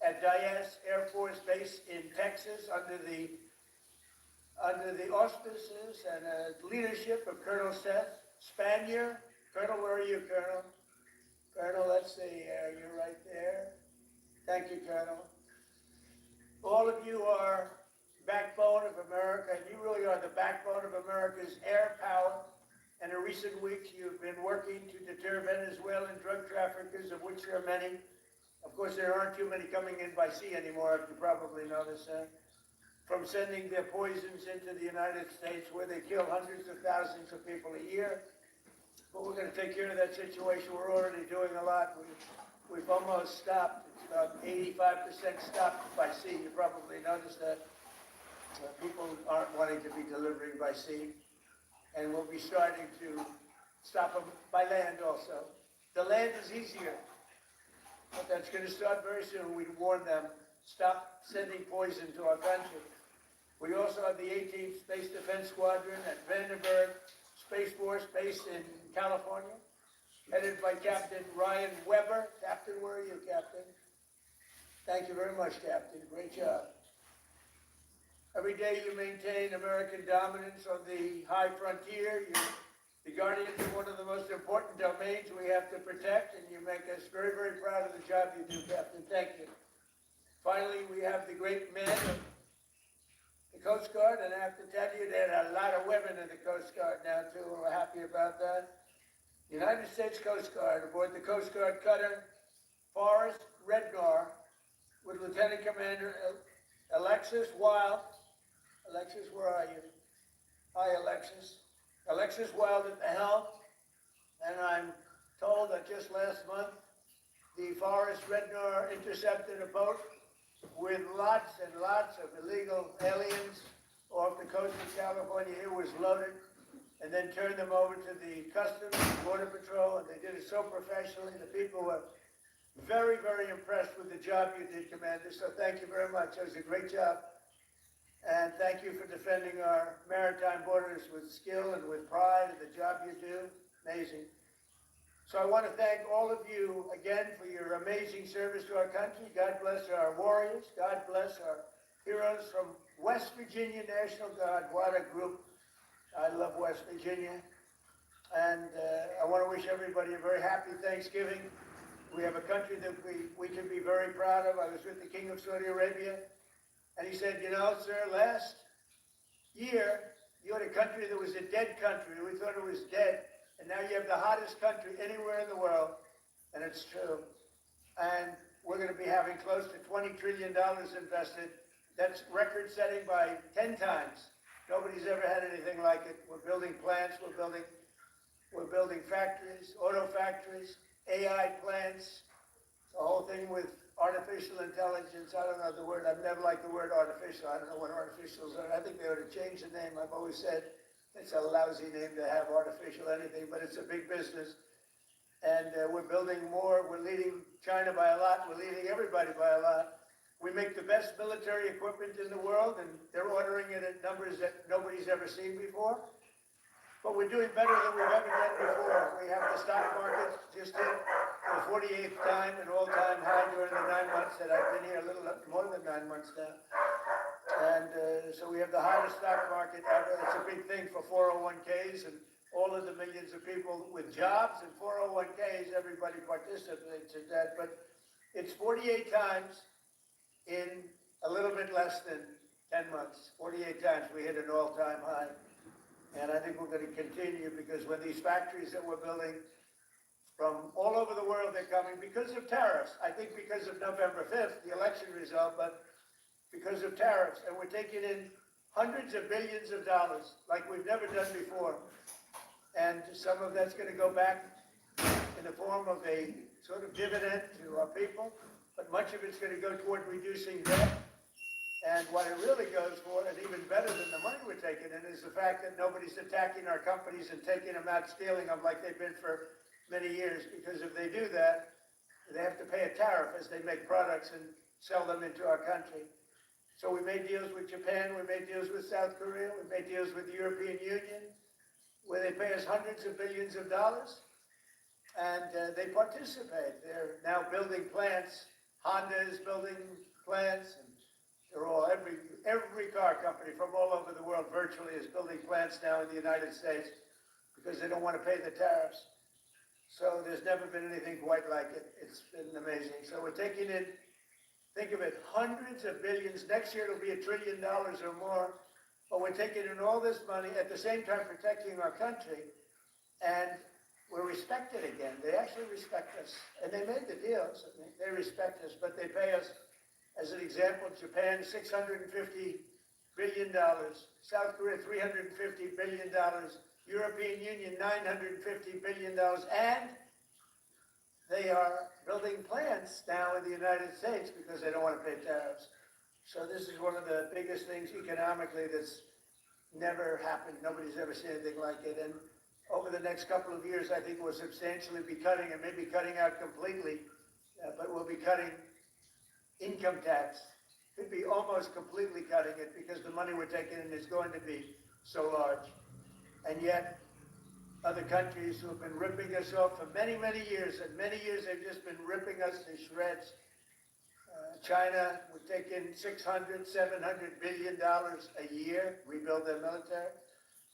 at Dyess Air Force Base in Texas under the auspices and leadership of Colonel Seth Spanier. Colonel, where are you, Colonel? Colonel, let's see, you're right there. Thank you, Colonel. All of you are backbone of America, and you really are the backbone of America's air power. And in recent weeks, you've been working to deter Venezuelan drug traffickers, of which there are many. Of course, there aren't too many coming in by sea anymore, if you probably noticed that. From sending their poisons into the United States, where they kill hundreds of thousands of people a year. But we're going to take care of that situation. We're already doing a lot. We've almost stopped. It's about 85% stopped by sea. You probably noticed that. People aren't wanting to be delivering by sea. And we'll be starting to stop them by land also. The land is easier. But that's going to start very soon. We warn them, stop sending poison to our country. We also have the 18th Space Defense Squadron at Vandenberg Space Force based in California, headed by Captain Ryan Weber. Captain, where are you, Captain? Thank you very much, Captain. Great job. Every day you maintain American dominance on the high frontier. You're the guardians of one of the most important domains we have to protect, and you make us very, very proud of the job you do, Captain. Thank you. Finally, we have the great men of the Coast Guard, and I have to tell you, there are a lot of women in the Coast Guard now, too, and we're happy about that. United States Coast Guard, aboard the Coast Guard cutter Forrest Redgar, with Lieutenant Commander Alexis Wild. Alexis, where are you? Hi, Alexis. Alexis Wild at the helm, and I'm told that just last month, the Forrest Redgar intercepted a boat with lots and lots of illegal aliens off the coast of California. It was loaded, and then turned them over to the Customs and Border Patrol, and they did it so professionally. The people were very, very impressed with the job you did, Commander, so thank you very much. It was a great job. And thank you for defending our maritime borders with skill and with pride, and the job you do. Amazing. So I want to thank all of you again for your amazing service to our country. God bless our warriors. God bless our heroes from West Virginia National Guard. What a group. I love West Virginia. And I want to wish everybody a very happy Thanksgiving. We have a country that we can be very proud of. I was with the King of Saudi Arabia, and he said, you know, sir, last year you had a country that was a dead country. We thought it was dead. And now you have the hottest country anywhere in the world, and it's true. And we're going to be having close to $20 trillion invested. That's record-setting by 10 times. Nobody's ever had anything like it. We're building plants, we're building factories, auto factories, AI plants, the whole thing with artificial intelligence. I don't know the word. I've never liked the word artificial. I don't know what artificials are. I think they ought to change the name. I've always said it's a lousy name to have artificial anything, but it's a big business. And we're building more. We're leading China by a lot. We're leading everybody by a lot. We make the best military equipment in the world, and they're ordering it at numbers that nobody's ever seen before. But we're doing better than we've ever done before. We have the stock market just hit for the 48th time, an all-time high during the 9 months that I've been here, a little more than 9 months now. And so we have the hottest stock market ever. It's a big thing for 401ks and all of the millions of people with jobs and 401ks. Everybody participates in that. But it's 48 times in a little bit less than 10 months. 48 times we hit an all-time high. And I think we're going to continue, because when these factories that we're building from all over the world, they're coming because of tariffs. I think because of November 5th, the election result, but because of tariffs, and we're taking in hundreds of billions of dollars like we've never done before. And some of that's going to go back in the form of a sort of dividend to our people, but much of it's going to go toward reducing debt. And what it really goes for, and even better than the money we're taking in, is the fact that nobody's attacking our companies and taking them out, stealing them like they've been for many years, because if they do that, they have to pay a tariff as they make products and sell them into our country. So we made deals with Japan, we made deals with South Korea, we made deals with the European Union, where they pay us hundreds of billions of dollars, and they participate. They're now building plants. Honda is building plants, and they're all, every car company from all over the world virtually is building plants now in the United States, because they don't want to pay the tariffs. So there's never been anything quite like it. It's been amazing. So we're taking in, think of it, hundreds of billions. Next year it'll be $1 trillion or more. But we're taking in all this money, at the same time protecting our country. And we're respected again. They actually respect us. And they made the deals. I mean, they respect us, but they pay us, as an example, Japan, $650 billion, South Korea, $350 billion, European Union, $950 billion, and they are building plants now in the United States because they don't want to pay tariffs. So this is one of the biggest things economically that's never happened. Nobody's ever seen anything like it. And over the next couple of years, I think we'll substantially be cutting, and maybe cutting out completely, but we'll be cutting income tax. Could be almost completely cutting it because the money we're taking in is going to be so large. And yet, other countries who have been ripping us off for many, many years, and many years they've just been ripping us to shreds. China would take in $600, $700 billion a year, rebuild their military.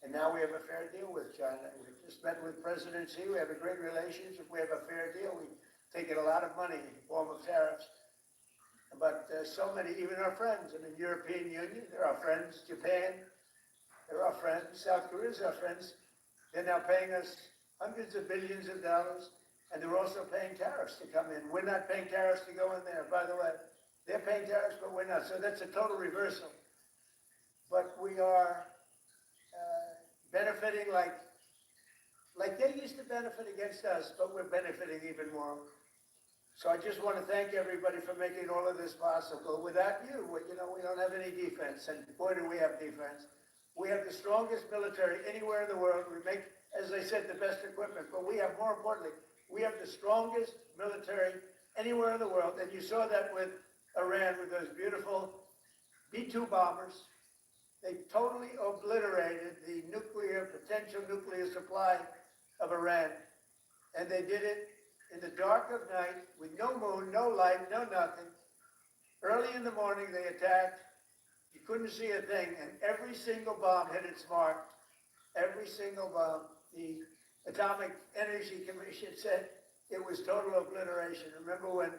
And now we have a fair deal with China. We just met with President Xi. We have a great relationship. We have a fair deal. We've taken a lot of money in the form of tariffs. But so many, even our friends, I mean, European Union, they're our friends. Japan, they're our friends. South Korea's our friends. They're now paying us hundreds of billions of dollars, and they're also paying tariffs to come in. We're not paying tariffs to go in there. By the way, they're paying tariffs, but we're not. So that's a total reversal. But we are benefiting like they used to benefit against us, but we're benefiting even more. So I just want to thank everybody for making all of this possible. Without you, we don't have any defense, and boy, do we have defense. We have the strongest military anywhere in the world. We make, as I said, the best equipment, but we have, more importantly, we have the strongest military anywhere in the world, and you saw that with Iran, with those beautiful B-2 bombers. They totally obliterated the potential nuclear supply of Iran, and they did it in the dark of night, with no moon, no light, no nothing. Early in the morning, they attacked. You couldn't see a thing, and every single bomb hit its mark. Every single bomb. The Atomic Energy Commission said it was total obliteration. Remember when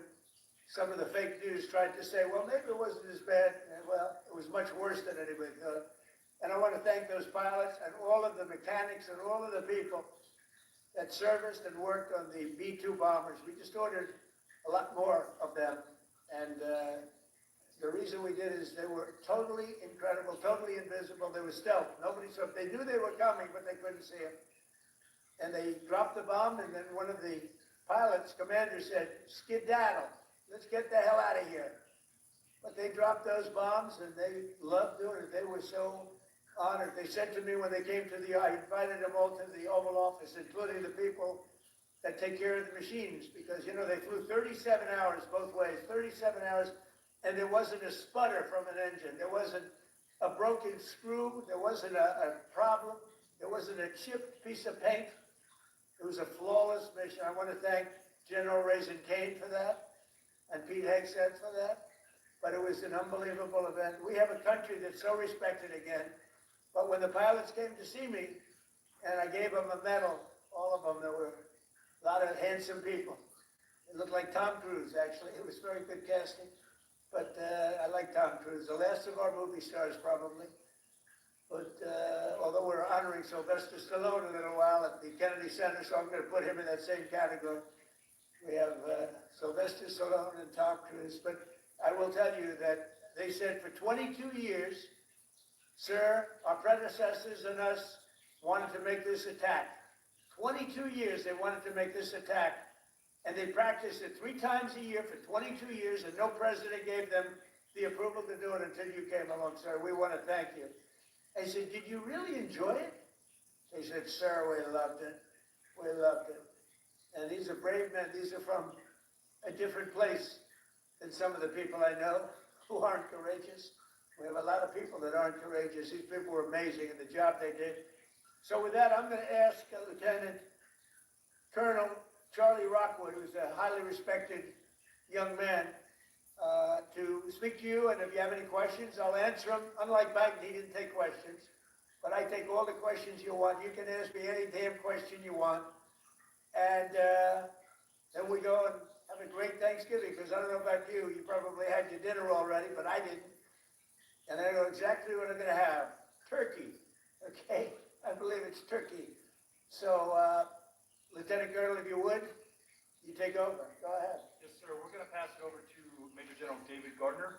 some of the fake news tried to say, well, maybe it wasn't as bad. Well, it was much worse than anybody thought. And I want to thank those pilots and all of the mechanics and all of the people that serviced and worked on the B-2 bombers. We just ordered a lot more of them. And the reason we did is they were totally incredible, totally invisible. They were stealth. Nobody saw them. They knew they were coming, but they couldn't see them. And they dropped the bomb, and then one of the pilots, commander, said, skedaddle. Let's get the hell out of here. But they dropped those bombs, and they loved doing it. They were so honored. They said to me when they came to I invited them all to the Oval Office, including the people that take care of the machines, because, they flew 37 hours both ways, 37 hours, and there wasn't a sputter from an engine. There wasn't a broken screw. There wasn't a problem. There wasn't a chipped piece of paint. It was a flawless mission. I want to thank General Raisin Kane for that, and Pete Hegseth for that. But it was an unbelievable event. We have a country that's so respected again. But when the pilots came to see me, and I gave them a medal, all of them, there were a lot of handsome people. It looked like Tom Cruise, actually. It was very good casting. But I like Tom Cruise, the last of our movie stars, probably. But although we're honoring Sylvester Stallone in a little while at the Kennedy Center, so I'm going to put him in that same category. We have Sylvester Stallone and Tom Cruise. But I will tell you that they said for 22 years, sir, our predecessors and us wanted to make this attack. 22 years they wanted to make this attack. And they practiced it 3 times a year for 22 years, and no president gave them the approval to do it until you came along, sir. We want to thank you. I said, did you really enjoy it? They said, sir, we loved it. We loved it. And these are brave men. These are from a different place than some of the people I know who aren't courageous. We have a lot of people that aren't courageous. These people were amazing in the job they did. So with that, I'm going to ask Lieutenant Colonel Charlie Rockwood, who's a highly respected young man, to speak to you. And if you have any questions, I'll answer them. Unlike Biden, he didn't take questions. But I take all the questions you want. You can ask me any damn question you want. And then we go and have a great Thanksgiving, because I don't know about you. You probably had your dinner already, but I didn't. And I know exactly what I'm going to have. Turkey. Okay? I believe it's turkey. So Lieutenant Colonel, if you would, you take over. Go ahead. Yes, sir. We're going to pass it over to Major General David Gardner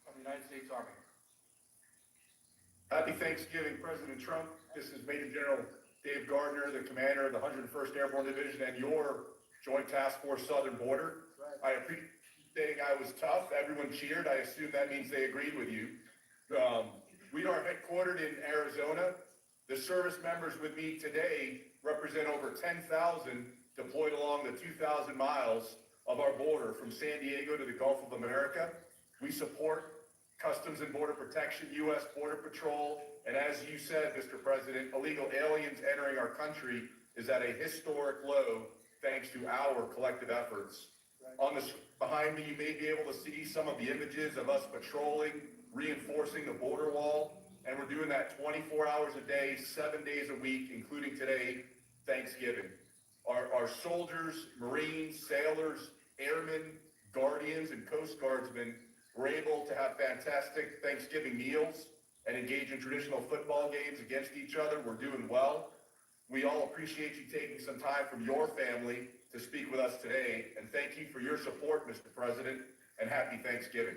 from the United States Army. Happy Thanksgiving, President Trump. This is Major General Dave Gardner, the commander of the 101st Airborne Division and your Joint Task Force Southern Border. I appreciate saying I was tough. Everyone cheered. I assume that means they agreed with you. We are headquartered in Arizona. The service members with me today represent over 10,000 deployed along the 2,000 miles of our border from San Diego to the Gulf of America. We support Customs and Border Protection, U.S. Border Patrol, and as you said, Mr. President, illegal aliens entering our country is at a historic low thanks to our collective efforts. On the behind me, you may be able to see some of the images of us patrolling, reinforcing the border wall, and we're doing that 24 hours a day, 7 days a week, including today, Thanksgiving. Our soldiers, Marines, sailors, airmen, guardians, and Coast Guardsmen were able to have fantastic Thanksgiving meals and engage in traditional football games against each other. We're doing well. We all appreciate you taking some time from your family to speak with us today, and thank you for your support, Mr. President, and happy Thanksgiving.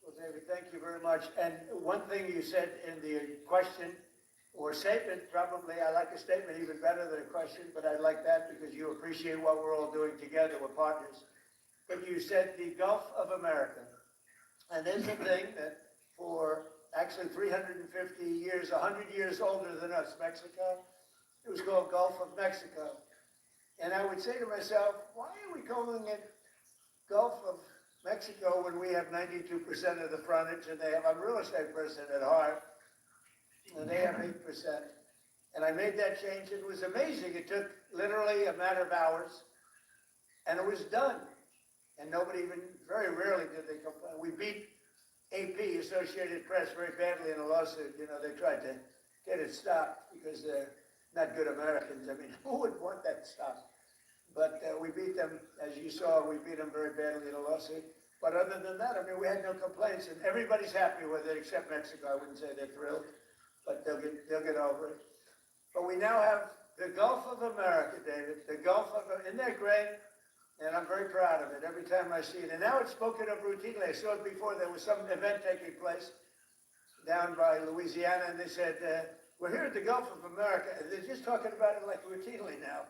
Well, David, thank you very much. And one thing you said in the question or statement, probably I like a statement even better than a question, but I like that because you appreciate what we're all doing together. We're partners. But you said the Gulf of America. And there's a thing that for actually 350 years, 100 years older than us, Mexico, it was called Gulf of Mexico. And I would say to myself, why are we calling it Gulf of Mexico when we have 92% of the frontage and they have a real estate person at heart and they have 8%. And I made that change. It was amazing. It took literally a matter of hours and it was done. And nobody even, very rarely did they complain. We beat AP, Associated Press, very badly in a lawsuit. You know, they tried to get it stopped because they're not good Americans. I mean, who would want that stopped? But we beat them, as you saw, we beat them very badly in a lawsuit. But other than that, I mean, we had no complaints, and everybody's happy with it except Mexico. I wouldn't say they're thrilled, but they'll get over it. But we now have the Gulf of America, David, the Gulf of, isn't that great? And I'm very proud of it every time I see it. And now it's spoken of routinely. I saw it before. There was some event taking place down by Louisiana, and they said, we're here at the Gulf of America. And they're just talking about it like routinely now.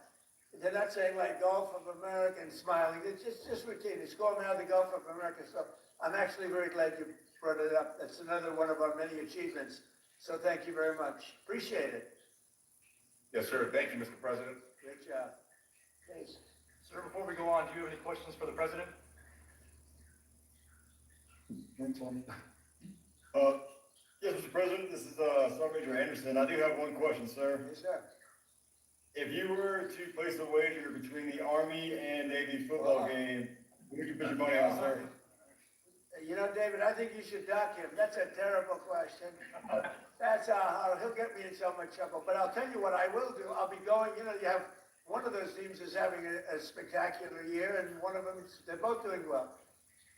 They're not saying like Gulf of America and smiling. It's just routine. It's called now the Gulf of America. So I'm actually very glad you brought it up. That's another one of our many achievements. So thank you very much. Appreciate it. Yes, sir. Thank you, Mr. President. Great job. Please. Sir, before we go on, do you have any questions for the President? Yes, Mr. President, this is Sergeant Major Anderson. I do have one question, sir. Yes, sir. If you were to place a wager between the Army and Navy football game, what would you put your money on, sir? You know, David, I think you should dock him. That's a terrible question. That's he'll get me in so much trouble. But I'll tell you what I will do. I'll be going, you know, you have one of those teams is having a spectacular year, and one of them, they're both doing well.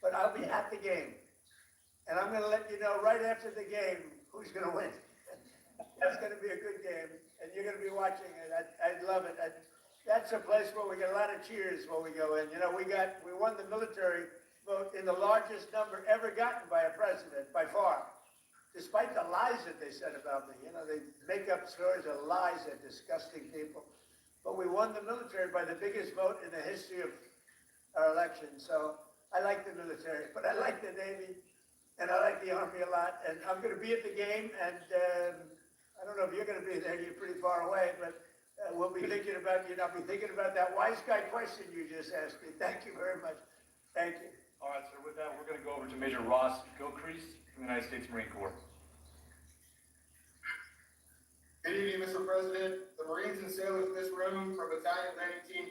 But I'll be at the game. And I'm going to let you know right after the game who's going to win. It's going to be a good game, and you're going to be watching it. I'd love it. That's a place where we get a lot of cheers when we go in. You know, we won the military vote in the largest number ever gotten by a president, by far. Despite the lies that they said about me. You know, they make up stories of lies. They're disgusting people. But we won the military by the biggest vote in the history of our election. So I like the military, but I like the Navy, and I like the Army a lot. And I'm going to be at the game, and I don't know if you're going to be there. You're pretty far away, but we'll be thinking about you. I'll be thinking about that wise guy question you just asked me. Thank you very much. Thank you. All right, sir. With that, we're going to go over to Major Ross Gilcrease from the United States Marine Corps. Good evening, Mr. President. The Marines and sailors in this room from Battalion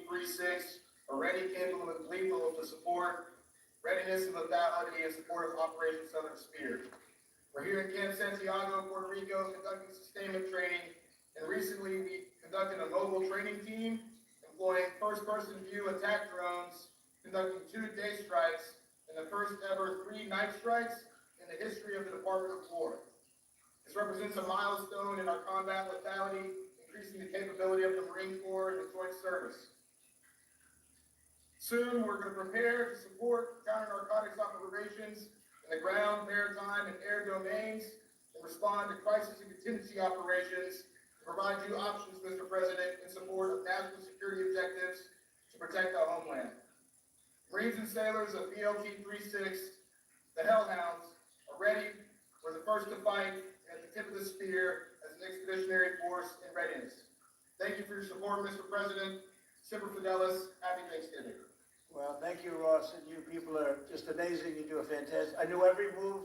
1936 are ready, capable, and lethal to support readiness and lethality in support of Operation Southern Spear. We're here in Camp Santiago, Puerto Rico, conducting sustainment training, and recently we conducted a mobile training team employing first-person view attack drones, conducting 2 day strikes and the first ever 3 night strikes in the history of the Department of War. This represents a milestone in our combat lethality and increasing the capability of the Marine Corps and its joint service. Soon, we're going to prepare to support counter-narcotics operations in the ground, maritime, and air domains, and respond to crisis and contingency operations to provide you options, Mr. President, in support of national security objectives to protect our homeland. Marines and sailors of BLT 36, the Hellhounds, are ready. We're the first to fight at the tip of the spear as an expeditionary force in readiness. Thank you for your support, Mr. President. Semper Fidelis, happy Thanksgiving. Well, thank you, Ross, and you people are just amazing. You do a fantastic, I knew every move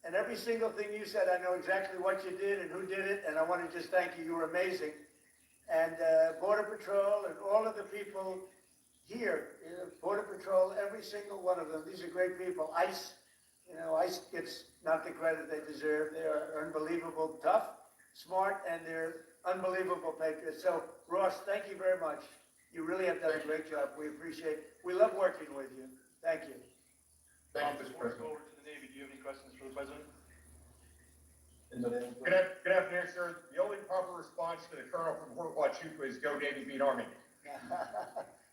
and every single thing you said. I know exactly what you did and who did it, and I want to just thank you. You were amazing. And Border Patrol and all of the people here, Border Patrol, every single one of them, these are great people. ICE, ICE gets not the credit they deserve. They are unbelievable, tough, smart, and they're unbelievable patriots. So, Ross, thank you very much. You really have done a great job. We appreciate it. We love working with you. Thank you. Thank you, Mr. Before we President. go over to the Navy, do you have any questions for the President? Good afternoon, sir. The only proper response to the Colonel from Fort Huachuca is go Navy, beat Army.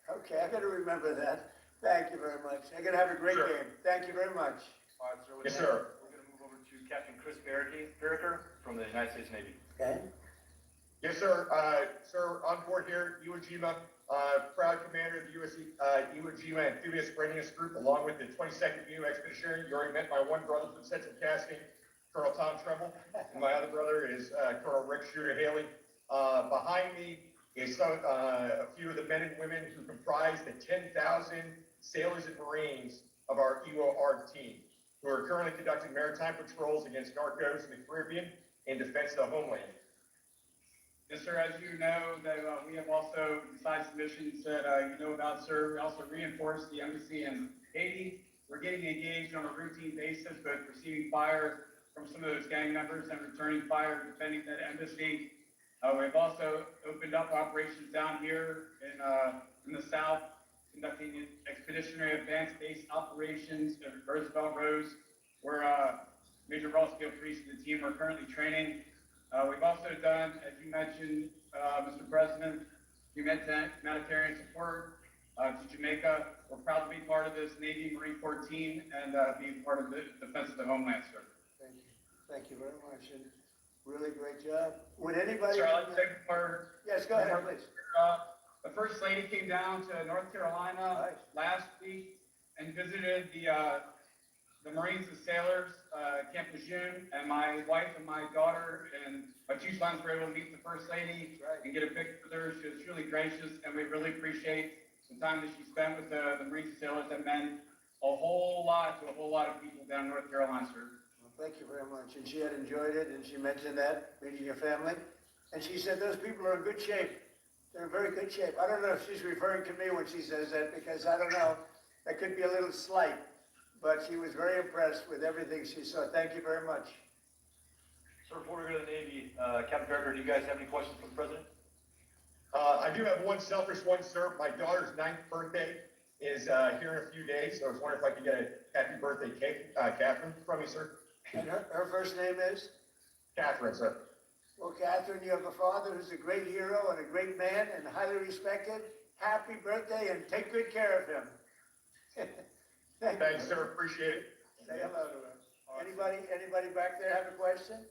Okay, I got to remember that. Thank you very much. I'm going to have a great game. Thank you very much. All right, sir. With Yes, that, sir. We're going to move over to Captain Chris Barricker from the United States Navy. Okay. Yes, sir. Sir, on board here, Iwo Jima, proud commander of the Iwo Jima Amphibious Readiness Group, along with the 22nd VU Expeditionary. You already met my one brother from Central Casting, Colonel Tom Tremble, and my other brother is Colonel Rick Shooter Haley. Behind me is a few of the men and women who comprise the 10,000 sailors and Marines of our Iwo ARG team, who are currently conducting maritime patrols against narcos in the Caribbean in defense of the homeland. Yes, sir. As you know, that we have also, besides the missions that you know about, sir, we also reinforce the embassy in Haiti. We're getting engaged on a routine basis, both receiving fire from some of those gang members and returning fire defending that embassy. We've also opened up operations down here in the south, conducting expeditionary advanced base operations at Roosevelt Rose, where Major Ross Gilcrease and the team are currently training. We've also done, as you mentioned, Mr. President, humanitarian support to Jamaica. We're proud to be part of this Navy Marine Corps team and being part of the defense of the homeland, sir. Thank you. Thank you very much. And really great job. Would anybody? Sir, I'd like to take part. Yes, go ahead, please. The First Lady came down to North Carolina last week and visited the Marines and Sailors, Camp Lejeune, and my wife and my daughter and my two sons were able to meet the First Lady and get a picture with her. She was really gracious, and we really appreciate the time that she spent with the Marines and Sailors. That meant a whole lot to a whole lot of people down in North Carolina, sir. Well, thank you very much. And she had enjoyed it, and she mentioned that, meeting your family. And she said those people are in good shape. They're in very good shape. I don't know if she's referring to me when she says that, because I don't know. That could be a little slight. But she was very impressed with everything she saw. Thank you very much. Sir, before we go to the Navy, Captain Barricker, do you guys have any questions for the President? I do have one selfish one, sir. My daughter's 9th birthday is here in a few days, so I was wondering if I could get a happy birthday cake, Catherine, from you, sir. And her first name is? Catherine, sir. Well, Catherine, you have a father who's a great hero and a great man and highly respected. Happy birthday, and take good care of him. Thanks, sir. Appreciate it. Say hello to him. Anybody back there have a question?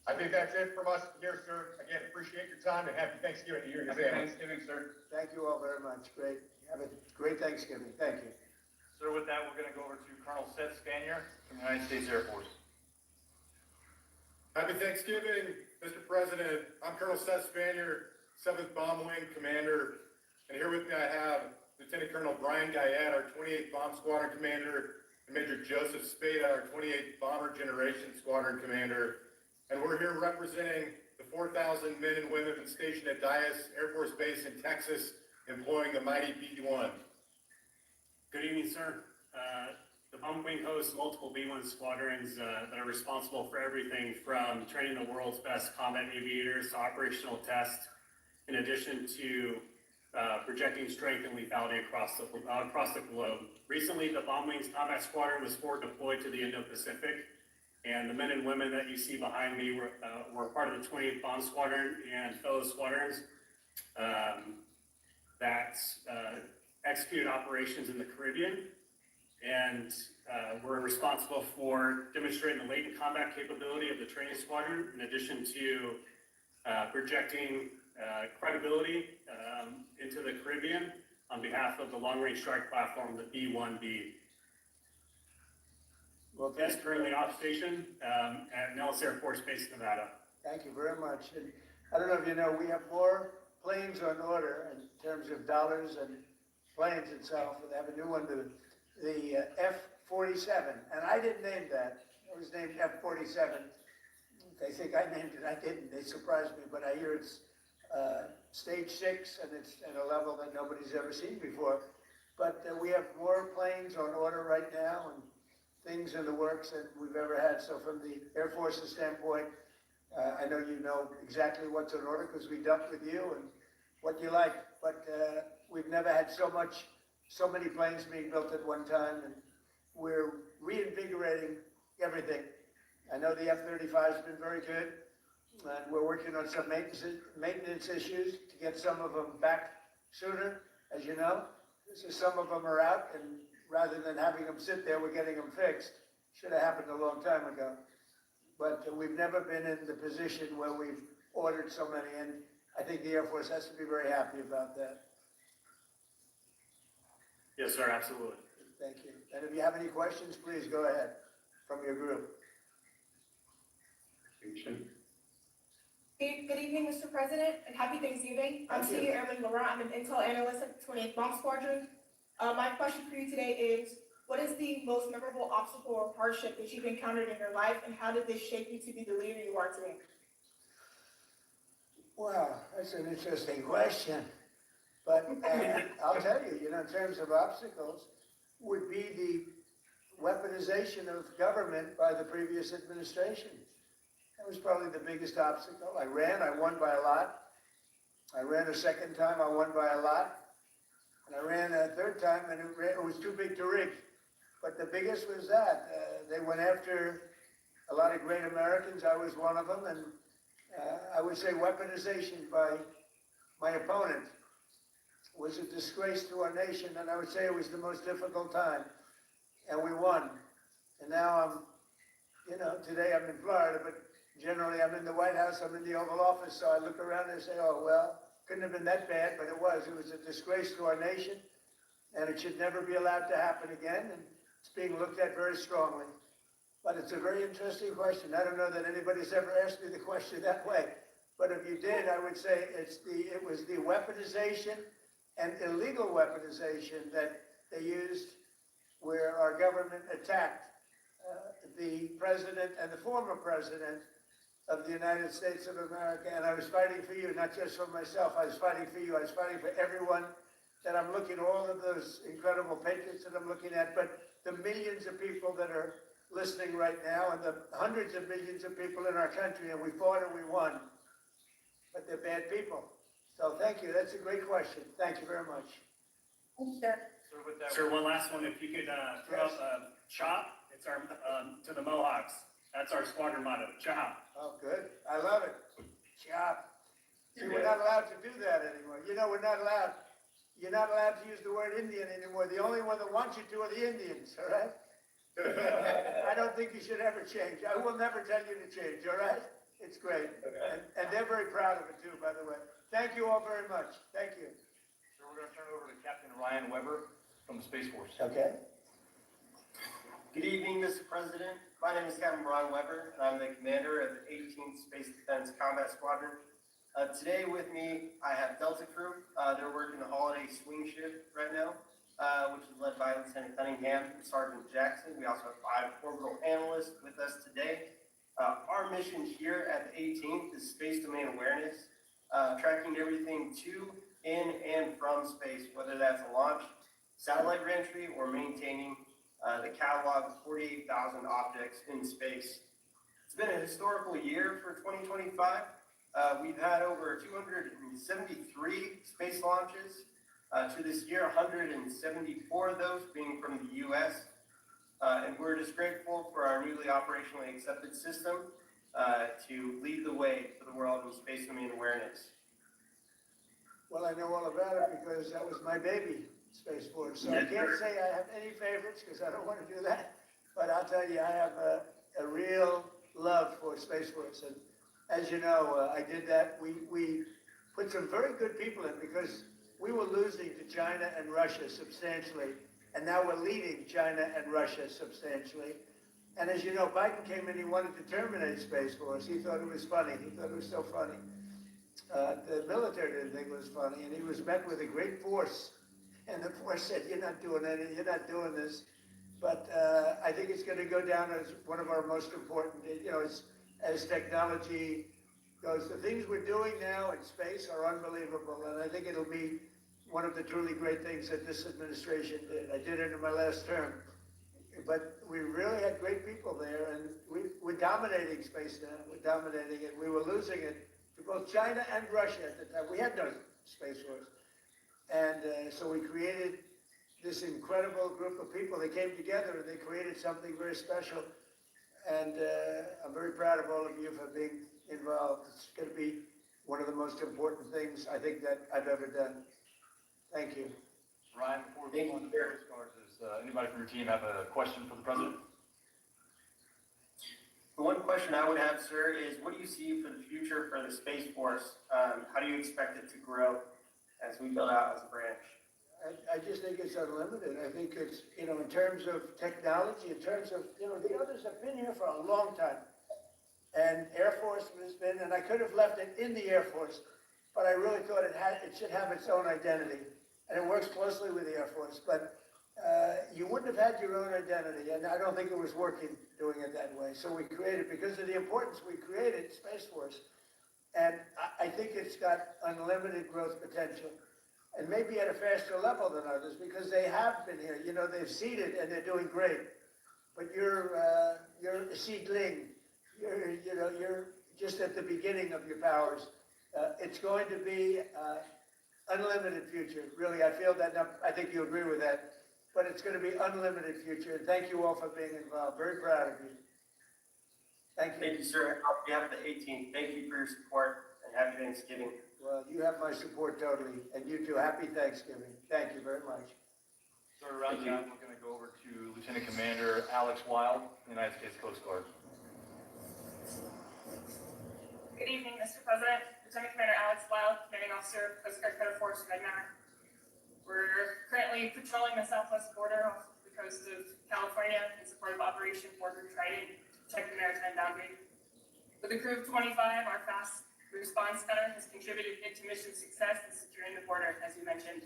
I think that's it from us here, sir. Again, appreciate your time and happy Thanksgiving to you and your Happy family. Thanksgiving, sir. Thank you all very much. Great. Have a great Thanksgiving. Thank you. Sir, with that, we're going to go over to Colonel Seth Spanier from the United States Air Force. Happy Thanksgiving, Mr. President. I'm Colonel Seth Spanier, 7th Bomb Wing Commander. And here with me I have Lieutenant Colonel Brian Guyette, our 28th Bomb Squadron Commander, and Major Joseph Spada, our 28th Bomber Generation Squadron Commander. And we're here representing the 4,000 men and women stationed at Dyess Air Force Base in Texas, employing the mighty B-1. Good evening, sir. The Bomb Wing hosts multiple B-1 squadrons that are responsible for everything from training the world's best combat aviators to operational tests, in addition to projecting strength and lethality across the globe. Recently, the Bomb Wings Combat Squadron was forward deployed to the Indo-Pacific. And the men and women that you see behind me were part of the 28th Bomb Squadron and fellow squadrons that executed operations in the Caribbean. And we're responsible for demonstrating the latent combat capability of the training squadron, in addition to projecting credibility into the Caribbean on behalf of the long-range strike platform, the B-1B. Well, It is currently off station at Nellis Air Force Base, Nevada. thank you very much. And I don't know if you know, we have more planes on order in terms of dollars and planes itself. They have a new one, the F-47, and I didn't name that. It was named F-47. They think I named it. I didn't. They surprised me, but I hear it's stage 6, and it's at a level that nobody's ever seen before. But we have more planes on order right now, and things in the works than we've ever had. So from the Air Force's standpoint, I know you know exactly what's on order because we dumped with you and what you like. But we've never had so many planes being built at one time, and we're reinvigorating everything. I know the F-35 has been very good, and we're working on some maintenance issues to get some of them back sooner, as you know. So some of them are out, and rather than having them sit there, we're getting them fixed. Should have happened a long time ago. But we've never been in the position where we've ordered so many, and I think the Air Force has to be very happy about that. Yes, sir, absolutely. Thank you. And if you have any questions, please go ahead from your group. Good evening, Mr. President, and happy Thanksgiving. I'm Thank you. Senior Airman Laurent. I'm an intel analyst at the 28th Bomb Squadron. My question for you today is, what is the most memorable obstacle or hardship that you've encountered in your life, and how did this shape you to be the leader you are today? Well, that's an interesting question. But I'll tell you, in terms of obstacles, would be the weaponization of government by the previous administration. That was probably the biggest obstacle. I won by a lot. I ran a second time, I won by a lot. And I ran a third time, and it was too big to rig. But the biggest was that. They went after a lot of great Americans. I was one of them. And I would say weaponization by my opponent was a disgrace to our nation. And I would say it was the most difficult time. And we won. And now today I'm in Florida, but generally I'm in the White House, I'm in the Oval Office. So I look around and say, oh, well, couldn't have been that bad, but it was. It was a disgrace to our nation. And it should never be allowed to happen again. And it's being looked at very strongly. But it's a very interesting question. I don't know that anybody's ever asked me the question that way. But if you did, I would say it was the weaponization and illegal weaponization that they used where our government attacked the president and the former president of the United States of America. And I was fighting for you, not just for myself. I was fighting for you. I was fighting for everyone that I'm looking, all of those incredible patriots that I'm looking at, but the millions of people that are listening right now and the hundreds of millions of people in our country, and we fought and we won, but they're bad people. So thank you. That's a great question. Thank you very much. Sir, one last one. If you could throw up a chop, it's our to the Mohawks. That's our squadron motto, chop. Oh, good. I love it. Chop. See, we're not allowed to do that anymore. We're not allowed. You're not allowed to use the word Indian anymore. The only one that wants you to are the Indians, all right? I don't think you should ever change. I will never tell you to change, all right? It's great. And they're very proud of it too, by the way. Thank you all very much. Thank you. So we're going to turn it over to Captain Ryan Weber from the Space Force. Okay. Good evening, Mr. President. My name is Captain Brian Weber, and I'm the commander of the 18th Space Defense Combat Squadron. Today with me, I have Delta Crew. They're working the holiday swing shift right now, which is led by Lieutenant Cunningham and Sergeant Jackson. We also have 5 orbital analysts with us today. Our mission here at the 18th is space domain awareness, tracking everything to, in, and from space, whether that's a launch, satellite reentry, or maintaining the catalog of 48,000 objects in space. It's been a historical year for 2025. We've had over 273 space launches to this year, 174 of those being from the U.S. And and we're just grateful for our newly operationally accepted system to lead the way for the world in space domain awareness. Well, I know all about it because that was my baby, Space Force. So I can't say I have any favorites because I don't want to do that. But I'll tell you, I have a real love for Space Force. And as you know, I did that. We put some very good people in because we were losing to China and Russia substantially. And now we're leading China and Russia substantially. And as you know, Biden came in, he wanted to terminate Space Force. He thought it was funny. He thought it was so funny. The military didn't think it was funny, and he was met with a great force. And the force said, you're not doing anything, you're not doing this. But I think it's going to go down as one of our most important, as technology goes. The things we're doing now in space are unbelievable, and I think it'll be one of the truly great things that this administration did. I did it in my last term. But we really had great people there, and we're dominating space now. We're dominating it. We were losing it to both China and Russia at the time. We had no Space Force. And so we created this incredible group of people. They came together and they created something very special. And I'm very proud of all of you for being involved. It's going to be one of the most important things I think that I've ever done. Thank you. Ryan, before we move on to the Coast Guard, does anybody from your team have a question for the President? The one question I would have, sir, is what do you see for the future for the Space Force? How do you expect it to grow as we build out as a branch? I just think it's unlimited. I think it's, in terms of technology, in terms of, the others have been here for a long time. And Air Force has been, and I could have left it in the Air Force, but I really thought it should have its own identity. And it works closely with the Air Force, but you wouldn't have had your own identity, and I don't think it was working doing it that way. So we created, because of the importance, we created Space Force. And I think it's got unlimited growth potential. And maybe at a faster level than others, because they have been here. They've seeded and they're doing great. But you're a seedling. You're just at the beginning of your powers. It's going to be unlimited future. Really, I feel that. I think you agree with that. But it's going to be unlimited future. And thank you all for being involved. Very proud of you. Thank you. Thank you, sir. On behalf of the 18th, thank you for your support and happy Thanksgiving. Well, you have my support totally. And you too. Happy Thanksgiving. Thank you very much. So around the we're going to go over to Lieutenant Commander Alex Wild, United States Coast Guard. Good evening, Mr. President. Lieutenant Commander Alex Wild, Commanding Officer, Coast Guard Code Force, Redmar. We're currently patrolling the southwest border off the coast of California in support of Operation Border Trident to protect the maritime boundary. With a crew of 25, our fast response center has contributed to mission success in securing the border, as you mentioned.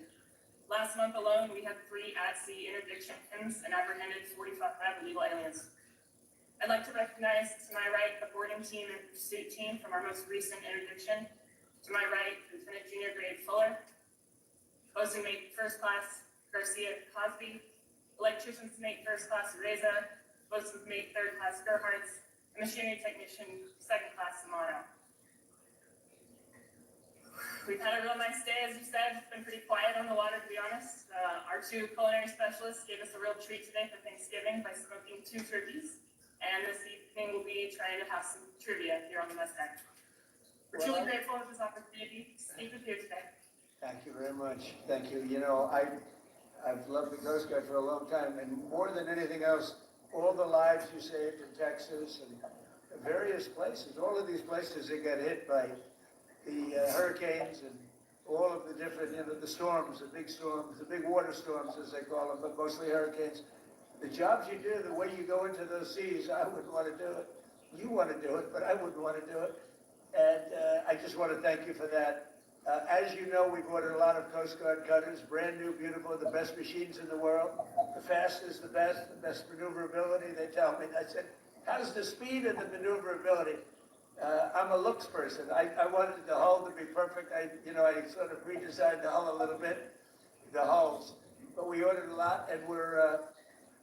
Last month alone, we had 3 at-sea interdictions and apprehended 45 illegal aliens. I'd like to recognize to my right the boarding team and pursuit team from our most recent interdiction. To my right, Lieutenant Junior Grade Fuller, Bosun Mate First Class Garcia Cosby, Electrician's Mate First Class Reza, Bosun's Mate Third Class Gerhards, and Machinery Technician Second Class Samano. We've had a real nice day, as you said. It's been pretty quiet on the water, to be honest. Our 2 culinary specialists gave us a real treat today for Thanksgiving by smoking 2 turkeys. And this evening we'll be trying to have some trivia here on the mess deck. We're truly grateful for this opportunity to speak with you today. Thank you very much. Thank you. I've loved the Coast Guard for a long time, and more than anything else, all the lives you saved in Texas and various places, all of these places that got hit by the hurricanes and all of the different, the storms, the big water storms, as they call them, but mostly hurricanes. The jobs you do, the way you go into those seas, I wouldn't want to do it. You want to do it, but I wouldn't want to do it. And I just want to thank you for that. As you know, we've ordered a lot of Coast Guard cutters, brand new, beautiful, the best machines in the world, the fastest, the best maneuverability, they tell me. I said, how's the speed and the maneuverability? I'm a looks person. I wanted the hull to be perfect. I sort of redesigned the hull a little bit, the hulls. But we ordered a lot, and we're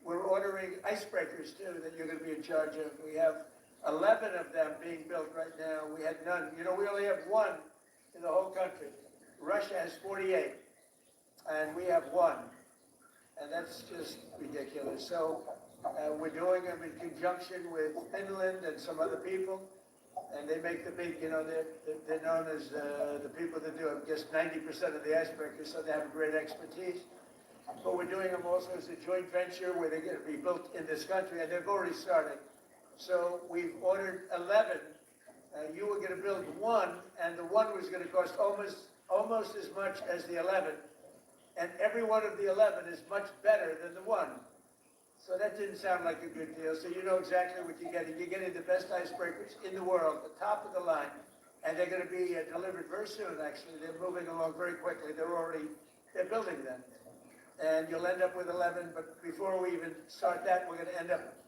ordering icebreakers, too, that you're going to be in charge of. We have 11 of them being built right now. We had none. We only have 1 in the whole country. Russia has 48, and we have 1. And that's just ridiculous. So We're doing them in conjunction with Finland and some other people. And they make the big, they're known as the people that do, I guess, 90% of the icebreakers, so they have great expertise. But we're doing them also as a joint venture where they're going to be built in this country, and they've already started. So we've ordered 11. You were going to build one, and the one was going to cost almost as much as the 11. And every one of the 11 is much better than the one. So that didn't sound like a good deal. So you know exactly what you're getting. You're getting the best icebreakers in the world, the top of the line. And they're going to be delivered very soon, actually. They're moving along very quickly. They're building them. And you'll end up with 11, but before we even start that, we're going to end up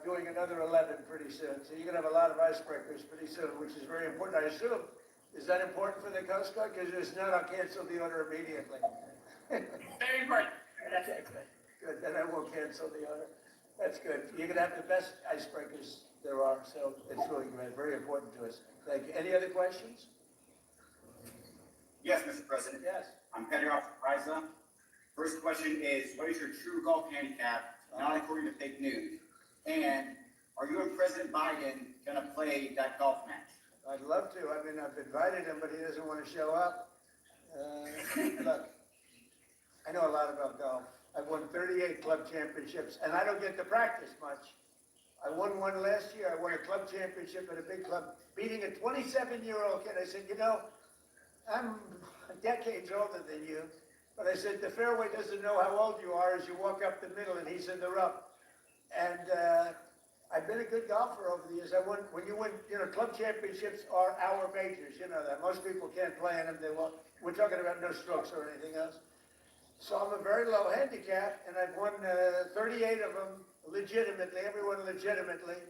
doing another 11 pretty soon. So you're going to have a lot of icebreakers pretty soon, which is very important, I assume. Is that important for the Coast Guard? Because if it's not, I'll cancel the order immediately. Very important. Okay, good, then I won't cancel the order. That's good. You're going to have the best icebreakers there are, so it's really great, very important to us. Thank you. Any other questions? Yes, Mr. President. Yes. I'm Petty Officer Riza. First question is, what is your true golf handicap, not according to fake news? And are you and President Biden going to play that golf match? I'd love to. I mean, I've invited him, but he doesn't want to show up. Look, I know a lot about golf. I've won 38 club championships, and I don't get to practice much. I won one last year. I won a club championship at a big club, beating a 27-year-old kid. I said, I'm decades older than you. But I said, the fairway doesn't know how old you are as you walk up the middle, and he's in the rough. And I've been a good golfer over the years. When you win, club championships are our majors. You know that. Most people can't play in them. We're talking about no strokes or anything else. So I'm a very low handicap, and I've won 38 of them legitimately, everyone legitimately.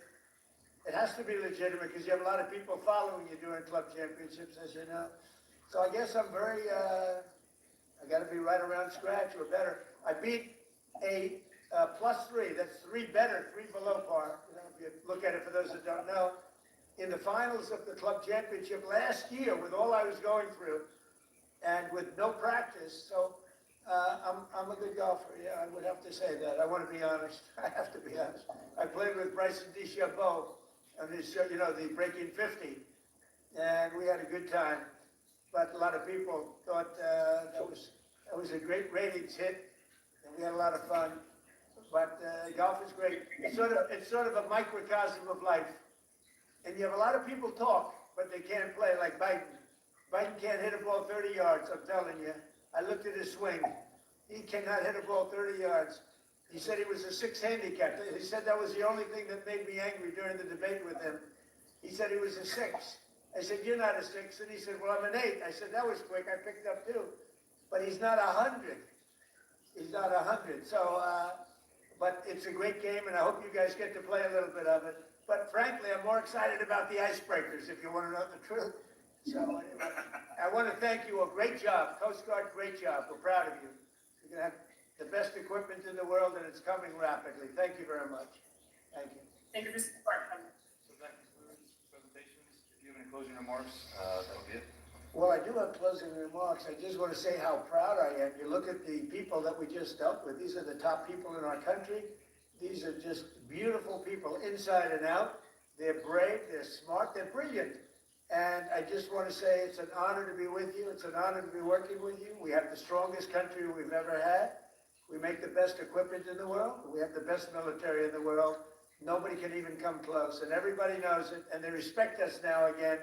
It has to be legitimate because you have a lot of people following you during club championships, as you know. So I guess I'm very, I got to be right around scratch or better. I beat a +3, that's 3 better, 3 below par. If you look at it for those that don't know, in the finals of the club championship last year with all I was going through and with no practice. So I'm a good golfer, yeah, I would have to say that. I want to be honest. I have to be honest. I played with Bryson DeChambeau on his show, the Breaking 50, and we had a good time. But a lot of people thought that was a great ratings hit, and we had a lot of fun. But golf is great. It's sort of a microcosm of life. And you have a lot of people talk, but they can't play, like Biden. Biden can't hit a ball 30 yards, I'm telling you. I looked at his swing. He cannot hit a ball 30 yards. He said he was a 6 handicap. He said that was the only thing that made me angry during the debate with him. He said he was a 6. I said, you're not a 6. And he said, well, I'm an 8. I said, that was quick. I picked up 2. But he's not 100. He's not 100. So, but it's a great game, and I hope you guys get to play a little bit of it. But frankly, I'm more excited about the icebreakers, if you want to know the truth. So anyway, I want to thank you. A great job. Coast Guard, great job. We're proud of you. You're going to have the best equipment in the world, and it's coming rapidly. Thank you very much. Thank you. Thank you for support. So that concludes presentations. If you have any closing remarks, that'll be it. Well, I do have closing remarks. I just want to say how proud I am. You look at the people that we just dealt with. These are the top people in our country. These are just beautiful people inside and out. They're brave, they're smart, they're brilliant. And I just want to say it's an honor to be with you. It's an honor to be working with you. We have the strongest country we've ever had. We make the best equipment in the world. We have the best military in the world. Nobody can even come close. And everybody knows it. And they respect us now again.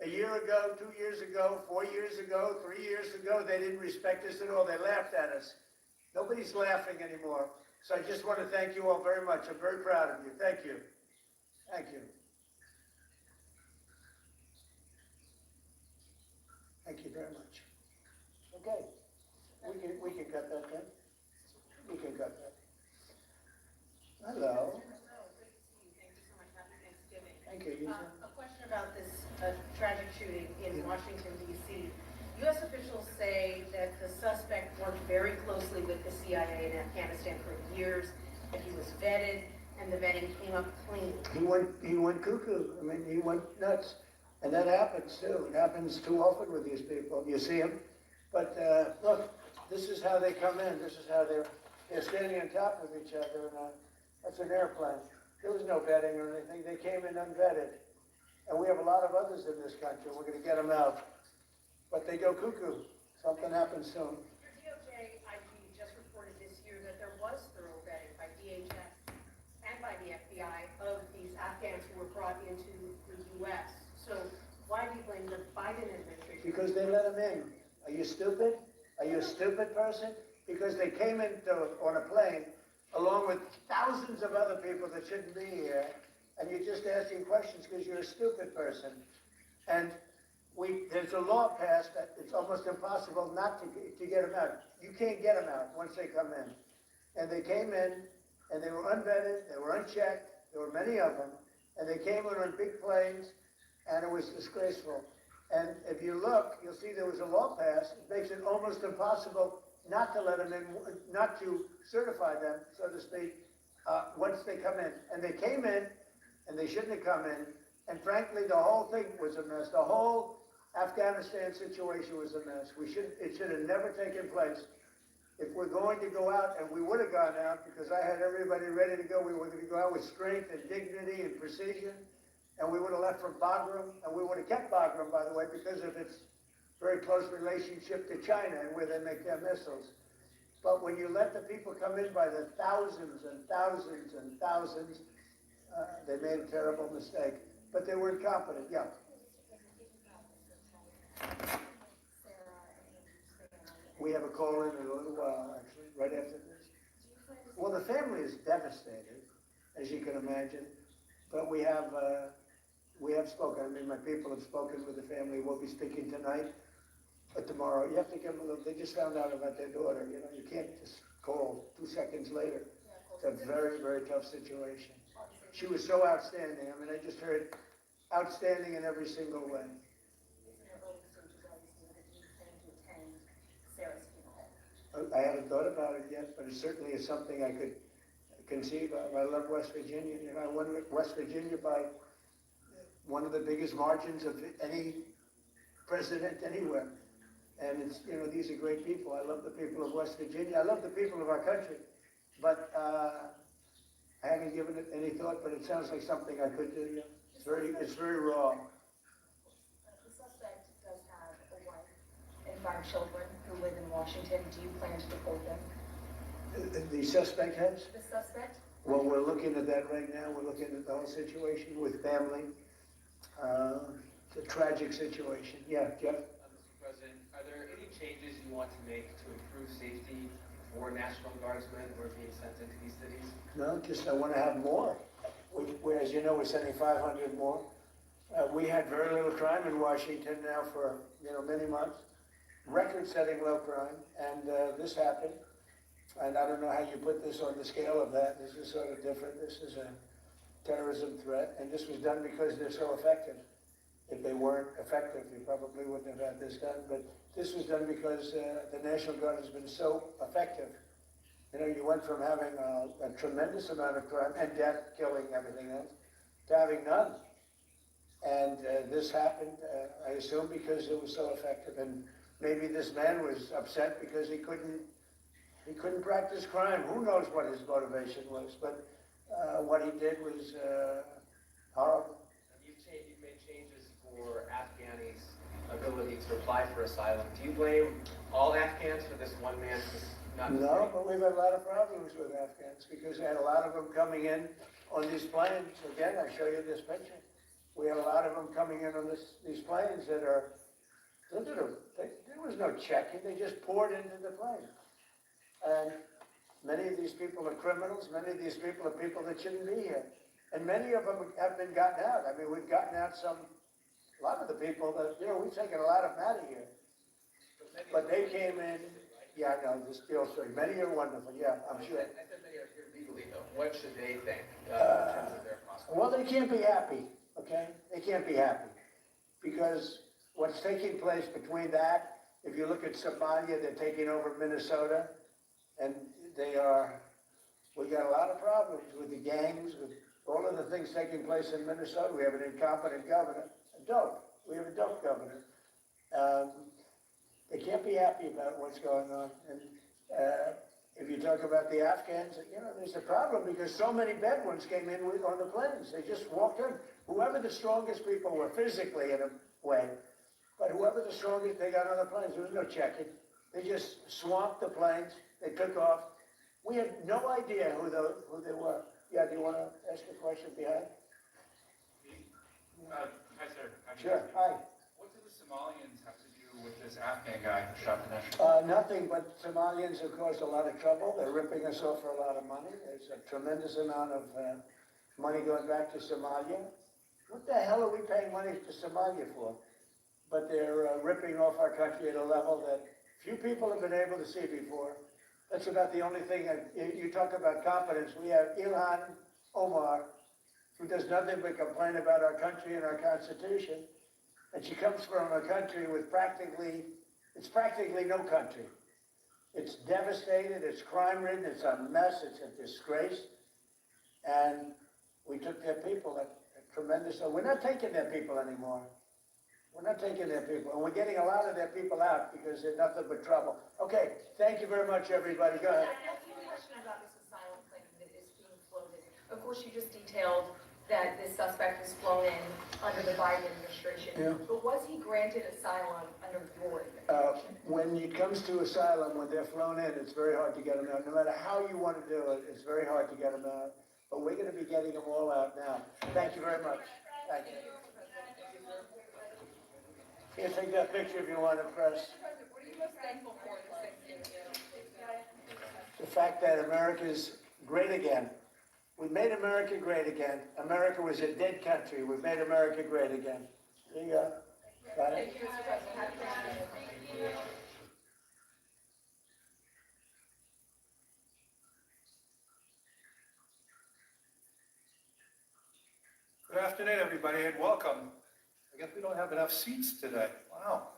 A year ago, 2 years ago, 4 years ago, 3 years ago, they didn't respect us at all. They laughed at us. Nobody's laughing anymore. So I just want to thank you all very much. I'm very proud of you. Thank you. Thank you. Thank you very much. Okay. We can cut that then. We can cut that. Hello. Thank you. A question about this tragic shooting in Washington, D.C. U.S. officials say that the suspect worked very closely with the CIA in Afghanistan for years, that he was vetted, and the vetting came up clean. He went cuckoo. I mean, he went nuts. And that happens too. It happens too often with these people. You see them. But look, this is how they come in. This is how they're standing on top of each other. And That's an airplane. There was no vetting or anything. They came in unvetted. And we have a lot of others in this country. We're gonna get them out. But they go cuckoo. Something happens soon. Your DOJ IG just reported this year that there was thorough vetting by DHS and by the FBI of these Afghans who were brought into the U.S. So why do you blame the Biden administration? Because they let them in. Are you stupid? Are you a stupid person? Because they came in on a plane along with thousands of other people that shouldn't be here, and you're just asking questions because you're a stupid person. And there's a law passed that it's almost impossible not to get them out. You can't get them out once they come in. And they came in, and they were unvetted, they were unchecked, there were many of them, and they came in on big planes, and it was disgraceful. And if you look, you'll see there was a law passed. It makes it almost impossible not to let them in, not to certify them, so to speak, once they come in. And they came in, and they shouldn't have come in. And frankly, the whole thing was a mess. The whole Afghanistan situation was a mess. It should have never taken place. If we're going to go out, and we would have gone out, because I had everybody ready to go, we were going to go out with strength and dignity and precision, and we would have left from Bagram, and we would have kept Bagram, by the way, because of its very close relationship to China and where they make their missiles. But when you let the people come in by the thousands and thousands and thousands, they made a terrible mistake. But they were incompetent, yeah. We have a call in a little while, actually, right after this. Well, the family is devastated, as you can imagine, but we have spoken. I mean, my people have spoken with the family. We'll be speaking tonight, but tomorrow. You have to give them a little, they just found out about their daughter, you know, you can't just call 2 seconds later. It's a very, very tough situation. She was so outstanding. I mean, I just heard outstanding in every single way. I haven't thought about it yet, but it certainly is something I could conceive of. I love West Virginia. You know, I won West Virginia by one of the biggest margins of any president anywhere. And it's, you know, these are great people. I love the people of West Virginia. I love the people of our country. But I haven't given it any thought, but it sounds like something I could do. Yeah. It's very raw. The suspect does have a wife and 5 children who live in Washington. Do you plan to deport them? The suspect has? The suspect? Well, we're looking at that right now. We're looking at the whole situation with family. It's a tragic situation. Yeah, Jeff? Mr. President, are there any changes you want to make to improve safety for National Guardsmen who are being sent into these cities? No, just I want to have more. As you know, we're sending 500 more. We had very little crime in Washington now for, you know, many months. Record-setting low crime, and this happened. And I don't know how you put this on the scale of that. This is sort of different. This is a terrorism threat, and this was done because they're so effective. If they weren't effective, we probably wouldn't have had this done. But this was done because the National Guard has been so effective. You know, you went from having a tremendous amount of crime and death, killing, everything else, to having none. And this happened, I assume, because it was so effective. And maybe this man was upset because he couldn't practice crime. Who knows what his motivation was? But what he did was horrible. You've made changes for Afghani's ability to apply for asylum. Do you blame all Afghans for this one man not? No, but we've had a lot of problems with Afghans because we had a lot of them coming in on these planes. Again, I show you this picture. We had a lot of them coming in on these planes that are, there was no checking. They just poured into the plane. And many of these people are criminals. Many of these people are people that shouldn't be here. And many of them have been gotten out. I mean, we've gotten out a lot of the people that, you know, we've taken a lot of them out of here. But they came in, yeah, I know, this deal story. Many are wonderful, yeah, I'm sure. I said many are here legally, though. What should they think in terms of their prospects? Well, they can't be happy, okay? They can't be happy. Because what's taking place between that, if you look at Somalia, they're taking over Minnesota, and we got a lot of problems with the gangs, with all of the things taking place in Minnesota. We have an incompetent governor, a dope. We have a dope governor. They can't be happy about what's going on. And If you talk about the Afghans, there's a problem because so many Bedouins came in on the planes. They just walked in. Whoever the strongest people were physically in a way, but whoever the strongest, they got on the planes. There was no checking. They just swamped the planes. They took off. We had no idea who they were. Yeah, do you want to ask a question behind? Hi, sir. Sure. Hi. What do the Somalians have to do with this Afghan guy who shot the national? Nothing, but Somalians have caused a lot of trouble. They're ripping us off for a lot of money. There's a tremendous amount of money going back to Somalia. What the hell are we paying money to Somalia for? But they're ripping off our country at a level that few people have been able to see before. That's about the only thing. You talk about competence. We have Ilhan Omar, who does nothing but complain about our country and our Constitution. And she comes from a country with practically no country. It's devastated, it's crime-ridden, it's a mess, it's a disgrace. And we took their people, a tremendous, we're not taking their people anymore. We're not taking their people, and we're getting a lot of their people out because they're nothing but trouble. Okay, thank you very much, everybody. Go ahead. I have a question about this asylum claim that is being floated. Of course, you just detailed that this suspect was flown in under the Biden administration. Yeah. But was he granted asylum under your administration? When it comes to asylum, when they're flown in, it's very hard to get them out. No matter how you want to do it, it's very hard to get them out. But we're going to be getting them all out now. Thank you very much. Thank you. Here, take that picture if you want to press. What are you most thankful for this Thanksgiving? The fact that America's great again. We made America great again. America was a dead country. We've made America great again. There you go. Got it? Thank you, Mr. President. Happy Thanksgiving. Good afternoon, everybody, and welcome. I guess we don't have enough seats today. Wow.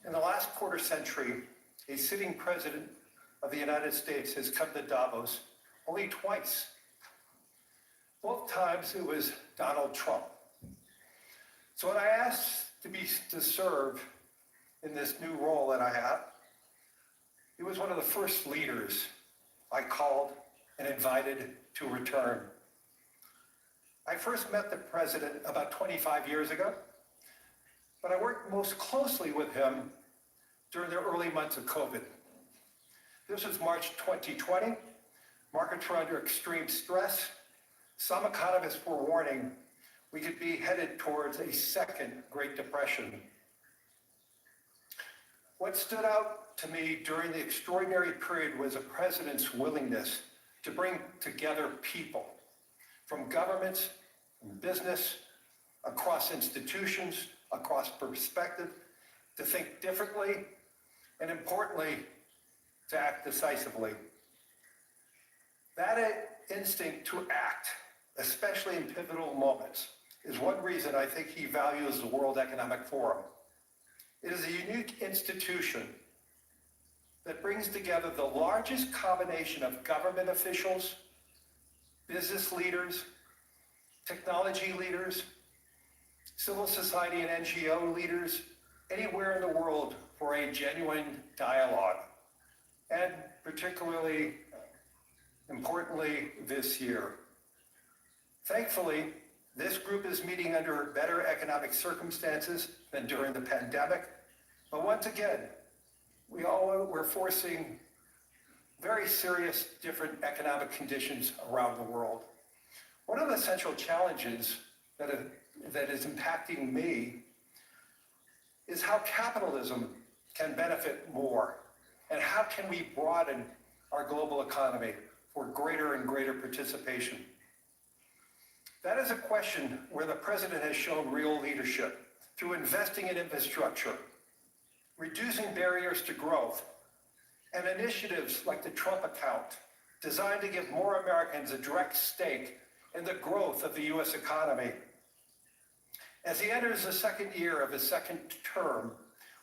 In the last quarter century, a sitting president of the United States has come to Davos only twice. Both times it was Donald Trump. So when I asked to serve in this new role that I have, he was one of the first leaders I called and invited to return. I first met the president about 25 years ago, but I worked most closely with him during the early months of COVID. This was March 2020. Markets were under extreme stress. Some economists were warning we could be headed towards a second Great Depression. What stood out to me during the extraordinary period was a president's willingness to bring together people from governments, from business, across institutions, across perspective, to think differently, and importantly, to act decisively. That instinct to act, especially in pivotal moments, is one reason I think he values the World Economic Forum. It is a unique institution that brings together the largest combination of government officials, business leaders, technology leaders, civil society and NGO leaders, anywhere in the world for a genuine dialogue. And particularly, importantly, this year. Thankfully, this group is meeting under better economic circumstances than during the pandemic. But once again, we're forcing very serious different economic conditions around the world. One of the central challenges that is impacting me is how capitalism can benefit more, and how can we broaden our global economy for greater and greater participation. That is a question where the president has shown real leadership through investing in infrastructure, reducing barriers to growth, and initiatives like the Trump account, designed to give more Americans a direct stake in the growth of the U.S. economy. As he enters the second year of his second term,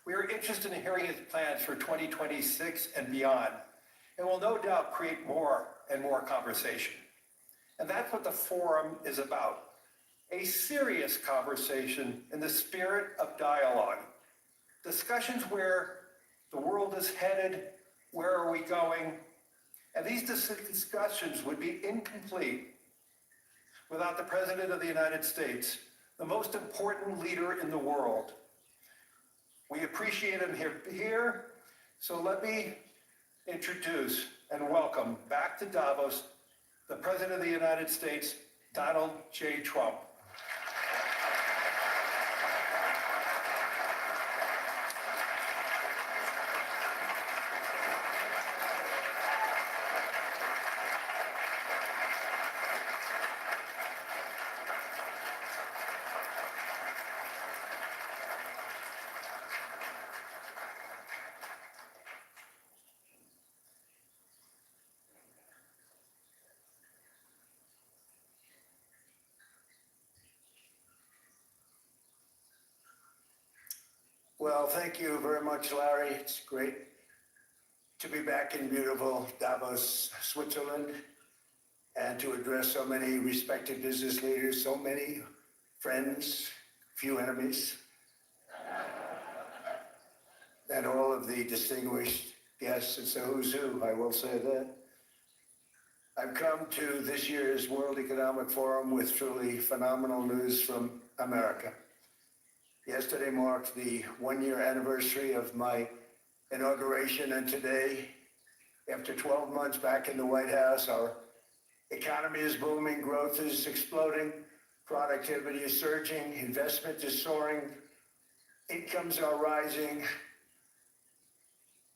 we are interested in hearing his plans for 2026 and beyond, and will no doubt create more and more conversation. And that's what the forum is about, a serious conversation in the spirit of dialogue. Discussions where The world is headed. Where are we going? And these discussions would be incomplete without the President of the United States, the most important leader in the world. We appreciate him here, so let me introduce and welcome back to Davos the President of the United States, Donald J. Trump. Well, thank you very much, Larry. It's great to be back in beautiful Davos, Switzerland, and to address so many respected business leaders, so many friends, few enemies, and all of the distinguished guests. It's a who's who, I will say that. I've come to this year's World Economic Forum with truly phenomenal news from America. Yesterday marked the one-year anniversary of my inauguration, and today, after 12 months back in the White House, our economy is booming, growth is exploding, productivity is surging, investment is soaring, incomes are rising,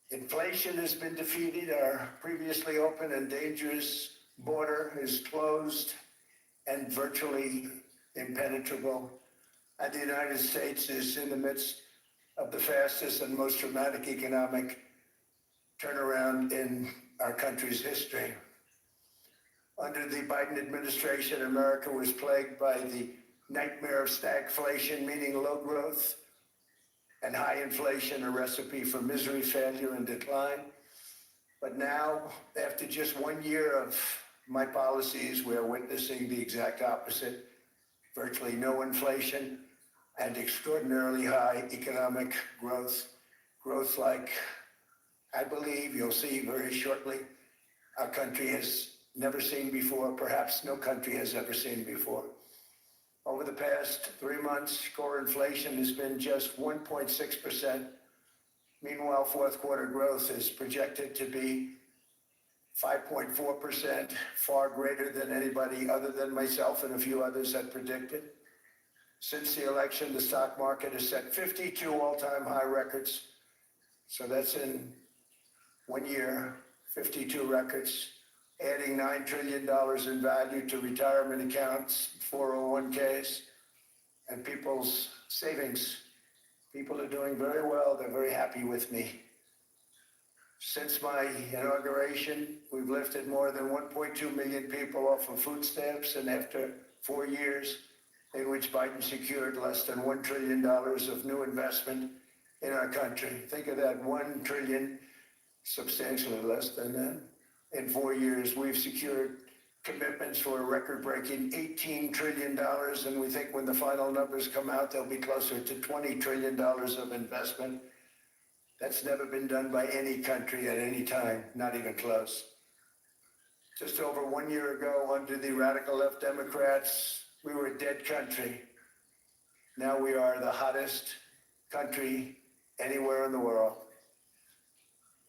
inflation has been defeated, our previously open and dangerous border is closed and virtually impenetrable. And the United States is in the midst of the fastest and most dramatic economic turnaround in our country's history. Under the Biden administration, America was plagued by the nightmare of stagflation, meaning low growth, and high inflation, a recipe for misery, failure, and decline. But now, after just 1 year of my policies, we are witnessing the exact opposite. Virtually no inflation, and extraordinarily high economic growth. Growth like, I believe you'll see very shortly, our country has never seen before, perhaps no country has ever seen before. Over the past 3 months, core inflation has been just 1.6%. Meanwhile, fourth quarter growth is projected to be 5.4%, far greater than anybody other than myself and a few others had predicted. Since the election, the stock market has set 52 all-time high records. So that's in 1 year, 52 records, adding $9 trillion in value to retirement accounts, 401ks, and people's savings. People are doing very well. They're very happy with me. Since my inauguration, we've lifted more than 1.2 million people off of food stamps, and after 4 years, in which Biden secured less than $1 trillion of new investment in our country. Think of that, 1 trillion, substantially less than that. In 4 years, we've secured commitments for a record-breaking $18 trillion, and we think when the final numbers come out, they'll be closer to $20 trillion of investment. That's never been done by any country at any time, not even close. Just over 1 year ago, under the radical left Democrats, we were a dead country. Now we are the hottest country anywhere in the world.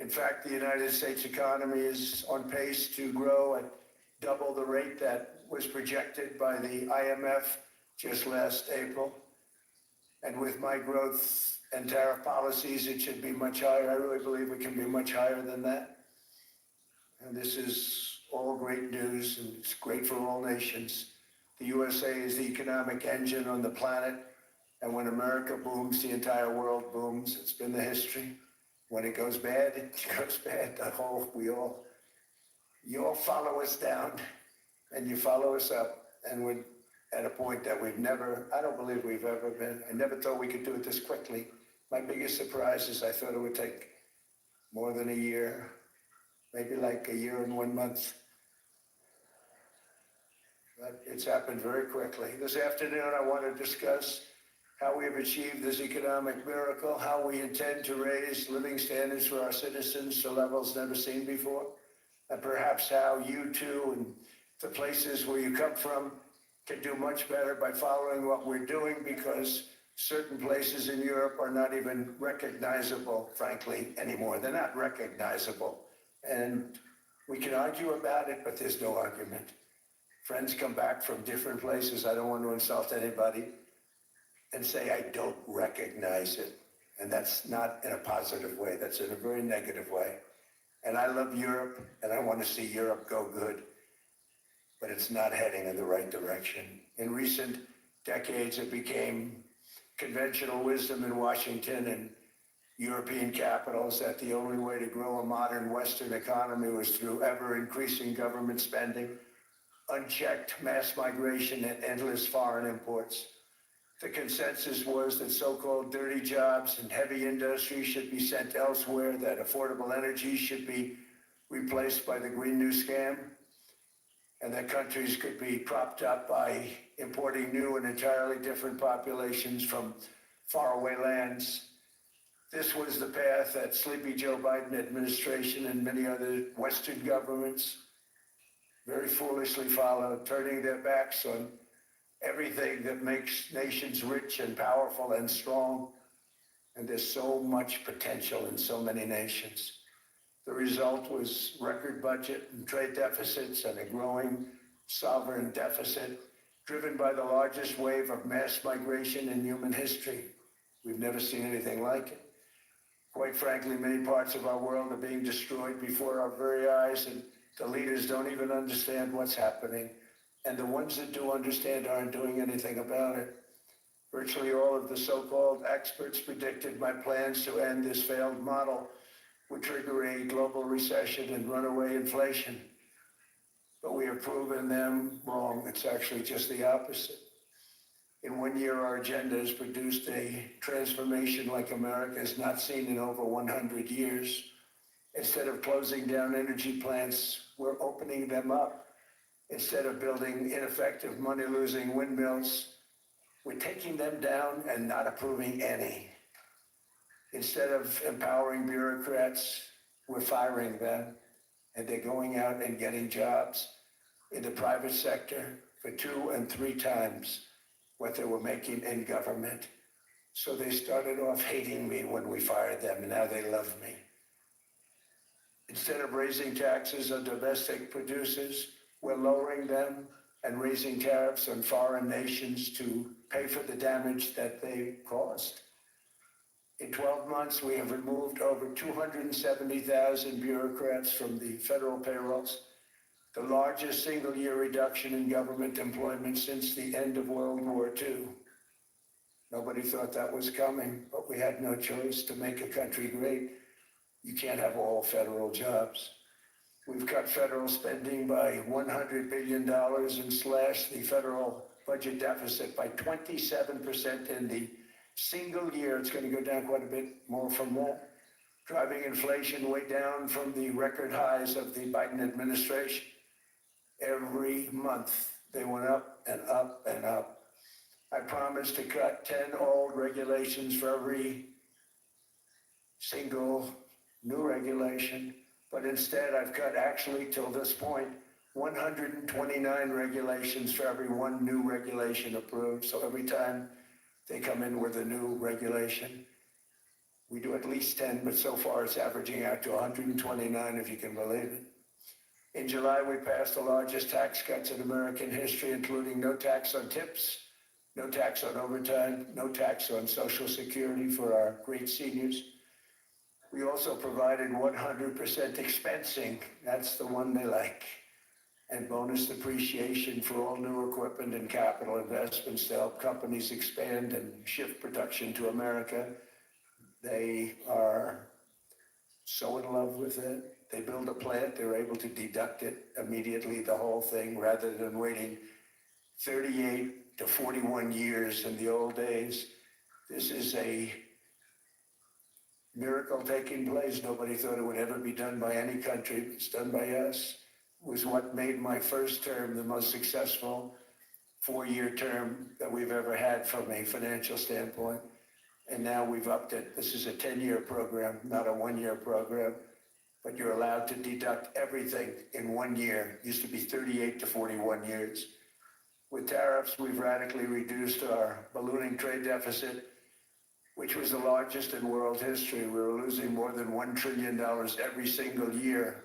In fact, the United States economy is on pace to grow at double the rate that was projected by the IMF just last April. And with my growth and tariff policies, it should be much higher. I really believe we can be much higher than that. And this is all great news, and it's great for all nations. The USA is the economic engine on the planet, and when America booms, the entire world booms. It's been the history. When it goes bad, it goes bad. You all follow us down, and you follow us up, and we're at a point that I don't believe we've ever been. I never thought we could do it this quickly. My biggest surprise is I thought it would take more than a year, maybe like a year and 1 month. But it's happened very quickly. This afternoon, I want to discuss how we have achieved this economic miracle, how we intend to raise living standards for our citizens to levels never seen before, and perhaps how you too and the places where you come from can do much better by following what we're doing, because certain places in Europe are not even recognizable, frankly, anymore. They're not recognizable. And we can argue about it, but there's no argument. Friends come back from different places. I don't want to insult anybody and say I don't recognize it. And that's not in a positive way. That's in a very negative way. And I love Europe, and I want to see Europe go good, but it's not heading in the right direction. In recent decades, it became conventional wisdom in Washington and European capitals that the only way to grow a modern Western economy was through ever-increasing government spending, unchecked mass migration, and endless foreign imports. The consensus was that so-called dirty jobs and heavy industry should be sent elsewhere, that affordable energy should be replaced by the Green New Scam, and that countries could be propped up by importing new and entirely different populations from faraway lands. This was the path that Sleepy Joe Biden administration and many other Western governments very foolishly followed, turning their backs on everything that makes nations rich and powerful and strong. And there's so much potential in so many nations. The result was record budget and trade deficits and a growing sovereign deficit driven by the largest wave of mass migration in human history. We've never seen anything like it. Quite frankly, many parts of our world are being destroyed before our very eyes, and the leaders don't even understand what's happening. And the ones that do understand aren't doing anything about it. Virtually all of the so-called experts predicted my plans to end this failed model would trigger a global recession and runaway inflation. But we have proven them wrong. It's actually just the opposite. In 1 year, our agenda has produced a transformation like America has not seen in over 100 years. Instead of closing down energy plants, we're opening them up. Instead of building ineffective, money-losing windmills, we're taking them down and not approving any. Instead of empowering bureaucrats, we're firing them, and they're going out and getting jobs in the private sector for 2 and 3 times what they were making in government. So they started off hating me when we fired them, and now they love me. Instead of raising taxes on domestic producers, we're lowering them and raising tariffs on foreign nations to pay for the damage that they caused. In 12 months, we have removed over 270,000 bureaucrats from the federal payrolls, the largest single-year reduction in government employment since the end of World War II. Nobody thought that was coming, but we had no choice. To make a country great, you can't have all federal jobs. We've cut federal spending by $100 billion and slashed the federal budget deficit by 27% in the single year. It's going to go down quite a bit more from that, driving inflation way down from the record highs of the Biden administration. Every month, they went up and up and up. I promised to cut 10 old regulations for every single new regulation, but instead I've cut, actually till this point, 129 regulations for every 1 new regulation approved. So every time they come in with a new regulation, we do at least 10, but so far it's averaging out to 129, if you can believe it. In July, we passed the largest tax cuts in American history, including no tax on tips, no tax on overtime, no tax on Social Security for our great seniors. We also provided 100% expensing, that's the one they like, and bonus depreciation for all new equipment and capital investments to help companies expand and shift production to America. They are so in love with it. They build a plant, they're able to deduct it immediately, the whole thing, rather than waiting 38 to 41 years in the old days. This is a miracle taking place. Nobody thought it would ever be done by any country. It's done by us. It was what made my first term the most successful four-year term that we've ever had from a financial standpoint. And now we've upped it. This is a 10-year program, not a one-year program. But you're allowed to deduct everything in 1 year. It used to be 38 to 41 years. With tariffs, we've radically reduced our ballooning trade deficit, which was the largest in world history. We were losing more than $1 trillion every single year,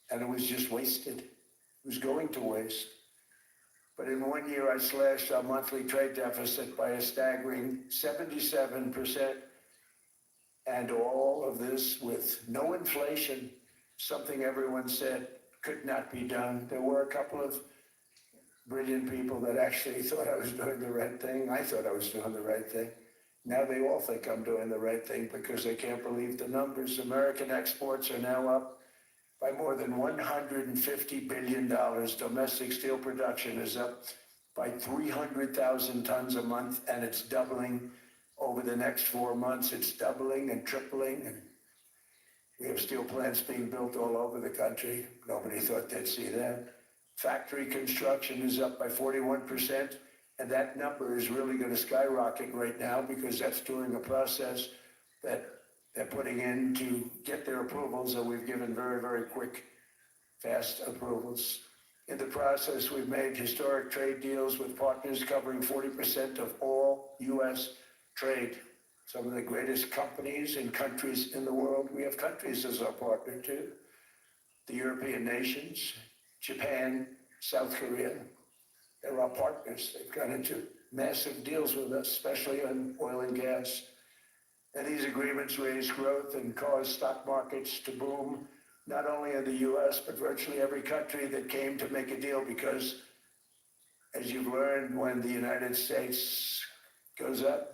and it was just wasted. It was going to waste. But in 1 year, I slashed our monthly trade deficit by a staggering 77%, and all of this with no inflation, something everyone said could not be done. There were a couple of brilliant people that actually thought I was doing the right thing. I thought I was doing the right thing. Now they all think I'm doing the right thing because they can't believe the numbers. American exports are now up by more than $150 billion. Domestic steel production is up by 300,000 tons a month, and it's doubling over the next 4 months. It's doubling and tripling, and we have steel plants being built all over the country. Nobody thought they'd see that. Factory construction is up by 41%, and that number is really going to skyrocket right now because that's during a process that they're putting in to get their approvals, and we've given very, very quick, fast approvals. In the process, we've made historic trade deals with partners covering 40% of all U.S. trade. Some of the greatest companies and countries in the world. We have countries as our partner too. The European nations, Japan, South Korea. They're our partners. They've gone into massive deals with us, especially on oil and gas. And these agreements raise growth and cause stock markets to boom, not only in the U.S., but virtually every country that came to make a deal, because as you've learned, when the United States goes up,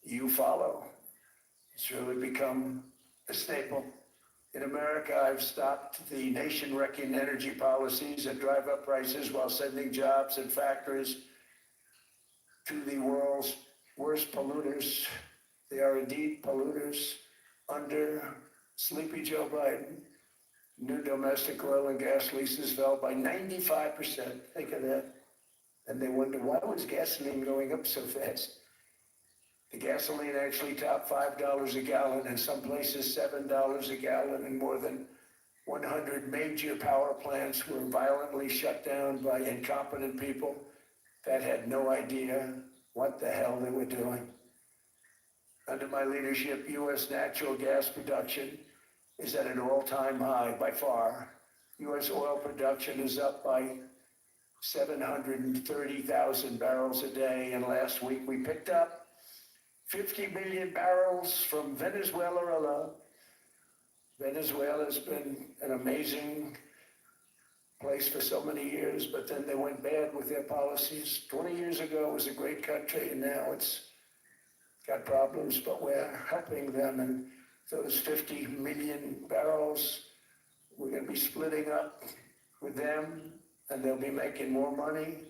you follow. It's really become a staple. In America, I've stopped the nation-wrecking energy policies that drive up prices while sending jobs and factories to the world's worst polluters. They are indeed polluters. Under Sleepy Joe Biden, new domestic oil and gas leases fell by 95%. Think of that. And they wonder, why was gasoline going up so fast? The gasoline actually topped $5 a gallon, and some places $7 a gallon, and more than 100 major power plants were violently shut down by incompetent people that had no idea what the hell they were doing. Under my leadership, U.S. natural gas production is at an all-time high by far. U.S. oil production is up by 730,000 barrels a day, and last week we picked up 50 million barrels from Venezuela alone. Venezuela's been an amazing place for so many years, but then they went bad with their policies. 20 years ago it was a great country, and now it's got problems, but we're helping them. And those 50 million barrels, we're going to be splitting up with them, and they'll be making more money.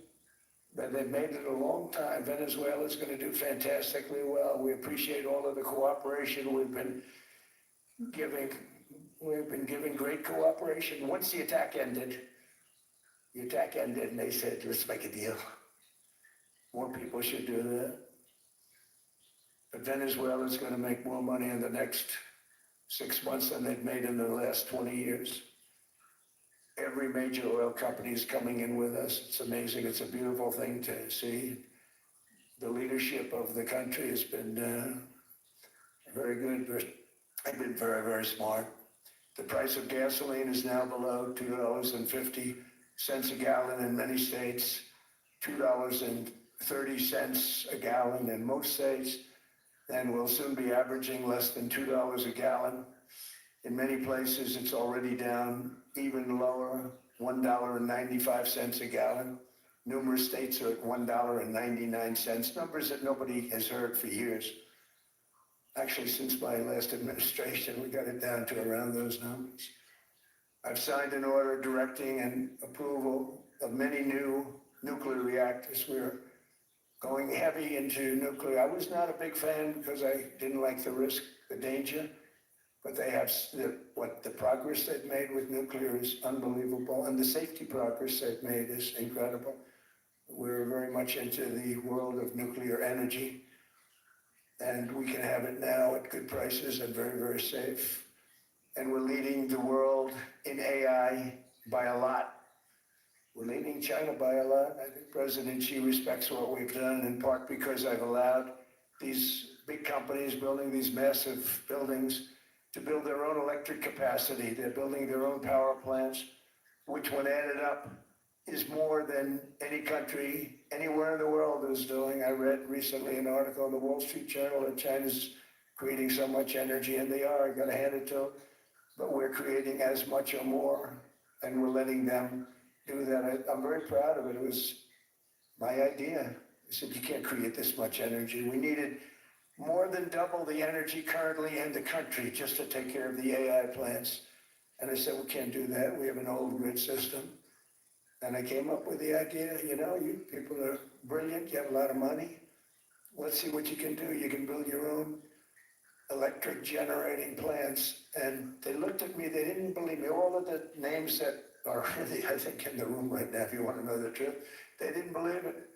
But they've made it a long time. Venezuela's going to do fantastically well. We appreciate all of the cooperation we've been giving. We've been giving great cooperation. Once the attack ended, and they said, let's make a deal. More people should do that. But Venezuela's going to make more money in the next 6 months than they've made in the last 20 years. Every major oil company is coming in with us. It's amazing. It's a beautiful thing to see. The leadership of the country has been very good. They've been very, very smart. The price of gasoline is now below $2.50 a gallon in many states, $2.30 a gallon in most states, and will soon be averaging less than $2 a gallon. In many places, it's already down even lower, $1.95 a gallon. Numerous states are at $1.99, numbers that nobody has heard for years. Actually, since my last administration, we got it down to around those numbers. I've signed an order directing and approval of many new nuclear reactors. We're going heavy into nuclear. I was not a big fan because I didn't like the risk, the danger. But they have, the progress they've made with nuclear is unbelievable, and the safety progress they've made is incredible. We're very much into the world of nuclear energy, and we can have it now at good prices and very, very safe. And we're leading the world in AI by a lot. We're leading China by a lot. I think President Xi respects what we've done, in part because I've allowed these big companies building these massive buildings to build their own electric capacity. They're building their own power plants, which when added up is more than any country anywhere in the world is doing. I read recently an article in the Wall Street Journal that China's creating so much energy, and they are, I gotta hand it to them, but we're creating as much or more, and we're letting them do that. I'm very proud of it. It was my idea. I said, you can't create this much energy. We needed more than double the energy currently in the country just to take care of the AI plants. And I said, we can't do that. We have an old grid system. And I came up with the idea, you know, you people are brilliant, you have a lot of money. Let's see what you can do. You can build your own electric generating plants. And they looked at me, they didn't believe me. All of the names that are really, I think, in the room right now, if you want to know the truth, they didn't believe it.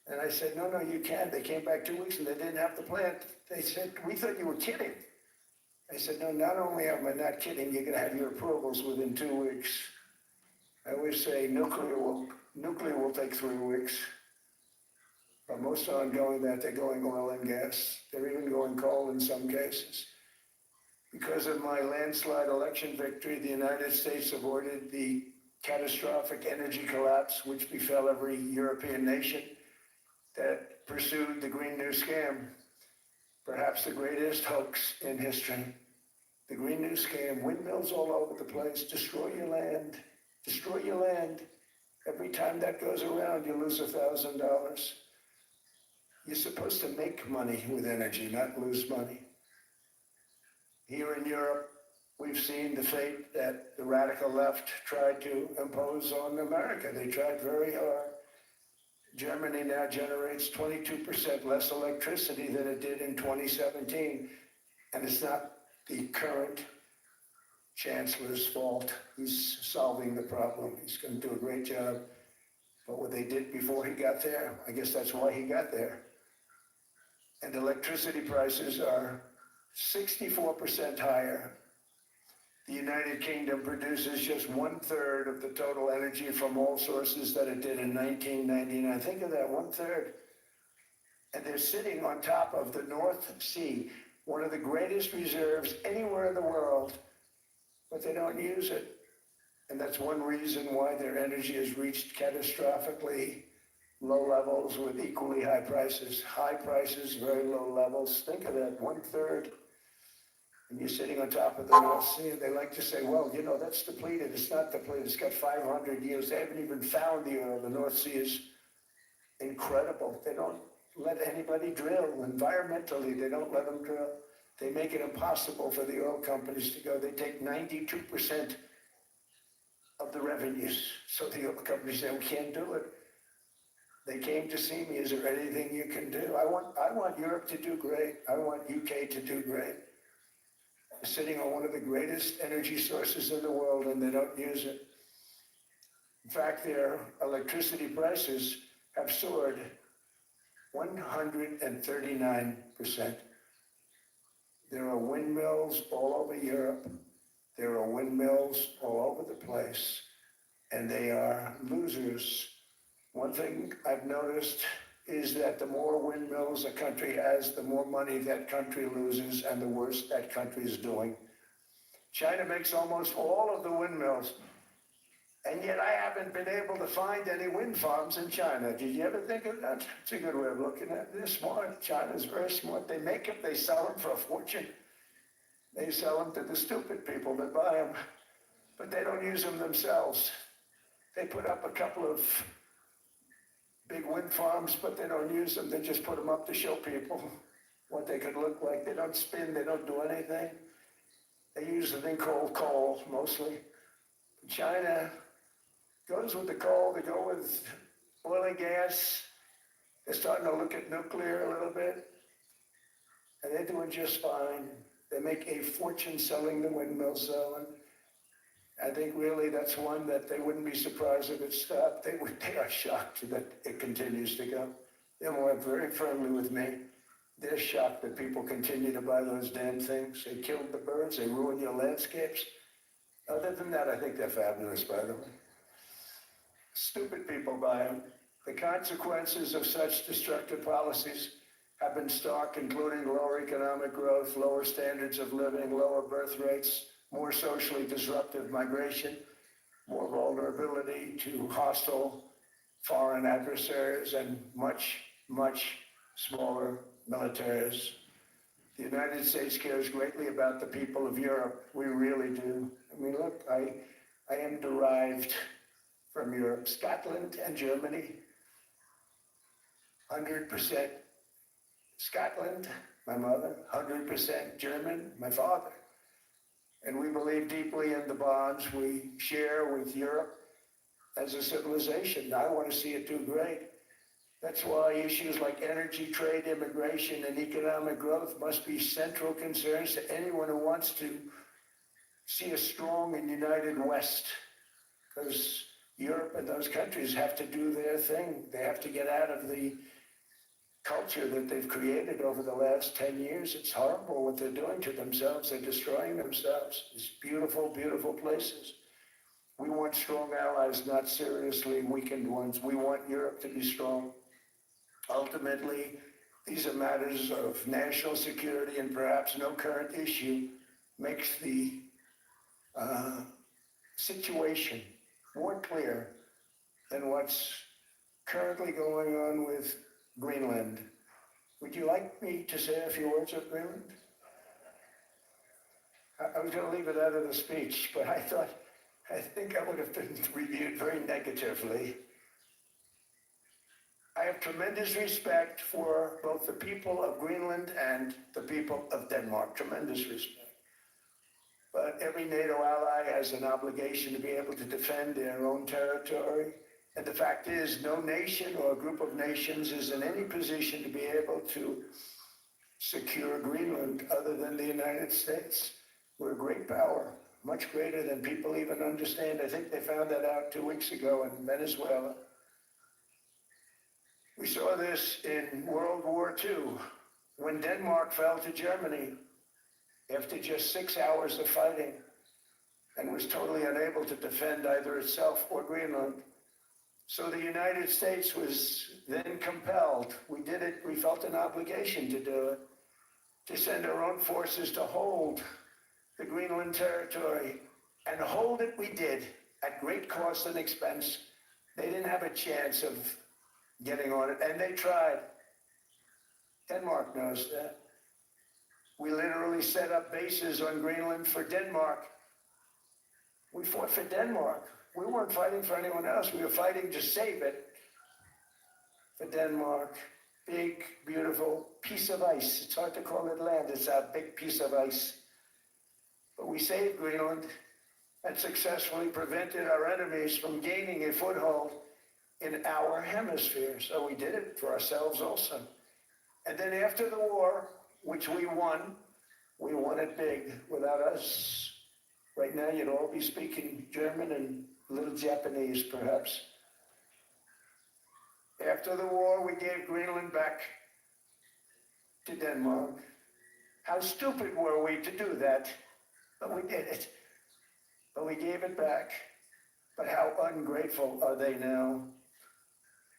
And I said, no, you can't. They came back 2 weeks and they didn't have the plant. They said, we thought you were kidding. I said, no, not only am I not kidding, you're going to have your approvals within 2 weeks. I always say nuclear will take 3 weeks. But most aren't going that. They're going oil and gas. They're even going coal in some cases. Because of my landslide election victory, the United States avoided the catastrophic energy collapse which befell every European nation that pursued the Green New Scam, perhaps the greatest hoax in history. The Green New Scam, windmills all over the place, destroy your land, destroy your land. Every time that goes around, you lose $1,000. You're supposed to make money with energy, not lose money. Here in Europe, we've seen the fate that the radical left tried to impose on America. They tried very hard. Germany now generates 22% less electricity than it did in 2017. And it's not the current chancellor's fault. He's solving the problem. He's going to do a great job. But what they did before he got there, I guess that's why he got there. And electricity prices are 64% higher. The United Kingdom produces just 1/3 of the total energy from all sources that it did in 1999. Think of that, 1/3. And they're sitting on top of the North Sea, one of the greatest reserves anywhere in the world, but they don't use it. And that's one reason why their energy has reached catastrophically low levels with equally high prices. High prices, very low levels. Think of that, 1/3. And you're sitting on top of the North Sea, and they like to say, well, you know, that's depleted. It's not depleted. It's got 500 years. They haven't even found the oil. The North Sea is incredible. They don't let anybody drill. Environmentally, they don't let them drill. They make it impossible for the oil companies to go. They take 92% of the revenues. So the oil companies say, we can't do it. They came to see me. Is there anything you can do? I want Europe to do great. I want UK to do great. Sitting on one of the greatest energy sources in the world, and they don't use it. In fact, their electricity prices have soared 139%. There are windmills all over Europe. There are windmills all over the place, and they are losers. One thing I've noticed is that the more windmills a country has, the more money that country loses and the worse that country is doing. China makes almost all of the windmills, and yet I haven't been able to find any wind farms in China. Did you ever think of that? It's a good way of looking at it. They're smart. China's very smart. They make them, they sell them for a fortune. They sell them to the stupid people that buy them, but they don't use them themselves. They put up a couple of big wind farms, but they don't use them. They just put them up to show people what they could look like. They don't spin, they don't do anything. They use a thing called coal, mostly. China goes with the coal, they go with oil and gas. They're starting to look at nuclear a little bit, and they're doing just fine. They make a fortune selling the windmills, though, I think really that's one that they wouldn't be surprised if it stopped. They are shocked that it continues to go. They'll work very firmly with me. They're shocked that people continue to buy those damn things. They killed the birds, they ruined your landscapes. Other than that, I think they're fabulous, by the way. Stupid people buy them. The consequences of such destructive policies have been stark, including lower economic growth, lower standards of living, lower birth rates, more socially disruptive migration, more vulnerability to hostile foreign adversaries, and much, much smaller militaries. The United States cares greatly about the people of Europe. We really do. I mean, look, I am derived from Europe, Scotland and Germany. 100% Scotland, my mother, 100% German, my father. And we believe deeply in the bonds we share with Europe as a civilization. I want to see it do great. That's why issues like energy, trade, immigration, and economic growth must be central concerns to anyone who wants to see a strong and united West. Because Europe and those countries have to do their thing. They have to get out of the culture that they've created over the last 10 years. It's horrible what they're doing to themselves. They're destroying themselves. These beautiful, beautiful places. We want strong allies, not seriously weakened ones. We want Europe to be strong. Ultimately, these are matters of national security, and perhaps no current issue makes the situation more clear than what's currently going on with Greenland. Would you like me to say a few words of Greenland? I was going to leave it out of the speech, but I think I would have been reviewed very negatively. I have tremendous respect for both the people of Greenland and the people of Denmark, tremendous respect. But every NATO ally has an obligation to be able to defend their own territory. And the fact is, no nation or group of nations is in any position to be able to secure Greenland other than the United States. We're a great power, much greater than people even understand. I think they found that out 2 weeks ago in Venezuela. We saw this in World War II, when Denmark fell to Germany after just 6 hours of fighting and was totally unable to defend either itself or Greenland. So the United States was then compelled, we did it, we felt an obligation to do it, to send our own forces to hold the Greenland territory. And hold it we did, at great cost and expense. They didn't have a chance of getting on it, and they tried. Denmark knows that. We literally set up bases on Greenland for Denmark. We fought for Denmark. We weren't fighting for anyone else. We were fighting to save it for Denmark. Big, beautiful piece of ice. It's hard to call it land. It's a big piece of ice. But we saved Greenland and successfully prevented our enemies from gaining a foothold in our hemisphere. So we did it for ourselves also. And then after the war, which we won it big. Without us, right now you'd all be speaking German and a little Japanese, perhaps. After the war, we gave Greenland back to Denmark. How stupid were we to do that? But we did it. But we gave it back. But how ungrateful are they now?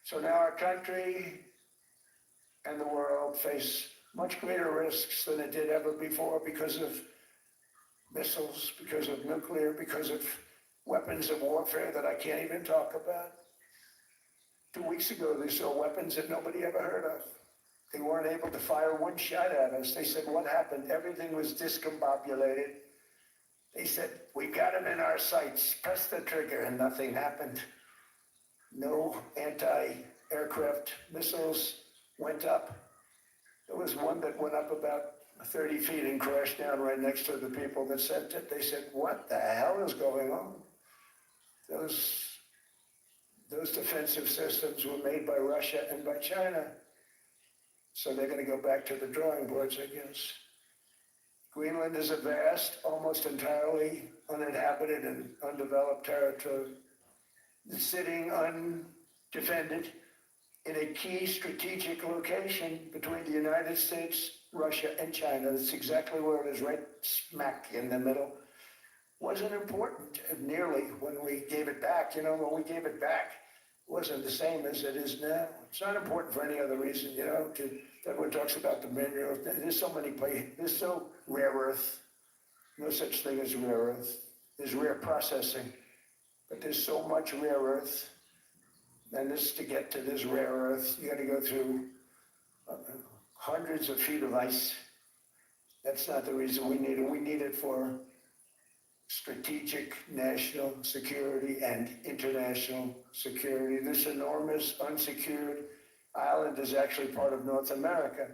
So now our country and the world face much greater risks than it did ever before because of missiles, because of nuclear, because of weapons of warfare that I can't even talk about. 2 weeks ago, they saw weapons that nobody ever heard of. They weren't able to fire one shot at us. They said, what happened? Everything was discombobulated. They said, we got them in our sights. Press the trigger, and nothing happened. No anti-aircraft missiles went up. There was one that went up about 30 feet and crashed down right next to the people that sent it. They said, what the hell is going on? Those defensive systems were made by Russia and by China. So they're going to go back to the drawing boards, I guess. Greenland is a vast, almost entirely uninhabited and undeveloped territory, sitting undefended in a key strategic location between the United States, Russia, and China. That's exactly where it is, right smack in the middle. Wasn't important nearly when we gave it back. You know, when we gave it back, it wasn't the same as it is now. It's not important for any other reason, you know, everyone talks about the mineral. There's so many places, there's so rare earth. No such thing as rare earth. There's rare processing, but there's so much rare earth. And this, to get to this rare earth, you got to go through hundreds of feet of ice. That's not the reason we need it. We need it for strategic national security and international security. This enormous unsecured island is actually part of North America,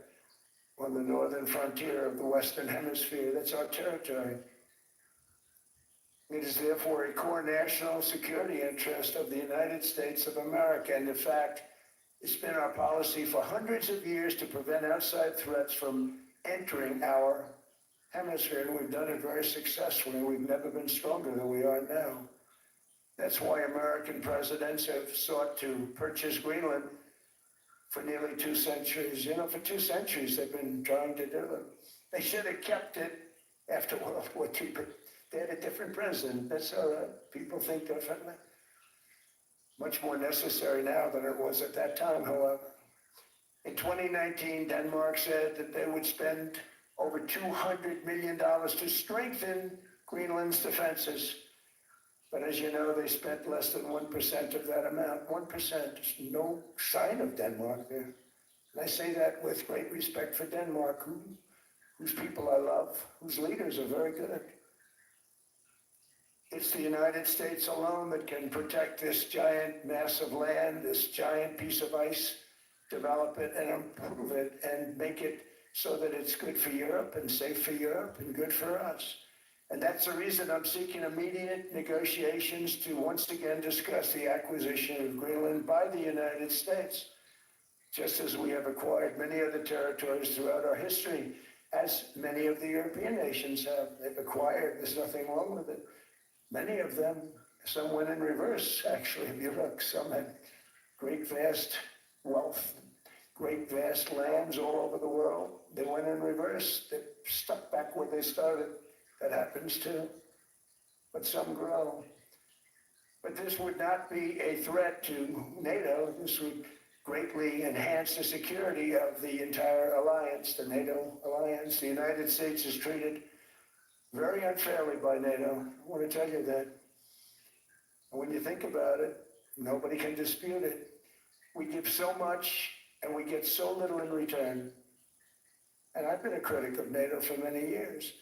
on the northern frontier of the Western Hemisphere. That's our territory. It is therefore a core national security interest of the United States of America. And in fact, it's been our policy for hundreds of years to prevent outside threats from entering our hemisphere, and we've done it very successfully. We've never been stronger than we are now. That's why American presidents have sought to purchase Greenland for nearly 2 centuries. You know, for 2 centuries they've been trying to do it. They should have kept it after World War II, but they had a different president. That's all right. People think differently. Much more necessary now than it was at that time, however. In 2019, Denmark said that they would spend over $200 million to strengthen Greenland's defenses. But as you know, they spent less than 1% of that amount. 1%, there's no sign of Denmark there. And I say that with great respect for Denmark, whose people I love, whose leaders are very good. It's the United States alone that can protect this giant mass of land, this giant piece of ice, develop it and improve it and make it so that it's good for Europe and safe for Europe and good for us. And that's the reason I'm seeking immediate negotiations to once again discuss the acquisition of Greenland by the United States, just as we have acquired many other territories throughout our history, as many of the European nations have. They've acquired, there's nothing wrong with it. Many of them, some went in reverse, actually, if you look. Some had great vast wealth, great vast lands all over the world. They went in reverse. They stuck back where they started. That happens too. But some grow. But this would not be a threat to NATO. This would greatly enhance the security of the entire alliance, the NATO alliance. The United States is treated very unfairly by NATO. I want to tell you that. And when you think about it, nobody can dispute it. We give so much and we get so little in return. And I've been a critic of NATO for many years.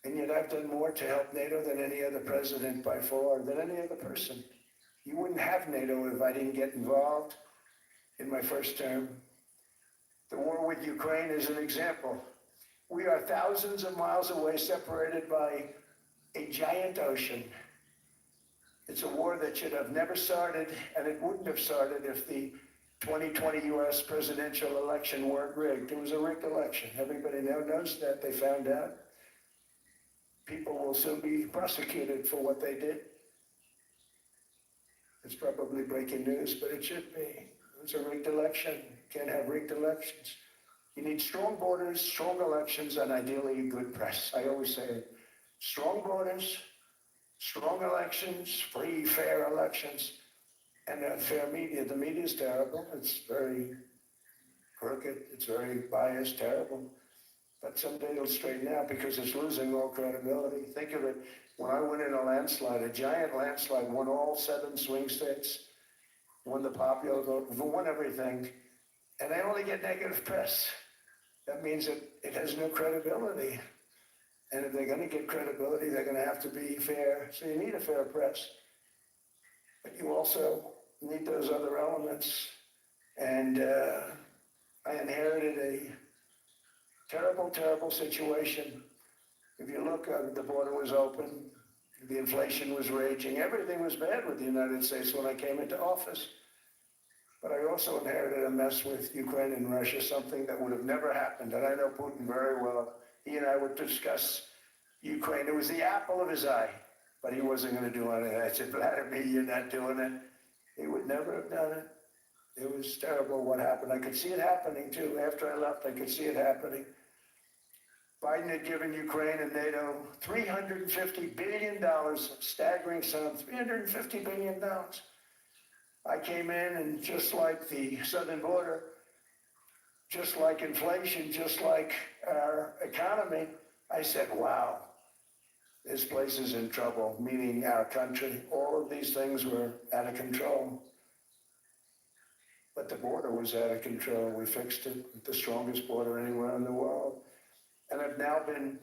And yet I've done more to help NATO than any other president by far, than any other person. You wouldn't have NATO if I didn't get involved in my first term. The war with Ukraine is an example. We are thousands of miles away, separated by a giant ocean. It's a war that should have never started, and it wouldn't have started if the 2020 U.S. presidential election weren't rigged. It was a rigged election. Everybody now knows that. They found out. People will soon be prosecuted for what they did. It's probably breaking news, but it should be. It was a rigged election. You can't have rigged elections. You need strong borders, strong elections, and ideally good press. I always say it. Strong borders, strong elections, free, fair elections, and a fair media. The media is terrible. It's very crooked. It's very biased, terrible. But someday it'll straighten out because it's losing all credibility. Think of it. When I went in a landslide, a giant landslide, won all 7 swing states, won the popular vote, won everything, and they only get negative press. That means that it has no credibility. And if they're going to get credibility, they're going to have to be fair. So you need a fair press. But you also need those other elements. And I inherited a terrible, terrible situation. If you look, the border was open. The inflation was raging. Everything was bad with the United States when I came into office. But I also inherited a mess with Ukraine and Russia, something that would have never happened. And I know Putin very well. he and I would discuss Ukraine. It was the apple of his eye, but he wasn't going to do anything. I said, Vladimir, you're not doing it. He would never have done it. It was terrible what happened. I could see it happening too. After I left, I could see it happening. Biden had given Ukraine and NATO $350 billion, staggering sum, $350 billion. I came in and just like the southern border, just like inflation, just like our economy, I said, wow, this place is in trouble, meaning our country. All of these things were out of control. But the border was out of control. We fixed it, the strongest border anywhere in the world. And I've now been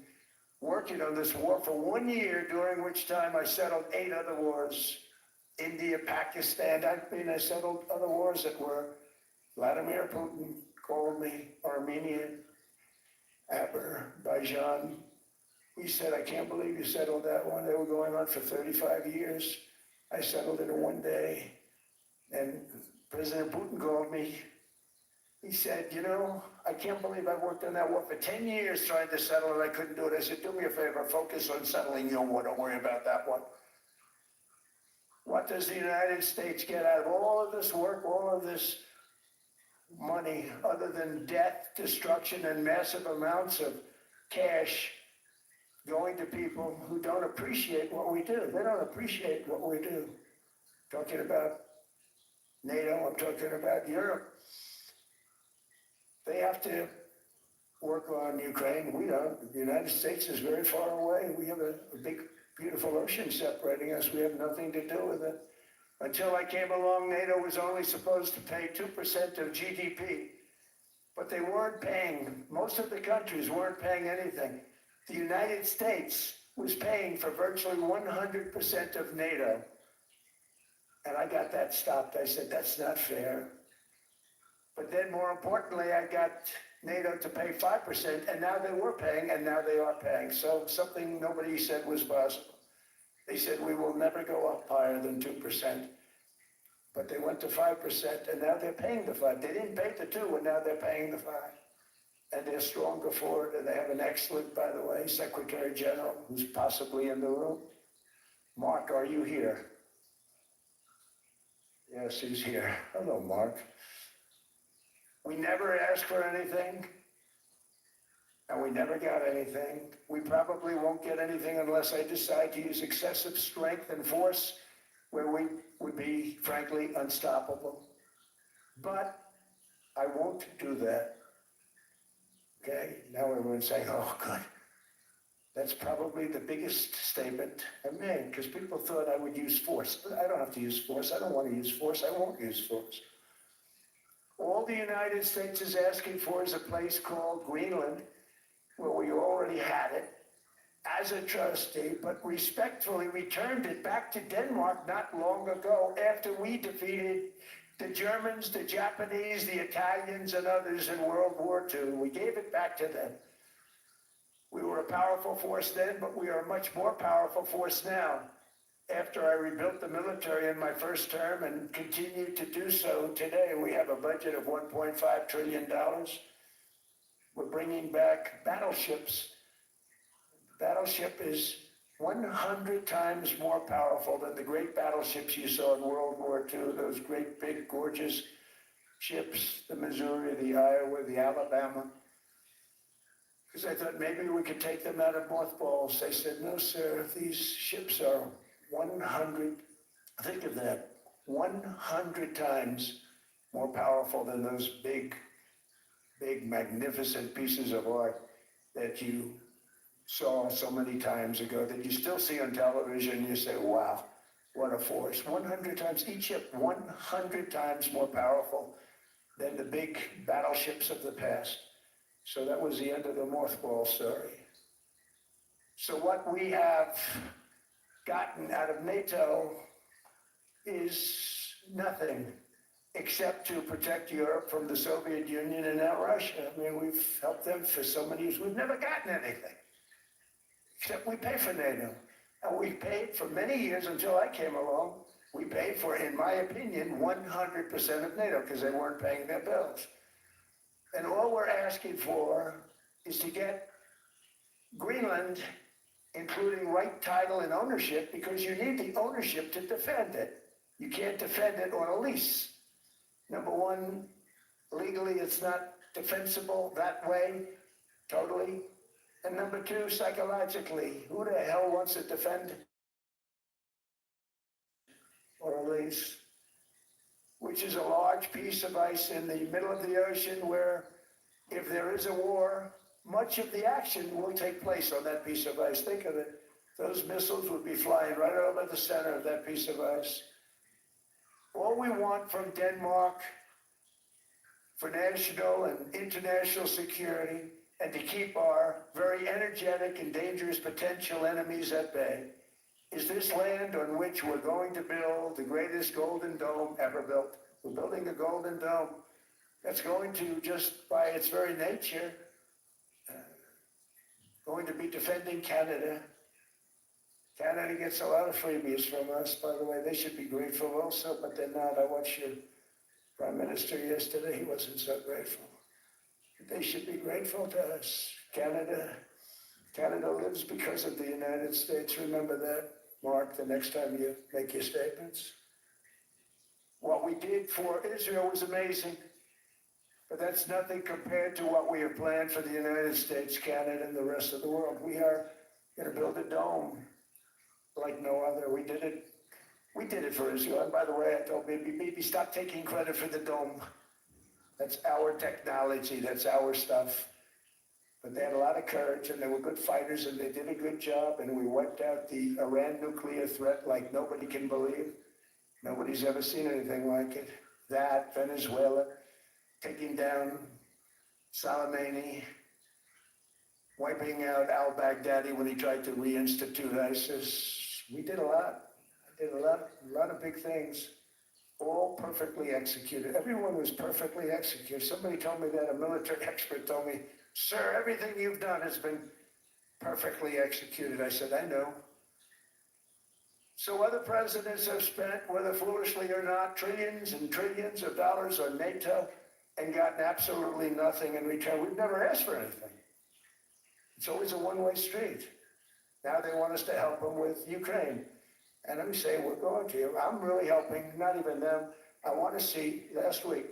working on this war for 1 year, during which time I settled 8 other wars. India, Pakistan, I settled other wars that were Vladimir Putin called me, Armenia, Azerbaijan. He said, I can't believe you settled that one. They were going on for 35 years. I settled it in 1 day. And President Putin called me. He said, you know, I can't believe I worked on that war for 10 years trying to settle it. I couldn't do it. I said, do me a favor, focus on settling your war. Don't worry about that one. What does the United States get out of all of this work, all of this money, other than death, destruction, and massive amounts of cash going to people who don't appreciate what we do? They don't appreciate what we do. Talking about NATO, I'm talking about Europe. They have to work on Ukraine. We don't. The United States is very far away. We have a big, beautiful ocean separating us. We have nothing to do with it. Until I came along, NATO was only supposed to pay 2% of GDP. But they weren't paying, most of the countries weren't paying anything. The United States was paying for virtually 100% of NATO. And I got that stopped. I said, that's not fair. But then more importantly, I got NATO to pay 5%, and now they were paying, and now they are paying. So something nobody said was possible. They said, we will never go up higher than 2%. But they went to 5%, and now they're paying the 5. They didn't pay the 2, and now they're paying the 5. And they're stronger for it, and they have an excellent, by the way, Secretary General, who's possibly in the room. Mark, are you here? Yes, he's here. Hello, Mark. We never asked for anything, and we never got anything. We probably won't get anything unless I decide to use excessive strength and force, where we would be, frankly, unstoppable. But I won't do that. Okay? Now everyone's saying, oh, good. That's probably the biggest statement I made, because people thought I would use force. I don't have to use force. I don't want to use force. I won't use force. All the United States is asking for is a place called Greenland, where we already had it, as a trustee, but respectfully returned it back to Denmark not long ago after we defeated the Germans, the Japanese, the Italians, and others in World War II. We gave it back to them. We were a powerful force then, but we are a much more powerful force now. After I rebuilt the military in my first term and continue to do so today, we have a budget of $1.5 trillion. We're bringing back battleships. The battleship is 100 times more powerful than the great battleships you saw in World War II, those great, big, gorgeous ships, the Missouri, the Iowa, the Alabama. Because I thought maybe we could take them out of mothballs. They said, no, sir, these ships are 100, think of that, 100 times more powerful than those big, big, magnificent pieces of art that you saw so many times ago, that you still see on television. You say, wow, what a force. 100 times, each ship 100 times more powerful than the big battleships of the past. So that was the end of the mothball story. So what we have gotten out of NATO is nothing except to protect Europe from the Soviet Union and now Russia. I mean, we've helped them for so many years. We've never gotten anything, except we pay for NATO. And we paid for many years until I came along. We paid for, in my opinion, 100% of NATO because they weren't paying their bills. And all we're asking for is to get Greenland, including right title and ownership, because you need the ownership to defend it. You can't defend it on a lease. Number one, legally, it's not defensible that way, totally. And number two, psychologically, who the hell wants to defend on a lease? Which is a large piece of ice in the middle of the ocean where if there is a war, much of the action will take place on that piece of ice. Think of it. Those missiles would be flying right over the center of that piece of ice. All we want from Denmark for national and international security and to keep our very energetic and dangerous potential enemies at bay is this land on which we're going to build the greatest golden dome ever built. We're building a golden dome that's going to, just by its very nature, going to be defending Canada. Canada gets a lot of freebies from us, by the way. They should be grateful also, but they're not. I watched your Prime Minister yesterday. He wasn't so grateful. They should be grateful to us. Canada lives because of the United States. Remember that, Mark, the next time you make your statements. What we did for Israel was amazing, but that's nothing compared to what we have planned for the United States, Canada, and the rest of the world. We are going to build a dome like no other. We did it for Israel. And by the way, I told Bibi, stop taking credit for the dome. That's our technology. That's our stuff. But they had a lot of courage, and they were good fighters, and they did a good job, and we wiped out the Iran nuclear threat like nobody can believe. Nobody's ever seen anything like it. That, Venezuela, taking down Soleimani, wiping out al-Baghdadi when he tried to reinstitute ISIS. We did a lot. I did a lot of big things, all perfectly executed. Everyone was perfectly executed. Somebody told me that, a military expert told me, sir, everything you've done has been perfectly executed. I said, I know. So other presidents have spent, whether foolishly or not, trillions and trillions of dollars on NATO and gotten absolutely nothing in return. We've never asked for anything. It's always a one-way street. Now they want us to help them with Ukraine. And let me say, we're going to. I'm really helping, not even them. I want to see, last week,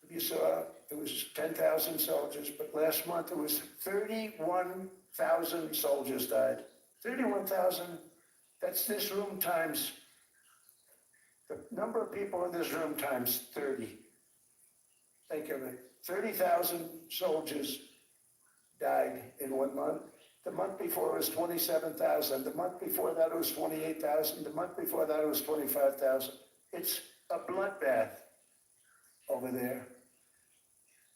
if you saw, it was 10,000 soldiers, but last month it was 31,000 soldiers died. 31,000, that's this room times, the number of people in this room times 30. Think of it, 30,000 soldiers died in 1 month. The month before it was 27,000. The month before that it was 28,000. The month before that it was 25,000. It's a bloodbath over there.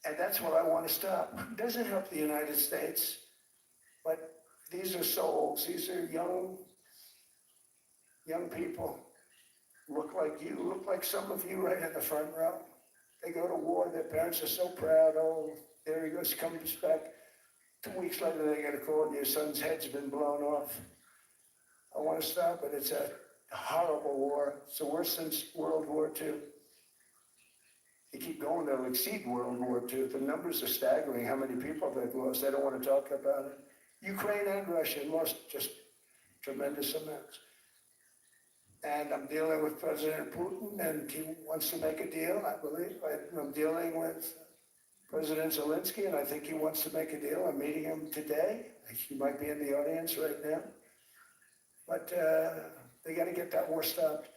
And that's what I want to stop. It doesn't help the United States, but these are souls. These are young people. Look like you, look like some of you right in the front row. They go to war, their parents are so proud. Oh, there he goes, comes back. 2 weeks later, they get a call, and your son's head's been blown off. I want to stop it. It's a horrible war. It's the worst since World War II. They keep going, they'll exceed World War II. The numbers are staggering, how many people they've lost. They don't want to talk about it. Ukraine and Russia lost just tremendous amounts. And I'm dealing with President Putin, and he wants to make a deal, I believe. I'm dealing with President Zelensky, and I think he wants to make a deal. I'm meeting him today. He might be in the audience right now. But they got to get that war stopped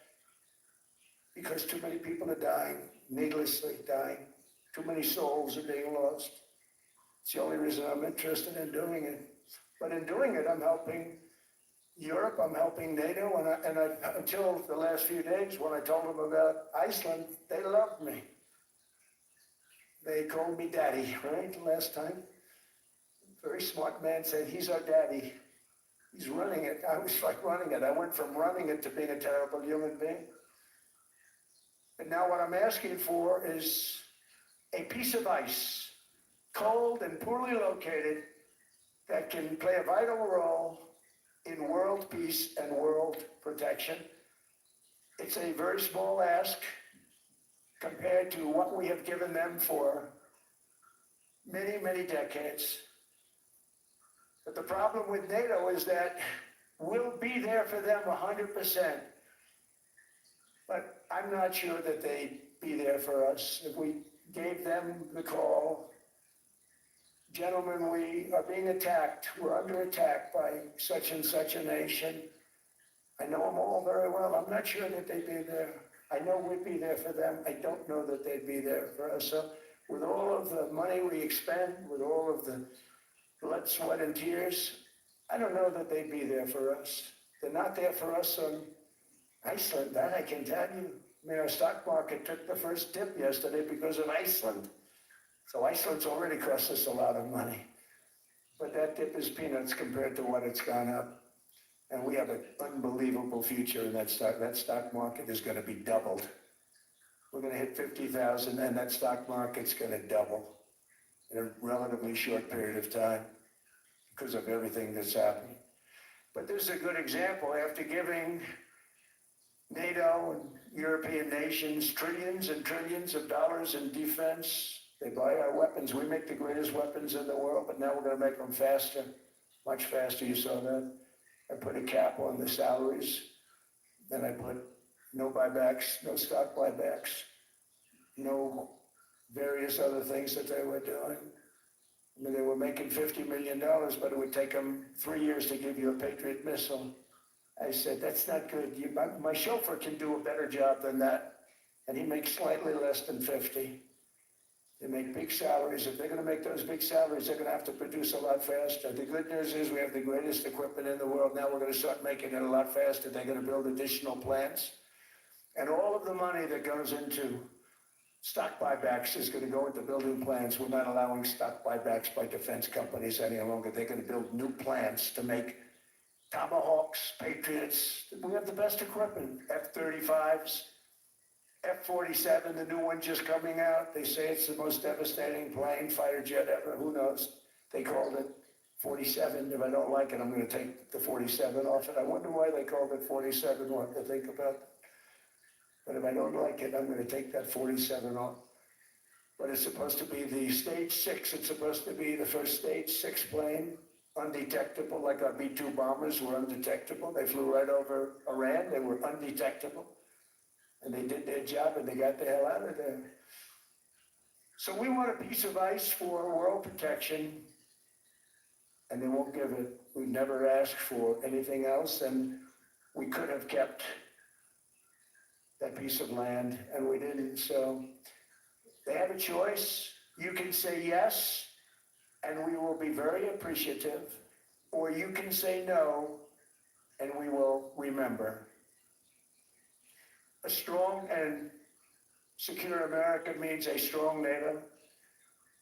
because too many people are dying, needlessly dying. Too many souls are being lost. It's the only reason I'm interested in doing it. But in doing it, I'm helping Europe, I'm helping NATO, and until the last few days when I told them about Iceland, they loved me. They called me daddy, right, last time. Very smart man said, he's our daddy. He's running it. I was like running it. I went from running it to being a terrible human being. And now what I'm asking for is a piece of ice, cold and poorly located, that can play a vital role in world peace and world protection. It's a very small ask compared to what we have given them for many, many decades. But the problem with NATO is that we'll be there for them 100%. But I'm not sure that they'd be there for us if we gave them the call. Gentlemen, we are being attacked. We're under attack by such and such a nation. I know them all very well. I'm not sure that they'd be there. I know we'd be there for them. I don't know that they'd be there for us. So with all of the money we expend, with all of the blood, sweat, and tears, I don't know that they'd be there for us. They're not there for us on Iceland, that I can tell you. I mean, our stock market took the first dip yesterday because of Iceland. So Iceland's already cost us a lot of money. But that dip is peanuts compared to what it's gone up. And we have an unbelievable future in that stock. That stock market is going to be doubled. We're going to hit 50,000 and that stock market's going to double in a relatively short period of time because of everything that's happening. But this is a good example. After giving NATO and European nations trillions and trillions of dollars in defense, they buy our weapons. We make the greatest weapons in the world, but now we're going to make them faster, much faster. You saw that. I put a cap on the salaries. Then I put no buybacks, no stock buybacks, no various other things that they were doing. I mean, they were making $50 million, but it would take them 3 years to give you a Patriot missile. I said, that's not good. My chauffeur can do a better job than that, and he makes slightly less than 50. They make big salaries. If they're going to make those big salaries, they're going to have to produce a lot faster. The good news is we have the greatest equipment in the world. Now we're going to start making it a lot faster. They're going to build additional plants. And all of the money that goes into stock buybacks is going to go into building plants. We're not allowing stock buybacks by defense companies any longer. They're going to build new plants to make Tomahawks, Patriots. We have the best equipment, F-35s. F-47, the new one just coming out. They say it's the most devastating plane, fighter jet ever. Who knows? They called it 47. If I don't like it, I'm going to take the 47 off it. I wonder why they called it 47, what to think about that. But if I don't like it, I'm going to take that 47 off. But it's supposed to be the stage 6. It's supposed to be the first stage 6 plane, undetectable, like our B-2 bombers were undetectable. They flew right over Iran. They were undetectable. And they did their job and they got the hell out of there. So we want a piece of ice for world protection, and they won't give it. We've never asked for anything else, and we could have kept that piece of land, and we didn't. So they have a choice. You can say yes, and we will be very appreciative, or you can say no, and we will remember. A strong and secure America means a strong NATO,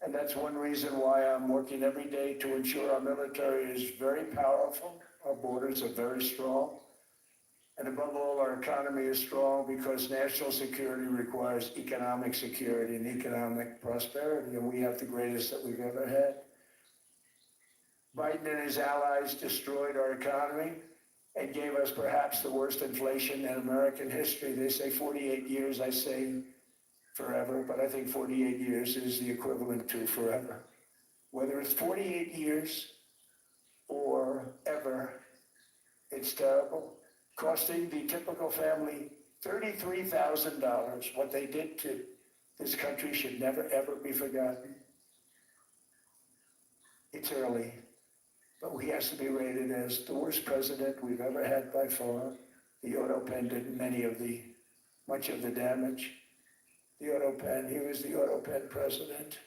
and that's one reason why I'm working every day to ensure our military is very powerful, our borders are very strong, and above all, our economy is strong because national security requires economic security and economic prosperity, and we have the greatest that we've ever had. Biden and his allies destroyed our economy and gave us perhaps the worst inflation in American history. They say 48 years, I say forever, but I think 48 years is the equivalent to forever. Whether it's 48 years or ever, it's terrible. Costing the typical family $33,000. What they did to this country should never, ever be forgotten. It's early. But he has to be rated as the worst president we've ever had by far. The auto pen did much of the damage. The auto pen, he was the auto pen president.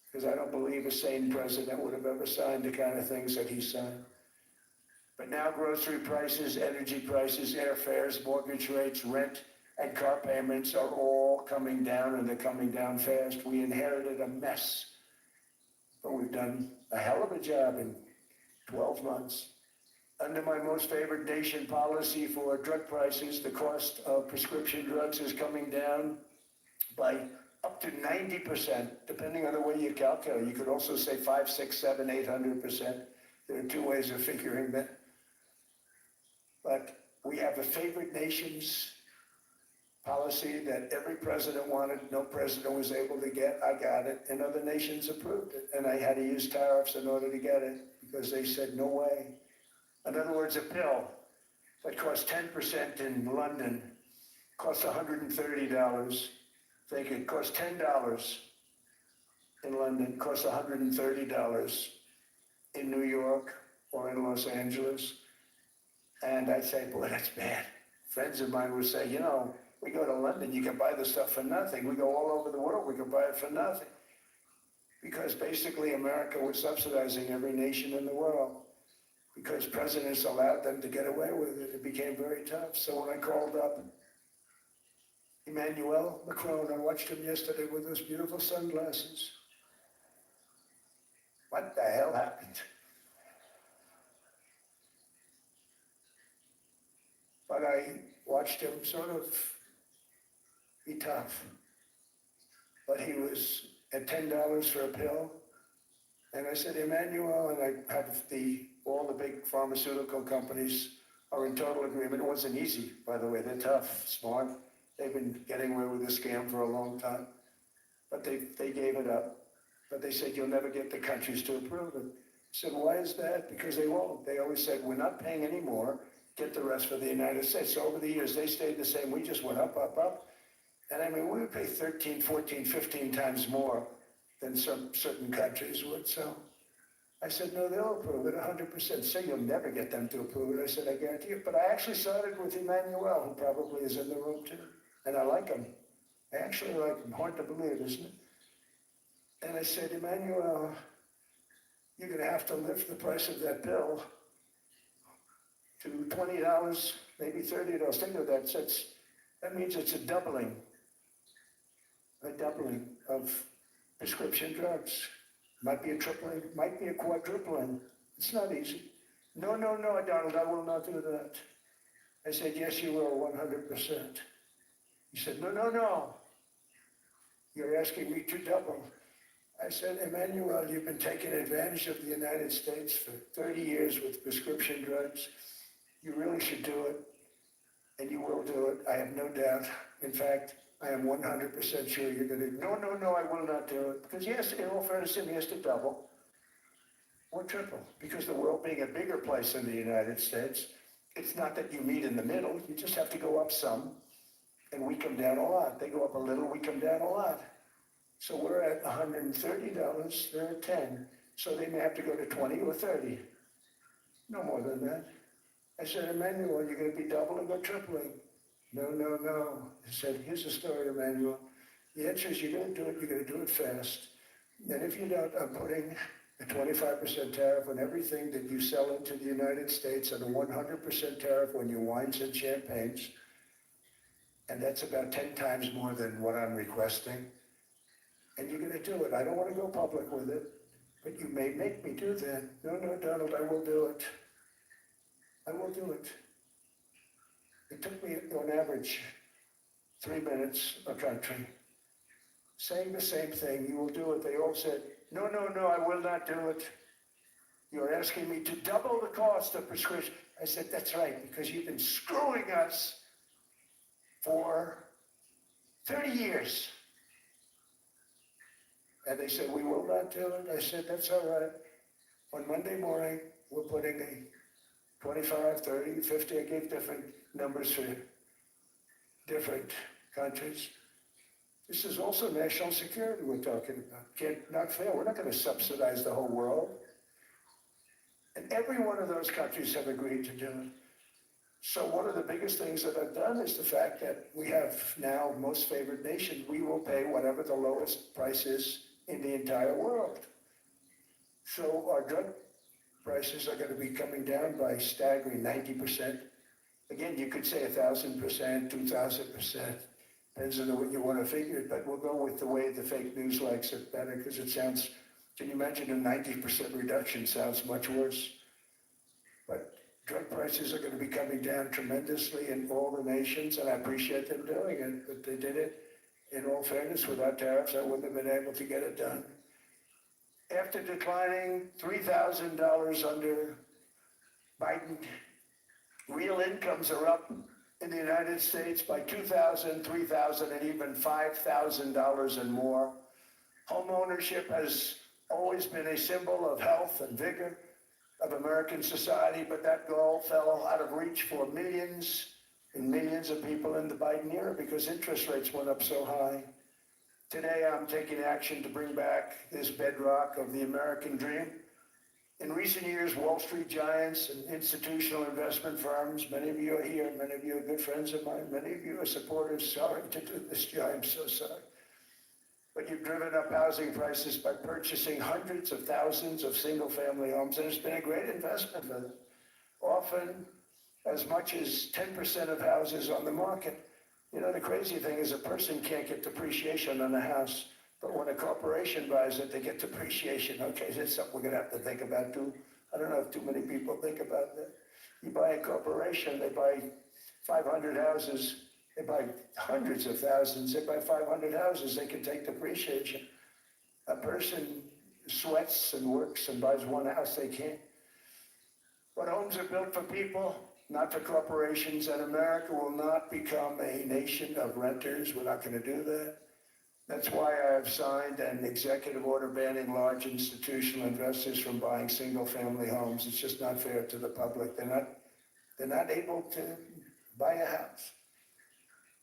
Because I don't believe a sane president would have ever signed the kind of things that he signed. But now grocery prices, energy prices, airfares, mortgage rates, rent, and car payments are all coming down, and they're coming down fast. We inherited a mess. But we've done a hell of a job in 12 months. Under my most favored nation policy for drug prices, the cost of prescription drugs is coming down by up to 90%, depending on the way you calculate. You could also say 5, 6, 7, 800%. There are two ways of figuring that. But we have a favored nations policy that every president wanted, no president was able to get. I got it, and other nations approved it. And I had to use tariffs in order to get it, because they said, no way. In other words, a pill that costs 10% in London costs $130. Think it costs $10 in London, costs $130 in New York or in Los Angeles. And I'd say, boy, that's bad. Friends of mine would say, you know, we go to London, you can buy the stuff for nothing. We go all over the world, we can buy it for nothing. Because basically America was subsidizing every nation in the world. Because presidents allowed them to get away with it. It became very tough. So when I called up Emmanuel Macron, I watched him yesterday with those beautiful sunglasses. What the hell happened? But I watched him sort of be tough. But he was at $10 for a pill. And I said, Emmanuel, and I have all the big pharmaceutical companies are in total agreement. It wasn't easy, by the way. They're tough, smart. They've been getting away with this scam for a long time. But they gave it up. But they said, you'll never get the countries to approve it. I said, why is that? Because they won't. They always said, we're not paying any more. Get the rest for the United States. So over the years, they stayed the same. We just went up, up, up. And I mean, we would pay 13, 14, 15 times more than some certain countries would. So I said, no, they'll approve it 100%. So you'll never get them to approve it. I said, I guarantee you. But I actually sided with Emmanuel, who probably is in the room too. And I like him. I actually like him. Hard to believe, isn't it? And I said, Emmanuel, you're going to have to lift the price of that bill to $20, maybe $30. Think of that. So that means it's a doubling of prescription drugs. Might be a tripling, might be a quadrupling. It's not easy. No, Donald, I will not do that. I said, yes, you will, 100%. He said, no. You're asking me to double. I said, Emmanuel, you've been taking advantage of the United States for 30 years with prescription drugs. You really should do it, and you will do it. I have no doubt. In fact, I am 100% sure you're going to, no, I will not do it. Because yes, in all fairness, he has to double or triple. Because the world being a bigger place than the United States, it's not that you meet in the middle. You just have to go up some, and we come down a lot. They go up a little, we come down a lot. So we're at $130, they're at 10. So they may have to go to 20 or 30. No more than that. I said, Emmanuel, you're going to be doubling or tripling. No. I said, here's the story, Emmanuel. The answer is you're going to do it, you're going to do it fast. And if you don't, I'm putting a 25% tariff on everything that you sell into the United States and a 100% tariff on your wines and champagnes. And that's about 10 times more than what I'm requesting. And you're going to do it. I don't want to go public with it, but you may make me do that. No, Donald, I will do it. I will do it. It took me, on average, 3 minutes a country saying the same thing. You will do it. They all said, no, I will not do it. You're asking me to double the cost of prescription. I said, that's right, because you've been screwing us for 30 years. And they said, we will not do it. I said, that's all right. On Monday morning, we're putting a 25, 30, 50, I gave different numbers for different countries. This is also national security we're talking about. Not fair. We're not going to subsidize the whole world. And every one of those countries have agreed to do it. So one of the biggest things that I've done is the fact that we have now most favored nation. We will pay whatever the lowest price is in the entire world. So our drug prices are going to be coming down by a staggering 90%. Again, you could say 1,000%, 2,000%. Depends on what you want to figure, but we'll go with the way the fake news likes it better because it sounds, can you imagine a 90% reduction sounds much worse. But drug prices are going to be coming down tremendously in all the nations, and I appreciate them doing it, but they did it. In all fairness, without tariffs, I wouldn't have been able to get it done. After declining $3,000 under Biden, real incomes are up in the United States by $2,000, $3,000, and even $5,000 and more. Home ownership has always been a symbol of health and vigor. of American society, but that goal fell out of reach for millions and millions of people in the Biden era because interest rates went up so high. Today, I'm taking action to bring back this bedrock of the American dream. In recent years, Wall Street giants and institutional investment firms, many of you are here, many of you are good friends of mine, many of you are supporters. Sorry to do this, Joe, I'm so sorry. But you've driven up housing prices by purchasing hundreds of thousands of single-family homes, and it's been a great investment for them. Often, as much as 10% of houses on the market. You know, the crazy thing is a person can't get depreciation on a house, but when a corporation buys it, they get depreciation. Okay, that's something we're gonna have to think about too. I don't know if too many people think about that. You buy a corporation, they buy 500 houses, they buy hundreds of thousands, they buy 500 houses, they can take depreciation. A person sweats and works and buys one house, they can't. But homes are built for people, not for corporations, and America will not become a nation of renters. We're not going to do that. That's why I have signed an executive order banning large institutional investors from buying single-family homes. It's just not fair to the public. They're not able to buy a house.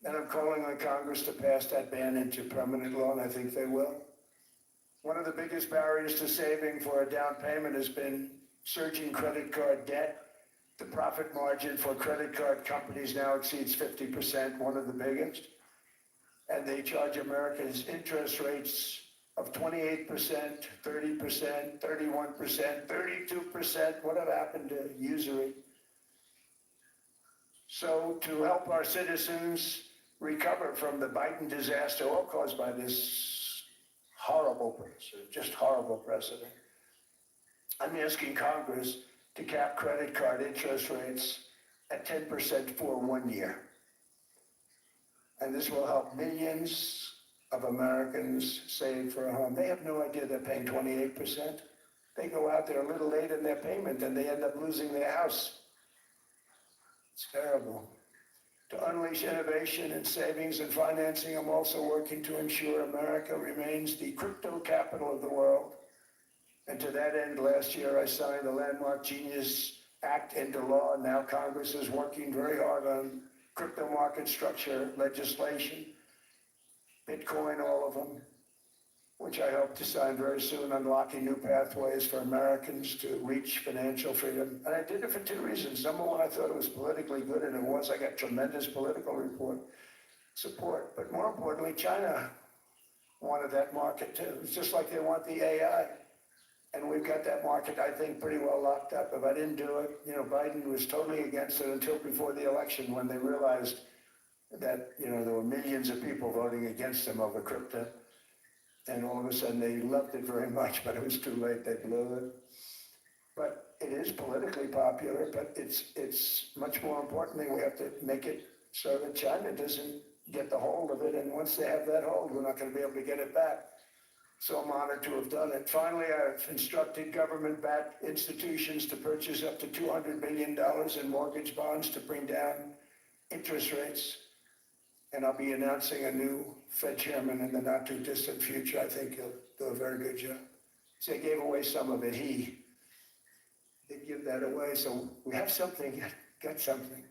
And I'm calling on Congress to pass that ban into permanent law, and I think they will. One of the biggest barriers to saving for a down payment has been surging credit card debt. The profit margin for credit card companies now exceeds 50%, one of the biggest. And they charge Americans interest rates of 28%, 30%, 31%, 32%. Whatever happened to usury? So to help our citizens recover from the Biden disaster, all caused by this horrible precedent, just horrible precedent, I'm asking Congress to cap credit card interest rates at 10% for 1 year. And this will help millions of Americans save for a home. They have no idea they're paying 28%. They go out there a little late in their payment and they end up losing their house. It's terrible. To unleash innovation in savings and financing, I'm also working to ensure America remains the crypto capital of the world. And to that end, last year I signed the landmark Genius Act into law. Now Congress is working very hard on crypto market structure legislation, Bitcoin, all of them, which I hope to sign very soon, unlocking new pathways for Americans to reach financial freedom. And I did it for two reasons. Number one, I thought it was politically good, and it was. I got tremendous political support. But more importantly, China wanted that market too. It's just like they want the AI. And we've got that market, I think, pretty well locked up. If I didn't do it, you know, Biden was totally against it until before the election when they realized that, you know, there were millions of people voting against him over crypto. And all of a sudden they loved it very much, but it was too late, they blew it. But it is politically popular, but it's much more importantly, we have to make it so that China doesn't get the hold of it. And once they have that hold, we're not going to be able to get it back. So I'm honored to have done it. Finally, I've instructed government-backed institutions to purchase up to $200 billion in mortgage bonds to bring down interest rates. And I'll be announcing a new Fed chairman in the not-too-distant future. I think he'll do a very good job. So they gave away some of it. He did give that away. So we have something, got something,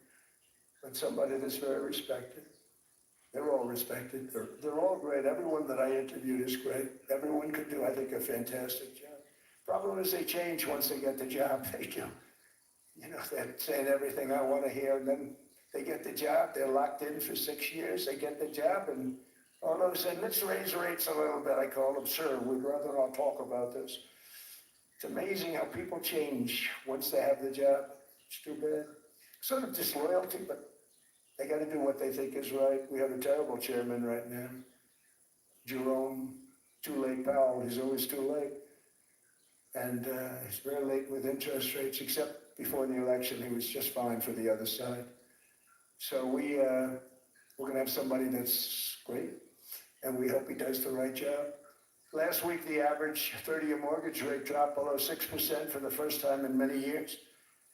but somebody that's very respected. They're all respected. They're all great. Everyone that I interviewed is great. Everyone could do, I think, a fantastic job. Problem is they change once they get the job. They do. You know, they're saying everything I want to hear, and then they get the job. They're locked in for 6 years. They get the job, and all of a sudden, let's raise rates a little bit. I call them, sir, we'd rather not talk about this. It's amazing how people change once they have the job. It's too bad. Sort of disloyalty, but they got to do what they think is right. We have a terrible chairman right now, Jerome Too Late Powell. He's always too late. And he's very late with interest rates, except before the election, he was just fine for the other side. So we're going to have somebody that's great, and we hope he does the right job. Last week, the average 30-year mortgage rate dropped below 6% for the first time in many years.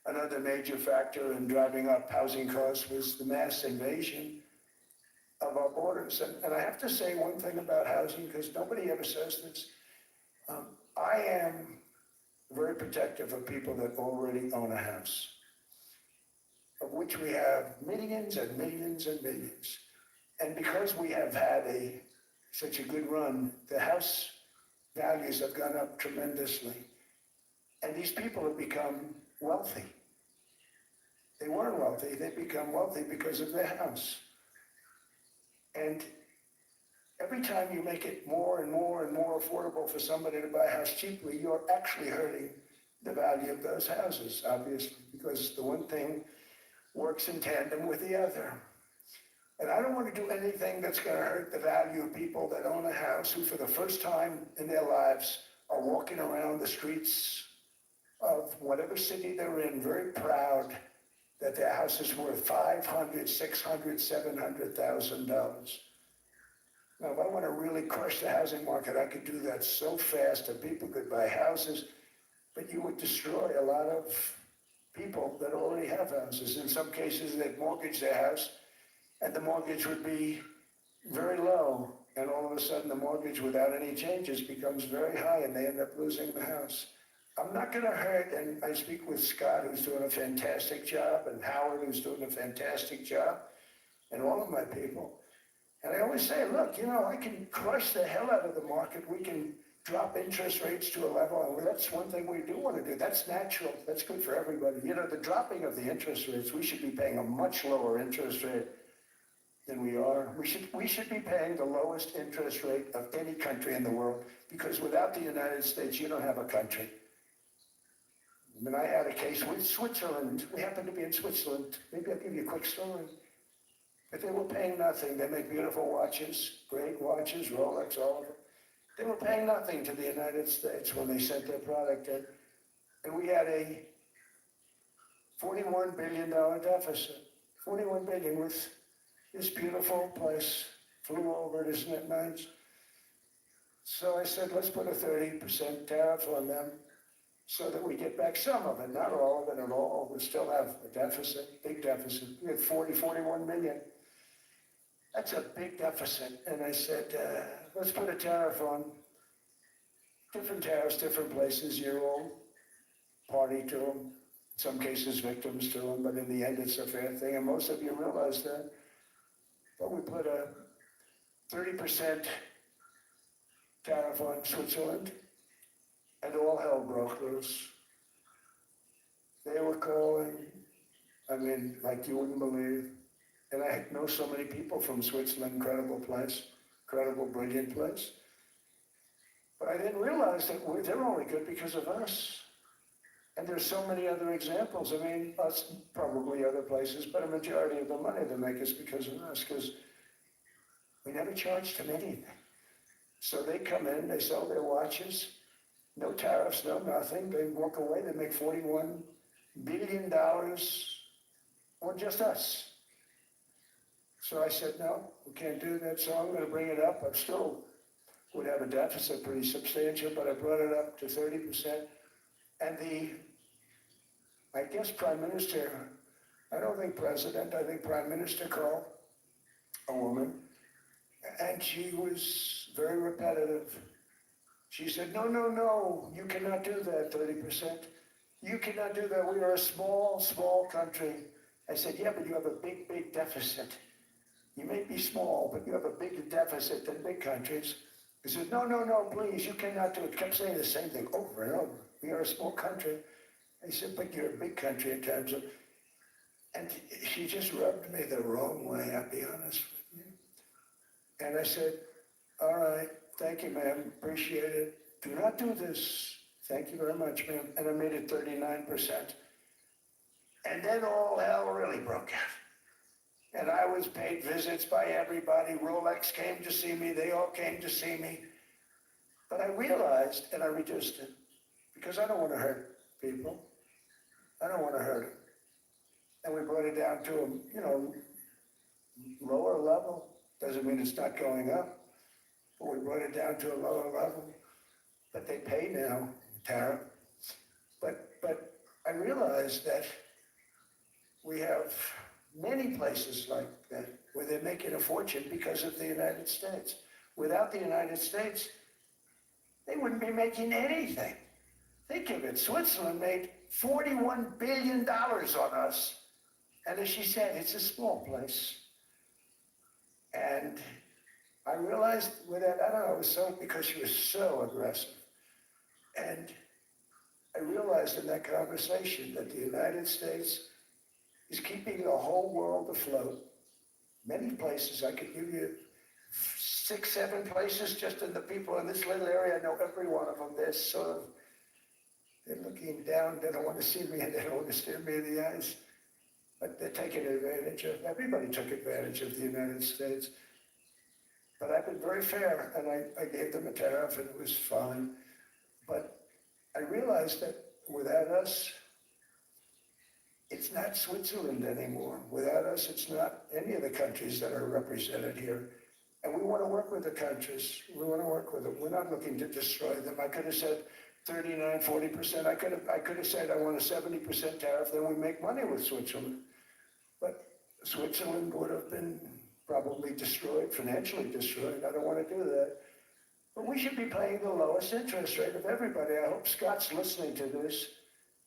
Another major factor in driving up housing costs was the mass invasion of our borders. And I have to say one thing about housing, because nobody ever says this. I am very protective of people that already own a house, of which we have millions and millions and millions. And because we have had such a good run, the house values have gone up tremendously. And these people have become wealthy. They weren't wealthy, they become wealthy because of their house. And every time you make it more and more and more affordable for somebody to buy a house cheaply, you're actually hurting the value of those houses, obviously, because the one thing works in tandem with the other. And I don't want to do anything that's going to hurt the value of people that own a house who for the first time in their lives are walking around the streets of whatever city they're in, very proud that their house is worth $500,000, $600,000, $700,000. Now, if I want to really crush the housing market, I could do that so fast that people could buy houses, but you would destroy a lot of people that already have houses. In some cases, they'd mortgage their house, and the mortgage would be very low, and all of a sudden the mortgage without any changes becomes very high, and they end up losing the house. I'm not going to hurt, and I speak with Scott, who's doing a fantastic job, and Howard, who's doing a fantastic job, and all of my people. And I always say, look, I can crush the hell out of the market. We can drop interest rates to a level, and that's one thing we do want to do. That's natural. That's good for everybody. The dropping of the interest rates, we should be paying a much lower interest rate than we are. We should be paying the lowest interest rate of any country in the world, because without the United States, you don't have a country. I mean, I had a case with Switzerland. We happened to be in Switzerland. Maybe I'll give you a quick story. But they were paying nothing. They make beautiful watches, great watches, Rolex, all of them. They were paying nothing to the United States when they sent their product in. And we had a $41 billion deficit. $41 billion with this beautiful place. Flew over it, isn't it nice? So I said, let's put a 30% tariff on them so that we get back some of it, not all of it at all. We still have a deficit, big deficit. We had 41 million. That's a big deficit. And I said, let's put a tariff on. Different tariffs, different places. You're all party to them. In some cases, victims to them. But in the end, it's a fair thing. And most of you realize that. But we put a 30% tariff on Switzerland. And all hell broke loose. They were calling, like you wouldn't believe. And I know so many people from Switzerland, incredible place, incredible, brilliant place. But I didn't realize that they're only good because of us. And there's so many other examples. Us, probably other places, but a majority of the money they make is because of us, because we never charged them anything. So they come in, they sell their watches, no tariffs, no nothing. They walk away, they make $41 billion on just us. So I said, no, we can't do that, so I'm going to bring it up. I still would have a deficit pretty substantial, but I brought it up to 30%. And I guess Prime Minister, I don't think President, I think Prime Minister called a woman, and she was very repetitive. She said, no, you cannot do that, 30%. You cannot do that. We are a small, small country. I said, yeah, but you have a big, big deficit. You may be small, but you have a bigger deficit than big countries. He said, no, please, you cannot do it. Kept saying the same thing over and over. We are a small country. I said, but you're a big country in terms of, and she just rubbed me the wrong way, I'll be honest with you. And I said, all right, thank you, ma'am, appreciate it. Do not do this. Thank you very much, ma'am. And I made it 39%. And then all hell really broke out. And I was paid visits by everybody. Rolex came to see me. They all came to see me. But I realized, and I reduced it, because I don't want to hurt people. I don't want to hurt them. And we brought it down to a, lower level. Doesn't mean it's not going up. But we brought it down to a lower level. But they pay now, tariff. But I realized that we have many places like that where they're making a fortune because of the United States. Without the United States, they wouldn't be making anything. Think of it, Switzerland made $41 billion on us. And as she said, it's a small place. And I realized with that, I don't know, it was so because she was so aggressive. And I realized in that conversation that the United States is keeping the whole world afloat. Many places, I could give you 6, 7 places just in the people in this little area. I know every one of them. They're sort of, they're looking down. They don't want to see me and they don't want to stare me in the eyes. But they're taking advantage of, everybody took advantage of the United States. But I've been very fair, and I gave them a tariff, and it was fine. But I realized that without us, it's not Switzerland anymore. Without us, it's not any of the countries that are represented here. And we want to work with the countries. We want to work with them. We're not looking to destroy them. I could have said 39, 40%. I could have said I want a 70% tariff, then we make money with Switzerland. But Switzerland would have been probably destroyed, financially destroyed. I don't want to do that. But we should be paying the lowest interest rate of everybody. I hope Scott's listening to this,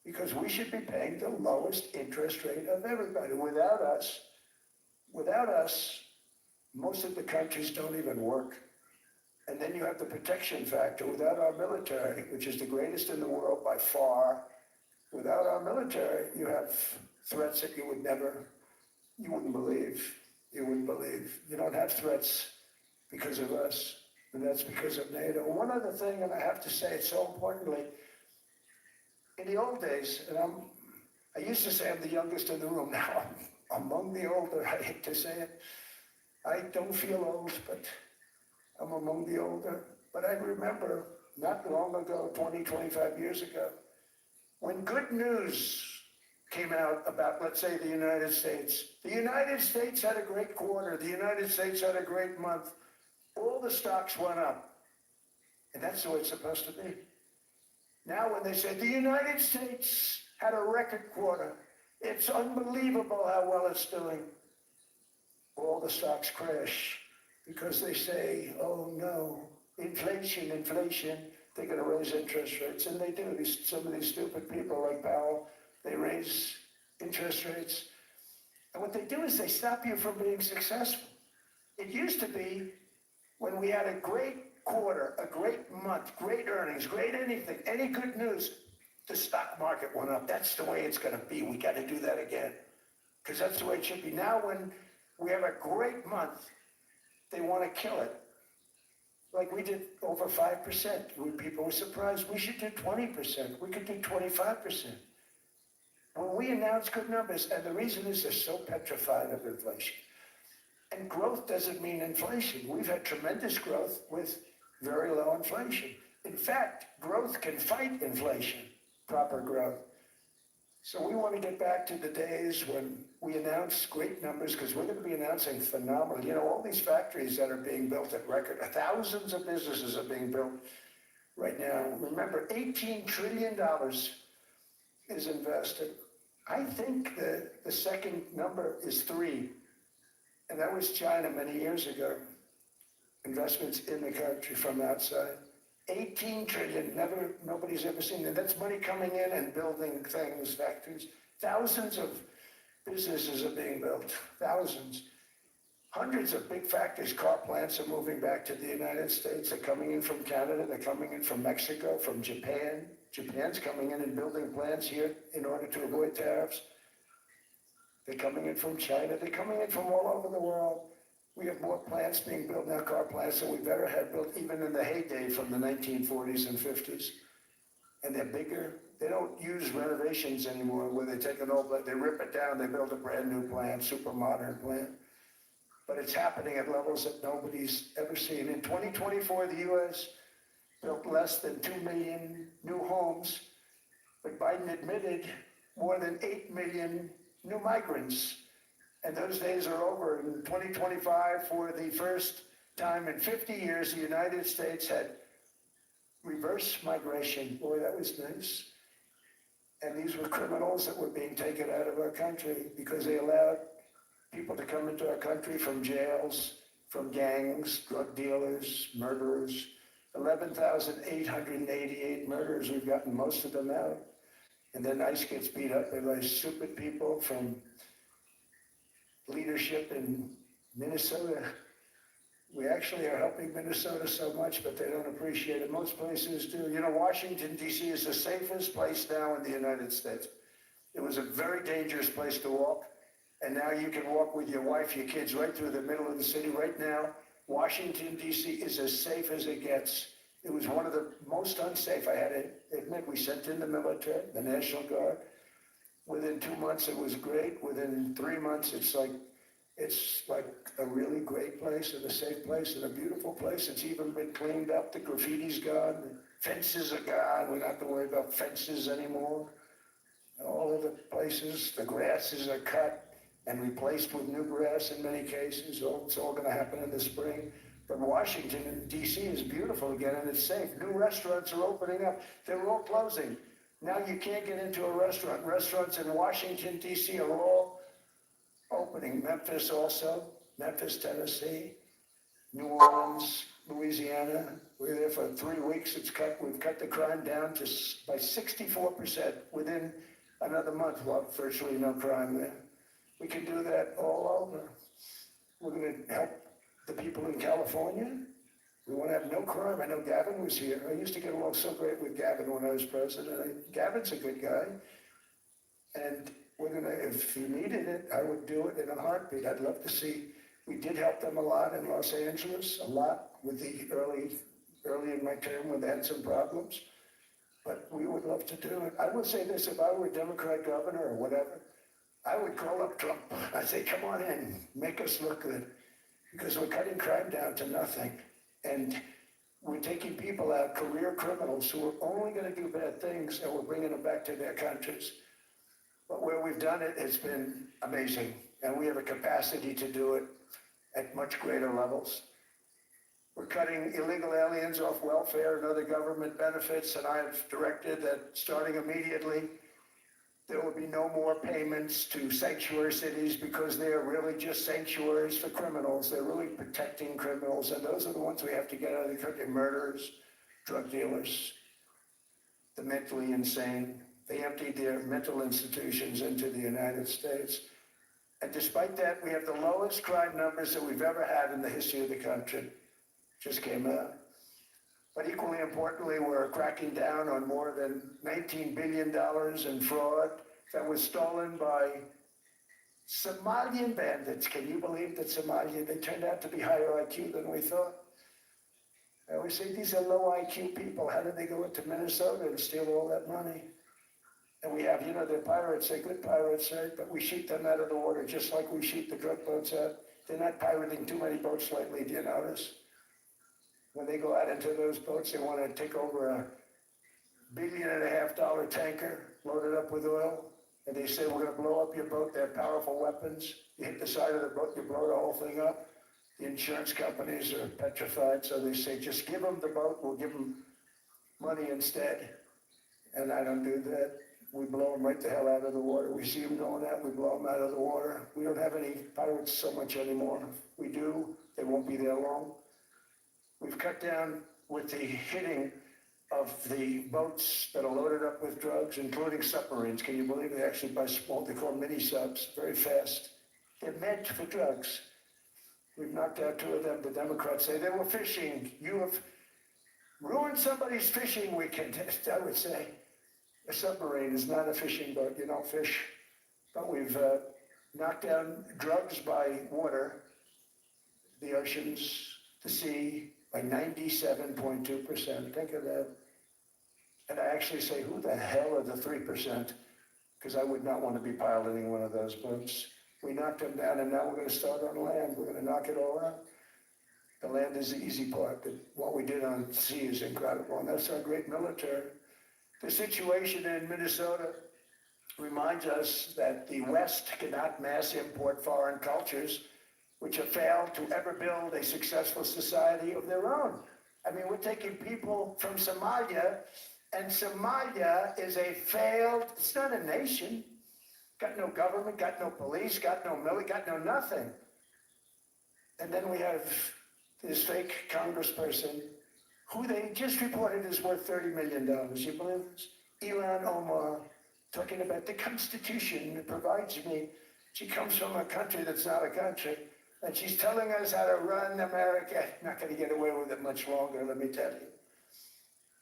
because we should be paying the lowest interest rate of everybody. Without us, most of the countries don't even work. And then you have the protection factor. Without our military, which is the greatest in the world by far, without our military, you have threats that you wouldn't believe. You wouldn't believe. You don't have threats because of us, and that's because of NATO. One other thing, and I have to say it so importantly, in the old days, and I used to say I'm the youngest in the room. Now I'm among the older. I hate to say it. I don't feel old, but I'm among the older. But I remember not long ago, 20, 25 years ago, when good news came out about, let's say, the United States. The United States had a great quarter. The United States had a great month. All the stocks went up. And that's the way it's supposed to be. Now when they say the United States had a record quarter, it's unbelievable how well it's doing. All the stocks crash because they say, oh no, inflation, they're going to raise interest rates. And they do. Some of these stupid people like Powell, they raise interest rates. And what they do is they stop you from being successful. It used to be when we had a great quarter, a great month, great earnings, great anything, any good news, the stock market went up. That's the way it's going to be. We got to do that again, because that's the way it should be. Now when we have a great month, they want to kill it. Like we did over 5%. People were surprised. We should do 20%. We could do 25%. When we announce good numbers, and the reason is they're so petrified of inflation. And growth doesn't mean inflation. We've had tremendous growth with very low inflation. In fact, growth can fight inflation, proper growth. So we want to get back to the days when we announce great numbers, because we're going to be announcing phenomenal, all these factories that are being built at record, thousands of businesses are being built right now. Remember, $18 trillion is invested. I think the second number is 3, and that was China many years ago. Investments in the country from outside. 18 trillion, nobody's ever seen that. That's money coming in and building things, factories. Thousands of businesses are being built, thousands. Hundreds of big factories, car plants are moving back to the United States. They're coming in from Canada, they're coming in from Mexico, from Japan. Japan's coming in and building plants here in order to avoid tariffs. They're coming in from China, they're coming in from all over the world. We have more plants being built now, car plants, than we've ever had built, even in the heyday from the 1940s and 50s. And they're bigger. They don't use renovations anymore, where they take an old plant, they rip it down, they build a brand new plant, super modern plant. But it's happening at levels that nobody's ever seen. In 2024, the U.S. built less than 2 million new homes, but Biden admitted more than 8 million new migrants. And those days are over. In 2025, for the first time in 50 years, the United States had reverse migration. Boy, that was nice. And these were criminals that were being taken out of our country because they allowed people to come into our country from jails, from gangs, drug dealers, murderers, 11,888 murders. We've gotten most of them out. And then ICE gets beat up by stupid people from leadership in Minnesota. We actually are helping Minnesota so much, but they don't appreciate it. Most places do. You know, Washington, D.C. is the safest place now in the United States. It was a very dangerous place to walk, and now you can walk with your wife, your kids, right through the middle of the city. Right now, Washington, D.C. is as safe as it gets. It was one of the most unsafe, I had to admit. We sent in the military, the National Guard. Within 2 months, it was great. Within 3 months, it's like a really great place and a safe place and a beautiful place. It's even been cleaned up. The graffiti's gone. The fences are gone. We don't have to worry about fences anymore. All of the places, the grasses are cut and replaced with new grass in many cases. It's all going to happen in the spring. But Washington, D.C. is beautiful again, and it's safe. New restaurants are opening up. They're all closing. Now you can't get into a restaurant. Restaurants in Washington, D.C. are all opening. Memphis also, Memphis, Tennessee, New Orleans, Louisiana. We were there for 3 weeks. We've cut the crime down by 64%. Within another month, we'll have virtually no crime there. We can do that all over. We're going to help the people in California. We want to have no crime. I know Gavin was here. I used to get along so great with Gavin when I was president. Gavin's a good guy. And we're going to, if he needed it, I would do it in a heartbeat. I'd love to see. We did help them a lot in Los Angeles, a lot with the early in my term when they had some problems. But we would love to do it. I would say this, if I were a Democrat governor or whatever, I would call up Trump. I'd say, come on in, make us look good. Because we're cutting crime down to nothing. And we're taking people out, career criminals who are only going to do bad things, and we're bringing them back to their countries. But where we've done it, it's been amazing. And we have a capacity to do it at much greater levels. We're cutting illegal aliens off welfare and other government benefits, and I have directed that starting immediately, there will be no more payments to sanctuary cities because they are really just sanctuaries for criminals. They're really protecting criminals, and those are the ones we have to get out of the country. Murderers, drug dealers, the mentally insane. They emptied their mental institutions into the United States. And despite that, we have the lowest crime numbers that we've ever had in the history of the country. Just came out. But equally importantly, we're cracking down on more than $19 billion in fraud that was stolen by Somalian bandits. Can you believe that they turned out to be higher IQ than we thought? I always say these are low IQ people. How did they go into Minnesota and steal all that money? And we have, they're pirates, they're good pirates, right? But we shoot them out of the water just like we shoot the drug boats out. They're not pirating too many boats lately, do you notice? When they go out into those boats, they want to take over $1.5 billion tanker loaded up with oil. And they say, we're going to blow up your boat. They have powerful weapons. You hit the side of the boat, you blow the whole thing up. The insurance companies are petrified, so they say, just give them the boat, we'll give them money instead. And I don't do that. We blow them right the hell out of the water. We see them going out, we blow them out of the water. We don't have any pirates so much anymore. If we do, they won't be there long. We've cut down with the hitting of the boats that are loaded up with drugs, including submarines. Can you believe they actually buy small, they call them mini subs, very fast. They're meant for drugs. We've knocked out 2 of them. The Democrats say they were fishing. You have ruined somebody's fishing weekend. I would say a submarine is not a fishing boat. You don't fish. But we've knocked down drugs by water, the oceans, the sea, by 97.2%. Think of that. And I actually say, who the hell are the 3%? Because I would not want to be piloting one of those boats. We knocked them down, and now we're going to start on land. We're going to knock it all out. The land is the easy part, but what we did on sea is incredible, and that's our great military. The situation in Minnesota reminds us that the West cannot mass import foreign cultures, which have failed to ever build a successful society of their own. I mean, we're taking people from Somalia, and Somalia is a failed, it's not a nation. Got no government, got no police, got no military, got no nothing. And then we have this fake congressperson who they just reported is worth $30 million. You believe this? Ilhan Omar, talking about the Constitution that provides me. She comes from a country that's not a country, and she's telling us how to run America. Not going to get away with it much longer, let me tell you.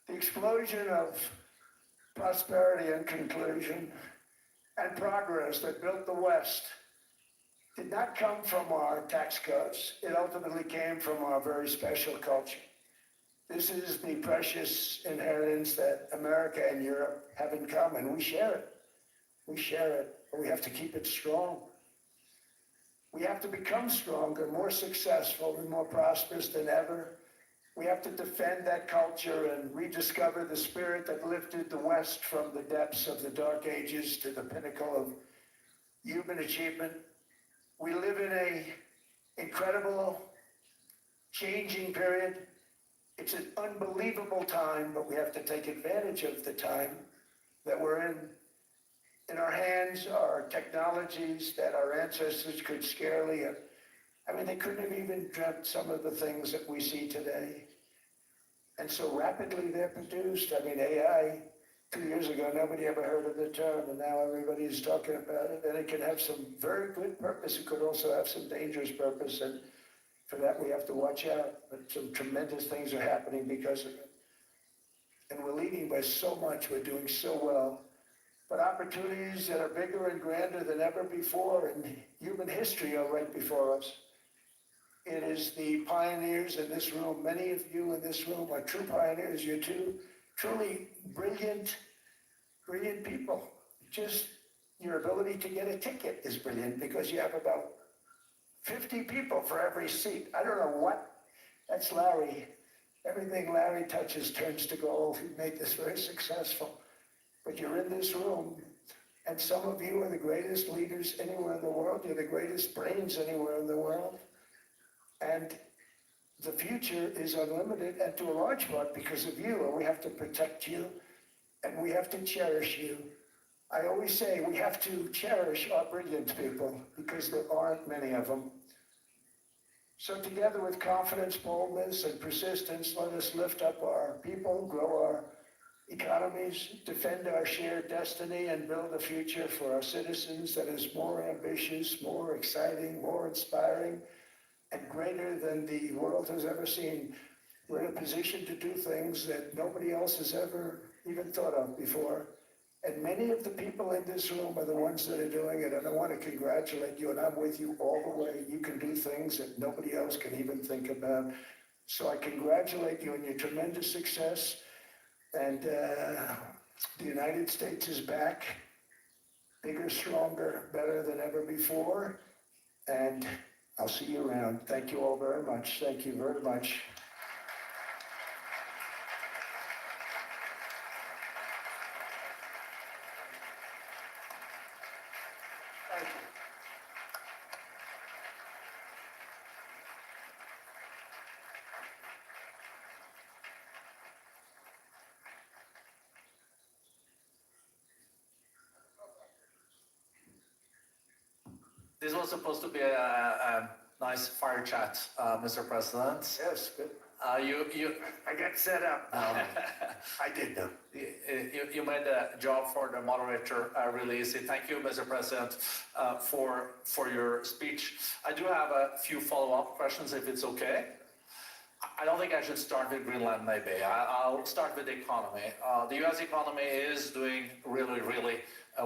The explosion of prosperity and conclusion and progress that built the West did not come from our tax cuts. It ultimately came from our very special culture. This is the precious inheritance that America and Europe have in common. We share it. We share it, but we have to keep it strong. We have to become stronger, more successful, and more prosperous than ever. We have to defend that culture and rediscover the spirit that lifted the West from the depths of the Dark Ages to the pinnacle of human achievement. We live in an incredible, changing period. It's an unbelievable time, but we have to take advantage of the time that we're in. In our hands are technologies that our ancestors could scarcely have. I mean, they couldn't have even dreamt some of the things that we see today. And so rapidly they're produced. I mean, AI, 2 years ago, nobody ever heard of the term, and now everybody is talking about it. And it can have some very good purpose. It could also have some dangerous purpose. And for that, we have to watch out. But some tremendous things are happening because of it. And we're leading by so much. We're doing so well. But opportunities that are bigger and grander than ever before in human history are right before us. It is the pioneers in this room. Many of you in this room are true pioneers. You're two truly brilliant people. Just your ability to get a ticket is brilliant because you have about 50 people for every seat. I don't know what. That's Larry. Everything Larry touches turns to gold. He made this very successful. But you're in this room, and some of you are the greatest leaders anywhere in the world. You're the greatest brains anywhere in the world. And the future is unlimited, and to a large part because of you, and we have to protect you, and we have to cherish you. I always say we have to cherish our brilliant people because there aren't many of them. So together with confidence, boldness, and persistence, let us lift up our people, grow our economies, defend our shared destiny, and build a future for our citizens that is more ambitious, more exciting, more inspiring, and greater than the world has ever seen. We're in a position to do things that nobody else has ever even thought of before. And many of the people in this room are the ones that are doing it, and I want to congratulate you, and I'm with you all the way. You can do things that nobody else can even think about. So I congratulate you on your tremendous success. And the United States is back, bigger, stronger, better than ever before. And I'll see you around. Thank you all very much. Thank you very much. Thank you. This was supposed to be a nice fire chat, Mr. President. Yes, good. I got set up. I did though. You made a job for the moderator really easy. Thank you, Mr. President, for your speech. I do have a few follow-up questions, if it's okay. I don't think I should start with Greenland, maybe. I'll start with the economy. The U.S. economy is doing really, really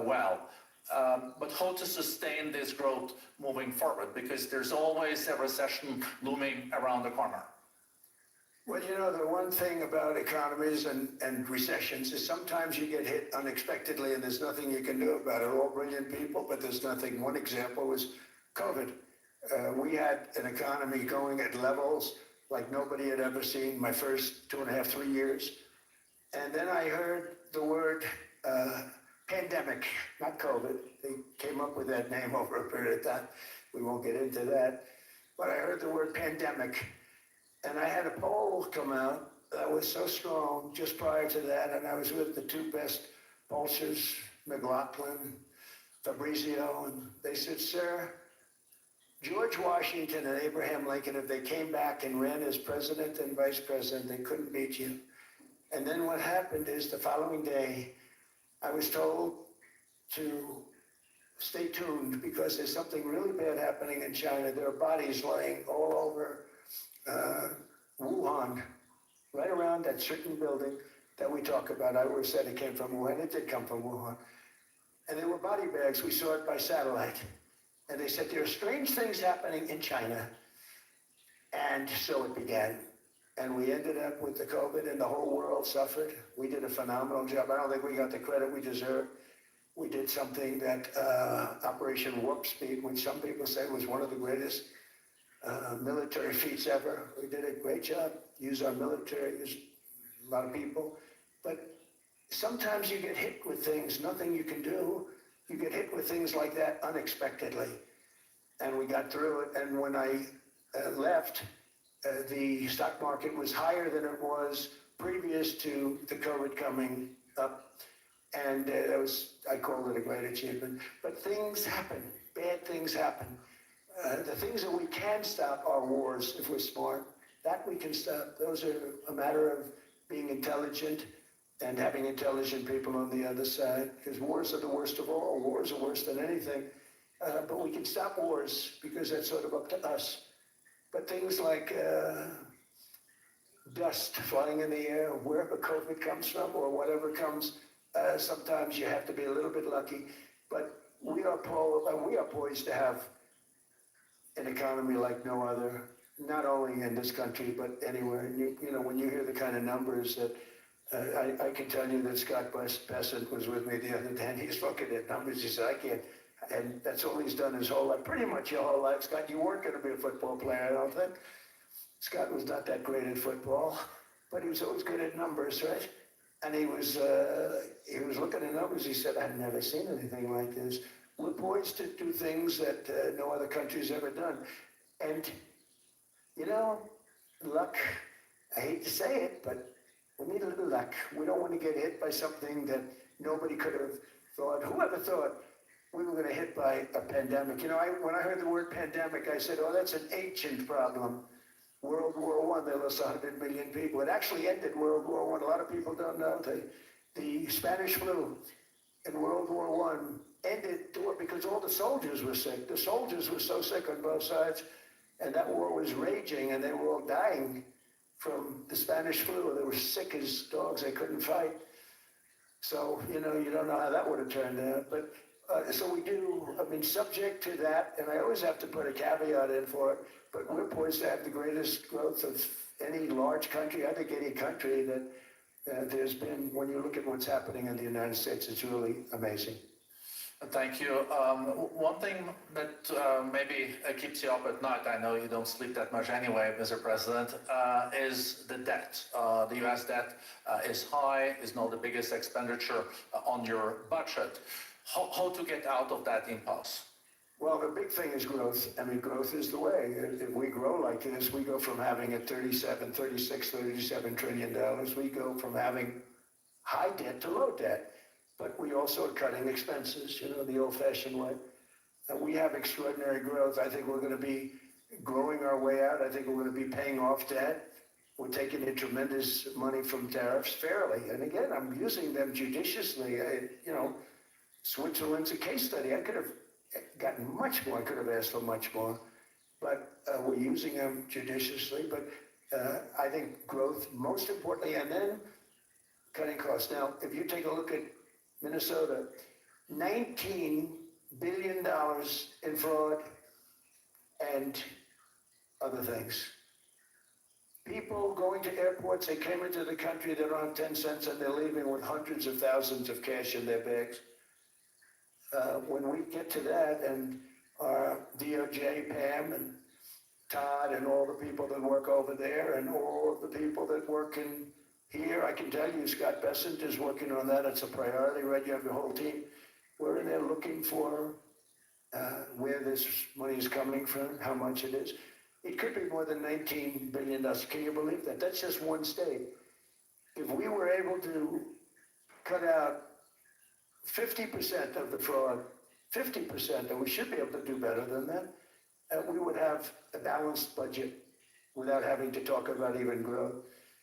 well. But how to sustain this growth moving forward? Because there's always a recession looming around the corner. Well, you know, the one thing about economies and recessions is sometimes you get hit unexpectedly and there's nothing you can do about it. We're all brilliant people, but there's nothing. One example was COVID. We had an economy going at levels like nobody had ever seen my first 2.5, 3 years. And then I heard the word pandemic, not COVID. They came up with that name over a period of time. We won't get into that. But I heard the word pandemic. And I had a poll come out that was so strong just prior to that. And I was with the two best pollsters, McLaughlin, Fabrizio. And they said, sir, George Washington and Abraham Lincoln, if they came back and ran as president and vice president, they couldn't beat you. And then what happened is the following day, I was told to stay tuned because there's something really bad happening in China. There are bodies lying all over Wuhan, right around that certain building that we talk about. I always said it came from Wuhan. It did come from Wuhan. And there were body bags. We saw it by satellite. And they said, there are strange things happening in China. And so it began. And we ended up with the COVID and the whole world suffered. We did a phenomenal job. I don't think we got the credit we deserve. We did something that Operation Warp Speed, which some people say was one of the greatest military feats ever. We did a great job. Use our military, use a lot of people. But sometimes you get hit with things, nothing you can do. You get hit with things like that unexpectedly. And we got through it. And when I left, the stock market was higher than it was previous to the COVID coming up. And that was, I call it a great achievement. But things happen, bad things happen. The things that we can stop are wars if we're smart. That we can stop. Those are a matter of being intelligent and having intelligent people on the other side. Because wars are the worst of all. Wars are worse than anything. But we can stop wars because that's sort of up to us. But things like dust flying in the air, wherever COVID comes from or whatever comes, sometimes you have to be a little bit lucky. But we are poised to have an economy like no other, not only in this country, but anywhere. And you know, when you hear the kind of numbers that, I can tell you that Scott Bessent was with me the other day, and he's looking at numbers, he said, I can't, and that's all he's done his whole life, pretty much your whole life. Scott, you weren't gonna be a football player, I don't think. Scott was not that great at football, but he was always good at numbers, right? And he was looking at numbers, he said, I've never seen anything like this. We're poised to do things that no other country's ever done. And, you know, luck, I hate to say it, but we need a little luck. We don't want to get hit by something that nobody could have thought. Whoever thought we were going to hit by a pandemic? You know, when I heard the word pandemic, I said, oh, that's an ancient problem. World War I, they lost 100 million people. It actually ended World War I. A lot of people don't know. The Spanish flu in World War I ended because all the soldiers were sick. The soldiers were so sick on both sides, and that war was raging, and they were all dying from the Spanish flu. They were sick as dogs. They couldn't fight. So, you know, you don't know how that would have turned out. But so we do, I mean, subject to that, and I always have to put a caveat in for it, but we're poised to have the greatest growth of any large country, I think any country that there's been. When you look at what's happening in the United States, it's really amazing. Thank you. One thing that maybe keeps you up at night, I know you don't sleep that much anyway, Mr. President, is the debt. The US debt is high, is now the biggest expenditure on your budget. How to get out of that impasse? Well, the big thing is growth. I mean, growth is the way. If we grow like this, we go from having a $37 trillion. We go from having high debt to low debt. But we also are cutting expenses, you know, the old-fashioned way. And we have extraordinary growth. I think we're going to be growing our way out. I think we're going to be paying off debt. We're taking in tremendous money from tariffs fairly. And again, I'm using them judiciously. You know, Switzerland's a case study. I could have gotten much more. I could have asked for much more. But we're using them judiciously. But I think growth, most importantly, and then cutting costs. Now, if you take a look at Minnesota, $19 billion in fraud and other things. People going to airports, they came into the country, they don't have 10 cents and they're leaving with hundreds of thousands of cash in their bags. When we get to that, and our DOJ, Pam and Todd and all the people that work over there and all of the people that work in here, I can tell you, Scott Bessent is working on that. It's a priority, right? You have your whole team. We're in there looking for where this money is coming from, how much it is. It could be more than $19 billion. Can you believe that? That's just one state. If we were able to cut out 50% of the fraud, 50%, and we should be able to do better than that, we would have a balanced budget without having to talk about even growth.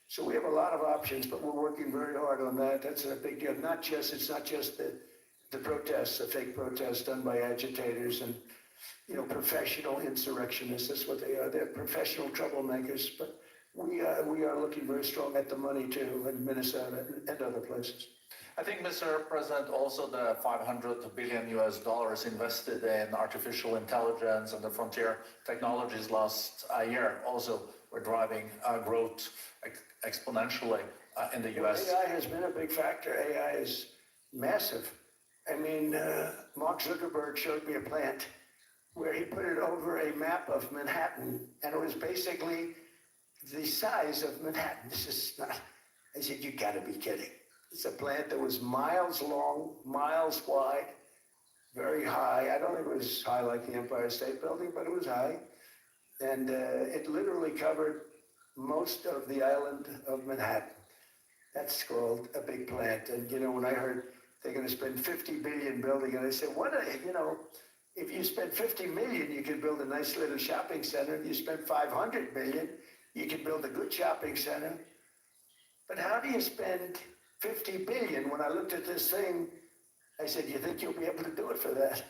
So we have a lot of options, but we're working very hard on that. That's a big deal. It's not just the protests, the fake protests done by agitators and, professional insurrectionists. That's what they are. They're professional troublemakers. But we are looking very strong at the money too in Minnesota and other places. I think, Mr. President, also the $500 billion invested in artificial intelligence and the frontier technologies last year also were driving growth exponentially in the U.S. AI has been a big factor. AI is massive. I mean, Mark Zuckerberg showed me a plant where he put it over a map of Manhattan, and it was basically the size of Manhattan. This is not, I said, you gotta be kidding. It's a plant that was miles long, miles wide, very high. I don't think it was high like the Empire State Building, but it was high. And it literally covered most of the island of Manhattan. That's called a big plant. And, when I heard they're going to spend $50 billion building, and I said, if you spend $50 million, you can build a nice little shopping center. If you spend $500 million, you can build a good shopping center. But how do you spend $50 billion? When I looked at this thing, I said, you think you'll be able to do it for that?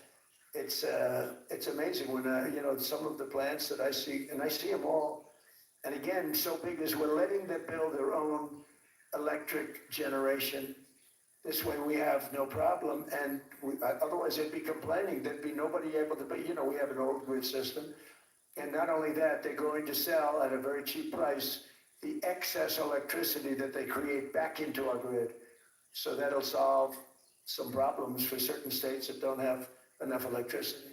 It's amazing when, some of the plants that I see, and I see them all, and again, so big as we're letting them build their own electric generation. This way we have no problem, and otherwise they'd be complaining. There'd be nobody able to, we have an old grid system. And not only that, they're going to sell at a very cheap price the excess electricity that they create back into our grid. So that'll solve some problems for certain states that don't have enough electricity.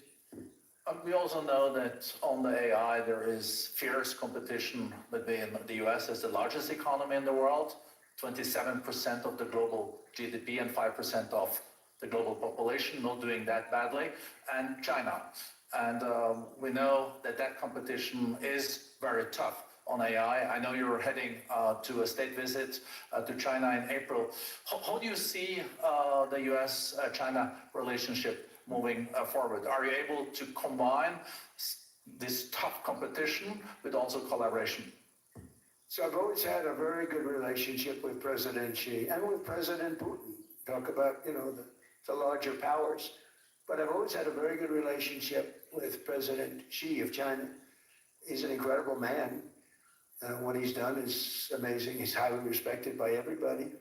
We also know that on the AI, there is fierce competition between the US as the largest economy in the world, 27% of the global GDP and 5% of the global population, not doing that badly, and China. And we know that competition is very tough on AI. I know you're heading to a state visit to China in April. How do you see the US-China relationship moving forward? Are you able to combine this tough competition with also collaboration? So I've always had a very good relationship with President Xi and with President Putin. Talk about, the larger powers. But I've always had a very good relationship with President Xi of China. He's an incredible man. What he's done is amazing. He's highly respected by everybody.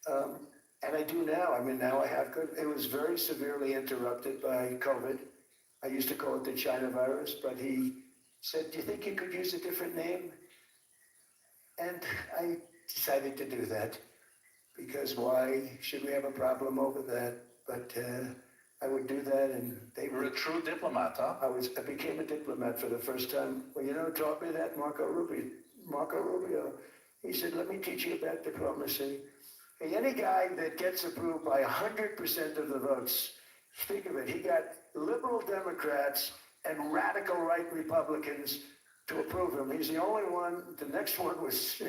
And I do now. Now I have good. It was very severely interrupted by COVID. I used to call it the China virus, but he said, do you think you could use a different name? And I decided to do that because why should we have a problem over that? But I would do that, and they were a true diplomat, huh? I became a diplomat for the first time. Well, who taught me that? Marco Rubio. He said, let me teach you about diplomacy. Hey, any guy that gets approved by 100% of the votes, think of it, he got liberal Democrats and radical right Republicans to approve him. He's the only one. The next one was,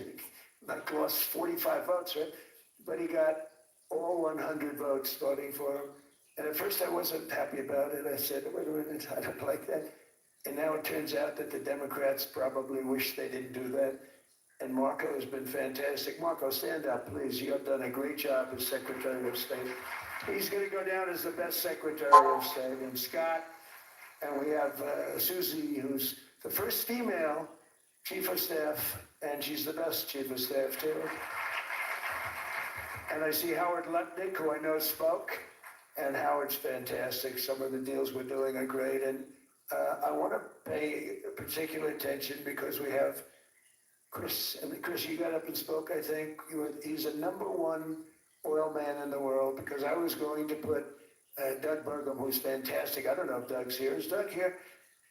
lost 45 votes, right? But he got all 100 votes voting for him. And at first I wasn't happy about it. I said, wait a minute, I don't like that. And now it turns out that the Democrats probably wish they didn't do that. And Marco has been fantastic. Marco, stand up, please. You have done a great job as Secretary of State. He's going to go down as the best Secretary of State. And Scott, and we have Susie, who's the first female Chief of Staff, and she's the best Chief of Staff, too. And I see Howard Lutnick, who I know spoke, and Howard's fantastic. Some of the deals we're doing are great. And I want to pay particular attention because we have Chris. And Chris, you got up and spoke, I think. He's a #1 oil man in the world because I was going to put Doug Burgum, who's fantastic. I don't know if Doug's here. Is Doug here?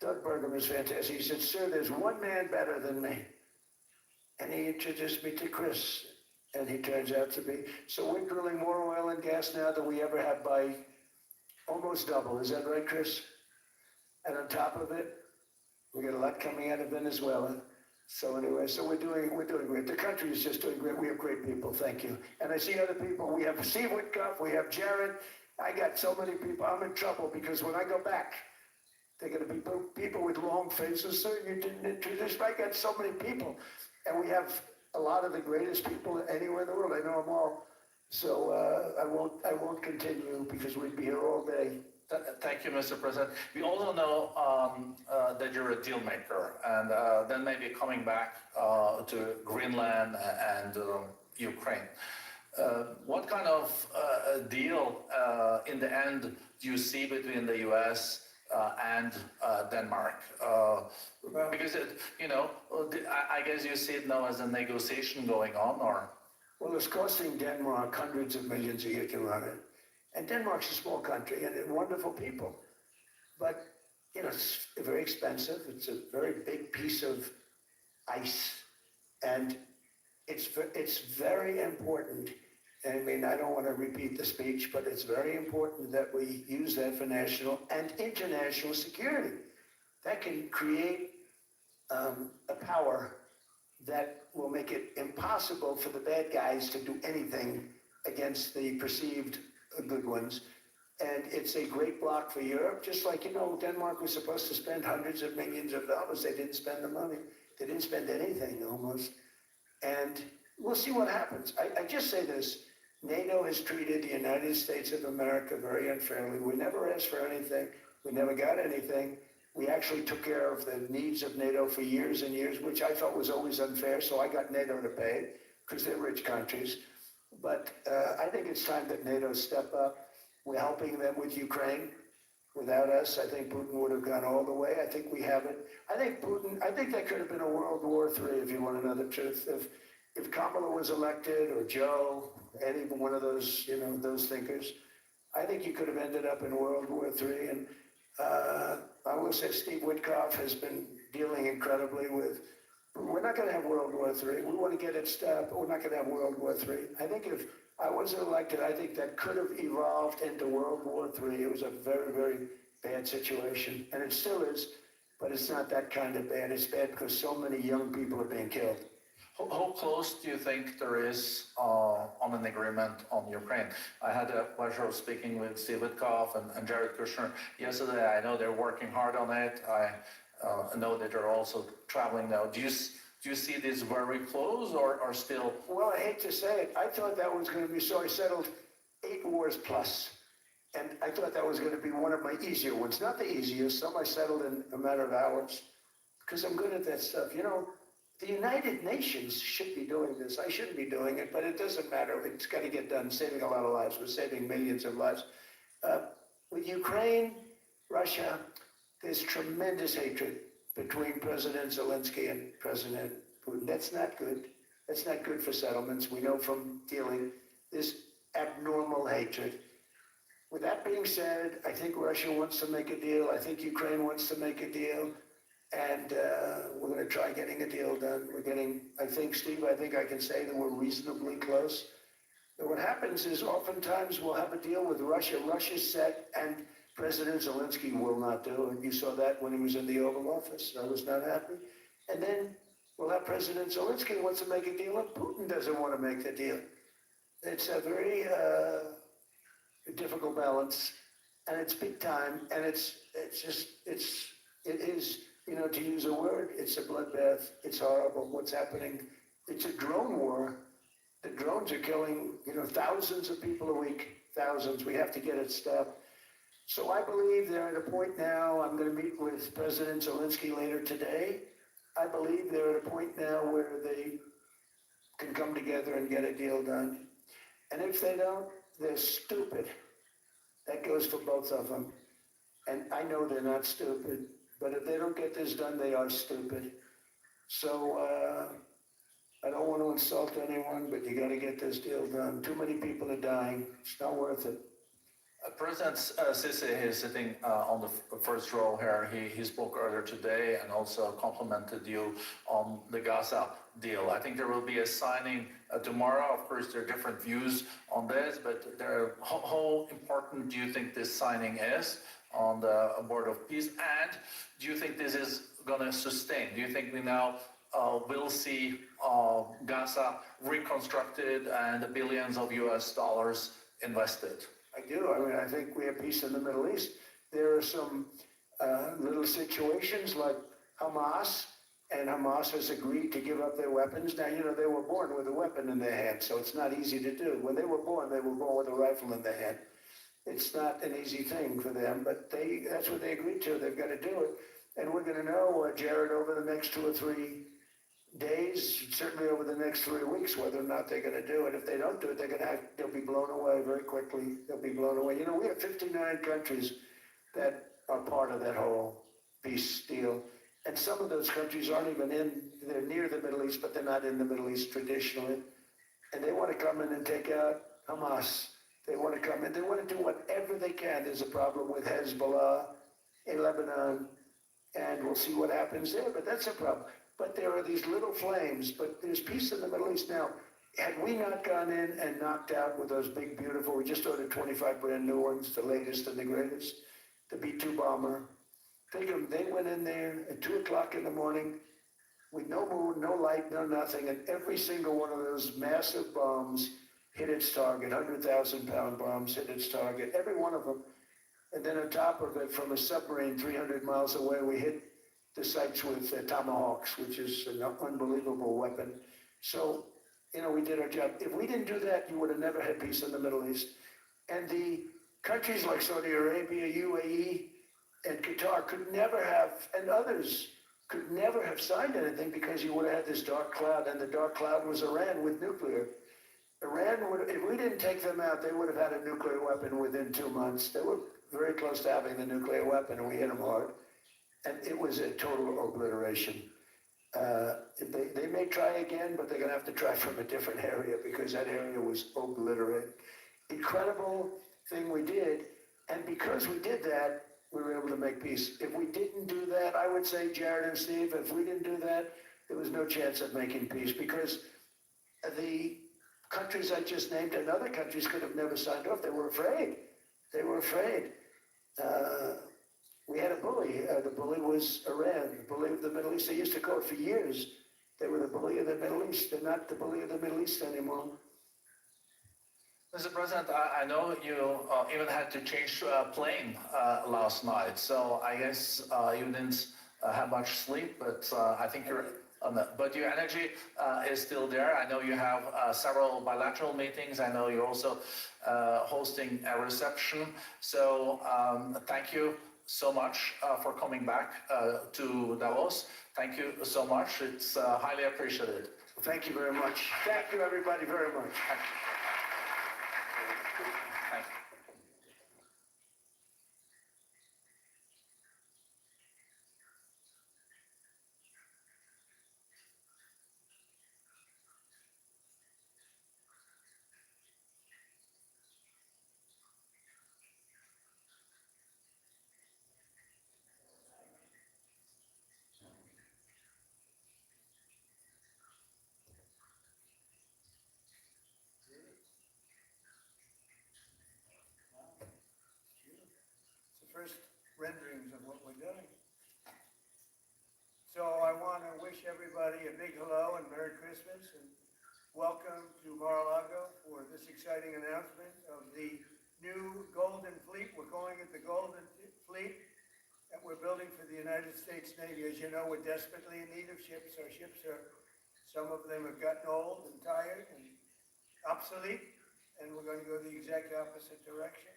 Doug Burgum is fantastic. He said, sir, there's one man better than me. And he introduced me to Chris. And he turns out to be. So we're drilling more oil and gas now than we ever have by almost double. Is that right, Chris? And on top of it, we got a lot coming out of Venezuela. So anyway, so we're doing great. The country is just doing great. We have great people. Thank you. And I see other people. We have Steve Whitcup. We have Jared. I got so many people. I'm in trouble because when I go back, They're gonna be people with long faces, sir, you didn't introduce, I got so many people. And we have a lot of the greatest people anywhere in the world, I know them all. So, I won't continue because we'd be here all day. Thank you, Mr. President. We also know that you're a deal maker, and then maybe coming back to Greenland and Ukraine. What kind of deal in the end do you see between the U.S. And Denmark? Because I guess you see it now as a negotiation going on, or? Well, it's costing Denmark hundreds of millions a year to run it. And Denmark's a small country and they're wonderful people. But, it's very expensive. It's a very big piece of ice. And it's very important. I mean, I don't want to repeat the speech, but it's very important that we use that for national and international security. That can create a power that will make it impossible for the bad guys to do anything against the perceived good ones. And it's a great block for Europe, just like, Denmark was supposed to spend hundreds of millions of dollars. They didn't spend the money. They didn't spend anything almost. And we'll see what happens. I just say this, NATO has treated the United States of America very unfairly. We never asked for anything. We never got anything. We actually took care of the needs of NATO for years and years, which I felt was always unfair, so I got NATO to pay, because they're rich countries. But I think it's time that NATO step up. We're helping them with Ukraine. Without us, I think Putin would have gone all the way. I think we haven't. I think there could have been a World War III, if you want another truth. If Kamala was elected, or Joe, any one of those, those thinkers, I think you could have ended up in World War III. And I will say Steve Witkoff has been dealing incredibly with, we're not going to have World War III. We want to get it stopped, but we're not going to have World War III. I think if I wasn't elected, I think that could have evolved into World War III. It was a very, very bad situation, and it still is, but it's not that kind of bad. It's bad because so many young people are being killed. How close do you think there is on an agreement on Ukraine? I had the pleasure of speaking with Steve Witkoff and Jared Kushner yesterday. I know they're working hard on it. I know that they're also traveling now. Do you see this very close or still? Well, I hate to say it. I thought that was going to be, so I settled 8 wars plus. And I thought that was going to be one of my easier ones. Not the easiest, some I settled in a matter of hours. Because I'm good at that stuff. The United Nations should be doing this. I shouldn't be doing it, but it doesn't matter. It's got to get done, saving a lot of lives. We're saving millions of lives. With Ukraine, Russia, there's tremendous hatred between President Zelensky and President Putin. That's not good. That's not good for settlements. We know from dealing this abnormal hatred. With that being said, I think Russia wants to make a deal. I think Ukraine wants to make a deal. And we're going to try getting a deal done. I think, Steve, I can say that we're reasonably close. But what happens is oftentimes we'll have a deal with Russia. Russia's set, and President Zelensky will not do. And you saw that when he was in the Oval Office. I was not happy. And then we'll have President Zelensky who wants to make a deal, and Putin doesn't want to make the deal. It's a very difficult balance, and it's big time, and it is, to use a word, it's a bloodbath. It's horrible what's happening. It's a drone war. The drones are killing, thousands of people a week, thousands. We have to get it stopped. So I believe they're at a point now, I'm going to meet with President Zelensky later today. I believe they're at a point now where they can come together and get a deal done. And if they don't, they're stupid. That goes for both of them. And I know they're not stupid, but if they don't get this done, they are stupid. So I don't want to insult anyone, but you got to get this deal done. Too many people are dying. It's not worth it. President Sisi is sitting on the first row here. He spoke earlier today and also complimented you on the Gaza deal. I think there will be a signing tomorrow. Of course, there are different views on this, but how important do you think this signing is on the board of peace? And do you think this is going to sustain? Do you think we now will see Gaza reconstructed and the billions of US dollars invested? I do. I think we have peace in the Middle East. There are some little situations like Hamas, and Hamas has agreed to give up their weapons. Now, you know, they were born with a weapon in their hand, so it's not easy to do. When they were born with a rifle in their hand. It's not an easy thing for them, but that's what they agreed to. They've got to do it. And we're going to know, Jared, over the next 2 or 3 days, certainly over the next 3 weeks, whether or not they're going to do it. If they don't do it, they'll be blown away very quickly. They'll be blown away. You know, we have 59 countries that are part of that whole peace deal. And some of those countries aren't even they're near the Middle East, but they're not in the Middle East traditionally. And they want to come in and take out Hamas. They want to come in. They want to do whatever they can. There's a problem with Hezbollah in Lebanon, and we'll see what happens there, but that's a problem. But there are these little flames, but there's peace in the Middle East now. Had we not gone in and knocked out with those big, beautiful, we just ordered 25 brand new ones, the latest and the greatest, the B-2 bomber. They went in there at 2 o'clock in the morning with no moon, no light, no nothing, and every single one of those massive bombs hit its target, 100,000-pound bombs hit its target, every one of them. And then on top of it, from a submarine 300 miles away, we hit the sites with tomahawks, which is an unbelievable weapon. So, you know, we did our job. If we didn't do that, you would have never had peace in the Middle East. And the countries like Saudi Arabia, UAE, and Qatar could never have, and others could never have signed anything because you would have had this dark cloud, and the dark cloud was Iran with nuclear. Iran would, if we didn't take them out, they would have had a nuclear weapon within 2 months. They were very close to having the nuclear weapon, and we hit them hard. And it was a total obliteration. They may try again, but they're going to have to try from a different area because that area was obliterated. Incredible thing we did, and because we did that, we were able to make peace. If we didn't do that, I would say, Jared and Steve, if we didn't do that, there was no chance of making peace because the countries I just named and other countries could have never signed off. They were afraid. They were afraid. We had a bully. The bully was Iran, the bully of the Middle East. They used to call it for years. They were the bully of the Middle East. They're not the bully of the Middle East anymore. Mr. President, I know you even had to change plane last night, so I guess you didn't have much sleep, but I think you're on the, but your energy is still there. I know you have several bilateral meetings. I know you're also hosting a reception. So thank you so much for coming back to Davos. Thank you so much. It's highly appreciated. Thank you very much. Thank you, everybody, very much. Thank you. First renderings of what we're doing. So I want to wish everybody a big hello and Merry Christmas and welcome to Mar-a-Lago for this exciting announcement of the new Golden Fleet. We're calling it the Golden Fleet that we're building for the United States Navy. As you know, we're desperately in need of ships. Our ships some of them have gotten old and tired and obsolete, and we're going to go the exact opposite direction.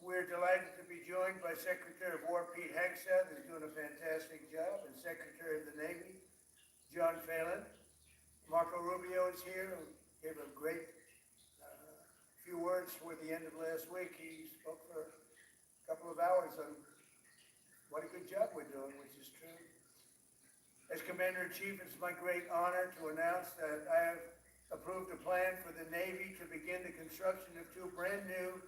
We're delighted to be joined by Secretary of War Pete Hegseth, who's doing a fantastic job, and Secretary of the Navy, John Phelan. Marco Rubio is here, who gave a great few words toward the end of last week. He spoke for a couple of hours on what a good job we're doing, which is true. As Commander-in-Chief, it's my great honor to announce that I have approved a plan for the Navy to begin the construction of 2 brand new,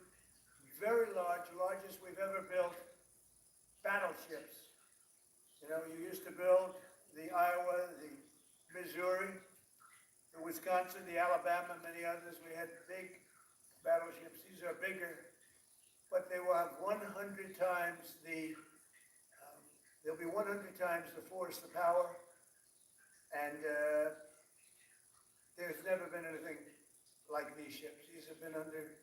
very large, largest we've ever built, battleships. You know, you used to build the Iowa, the Missouri, the Wisconsin, the Alabama, many others. We had big battleships. These are bigger, but they will have 100 times they'll be 100 times the force, the power, and there's never been anything like these ships. These have been under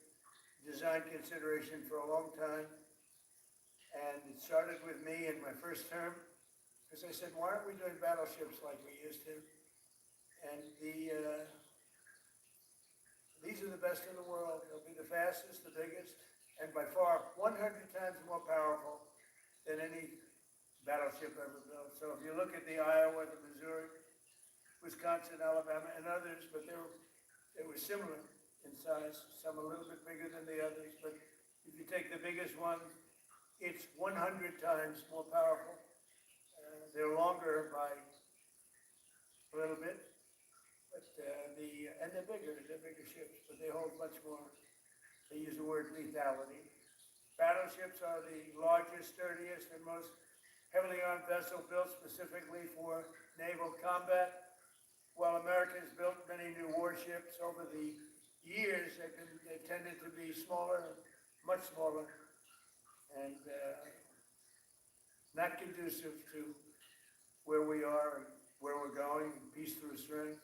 design consideration for a long time. And it started with me in my first term, because I said, why aren't we doing battleships like we used to? And these are the best in the world. They'll be the fastest, the biggest, and by far 100 times more powerful than any battleship ever built. So if you look at the Iowa, the Missouri, Wisconsin, Alabama, and others, but they were similar in size, some a little bit bigger than the others, but if you take the biggest one, it's 100 times more powerful. They're longer by a little bit, but and they're bigger ships, but they hold much more. They use the word lethality. Battleships are the largest, sturdiest, and most heavily armed vessel built specifically for naval combat. While America has built many new warships over the years, they've tended to be smaller, much smaller, and not conducive to where we are and where we're going, peace through strength.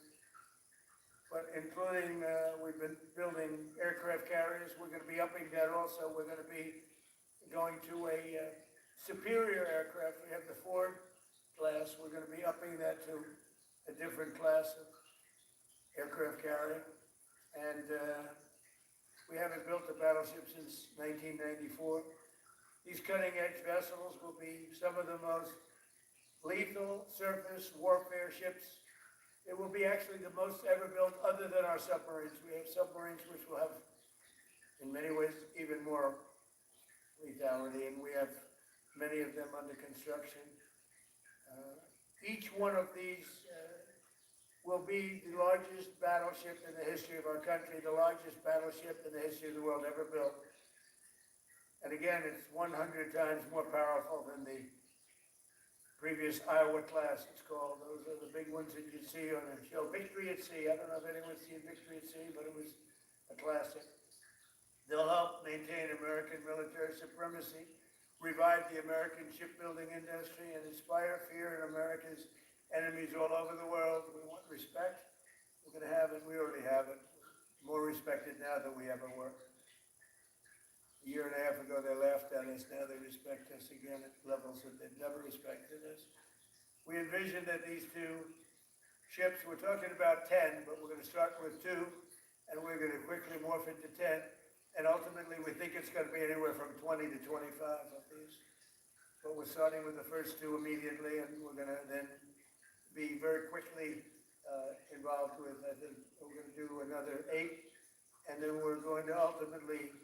But including, we've been building aircraft carriers. We're going to be upping that also. We're going to be going to a superior aircraft. We have the Ford class. We're going to be upping that to a different class of aircraft carrier. And we haven't built a battleship since 1994. These cutting-edge vessels will be some of the most lethal surface warfare ships. It will be actually the most ever built other than our submarines. We have submarines which will have, in many ways, even more lethality, and we have many of them under construction. Each one of these will be the largest battleship in the history of our country, the largest battleship in the history of the world ever built. And again, it's 100 times more powerful than the previous Iowa class, it's called. Those are the big ones that you see on the show. Victory at Sea. I don't know if anyone's seen Victory at Sea, but it was a classic. They'll help maintain American military supremacy, revive the American shipbuilding industry, and inspire fear in America's enemies all over the world. We want respect. We're going to have it. We already have it. More respected now than we ever were. A year and a half ago, they laughed at us. Now they respect us again at levels that they've never respected us. We envision that these two ships, we're talking about 10, but we're going to start with 2, and we're going to quickly morph into 10. And ultimately, we think it's going to be anywhere from 20 to 25 of these. But we're starting with the first 2 immediately, and we're going to then be very quickly involved with, I think, we're going to do another 8, and then we're going to ultimately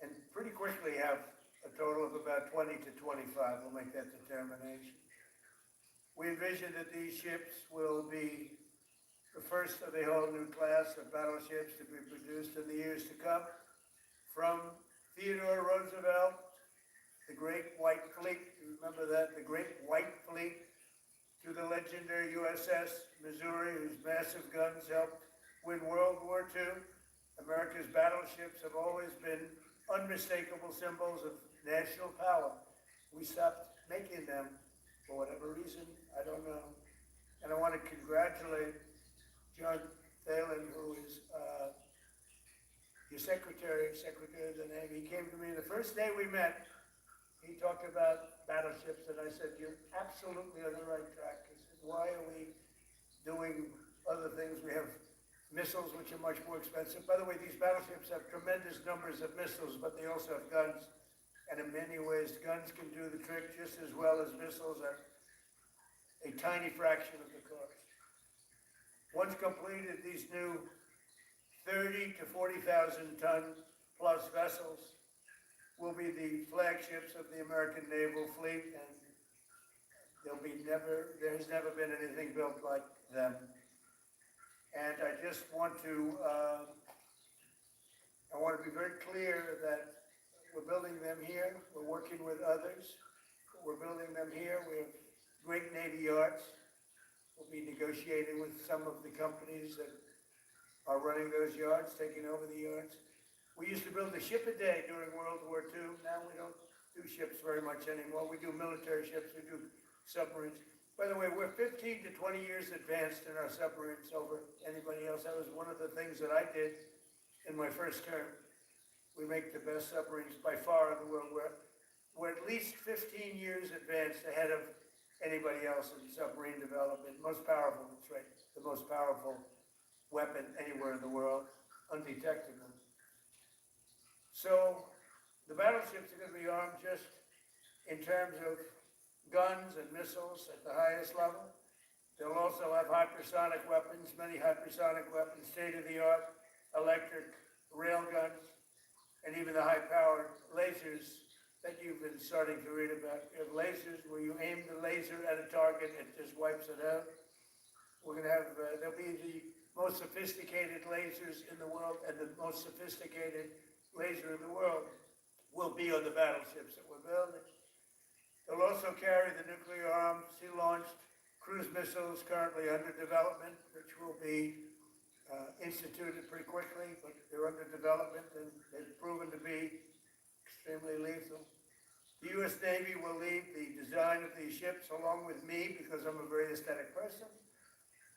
and pretty quickly have a total of about 20 to 25. We'll make that determination. We envision that these ships will be the first of a whole new class of battleships to be produced in the years to come. From Theodore Roosevelt, the Great White Fleet, you remember that, the Great White Fleet, to the legendary USS Missouri, whose massive guns helped win World War II. America's battleships have always been unmistakable symbols of national power. We stopped making them for whatever reason, I don't know. And I want to congratulate John Thalen, who is your secretary of the Navy. He came to me the first day we met. He talked about battleships, and I said, you're absolutely on the right track. He said, why are we doing other things? We have missiles, which are much more expensive. By the way, these battleships have tremendous numbers of missiles, but they also have guns. And in many ways, guns can do the trick just as well as missiles at a tiny fraction of the cost. Once completed, these new 30 to 40,000 ton plus vessels will be the flagships of the American naval fleet, and there has never been anything built like them. And I just want to, be very clear that we're building them here. We're working with others. We're building them here. We have great Navy yards. We'll be negotiating with some of the companies that are running those yards, taking over the yards. We used to build a ship a day during World War II. Now we don't do ships very much anymore. We do military ships. We do submarines. By the way, we're 15 to 20 years advanced in our submarines over anybody else. That was one of the things that I did in my first term. We make the best submarines by far in the world. We're we're at least 15 years advanced ahead of anybody else in submarine development. Most powerful, that's right, the most powerful weapon anywhere in the world, undetectable. So the battleships are going to be armed just in terms of guns and missiles at the highest level. They'll also have hypersonic weapons, many hypersonic weapons, state-of-the-art electric rail guns, and even the high-powered lasers that you've been starting to read about. You have lasers where you aim the laser at a target, it just wipes it out. We're going to have, there'll be the most sophisticated lasers in the world, and the most sophisticated laser in the world will be on the battleships that we're building. They'll also carry the nuclear-armed, sea-launched cruise missiles currently under development, which will be instituted pretty quickly, but they're under development and they've proven to be extremely lethal. The U.S. Navy will lead the design of these ships along with me, because I'm a very aesthetic person,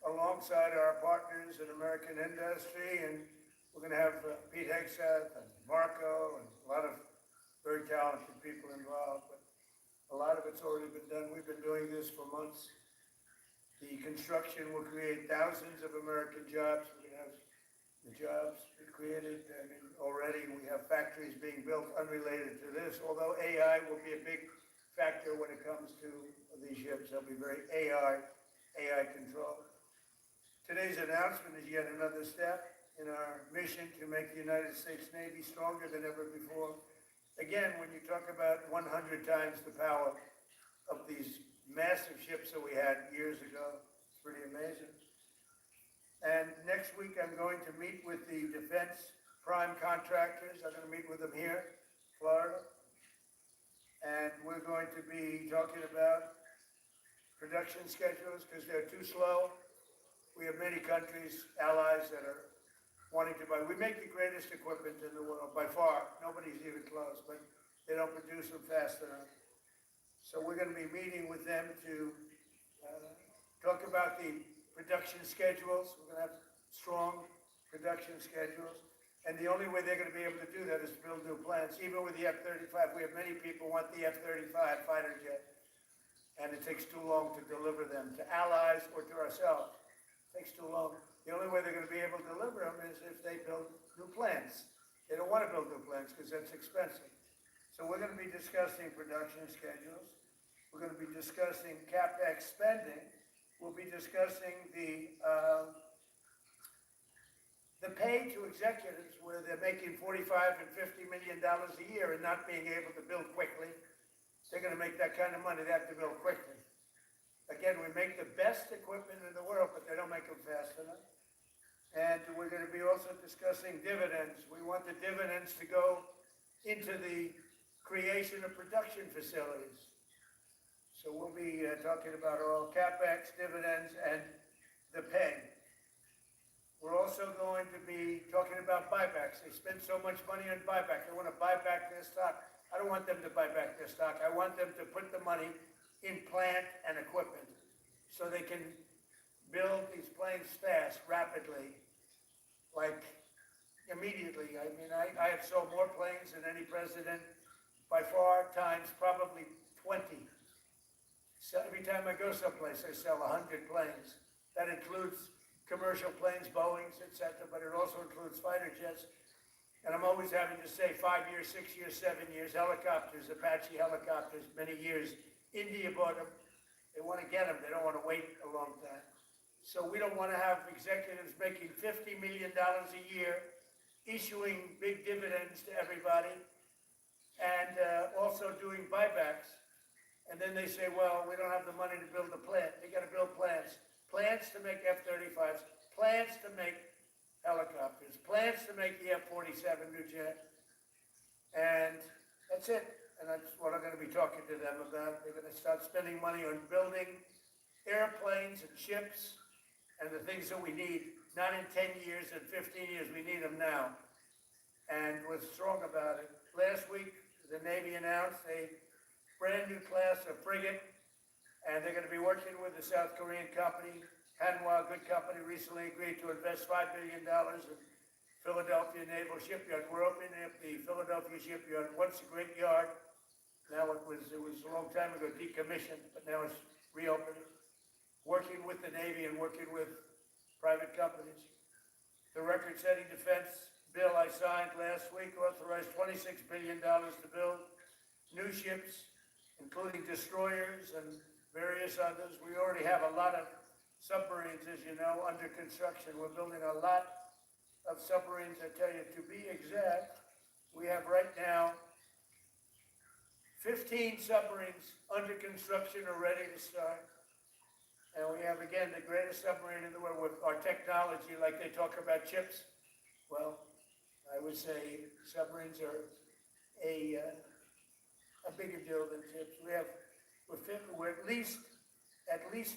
alongside our partners in American industry, and we're going to have Pete Hegseth and Marco and a lot of very talented people involved, but a lot of it's already been done. We've been doing this for months. The construction will create thousands of American jobs. We're going to have the jobs created. I mean, already we have factories being built unrelated to this, although AI will be a big factor when it comes to these ships. They'll be very AI controlled. Today's announcement is yet another step in our mission to make the United States Navy stronger than ever before. Again, when you talk about 100 times the power of these massive ships that we had years ago, it's pretty amazing. And next week I'm going to meet with the defense prime contractors. I'm going to meet with them here, Florida. And we're going to be talking about production schedules because they're too slow. We have many countries, allies that are wanting to buy. We make the greatest equipment in the world by far. Nobody's even close, but they don't produce them fast enough. So we're going to be meeting with them to talk about the production schedules. We're going to have strong production schedules. And the only way they're going to be able to do that is to build new plants. Even with the F-35, we have many people want the F-35 fighter jet. And it takes too long to deliver them to allies or to ourselves. It takes too long. The only way they're going to be able to deliver them is if they build new plants. They don't want to build new plants because that's expensive. So we're going to be discussing production schedules. We're going to be discussing CapEx spending. We'll be discussing the pay to executives where they're making $45 and $50 million a year and not being able to build quickly. They're going to make that kind of money. They have to build quickly. Again, we make the best equipment in the world, but they don't make them fast enough. And we're going to be also discussing dividends. We want the dividends to go into the creation of production facilities. So we'll be talking about all CapEx, dividends, and the pay. We're also going to be talking about buybacks. They spend so much money on buyback. They want to buy back their stock. I don't want them to buy back their stock. I want them to put the money in plant and equipment so they can build these planes fast, rapidly, like immediately. I mean, I have sold more planes than any president by far, times probably 20. So every time I go someplace, I sell 100 planes. That includes commercial planes, Boeings, etc., but it also includes fighter jets. And I'm always having to say 5 years, 6 years, 7 years, helicopters, Apache helicopters, many years. India bought them. They want to get them. They don't want to wait a long time. So we don't want to have executives making $50 million a year, issuing big dividends to everybody, and also doing buybacks. And then they say, well, we don't have the money to build a plant. They got to build plants. Plants to make F-35s. Plants to make helicopters. Plants to make the F-47 new jet. And that's it. And that's what I'm going to be talking to them about. They're going to start spending money on building airplanes and ships and the things that we need. Not in 10 years and 15 years. We need them now. And we're strong about it. Last week, the Navy announced a brand new class of frigate, and they're going to be working with the South Korean company. Hanwha, a good company, recently agreed to invest $5 billion in Philadelphia Naval Shipyard. We're opening up the Philadelphia Shipyard. Once a great yard, Now it was a long time ago decommissioned, but now it's reopened. Working with the Navy and working with private companies. The record-setting defense bill I signed last week authorized $26 billion to build new ships, including destroyers and various others. We already have a lot of submarines, as you know, under construction. We're building a lot of submarines. I tell you, to be exact, we have right now 15 submarines under construction or ready to start. And we have, again, the greatest submarine in the world with our technology, like they talk about chips. Well, I would say submarines are a bigger deal than chips. We're at least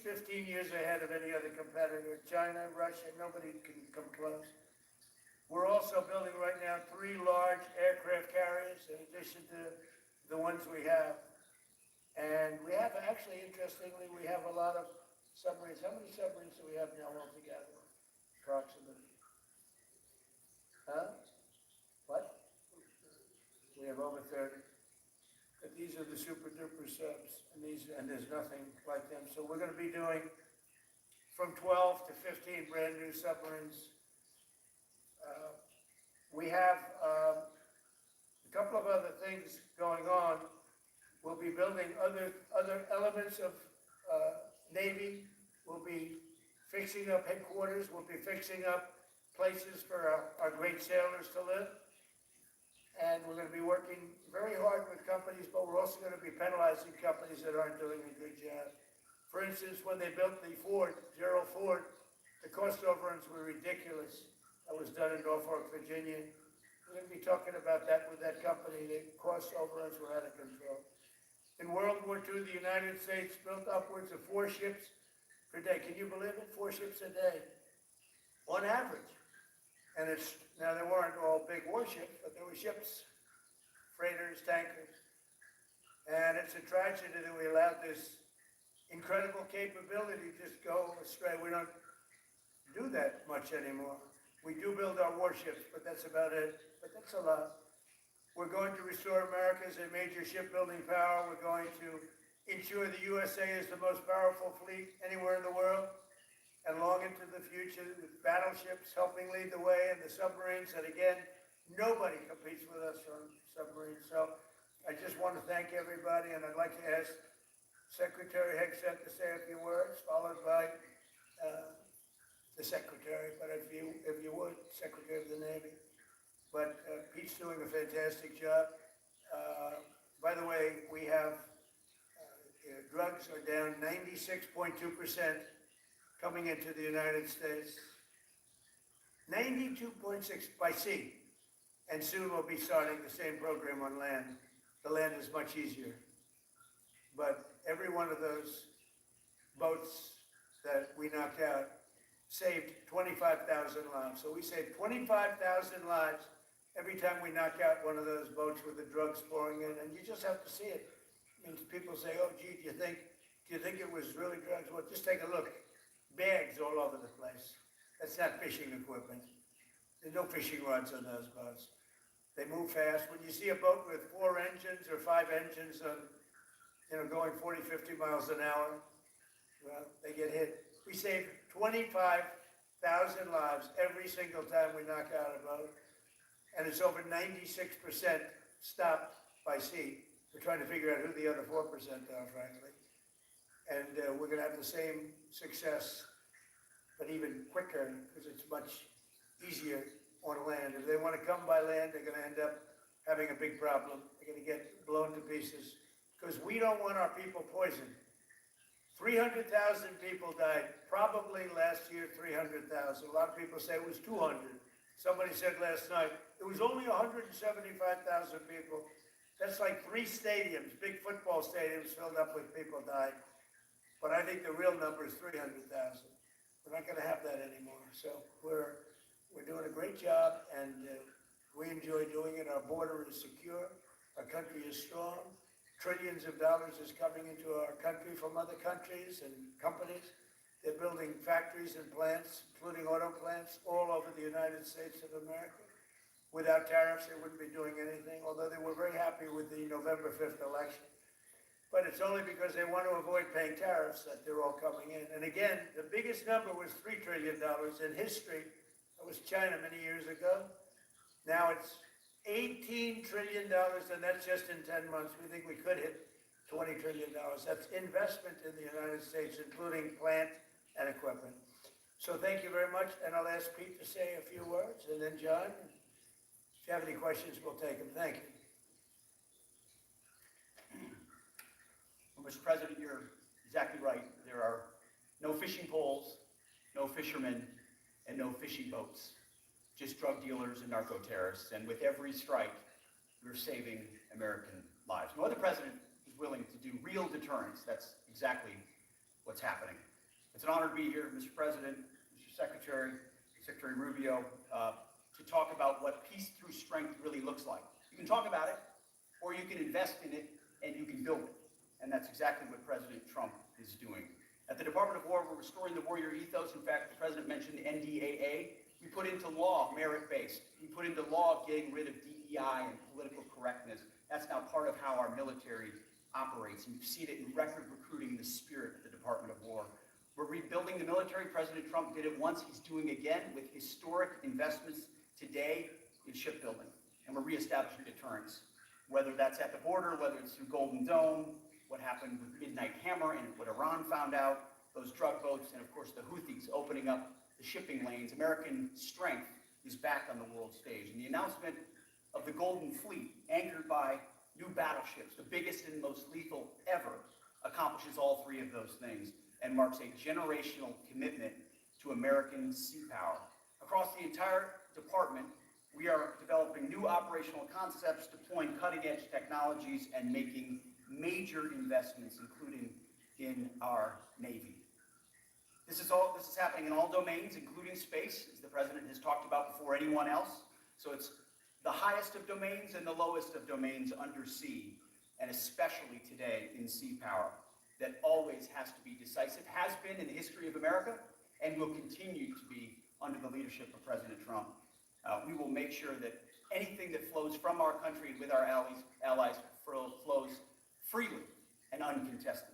15 years ahead of any other competitor. China, Russia, nobody can come close. We're also building right now 3 large aircraft carriers in addition to the ones we have. And we have, actually, interestingly, we have a lot of submarines. How many submarines do we have now altogether, approximately? Huh? What? We have over 30. But these are the super duper subs, and there's nothing like them. So we're going to be doing from 12 to 15 brand new submarines. We have a couple of other things going on. We'll be building other elements of Navy. We'll be fixing up headquarters. We'll be fixing up places for our great sailors to live. And we're going to be working very hard with companies, but we're also going to be penalizing companies that aren't doing a good job. For instance, when they built the Gerald Ford, the cost overruns were ridiculous. That was done in Norfolk, Virginia. We're going to be talking about that with that company. The cost overruns were out of control. In World War II, the United States built upwards of 4 ships per day. Can you believe it? 4 ships a day, on average. And now they weren't all big warships, but there were ships, freighters, tankers. And it's a tragedy that we allowed this incredible capability just go astray. We don't do that much anymore. We do build our warships, but that's about it. But that's a lot. We're going to restore America as a major shipbuilding power. We're going to ensure the USA is the most powerful fleet anywhere in the world. And long into the future, with battleships helping lead the way, and the submarines, and again, nobody competes with us on submarines. So I just want to thank everybody, and I'd like to ask Secretary Hegseth to say a few words, followed by the Secretary, but if you would, Secretary of the Navy. But Pete's doing a fantastic job. By the way, we have drugs are down 96.2% coming into the United States. 92.6 by sea. And soon we'll be starting the same program on land. The land is much easier. But every one of those boats that we knocked out saved 25,000 lives. So we saved 25,000 lives every time we knock out one of those boats with the drugs pouring in. And you just have to see it. I mean, people say, oh, gee, do you think it was really drugs? Well, just take a look. Bags all over the place. That's not fishing equipment. There's no fishing rods on those boats. They move fast. When you see a boat with 4 engines or 5 engines on, going 40, 50 miles an hour, well, they get hit. We save 25,000 lives every single time we knock out a boat. And it's over 96% stopped by sea. We're trying to figure out who the other 4% are, frankly. And we're going to have the same success, but even quicker, because it's much easier on land. If they want to come by land, they're going to end up having a big problem. They're going to get blown to pieces, because we don't want our people poisoned. 300,000 people died. Probably last year, 300,000. A lot of people say it was 200. Somebody said last night, it was only 175,000 people. That's like 3 stadiums, big football stadiums filled up with people died. But I think the real number is 300,000. We're not going to have that anymore. So we're doing a great job, and we enjoy doing it. Our border is secure. Our country is strong. Trillions of dollars is coming into our country from other countries and companies. They're building factories and plants, including auto plants, all over the United States of America. Without tariffs, they wouldn't be doing anything, although they were very happy with the November 5th election. But it's only because they want to avoid paying tariffs that they're all coming in. And again, the biggest number was $3 trillion in history. That was China many years ago. Now it's $18 trillion, and that's just in 10 months. We think we could hit $20 trillion. That's investment in the United States, including plant and equipment. So thank you very much, and I'll ask Pete to say a few words, and then John, if you have any questions, we'll take them. Thank you. Well, Mr. President, you're exactly right. There are no fishing poles, no fishermen, and no fishing boats. Just drug dealers and narco-terrorists. And with every strike, we're saving American lives. No other president is willing to do real deterrence. That's exactly what's happening. It's an honor to be here, Mr. President, Mr. Secretary, Secretary Rubio, to talk about what peace through strength really looks like. You can talk about it, or you can invest in it, and you can build it. And that's exactly what President Trump is doing. At the Department of War, we're restoring the warrior ethos. In fact, the President mentioned NDAA. We put into law merit-based. We put into law getting rid of DEI and political correctness. That's now part of how our military operates. And you've seen it in record recruiting, the spirit of the Department of War. We're rebuilding the military. President Trump did it once. He's doing again with historic investments today in shipbuilding. And we're reestablishing deterrence, whether that's at the border, whether it's through Golden Dome, what happened with Midnight Hammer and what Iran found out, those drug boats, and of course the Houthis opening up the shipping lanes. American strength is back on the world stage. And the announcement of the Golden Fleet, anchored by new battleships, the biggest and most lethal ever, accomplishes all three of those things and marks a generational commitment to American sea power. Across the entire department, we are developing new operational concepts, deploying cutting-edge technologies, and making major investments, including in our Navy. This is happening in all domains, including space, as the President has talked about before anyone else. So it's the highest of domains and the lowest of domains under sea, and especially today in sea power, that always has to be decisive, has been in the history of America, and will continue to be under the leadership of President Trump. We will make sure that anything that flows from our country and with our allies flows freely and uncontested.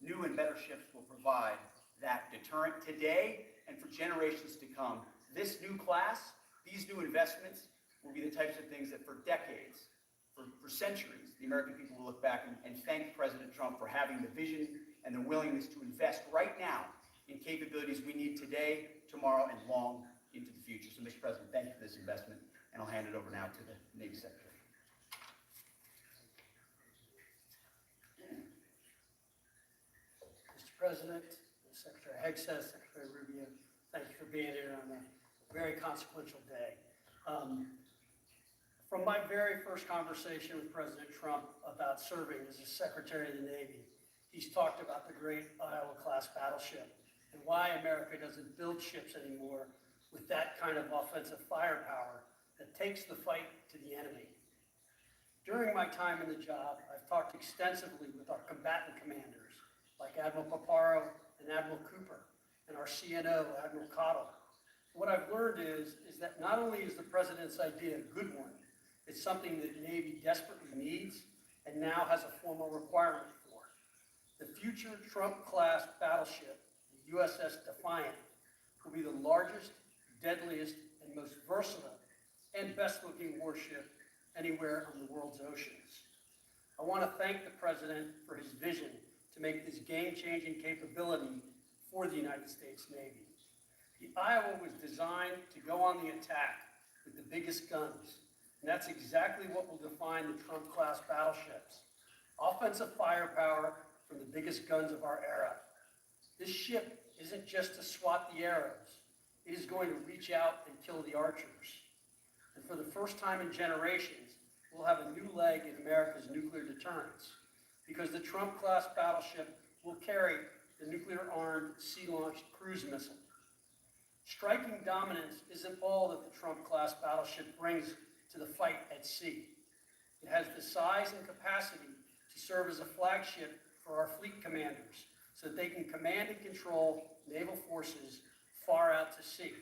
New and better ships will provide that deterrent today and for generations to come. This new class, these new investments, will be the types of things that for decades, for centuries, the American people will look back and thank President Trump for having the vision and the willingness to invest right now in capabilities we need today, tomorrow, and long into the future. So, Mr. President, thank you for this investment, and I'll hand it over now to the Navy Secretary. Mr. President, Secretary Hegseth, Secretary Rubio, thank you for being here on a very consequential day. From my very first conversation with President Trump about serving as a Secretary of the Navy, he's talked about the great Iowa-class battleship and why America doesn't build ships anymore with that kind of offensive firepower that takes the fight to the enemy. During my time in the job, I've talked extensively with our combatant commanders, like Admiral Paparo and Admiral Cooper, and our CNO, Admiral Cottle. What I've learned is that not only is the President's idea a good one, it's something that the Navy desperately needs and now has a formal requirement for. The future Trump-class battleship, the USS Defiant, will be the largest, deadliest, and most versatile and best-looking warship anywhere on the world's oceans. I want to thank the President for his vision to make this game-changing capability for the United States Navy. The Iowa was designed to go on the attack with the biggest guns, and that's exactly what will define the Trump-class battleships. Offensive firepower from the biggest guns of our era. This ship isn't just to swat the arrows. It is going to reach out and kill the archers. And for the first time in generations, we'll have a new leg in America's nuclear deterrence, because the Trump-class battleship will carry the nuclear-armed sea-launched cruise missile. Striking dominance isn't all that the Trump-class battleship brings to the fight at sea. It has the size and capacity to serve as a flagship for our fleet commanders so that they can command and control naval forces far out to sea.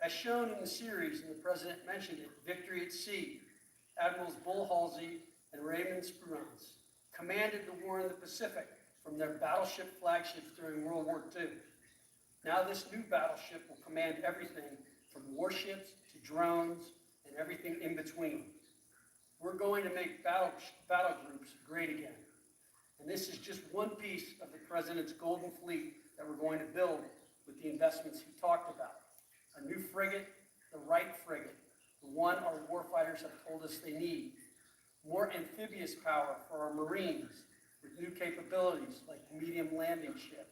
As shown in the series, and the President mentioned it, Victory at Sea, Admirals Bull Halsey and Raymond Spruance commanded the war in the Pacific from their battleship flagships during World War II. Now this new battleship will command everything from warships to drones and everything in between. We're going to make battle groups great again. And this is just one piece of the President's Golden Fleet that we're going to build with the investments he talked about. A new frigate, the right frigate, the one our warfighters have told us they need. More amphibious power for our Marines with new capabilities like the medium landing ship.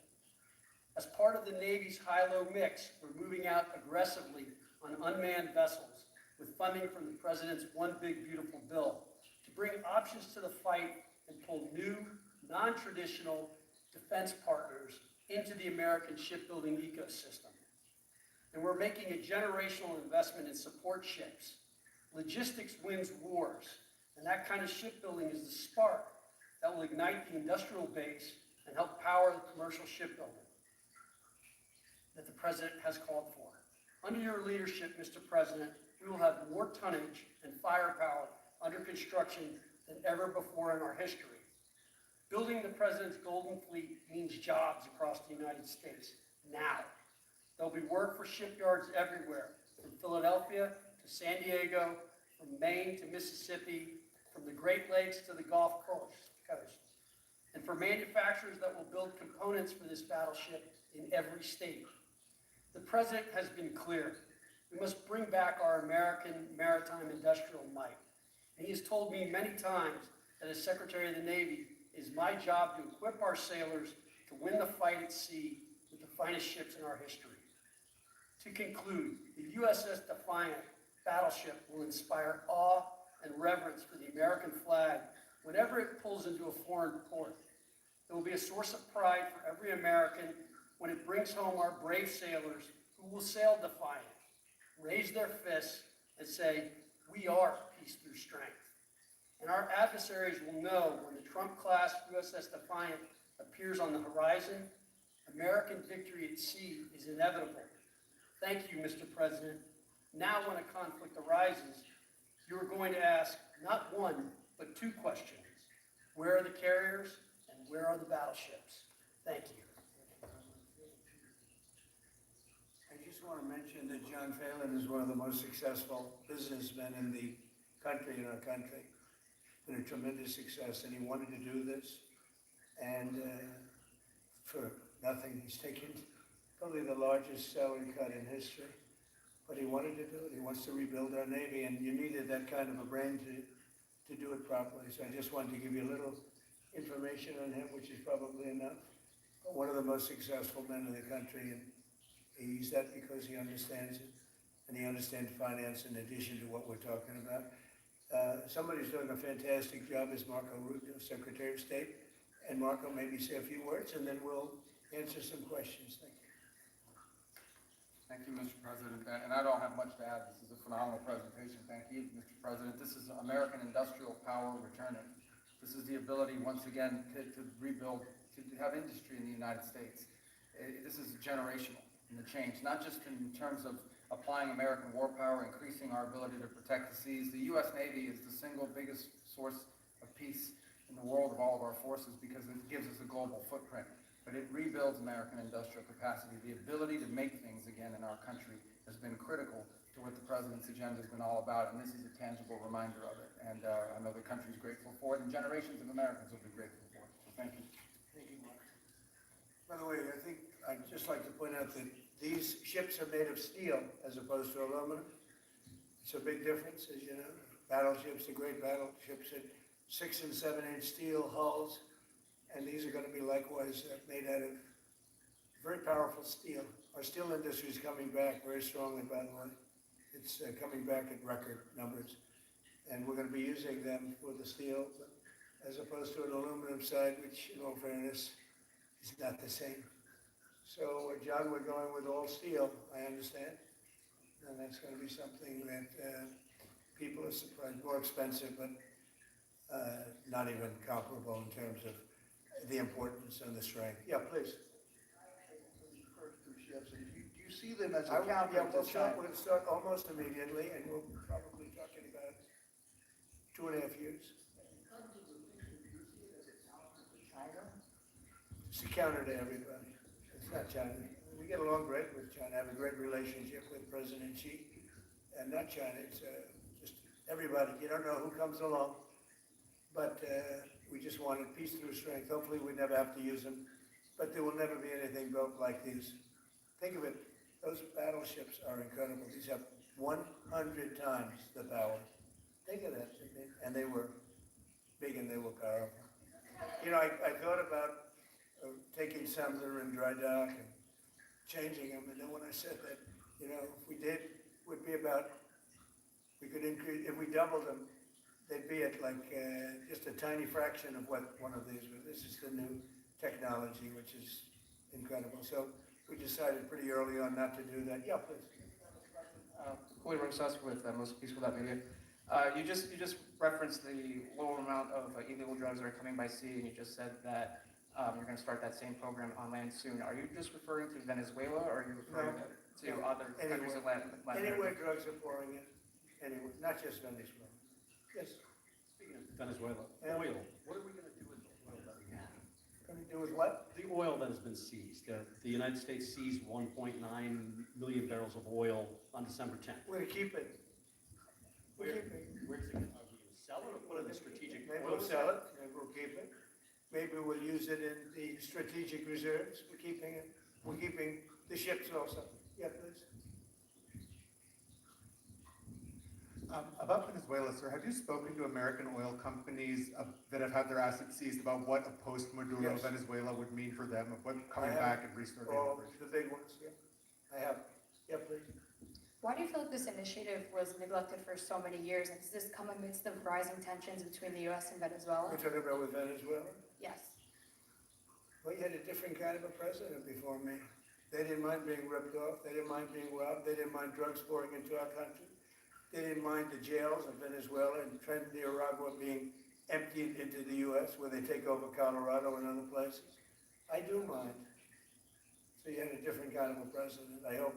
As part of the Navy's high-low mix, we're moving out aggressively on unmanned vessels with funding from the President's One Big Beautiful Bill to bring options to the fight and pull new, non-traditional defense partners into the American shipbuilding ecosystem. And we're making a generational investment in support ships. Logistics wins wars, and that kind of shipbuilding is the spark that will ignite the industrial base and help power the commercial shipbuilding that the President has called for. Under your leadership, Mr. President, we will have more tonnage and firepower under construction than ever before in our history. Building the President's Golden Fleet means jobs across the United States now. There'll be work for shipyards everywhere, from Philadelphia to San Diego, from Maine to Mississippi, from the Great Lakes to the Gulf Coast, and for manufacturers that will build components for this battleship in every state. The President has been clear. We must bring back our American maritime industrial might. And he has told me many times that as Secretary of the Navy, it is my job to equip our sailors to win the fight at sea with the finest ships in our history. To conclude, the USS Defiant battleship will inspire awe and reverence for the American flag whenever it pulls into a foreign port. It will be a source of pride for every American when it brings home our brave sailors who will sail defiant, raise their fists, and say, "We are peace through strength." And our adversaries will know when the Trump-class USS Defiant appears on the horizon, American victory at sea is inevitable. Thank you, Mr. President. Now when a conflict arises, you are going to ask not one, but two questions. Where are the carriers and where are the battleships? Thank you. I just want to mention that John Phelan is one of the most successful businessmen in the country, in our country. Been a tremendous success, and he wanted to do this. And for nothing, he's taken probably the largest salary cut in history. But he wanted to do it. He wants to rebuild our Navy, and you needed that kind of a brain to do it properly. So I just wanted to give you a little information on him, which is probably enough. But one of the most successful men in the country, and he's that because he understands it, and he understands finance in addition to what we're talking about. Somebody's doing a fantastic job is Marco Rubio, Secretary of State. And Marco, maybe say a few words, and then we'll answer some questions. Thank you. Thank you, Mr. President, and I don't have much to add. This is a phenomenal presentation. Thank you, Mr. President. This is American industrial power returning. This is the ability, once again, to rebuild, to have industry in the United States. This is generational in the change, not just in terms of applying American war power, increasing our ability to protect the seas. The U.S. Navy is the single biggest source of peace in the world of all of our forces because it gives us a global footprint. But it rebuilds American industrial capacity. The ability to make things again in our country has been critical to what the President's agenda has been all about, and this is a tangible reminder of it. And I know the country's grateful for it, and generations of Americans will be grateful for it. So thank you. Thank you, Mark. By the way, I think I'd just like to point out that these ships are made of steel as opposed to aluminum. It's a big difference, as you know. Battleships, the great battleships, at 6 and 7 inch steel hulls. And these are going to be likewise made out of very powerful steel. Our steel industry is coming back very strongly, by the way. It's coming back at record numbers. And we're going to be using them for the steel as opposed to an aluminum side, which, in all fairness, is not the same. So, John, we're going with all steel, I understand. And that's going to be something that people are surprised, more expensive, but not even comparable in terms of the importance and the strength. Yeah, please. First two ships, and do you see see them as I a would- counter yeah, to China. we'll start almost immediately, and we'll probably talking about 2.5 years. It's a counter to everybody. It's not China. We get along great with China, have a great relationship with President Xi. And not China, it's just everybody. You don't know who comes along. But we just wanted peace through strength. Hopefully we never have to use them. But there will never be anything built like these. Think of it, those battleships are incredible. These have 100 times the power. Think of that. And they were big and they were powerful. You know, I thought about taking Sumter and Dry Dock and changing them. And then when I said that, you know, if we did, would be about, we could increase, if we doubled them, they'd be at like just a tiny fraction of what one of these was. This is the new technology, which is incredible. So we decided pretty early on not to do that. Yeah, please. Julio Rosas with Most Peaceful Media. You just referenced the lower amount of illegal drugs that are coming by sea, and you just said that you're going to start that same program on land soon. Are you just referring to Venezuela, or are you referring to other countries of Latin America? Anywhere drugs are pouring in, anywhere, not just Venezuela. Yes. Speaking of Venezuela, oil. What are we going to do with the oil that we have? Going to do with what? The oil that has been seized. The United States seized 1.9 million barrels of oil on December 10th. We're going to keep it. Where's it going? Are we going to sell it or put it in the strategic Maybe oil we'll sell it, maybe we'll keep it. Maybe we'll use it in the strategic reserves. We're keeping it. We're keeping the ships also. Yeah, please. About Venezuela, sir, have you spoken to American oil companies that have had their assets seized about what a post-Maduro Yes. Venezuela would mean for them, of what coming I have. back and restarting All operations? the big ones, yeah. I have. Yeah, please. Why do you feel like this initiative was neglected for so many years? And does this come amidst the rising tensions between the U.S. and Venezuela? We're talking about with Venezuela? Yes. Well, you had a different kind of a president before me. They didn't mind being ripped off. They didn't mind being robbed. They didn't mind drugs pouring into our country. They didn't mind the jails of Venezuela and Nicaragua being emptied into the U.S. where they take over Colorado and other places. I do mind. So you had a different kind of a president. I hope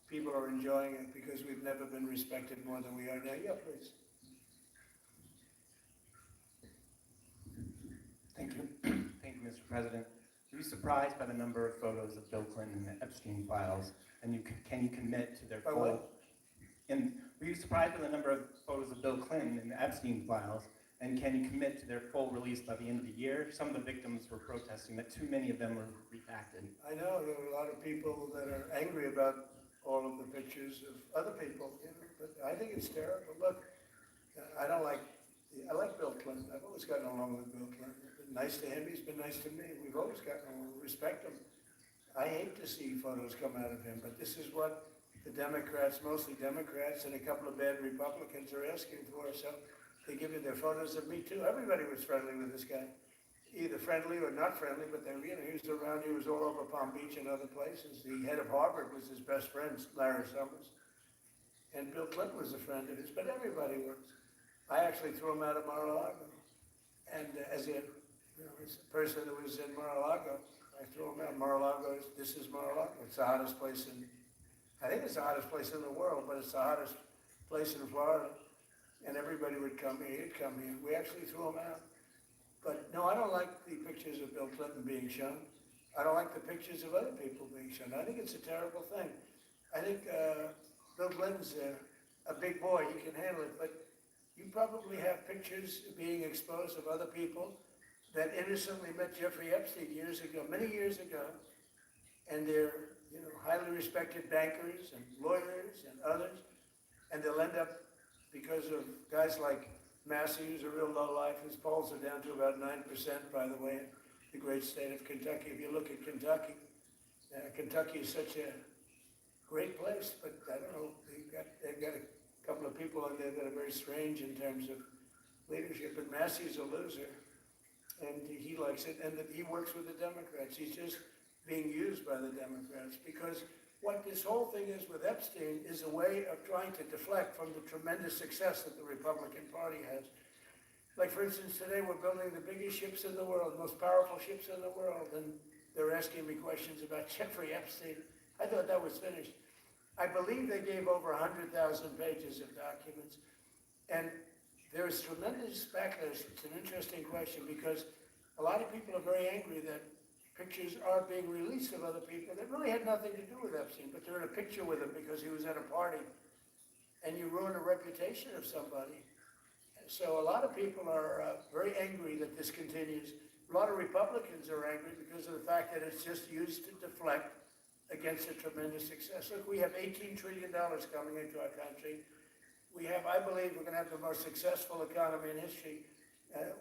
people are enjoying it because we've never been respected more than we are now. Yeah, please. Thank you. Thank you, Mr. President. Were you surprised by the number of photos of Bill Clinton and the Epstein files? And can you commit to their By full? what? And were you surprised by the number of photos of Bill Clinton and the Epstein files? And can you commit to their full release by the end of the year? Some of the victims were protesting that too many of them were redacted. I know there are a lot of people that are angry about all of the pictures of other people, you know, but I think it's terrible. Look, I like Bill Clinton. I've always gotten along with Bill Clinton. I've been nice to him. He's been nice to me. We've always gotten along. We respect him. I hate to see photos come out of him, but this is what the Democrats, mostly Democrats, and a couple of bad Republicans are asking for. So they give you their photos of me too. Everybody was friendly with this guy, either friendly or not friendly, but they, you know, he was around. He was all over Palm Beach and other places. The head of Harvard was his best friend, Larry Summers, and Bill Clinton was a friend of his. But everybody was. I actually threw him out of Mar-a-Lago, and as a person who was in Mar-a-Lago, I threw him out. Mar-a-Lago, this is Mar-a-Lago. It's the hottest place I think it's the hottest place in the world, but it's the hottest place in Florida. And everybody would come here, he'd come here. We actually threw him out. But no, I don't like the pictures of Bill Clinton being shown. I don't like the pictures of other people being shown. I think it's a terrible thing. I think Bill Clinton's a big boy, he can handle it, but you probably have pictures being exposed of other people that innocently met Jeffrey Epstein years ago, many years ago, and they're, you know, highly respected bankers and lawyers and others, and they'll end up, because of guys like Massey, who's a real lowlife, his polls are down to about 9%, by the way, in the great state of Kentucky. If you look at Kentucky, Kentucky is such a great place, but I don't know, they've got a couple of people in there that are very strange in terms of leadership, but Massey's a loser, and he likes it, and that he works with the Democrats. He's just being used by the Democrats, because what this whole thing is with Epstein is a way of trying to deflect from the tremendous success that the Republican Party has. Like, for instance, today we're building the biggest ships in the world, most powerful ships in the world, and they're asking me questions about Jeffrey Epstein. I thought that was finished. I believe they gave over 100,000 pages of documents. And there is tremendous backlash. It's an interesting question because a lot of people are very angry that pictures are being released of other people that really had nothing to do with Epstein, but they're in a picture with him because he was at a party. And you ruin a reputation of somebody. So a lot of people are very angry that this continues. A lot of Republicans are angry because of the fact that it's just used to deflect against a tremendous success. Look, we have $18 trillion coming into our country. We have, I believe, we're going to have the most successful economy in history.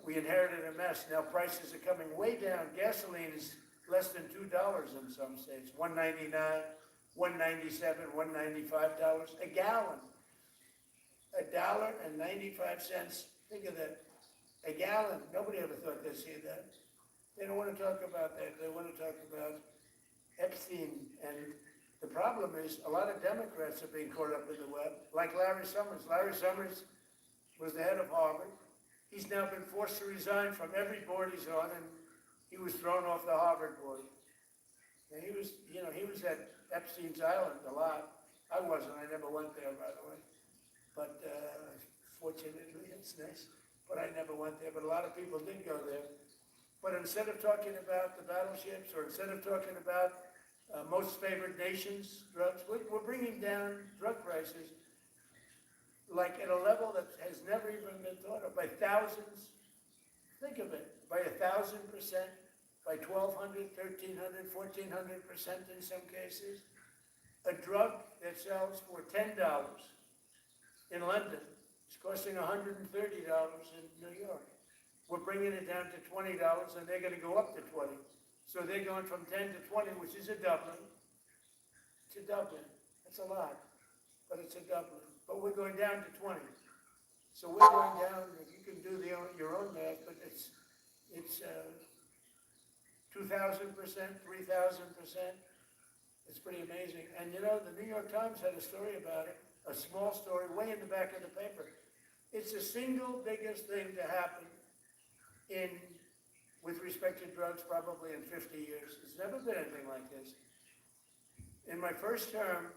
We inherited a mess. Now prices are coming way down. Gasoline is less than $2 in some states. $1.99, $1.97, $1.95 a gallon. $1.95. Think of that. A gallon. Nobody ever thought they'd see that. They don't want to talk about that. They want to talk about Epstein. And the problem is a lot of Democrats are being caught up in the web, like Larry Summers. Larry Summers was the head of Harvard. He's now been forced to resign from every board he's on, and he was thrown off the Harvard board. And he was at Epstein's Island a lot. I wasn't. I never went there, by the way. But fortunately, it's nice. But I never went there. But a lot of people did go there. But instead of talking about the battleships, or instead of talking about most favored nations drugs, we're bringing down drug prices like at a level that has never even been thought of, by thousands. Think of it, by 1,000%, by 1,200, 1,300, 1,400% in some cases. A drug that sells for $10 in London is costing $130 in New York. We're bringing it down to $20, and they're going to go up to 20. So they're going from 10 to 20, which is a doubling. It's a doubling. That's a lot, but it's a doubling. But we're going down to 20. So we're going down. You can do your own math, but it's 2,000%, 3,000%. It's pretty amazing. And you know, the New York Times had a story about it. A small story way in the back of the paper. It's the single biggest thing to happen with respect to drugs probably in 50 years. There's never been anything like this. In my first term,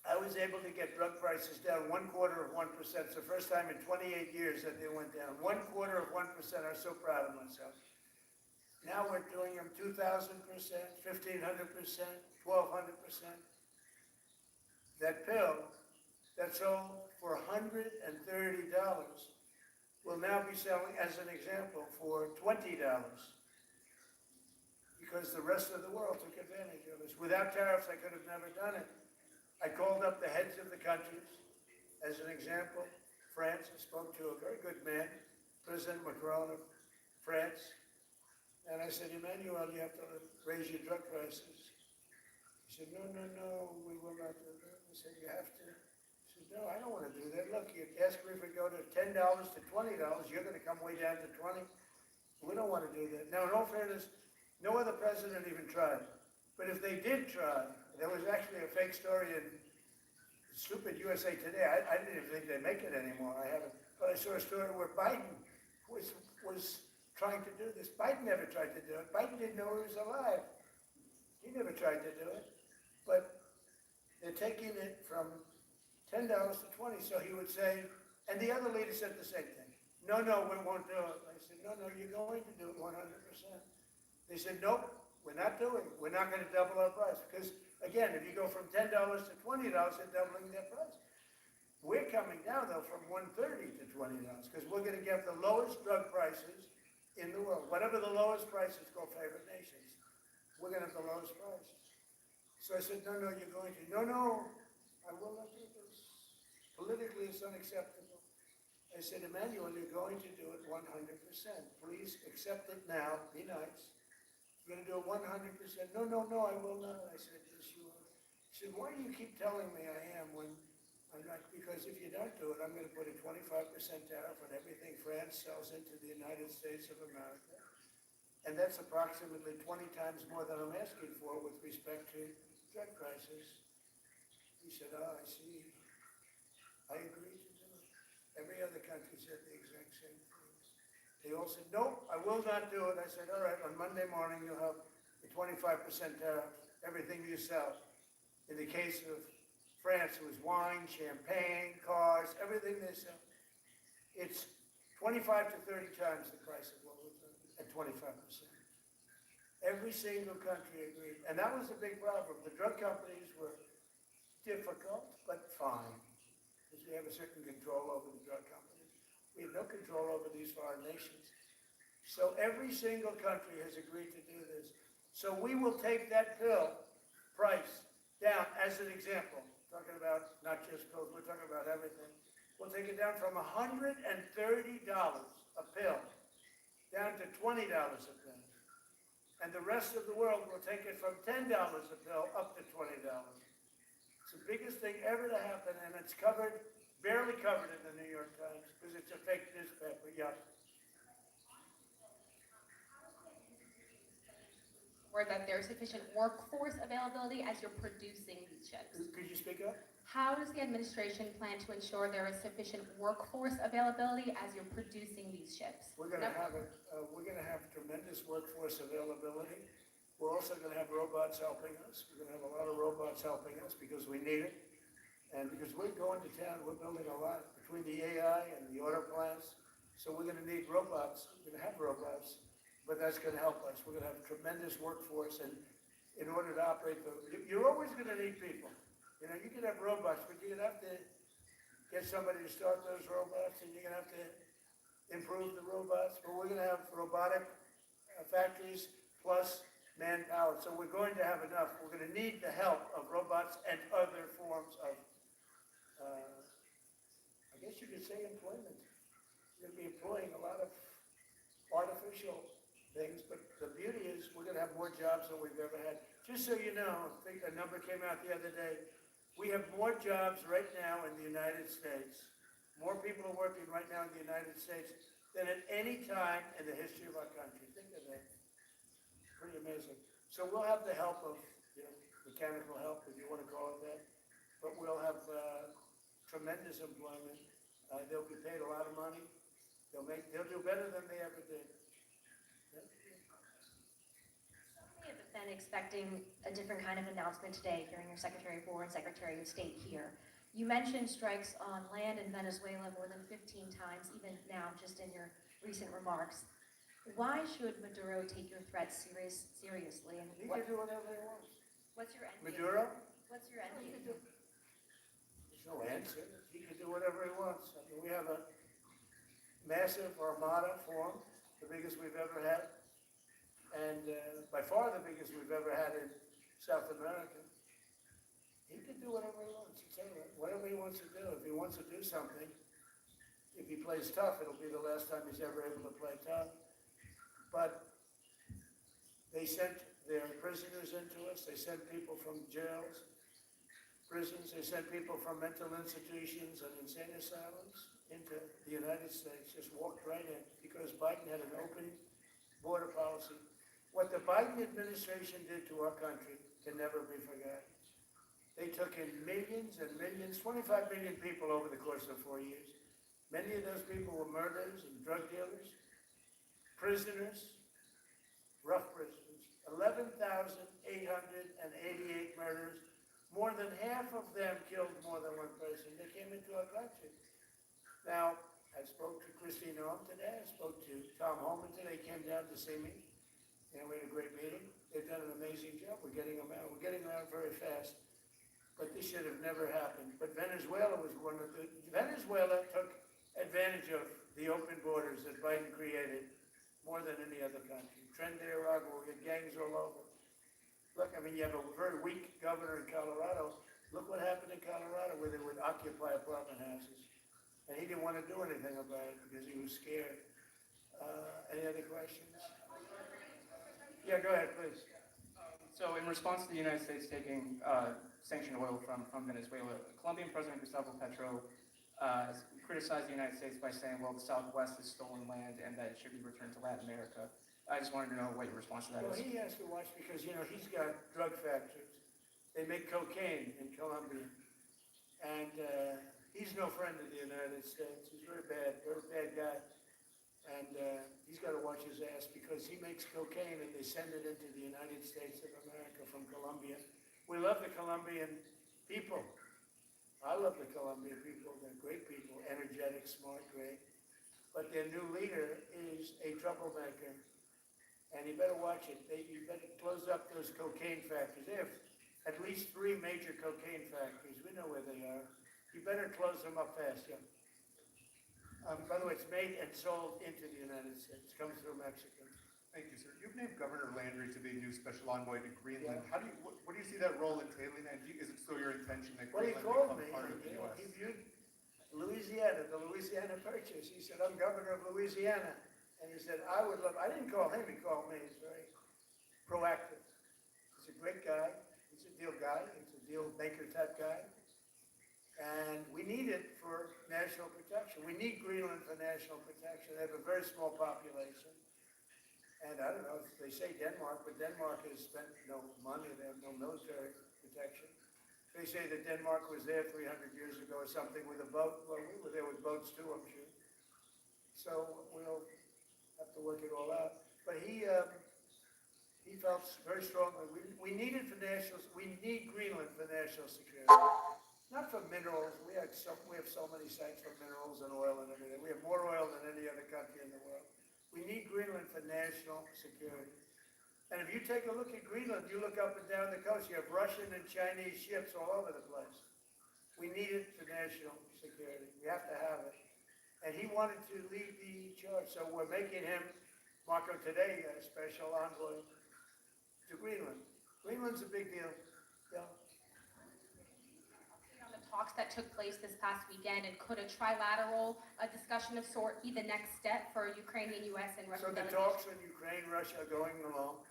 I was able to get drug prices down 0.25%. It's the first time in 28 years that they went down. 0.25%. I'm so proud of myself. Now we're doing them 2,000%, 1,500%, 1,200%. That pill that sold for $130 will now be selling, as an example, for $20 because the rest of the world took advantage of us. Without tariffs, I could have never done it. I called up the heads of the countries. As an example, France, I spoke to a very good man, President Macron of France, and I said, Emmanuel, you have to raise your drug prices. He said, no, we will not do that. I said, you have to. No, I don't want to do that. Look, you ask me if we go to $10 to $20, you're going to come way down to 20. We don't want to do that. Now, in all fairness, no other president even tried. But if they did try, there was actually a fake story in stupid USA Today. I didn't even think they make it anymore. I haven't. But I saw a story where Biden was trying to do this. Biden never tried to do it. Biden didn't know he was alive. He never tried to do it. But they're taking it from $10 to 20, so he would say, and the other leader said the same thing. No, we won't do it. I said, no, you're going to do it 100%. They said, nope, we're not doing it. We're not going to double our price. Because, again, if you go from $10 to $20, they're doubling their price. We're coming down, though, from $130 to $20, because we're going to get the lowest drug prices in the world. Whatever the lowest price is called favored nations, we're going to have the lowest price. So I said, no, you're going to. No, I will not do this. Politically, it's unacceptable. I said, Emmanuel, you're going to do it 100%. Please accept it now. Be nice. You're going to do it 100%. No, I will not. I said, yes, you are. He said, why do you keep telling me I am when I'm not? Because if you don't do it, I'm going to put a 25% tariff on everything France sells into the United States of America. And that's approximately 20 times more than I'm asking for with respect to drug prices. He said, I see. I agreed to do it. Every other country said the exact same things. They all said, nope, I will not do it. I said, all right, on Monday morning, you'll have the 25% tariff, everything you sell. In the case of France was wine, champagne, cars, everything they sell. It's 25 to 30 times the price of what we're doing at 25%. Every single country agreed. And that was a big problem. The drug companies were difficult, but fine, because we have a certain control over the drug companies. We have no control over these foreign nations. So every single country has agreed to do this. So we will take that pill price down, as an example, talking about not just pills, we're talking about everything. We'll take it down from $130 a pill down to $20 a pill. And the rest of the world will take it from $10 a pill up to $20. It's the biggest thing ever to happen, and it's covered, barely covered in the New York Times, because it's a fake newspaper, yeah. Or that there's sufficient workforce availability as you're producing these ships. Could you speak up? How does the administration plan to ensure there is sufficient workforce availability as you're producing these ships? We're going to have tremendous workforce availability. We're also going to have robots helping us. We're going to have a lot of robots helping us because we need it. And because we're going to town, we're building a lot between the AI and the auto plants. So we're going to need robots. We're going to have robots, but that's going to help us. We're going to have a tremendous workforce. And in order to operate you're always going to need people. You know, you can have robots, but you're going to have to get somebody to start those robots, and you're going to have to improve the robots. But we're going to have robotic factories plus manpower. So we're going to have enough. We're going to need the help of robots and other forms of, I guess you could say, employment. We're going to be employing a lot of artificial things, but the beauty is we're going to have more jobs than we've ever had. Just so you know, I think a number came out the other day. We have more jobs right now in the United States. More people are working right now in the United States than at any time in the history of our country. Think of that. Pretty amazing. So we'll have the help of, you know, mechanical help, if you want to call it that. But we'll have tremendous employment. They'll be paid a lot of money. They'll do better than they ever did. We have been expecting a different kind of announcement today, hearing your Secretary of War and Secretary of State here. You mentioned strikes on land in Venezuela more than 15 times, even now, just in your recent remarks. Why should Maduro take your threats seriously? And He can do whatever he wants. what's your end game? Maduro? What's your end game? There's no answer. He can do whatever he wants. I mean, we have a massive armada form, the biggest we've ever had. And by far the biggest we've ever had in South America. He can do whatever he wants. It's all right. Whatever he wants to do. If he wants to do something, if he plays tough, it'll be the last time he's ever able to play tough. But they sent their prisoners into us. They sent people from jails, prisons. They sent people from mental institutions and insane asylums into the United States. Just walked right in because Biden had an open border policy. What the Biden administration did to our country can never be forgotten. They took in millions and millions, 25 million people over the course of 4 years. Many of those people were murderers and drug dealers, prisoners, rough prisoners. 11,888 murders. More than half of them killed more than one person. They came into our country. Now, I spoke to Christine Ohm today. I spoke to Tom Homan today. He came down to see me. And we had a great meeting. They've done an amazing job. We're getting them out. We're getting them out very fast. But this should have never happened. But Venezuela was Venezuela took advantage of the open borders that Biden created more than any other country. Tren de Aragua, we get gangs all over. Look, I mean, you have a very weak governor in Colorado. Look what happened in Colorado where they would occupy apartment houses. And he didn't want to do anything about it because he was scared. Any other questions? Yeah, go ahead, please. So in response to the United States taking sanctioned oil from Venezuela, Colombian President Gustavo Petro has criticized the United States by saying, well, the Southwest is stolen land and that it should be returned to Latin America. I just wanted to know what your response to that Well, is. he has to watch because, you know, he's got drug factories. They make cocaine in Colombia. And he's no friend of the United States. He's very bad guy. And he's got to watch his ass because he makes cocaine and they send it into the United States of America from Colombia. We love the Colombian people. I love the Colombian people, they're great people, energetic, smart, great. But their new leader is a troublemaker, and you better watch it. You better close up those cocaine factories. They have at least 3 major cocaine factories. We know where they are. You better close them up fast, yeah. By the way, it's made and sold into the United States, comes through Mexico. Thank you, sir. You've named Governor Landry to be new special envoy to Greenland. What do you see that role entailing, and is it still your intention that Well, he Greenland called become me, part of and, the you know, U.S.? he viewed Louisiana, the Louisiana Purchase. He said, I'm governor of Louisiana. And he said, I didn't call him, he called me. He's very proactive. He's a great guy. He's a deal guy. He's a deal maker type guy. And we need it for national protection. We need Greenland for national protection. They have a very small population. And I don't know if they say Denmark, but Denmark has spent no money. They have no military protection. They say that Denmark was there 300 years ago or something with a boat. Well, we were there with boats too, I'm sure. So we'll have to work it all out. But he felt very strongly, we need it for we need Greenland for national security. Not for minerals. We have so many sites for minerals and oil and everything. We have more oil than any other country in the world. We need Greenland for national security. And if you take a look at Greenland, you look up and down the coast, you have Russian and Chinese ships all over the place. We need it for national security. We have to have it. And he wanted to lead the charge, so we're making him, Marco, today, a special envoy to Greenland. Greenland's a big deal. Yeah. On the talks that took place this past weekend, and could a trilateral discussion of sort be the next step for Ukrainian, U.S., and So Russian the delegations? talks in Ukraine, Russia are going along.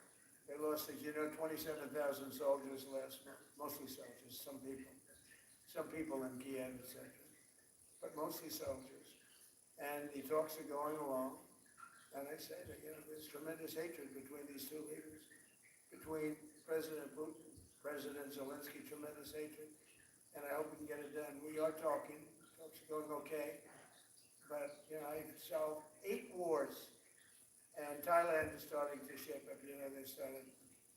They lost, as you know, 27,000 soldiers last month, mostly soldiers, some people in Kiev, etc., but mostly soldiers. And the talks are going along. And I say that, you know, there's tremendous hatred between these two leaders, between President Putin, President Zelensky, tremendous hatred. And I hope we can get it done. We are talking. Talks are going okay. But, you know, I've solved 8 wars. And Thailand is starting to shape up. You know, they started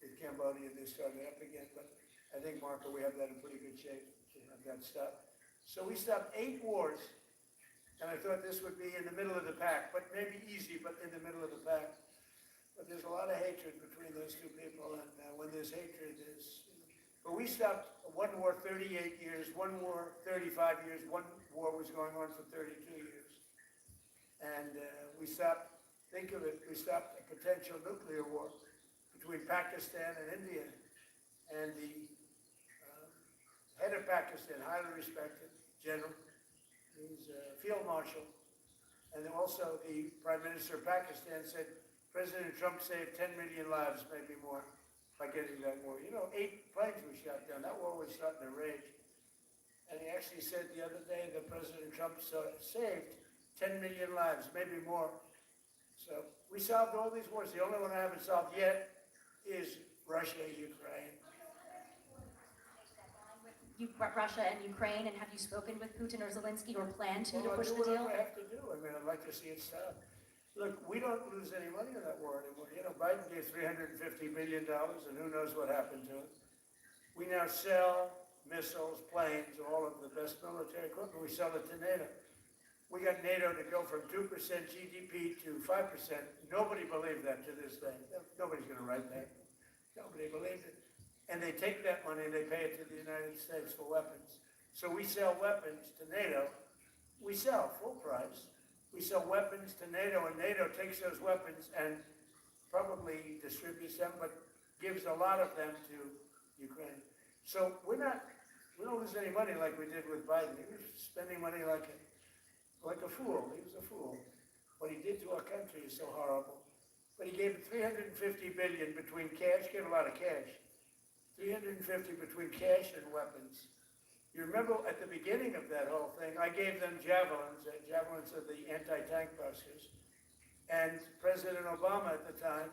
in Cambodia, they started up again. But I think, Marco, we have that in pretty good shape to have that stop. So we stopped 8 wars. And I thought this would be in the middle of the pack, but maybe easy, but in the middle of the pack. But there's a lot of hatred between those two people, and when there's hatred, there's... But we stopped one war 38 years, one war 35 years, one war was going on for 32 years. And we stopped, think of it, we stopped a potential nuclear war between Pakistan and India. And the head of Pakistan, highly respected general, he's a field marshal, and also the Prime Minister of Pakistan said President Trump saved 10 million lives, maybe more, by getting that war. You know, 8 planes were shot down. That war was starting to rage. And he actually said the other day that President Trump saved 10 million lives, maybe more. So we solved all these wars. The only one I haven't solved yet is Russia, Ukraine. Russia and Ukraine, and have you spoken with Putin or Zelensky or plan to Well, push I'll do the deal? whatever I have to do. I mean, I'd like to see it stop. Look, we don't lose any money in that war anymore. You know, Biden gave $350 billion, and who knows what happened to it. We now sell missiles, planes, all of the best military equipment. We sell it to NATO. We got NATO to go from 2% GDP to 5%. Nobody believed that to this day. Nobody's going to write that. Nobody believed it. And they take that money and they pay it to the United States for weapons. So we sell weapons to NATO. We sell full price. We sell weapons to NATO, and NATO takes those weapons and probably distributes them, but gives a lot of them to Ukraine. So we don't lose any money like we did with Biden. He was spending money like a fool. He was a fool. What he did to our country is so horrible. But he gave $350 billion between cash, gave a lot of cash. 350 between cash and weapons. You remember at the beginning of that whole thing, I gave them javelins. Javelins are the anti-tank busters. And President Obama at the time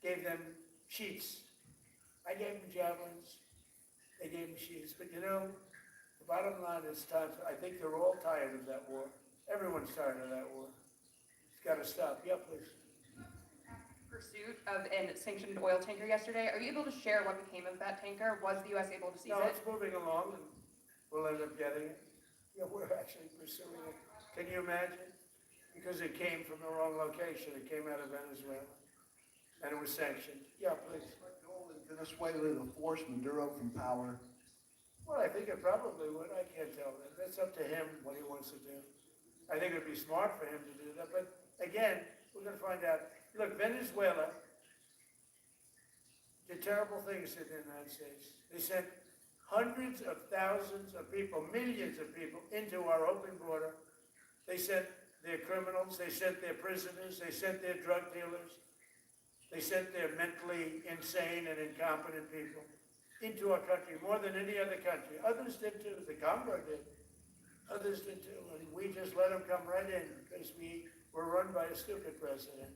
gave them sheets. I gave them javelins. They gave them sheets. But you know, the bottom line is time. I think they're all tired of that war. Everyone's tired of that war. It's got to stop. Yeah, please. Pursuit of a sanctioned oil tanker yesterday. Are you able to share what became of that tanker? Was the U.S. able to seize No, it? it's moving along. And we'll end up getting it. Yeah, we're actually pursuing it. Can you imagine? Because it came from the wrong location. It came out of Venezuela. And it was sanctioned. Yeah, please. Venezuela to force Maduro from power. Well, I think it probably would. I can't tell that. That's up to him what he wants to do. I think it'd be smart for him to do that. But again, we're going to find out. Look, Venezuela did terrible things to the United States. They sent hundreds of thousands of people, millions of people into our open border. They sent their criminals. They sent their prisoners. They sent their drug dealers. They sent their mentally insane and incompetent people into our country more than any other country. Others did too. The Congo did. Others did too. And we just let them come right in because we were run by a stupid president.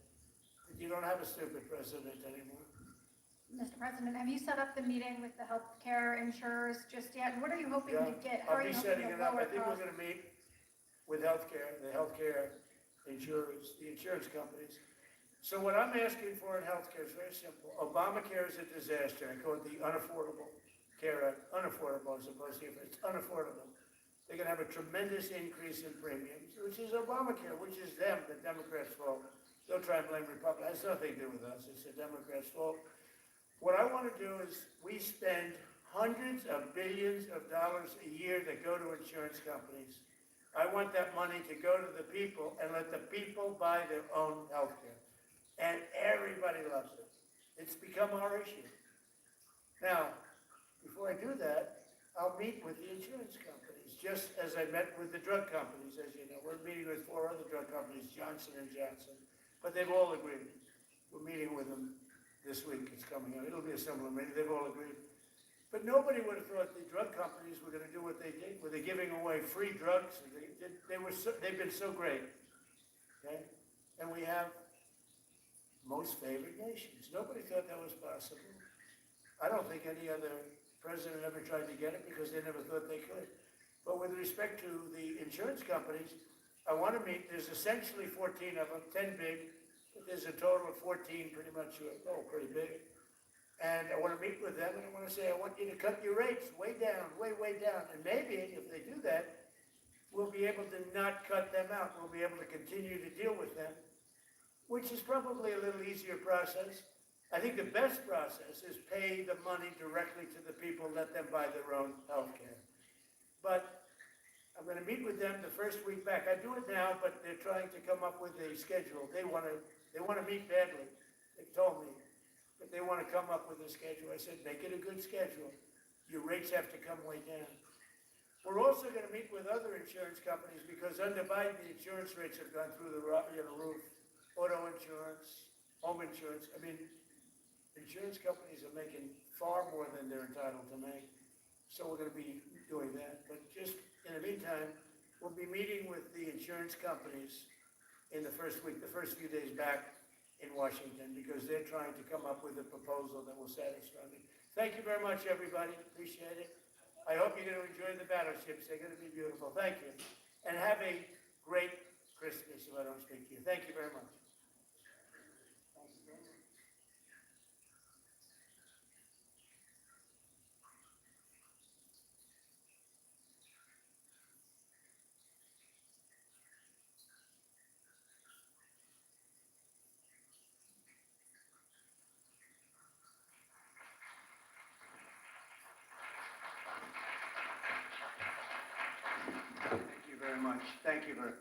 But you don't have a stupid president anymore. Mr. President, have you set up the meeting with the healthcare insurers just yet? What are you hoping to get? How I'll are you be hoping setting to it up. I lower think we're costs? going to meet with healthcare, the healthcare insurers, the insurance companies. So what I'm asking for in healthcare is very simple. Obamacare is a disaster. I call it the Unaffordable Care Act. Unaffordable as opposed to, it's unaffordable. They're going to have a tremendous increase in premiums, which is Obamacare, which is them, the Democrats' fault. They'll try and blame Republicans. It has nothing to do with us. It's the Democrats' fault. What I want to do is we spend hundreds of billions of dollars a year that go to insurance companies. I want that money to go to the people and let the people buy their own health care. And everybody loves it. It's become our issue. Now, before I do that, I'll meet with the insurance companies, just as I met with the drug companies, as you know. We're meeting with 4 other drug companies, Johnson & Johnson, but they've all agreed. We're meeting with them this week. It's coming up. It'll be a similar meeting. They've all agreed. But nobody would have thought the drug companies were going to do what they did, where they're giving away free drugs. And they've been so great. Okay? And we have most favored nations. Nobody thought that was possible. I don't think any other president ever tried to get it because they never thought they could. But with respect to the insurance companies, I want to meet, there's essentially 14 of them, 10 big, but there's a total of 14 pretty much, pretty big. And I want to meet with them and I want to say, I want you to cut your rates way down, way down. And maybe if they do that, we'll be able to not cut them out. We'll be able to continue to deal with them, which is probably a little easier process. I think the best process is pay the money directly to the people, let them buy their own health care. But I'm going to meet with them the first week back. I do it now, but they're trying to come up with a schedule. They want to meet badly. They told me, but they want to come up with a schedule. I said, make it a good schedule. Your rates have to come way down. We're also going to meet with other insurance companies because under Biden, the insurance rates have gone through the roof. Auto insurance, home insurance. I mean, insurance companies are making far more than they're entitled to make. So we're going to be doing that. But just in the meantime, we'll be meeting with the insurance companies in the first week, the first few days back in Washington, because they're trying to come up with a proposal that will satisfy me. Thank you very much, everybody. Appreciate it. I hope you're going to enjoy the battleships. They're going to be beautiful. Thank you. And have a great Christmas if I don't speak to you. Thank you very much. Thank you very much. Thank you very much.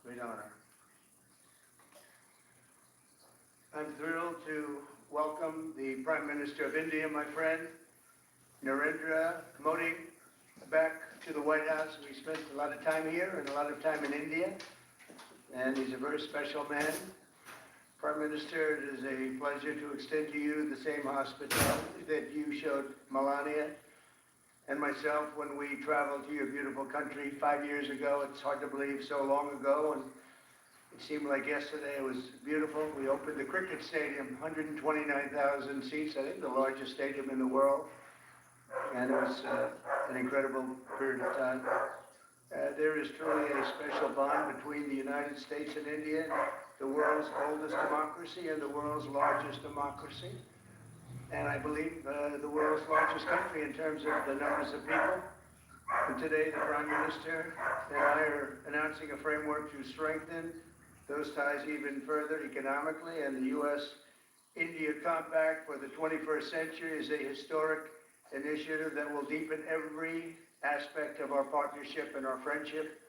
Great honor. I'm thrilled to welcome the Prime Minister of India, my friend, Narendra Modi, back to the White House. We spent a lot of time here and a lot of time in India, and he's a very special man. Prime Minister, it is a pleasure to extend to you the same hospitality that you showed Melania and myself when we traveled to your beautiful country 5 years ago. It's hard to believe so long ago, and it seemed like yesterday. It was beautiful. We opened the cricket stadium, 129,000 seats, I think the largest stadium in the world, and it was an incredible period of time. There is truly a special bond between the United States and India, the world's oldest democracy and the world's largest democracy. And I believe the world's largest country in terms of the numbers of people. And today the Prime Minister and I are announcing a framework to strengthen those ties even further economically. And the U.S.-India Compact for the 21st century is a historic initiative that will deepen every aspect of our partnership and our friendship.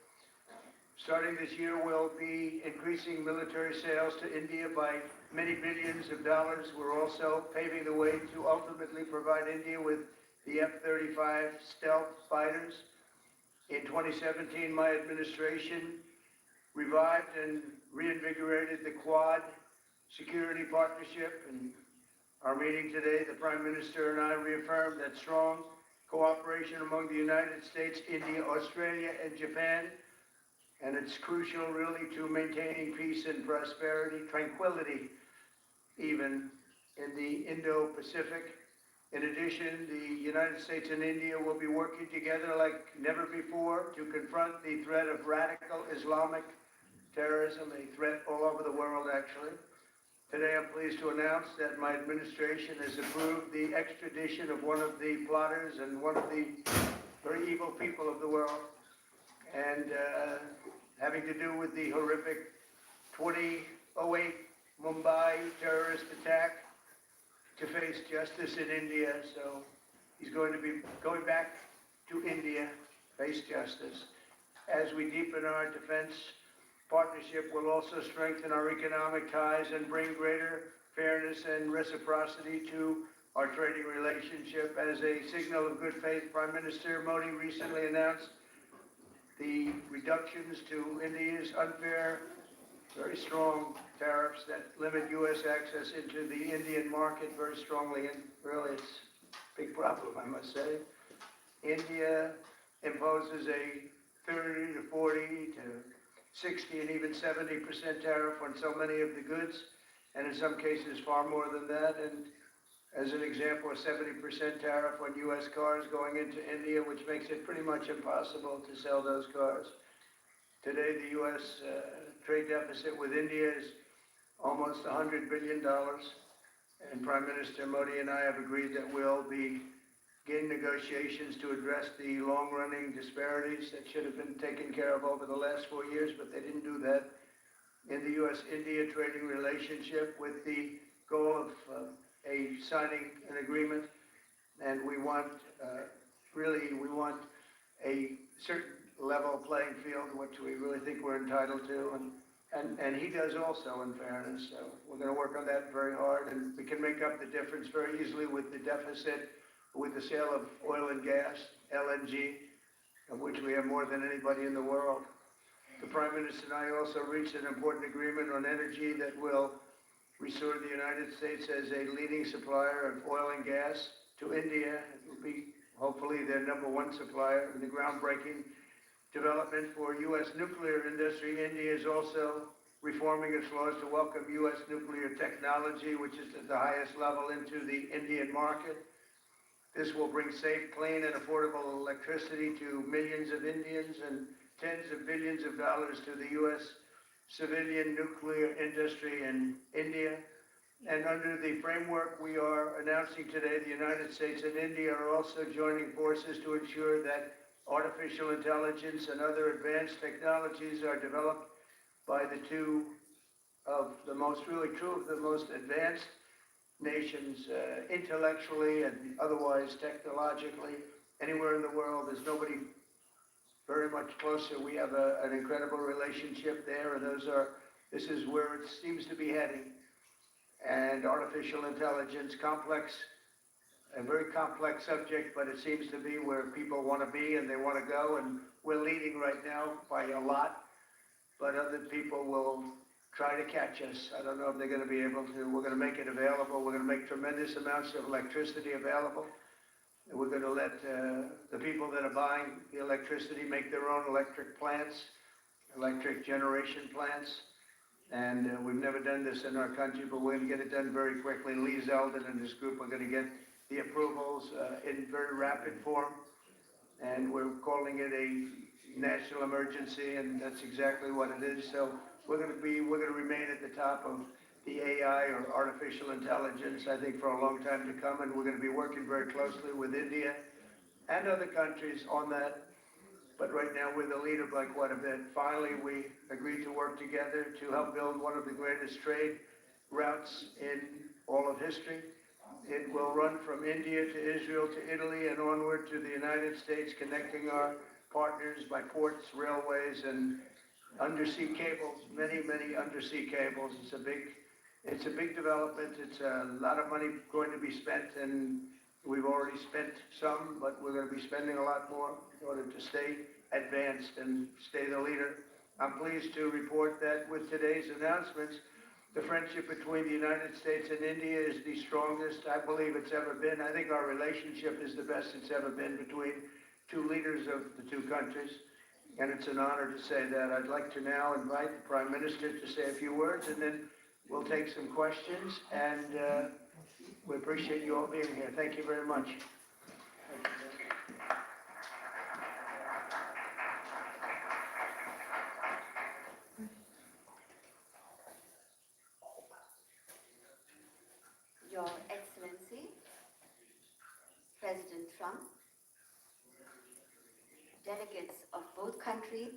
Starting this year, we'll be increasing military sales to India by many billions of dollars. We're also paving the way to ultimately provide India with the F-35 stealth fighters. In 2017, my administration revived and reinvigorated the Quad security partnership. In our meeting today, the Prime Minister and I reaffirmed that strong cooperation among the United States, India, Australia, and Japan. And it's crucial, really, to maintaining peace and prosperity, tranquility, even in the Indo-Pacific. In addition, the United States and India will be working together like never before to confront the threat of radical Islamic terrorism, a threat all over the world, actually. Today, I'm pleased to announce that my administration has approved the extradition of one of the plotters and one of the very evil people of the world, and having to do with the horrific 2008 Mumbai terrorist attack, to face justice in India. So he's going to be going back to India, face justice. As we deepen our defense partnership, we'll also strengthen our economic ties and bring greater fairness and reciprocity to our trading relationship. As a signal of good faith, Prime Minister Modi recently announced the reductions to India's unfair, very strong tariffs that limit U.S. access into the Indian market very strongly, and really it's a big problem, I must say. India imposes a 30 to 40 to 60 and even 70% tariff on so many of the goods, and in some cases far more than that. And as an example, a 70% tariff on U.S. cars going into India, which makes it pretty much impossible to sell those cars. Today, the U.S. Trade deficit with India is almost $100 billion, and Prime Minister Modi and I have agreed that we'll begin negotiations to address the long-running disparities that should have been taken care of over the last 4 years, but they didn't do that in the U.S.-India trading relationship, with the goal of signing an agreement. And we want, we want a certain level playing field, which we really think we're entitled to, and he does also, in fairness. So we're going to work on that very hard, and we can make up the difference very easily with the deficit with the sale of oil and gas, LNG, of which we have more than anybody in the world. The Prime Minister and I also reached an important agreement on energy that will restore the United States as a leading supplier of oil and gas to India. It will be hopefully their #1 supplier. In the groundbreaking development for U.S. nuclear industry, India is also reforming its laws to welcome U.S. nuclear technology, which is at the highest level, into the Indian market. This will bring safe, clean, and affordable electricity to millions of Indians and tens of billions of dollars to the U.S. civilian nuclear industry in India. And under the framework we are announcing today, the United States and India are also joining forces to ensure that artificial intelligence and other advanced technologies are developed by the two of the most, really two of the most advanced nations, intellectually and otherwise technologically, anywhere in the world. There's nobody very much closer. We have an incredible relationship there, and this is where it seems to be heading. And artificial intelligence, a very complex subject, but it seems to be where people want to be and they want to go, and we're leading right now by a lot, but other people will try to catch us. I don't know if they're going to be able to. We're going to make it available. We're going to make tremendous amounts of electricity available. And we're going to let the people that are buying the electricity make their own electric plants, electric generation plants. And we've never done this in our country, but we're going to get it done very quickly. Lee Zeldin and his group are going to get the approvals in very rapid form. And we're calling it a national emergency, and that's exactly what it is. So we're going to remain at the top of the AI, or artificial intelligence, I think, for a long time to come, and we're going to be working very closely with India and other countries on that. But right now, we're the leader by quite a bit. Finally, we agreed to work together to help build one of the greatest trade routes in all of history. It will run from India to Israel to Italy and onward to the United States, connecting our partners by ports, railways, and undersea cables, many, many undersea cables. It's a big development. It's a lot of money going to be spent, and we've already spent some, but we're going to be spending a lot more in order to stay advanced and stay the leader. I'm pleased to report that with today's announcements, the friendship between the United States and India is the strongest I believe it's ever been. I think our relationship is the best it's ever been between two leaders of the two countries. And it's an honor to say that. I'd like to now invite the Prime Minister to say a few words, and then we'll take some questions. And we appreciate you all being here. Thank you very much. Your Excellency, President Trump, delegates of both countries,